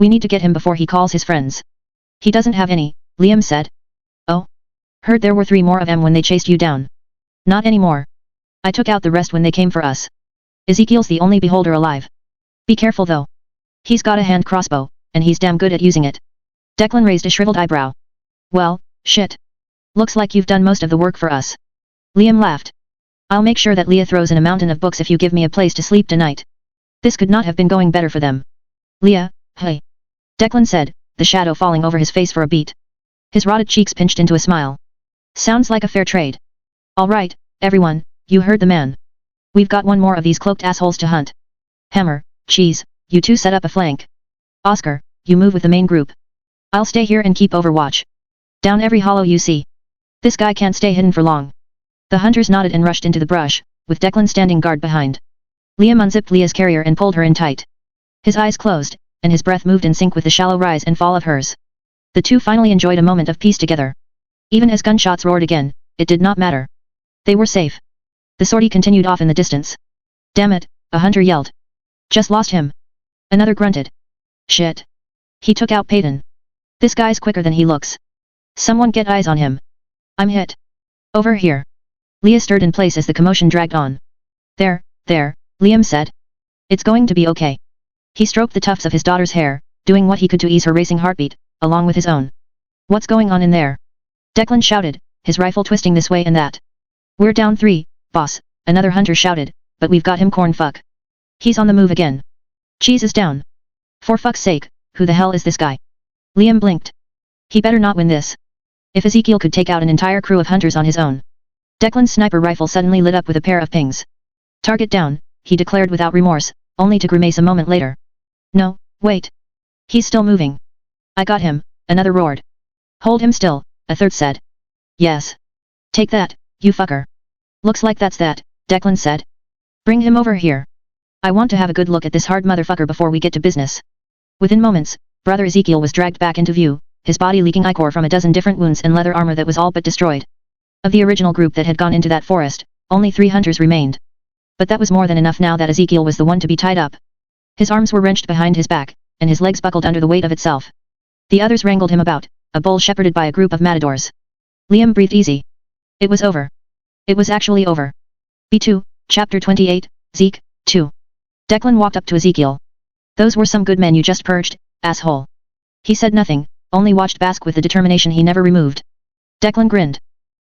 We need to get him before he calls his friends. He doesn't have any, Liam said. Oh? Heard there were 3 more of them when they chased you down. Not anymore. I took out the rest when they came for us. Ezekiel's the only beholder alive. Be careful though. He's got a hand crossbow, and he's damn good at using it. Declan raised a shriveled eyebrow. Well, shit. Looks like you've done most of the work for us. Liam laughed. I'll make sure that Leah throws in a mountain of books if you give me a place to sleep tonight. This could not have been going better for them. Leah, hey. Declan said, the shadow falling over his face for a beat. His rotted cheeks pinched into a smile. Sounds like a fair trade. All right, everyone, you heard the man. We've got 1 more of these cloaked assholes to hunt. Hammer, Cheese, you 2 set up a flank. Oscar, you move with the main group. I'll stay here and keep overwatch. Down every hollow you see. This guy can't stay hidden for long. The hunters nodded and rushed into the brush, with Declan standing guard behind. Liam unzipped Leah's carrier and pulled her in tight. His eyes closed, and his breath moved in sync with the shallow rise and fall of hers. The two finally enjoyed a moment of peace together. Even as gunshots roared again, it did not matter. They were safe. The sortie continued off in the distance. Damn it, a hunter yelled. Just lost him. Another grunted. Shit. He took out Peyton. This guy's quicker than he looks. Someone get eyes on him. I'm hit. Over here. Leah stirred in place as the commotion dragged on. There, Liam said. It's going to be okay. He stroked the tufts of his daughter's hair, doing what he could to ease her racing heartbeat, along with his own. What's going on in there? Declan shouted, his rifle twisting this way and that. We're down 3, boss, another hunter shouted, but we've got him cornfuck. He's on the move again. Cheese is down. For fuck's sake, who the hell is this guy? Liam blinked. He better not win this. If Ezekiel could take out an entire crew of hunters on his own. Declan's sniper rifle suddenly lit up with a pair of pings. Target down, he declared without remorse, only to grimace a moment later. No, wait. He's still moving. I got him, another roared. Hold him still, a third said. Yes. Take that, you fucker. Looks like that's that, Declan said. Bring him over here. I want to have a good look at this hard motherfucker before we get to business. Within moments, brother Ezekiel was dragged back into view, his body leaking ichor from a dozen different wounds and leather armor that was all but destroyed. Of the original group that had gone into that forest, only 3 hunters remained. But that was more than enough now that Ezekiel was the one to be tied up. His arms were wrenched behind his back, and his legs buckled under the weight of itself. The others wrangled him about, a bull shepherded by a group of matadors. Liam breathed easy. It was over. It was actually over. B2, chapter 28, Zeke, 2. Declan walked up to Ezekiel. Those were some good men you just purged, asshole. He said nothing, only watched bask with the determination he never removed. Declan grinned.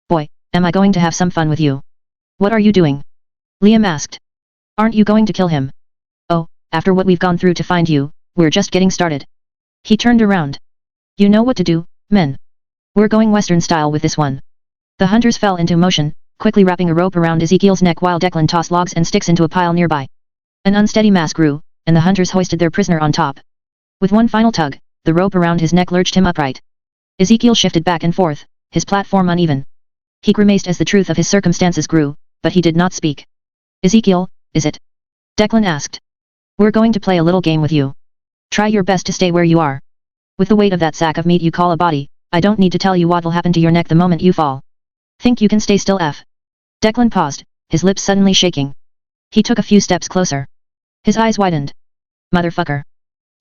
Boy, am I going to have some fun with you. What are you doing? Liam asked. Aren't you going to kill him? Oh, after what we've gone through to find you, we're just getting started. He turned around. You know what to do, men. We're going Western style with this one. The hunters fell into motion, quickly wrapping a rope around Ezekiel's neck while Declan tossed logs and sticks into a pile nearby. An unsteady mass grew, and the hunters hoisted their prisoner on top. With one final tug, the rope around his neck lurched him upright. Ezekiel shifted back and forth, his platform uneven. He grimaced as the truth of his circumstances grew, but he did not speak. Ezekiel, is it? Declan asked. We're going to play a little game with you. Try your best to stay where you are. With the weight of that sack of meat you call a body, I don't need to tell you what'll happen to your neck the moment you fall. Think you can stay still, F? Declan paused, his lips suddenly shaking. He took a few steps closer. His eyes widened. Motherfucker.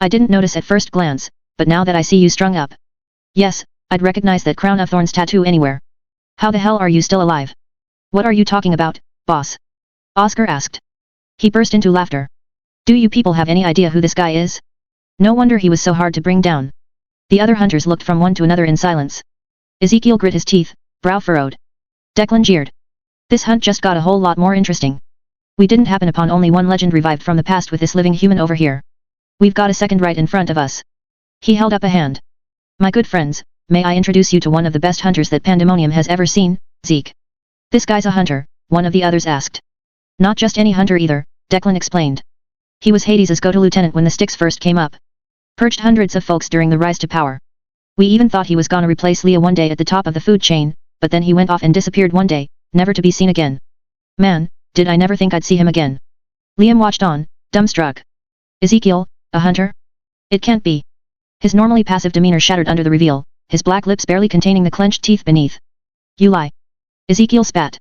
I didn't notice at first glance, but now that I see you strung up. Yes, I'd recognize that crown of thorns tattoo anywhere. How the hell are you still alive? What are you talking about, boss? Oscar asked. He burst into laughter. Do you people have any idea who this guy is? No wonder he was so hard to bring down. The other hunters looked from one to another in silence. Ezekiel grit his teeth, brow furrowed. Declan jeered. This hunt just got a whole lot more interesting. We didn't happen upon only one legend revived from the past with this living human over here. We've got a second right in front of us. He held up a hand. My good friends, may I introduce you to one of the best hunters that Pandemonium has ever seen, Zeke. This guy's a hunter, one of the others asked. Not just any hunter either, Declan explained. He was Hades's go-to lieutenant when the sticks first came up. Purged hundreds of folks during the rise to power. We even thought he was gonna replace Leah one day at the top of the food chain, but then he went off and disappeared one day, never to be seen again. Man, did I never think I'd see him again. Liam watched on, dumbstruck. Ezekiel, a hunter? It can't be. His normally passive demeanor shattered under the reveal, his black lips barely containing the clenched teeth beneath. You lie. Ezekiel spat.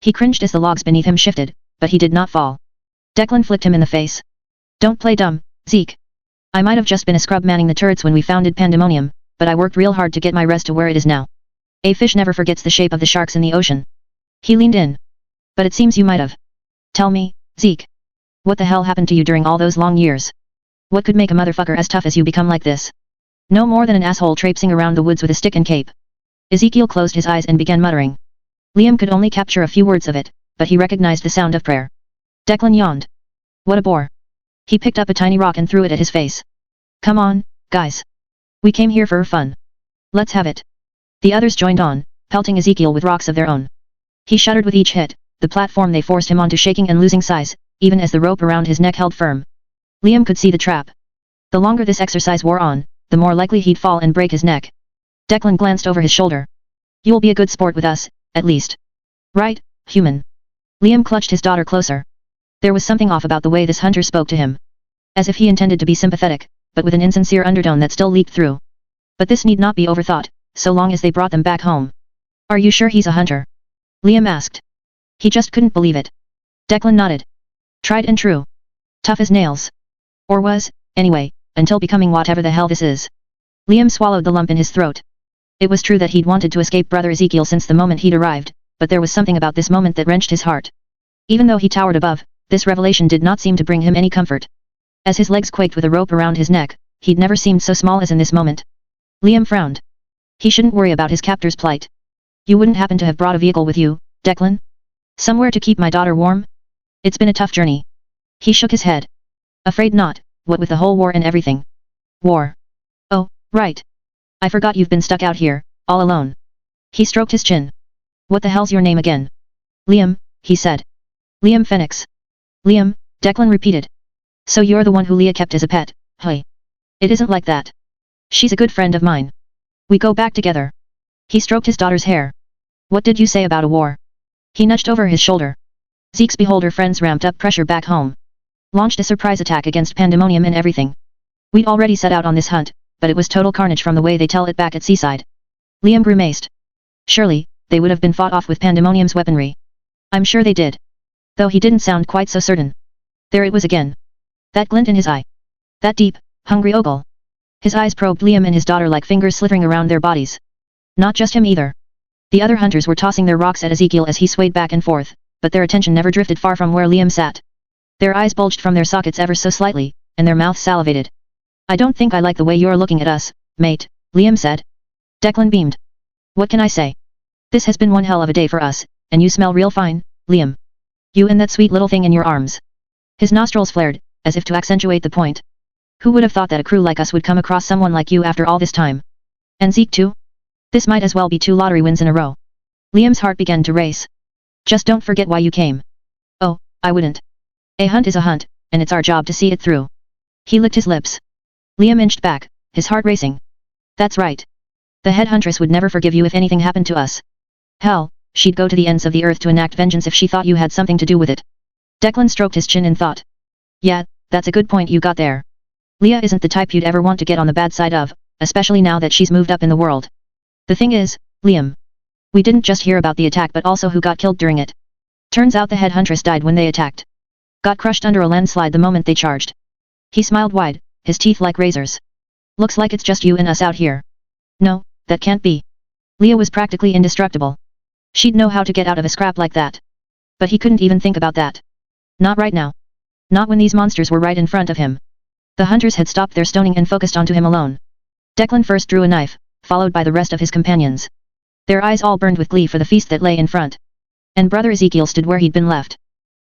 He cringed as the logs beneath him shifted, but he did not fall. Declan flicked him in the face. Don't play dumb, Zeke. I might have just been a scrub manning the turrets when we founded Pandemonium, but I worked real hard to get my res to where it is now. A fish never forgets the shape of the sharks in the ocean. He leaned in. But it seems you might have. Tell me, Zeke. What the hell happened to you during all those long years? What could make a motherfucker as tough as you become like this? No more than an asshole traipsing around the woods with a stick and cape. Ezekiel closed his eyes and began muttering. Liam could only capture a few words of it, but he recognized the sound of prayer. Declan yawned. What a bore. He picked up a tiny rock and threw it at his face. Come on, guys. We came here for fun. Let's have it. The others joined on, pelting Ezekiel with rocks of their own. He shuddered with each hit, the platform they forced him onto shaking and losing size, even as the rope around his neck held firm. Liam could see the trap. The longer this exercise wore on, the more likely he'd fall and break his neck. Declan glanced over his shoulder. You'll be a good sport with us, at least. Right, human? Liam clutched his daughter closer. There was something off about the way this hunter spoke to him. As if he intended to be sympathetic, but with an insincere undertone that still leaked through. But this need not be overthought, so long as they brought them back home. Are you sure he's a hunter? Liam asked. He just couldn't believe it. Declan nodded. Tried and true. Tough as nails. Or was, anyway, until becoming whatever the hell this is. Liam swallowed the lump in his throat. It was true that he'd wanted to escape brother Ezekiel since the moment he'd arrived, but there was something about this moment that wrenched his heart. Even though he towered above, this revelation did not seem to bring him any comfort. As his legs quaked with a rope around his neck, he'd never seemed so small as in this moment. Liam frowned. He shouldn't worry about his captor's plight. You wouldn't happen to have brought a vehicle with you, Declan? Somewhere to keep my daughter warm? It's been a tough journey. He shook his head. Afraid not, what with the whole war and everything. War. Oh, right. I forgot you've been stuck out here, all alone. He stroked his chin. What the hell's your name again? Liam, he said. Liam Fenix. Liam, Declan repeated. So you're the one who Leah kept as a pet, hey? It isn't like that. She's a good friend of mine. We go back together. He stroked his daughter's hair. What did you say about a war? He nudged over his shoulder. Zeke's beholder friends ramped up pressure back home. Launched a surprise attack against Pandemonium and everything. We'd already set out on this hunt, but it was total carnage from the way they tell it back at Seaside. Liam grimaced. Surely, they would have been fought off with Pandemonium's weaponry. I'm sure they did. Though he didn't sound quite so certain. There it was again. That glint in his eye. That deep, hungry ogle. His eyes probed Liam and his daughter like fingers slithering around their bodies. Not just him either. The other hunters were tossing their rocks at Ezekiel as he swayed back and forth, but their attention never drifted far from where Liam sat. Their eyes bulged from their sockets ever so slightly, and their mouths salivated. I don't think I like the way you're looking at us, mate, Liam said. Declan beamed. What can I say? This has been one hell of a day for us, and you smell real fine, Liam. You and that sweet little thing in your arms. His nostrils flared, as if to accentuate the point. Who would have thought that a crew like us would come across someone like you after all this time? And Zeke too? This might as well be 2 lottery wins in a row. Liam's heart began to race. Just don't forget why you came. Oh, I wouldn't. A hunt is a hunt, and it's our job to see it through. He licked his lips. Liam inched back, his heart racing. That's right. The head huntress would never forgive you if anything happened to us. Hell, she'd go to the ends of the earth to enact vengeance if she thought you had something to do with it. Declan stroked his chin in thought. Yeah, that's a good point you got there. Leah isn't the type you'd ever want to get on the bad side of, especially now that she's moved up in the world. The thing is, Liam. We didn't just hear about the attack but also who got killed during it. Turns out the head huntress died when they attacked. Got crushed under a landslide the moment they charged. He smiled wide, his teeth like razors. Looks like it's just you and us out here. No, that can't be. Leah was practically indestructible. She'd know how to get out of a scrap like that. But he couldn't even think about that. Not right now. Not when these monsters were right in front of him. The hunters had stopped their stoning and focused onto him alone. Declan first drew a knife, followed by the rest of his companions. Their eyes all burned with glee for the feast that lay in front. And brother Ezekiel stood where he'd been left.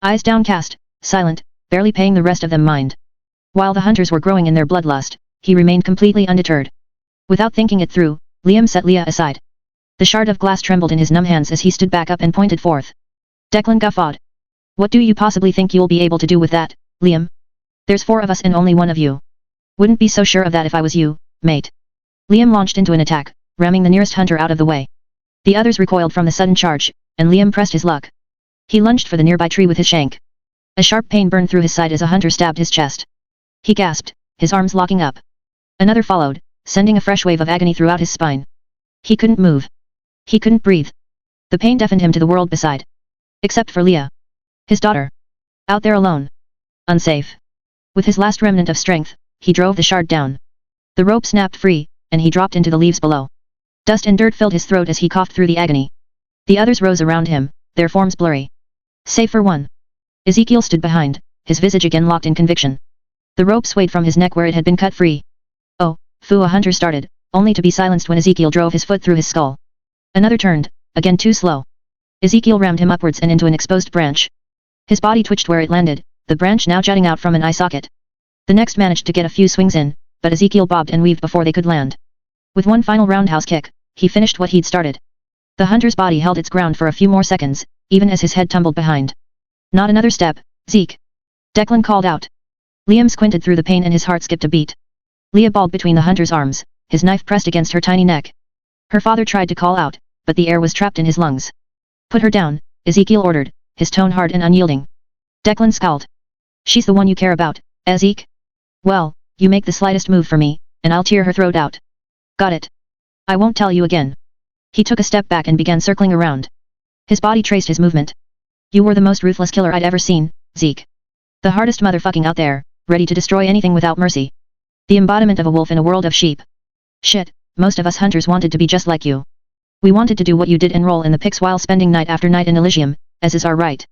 Eyes downcast, silent, barely paying the rest of them mind. While the hunters were growing in their bloodlust, he remained completely undeterred. Without thinking it through, Liam set Leah aside. The shard of glass trembled in his numb hands as he stood back up and pointed forth. Declan guffawed. What do you possibly think you'll be able to do with that, Liam? There's 4 of us and only 1 of you. Wouldn't be so sure of that if I was you, mate. Liam launched into an attack, ramming the nearest hunter out of the way. The others recoiled from the sudden charge, and Liam pressed his luck. He lunged for the nearby tree with his shank. A sharp pain burned through his side as a hunter stabbed his chest. He gasped, his arms locking up. Another followed, sending a fresh wave of agony throughout his spine. He couldn't move. He couldn't breathe. The pain deafened him to the world beside. Except for Leah. His daughter. Out there alone. Unsafe. With his last remnant of strength, he drove the shard down. The rope snapped free, and he dropped into the leaves below. Dust and dirt filled his throat as he coughed through the agony. The others rose around him, their forms blurry. Save for one. Ezekiel stood behind, his visage again locked in conviction. The rope swayed from his neck where it had been cut free. Oh, Fu! A hunter started, only to be silenced when Ezekiel drove his foot through his skull. Another turned, again too slow. Ezekiel rammed him upwards and into an exposed branch. His body twitched where it landed, the branch now jutting out from an eye socket. The next managed to get a few swings in, but Ezekiel bobbed and weaved before they could land. With one final roundhouse kick, he finished what he'd started. The hunter's body held its ground for a few more seconds, even as his head tumbled behind. Not another step, Zeke. Declan called out. Liam squinted through the pain and his heart skipped a beat. Leah balled between the hunter's arms, his knife pressed against her tiny neck. Her father tried to call out, but the air was trapped in his lungs. Put her down, Ezekiel ordered, his tone hard and unyielding. Declan scowled. She's the one you care about, Zeke? Well, you make the slightest move for me, and I'll tear her throat out. Got it. I won't tell you again. He took a step back and began circling around. His body traced his movement. You were the most ruthless killer I'd ever seen, Zeke. The hardest motherfucking out there, ready to destroy anything without mercy. The embodiment of a wolf in a world of sheep. Shit, most of us hunters wanted to be just like you. We wanted to do what you did and roll in the pits while spending night after night in Elysium, as is our right.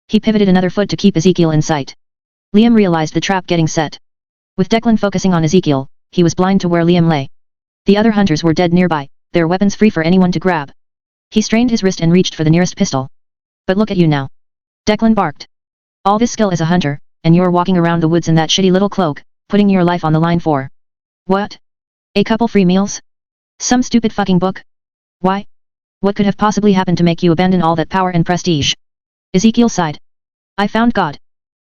He pivoted another foot to keep Ezekiel in sight. Liam realized the trap getting set. With Declan focusing on Ezekiel, he was blind to where Liam lay. The other hunters were dead nearby, their weapons free for anyone to grab. He strained his wrist and reached for the nearest pistol. But look at you now. Declan barked. All this skill as a hunter, and you're walking around the woods in that shitty little cloak, putting your life on the line for... What? A couple free meals? Some stupid fucking book? Why? What could have possibly happened to make you abandon all that power and prestige? Ezekiel sighed. I found God.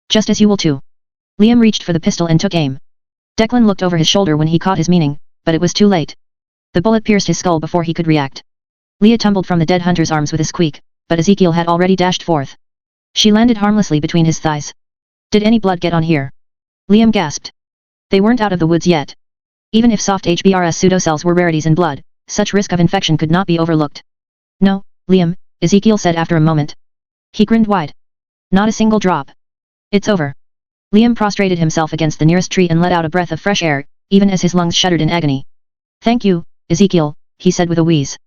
Just as you will too. Liam reached for the pistol and took aim. Declan looked over his shoulder when he caught his meaning, but it was too late. The bullet pierced his skull before he could react. Leah tumbled from the dead hunter's arms with a squeak, but Ezekiel had already dashed forth. She landed harmlessly between his thighs. Did any blood get on here? Liam gasped. They weren't out of the woods yet. Even if soft HBRS pseudocells were rarities in blood, such risk of infection could not be overlooked. No, Liam, Ezekiel said after a moment. He grinned wide. Not a single drop. It's over. Liam prostrated himself against the nearest tree and let out a breath of fresh air, even as his lungs shuddered in agony. Thank you, Ezekiel, he said with a wheeze.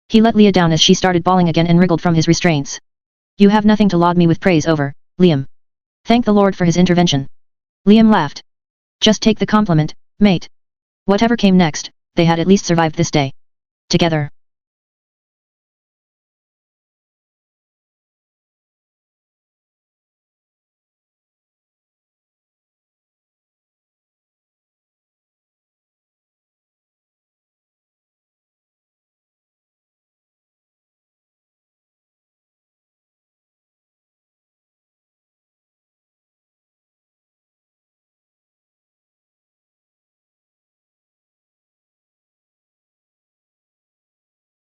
He let Leah down as she started bawling again and wriggled from his restraints. You have nothing to laud me with praise over, Liam. Thank the Lord for his intervention. Liam laughed. Just take the compliment, mate. Whatever came next, they had at least survived this day. Together.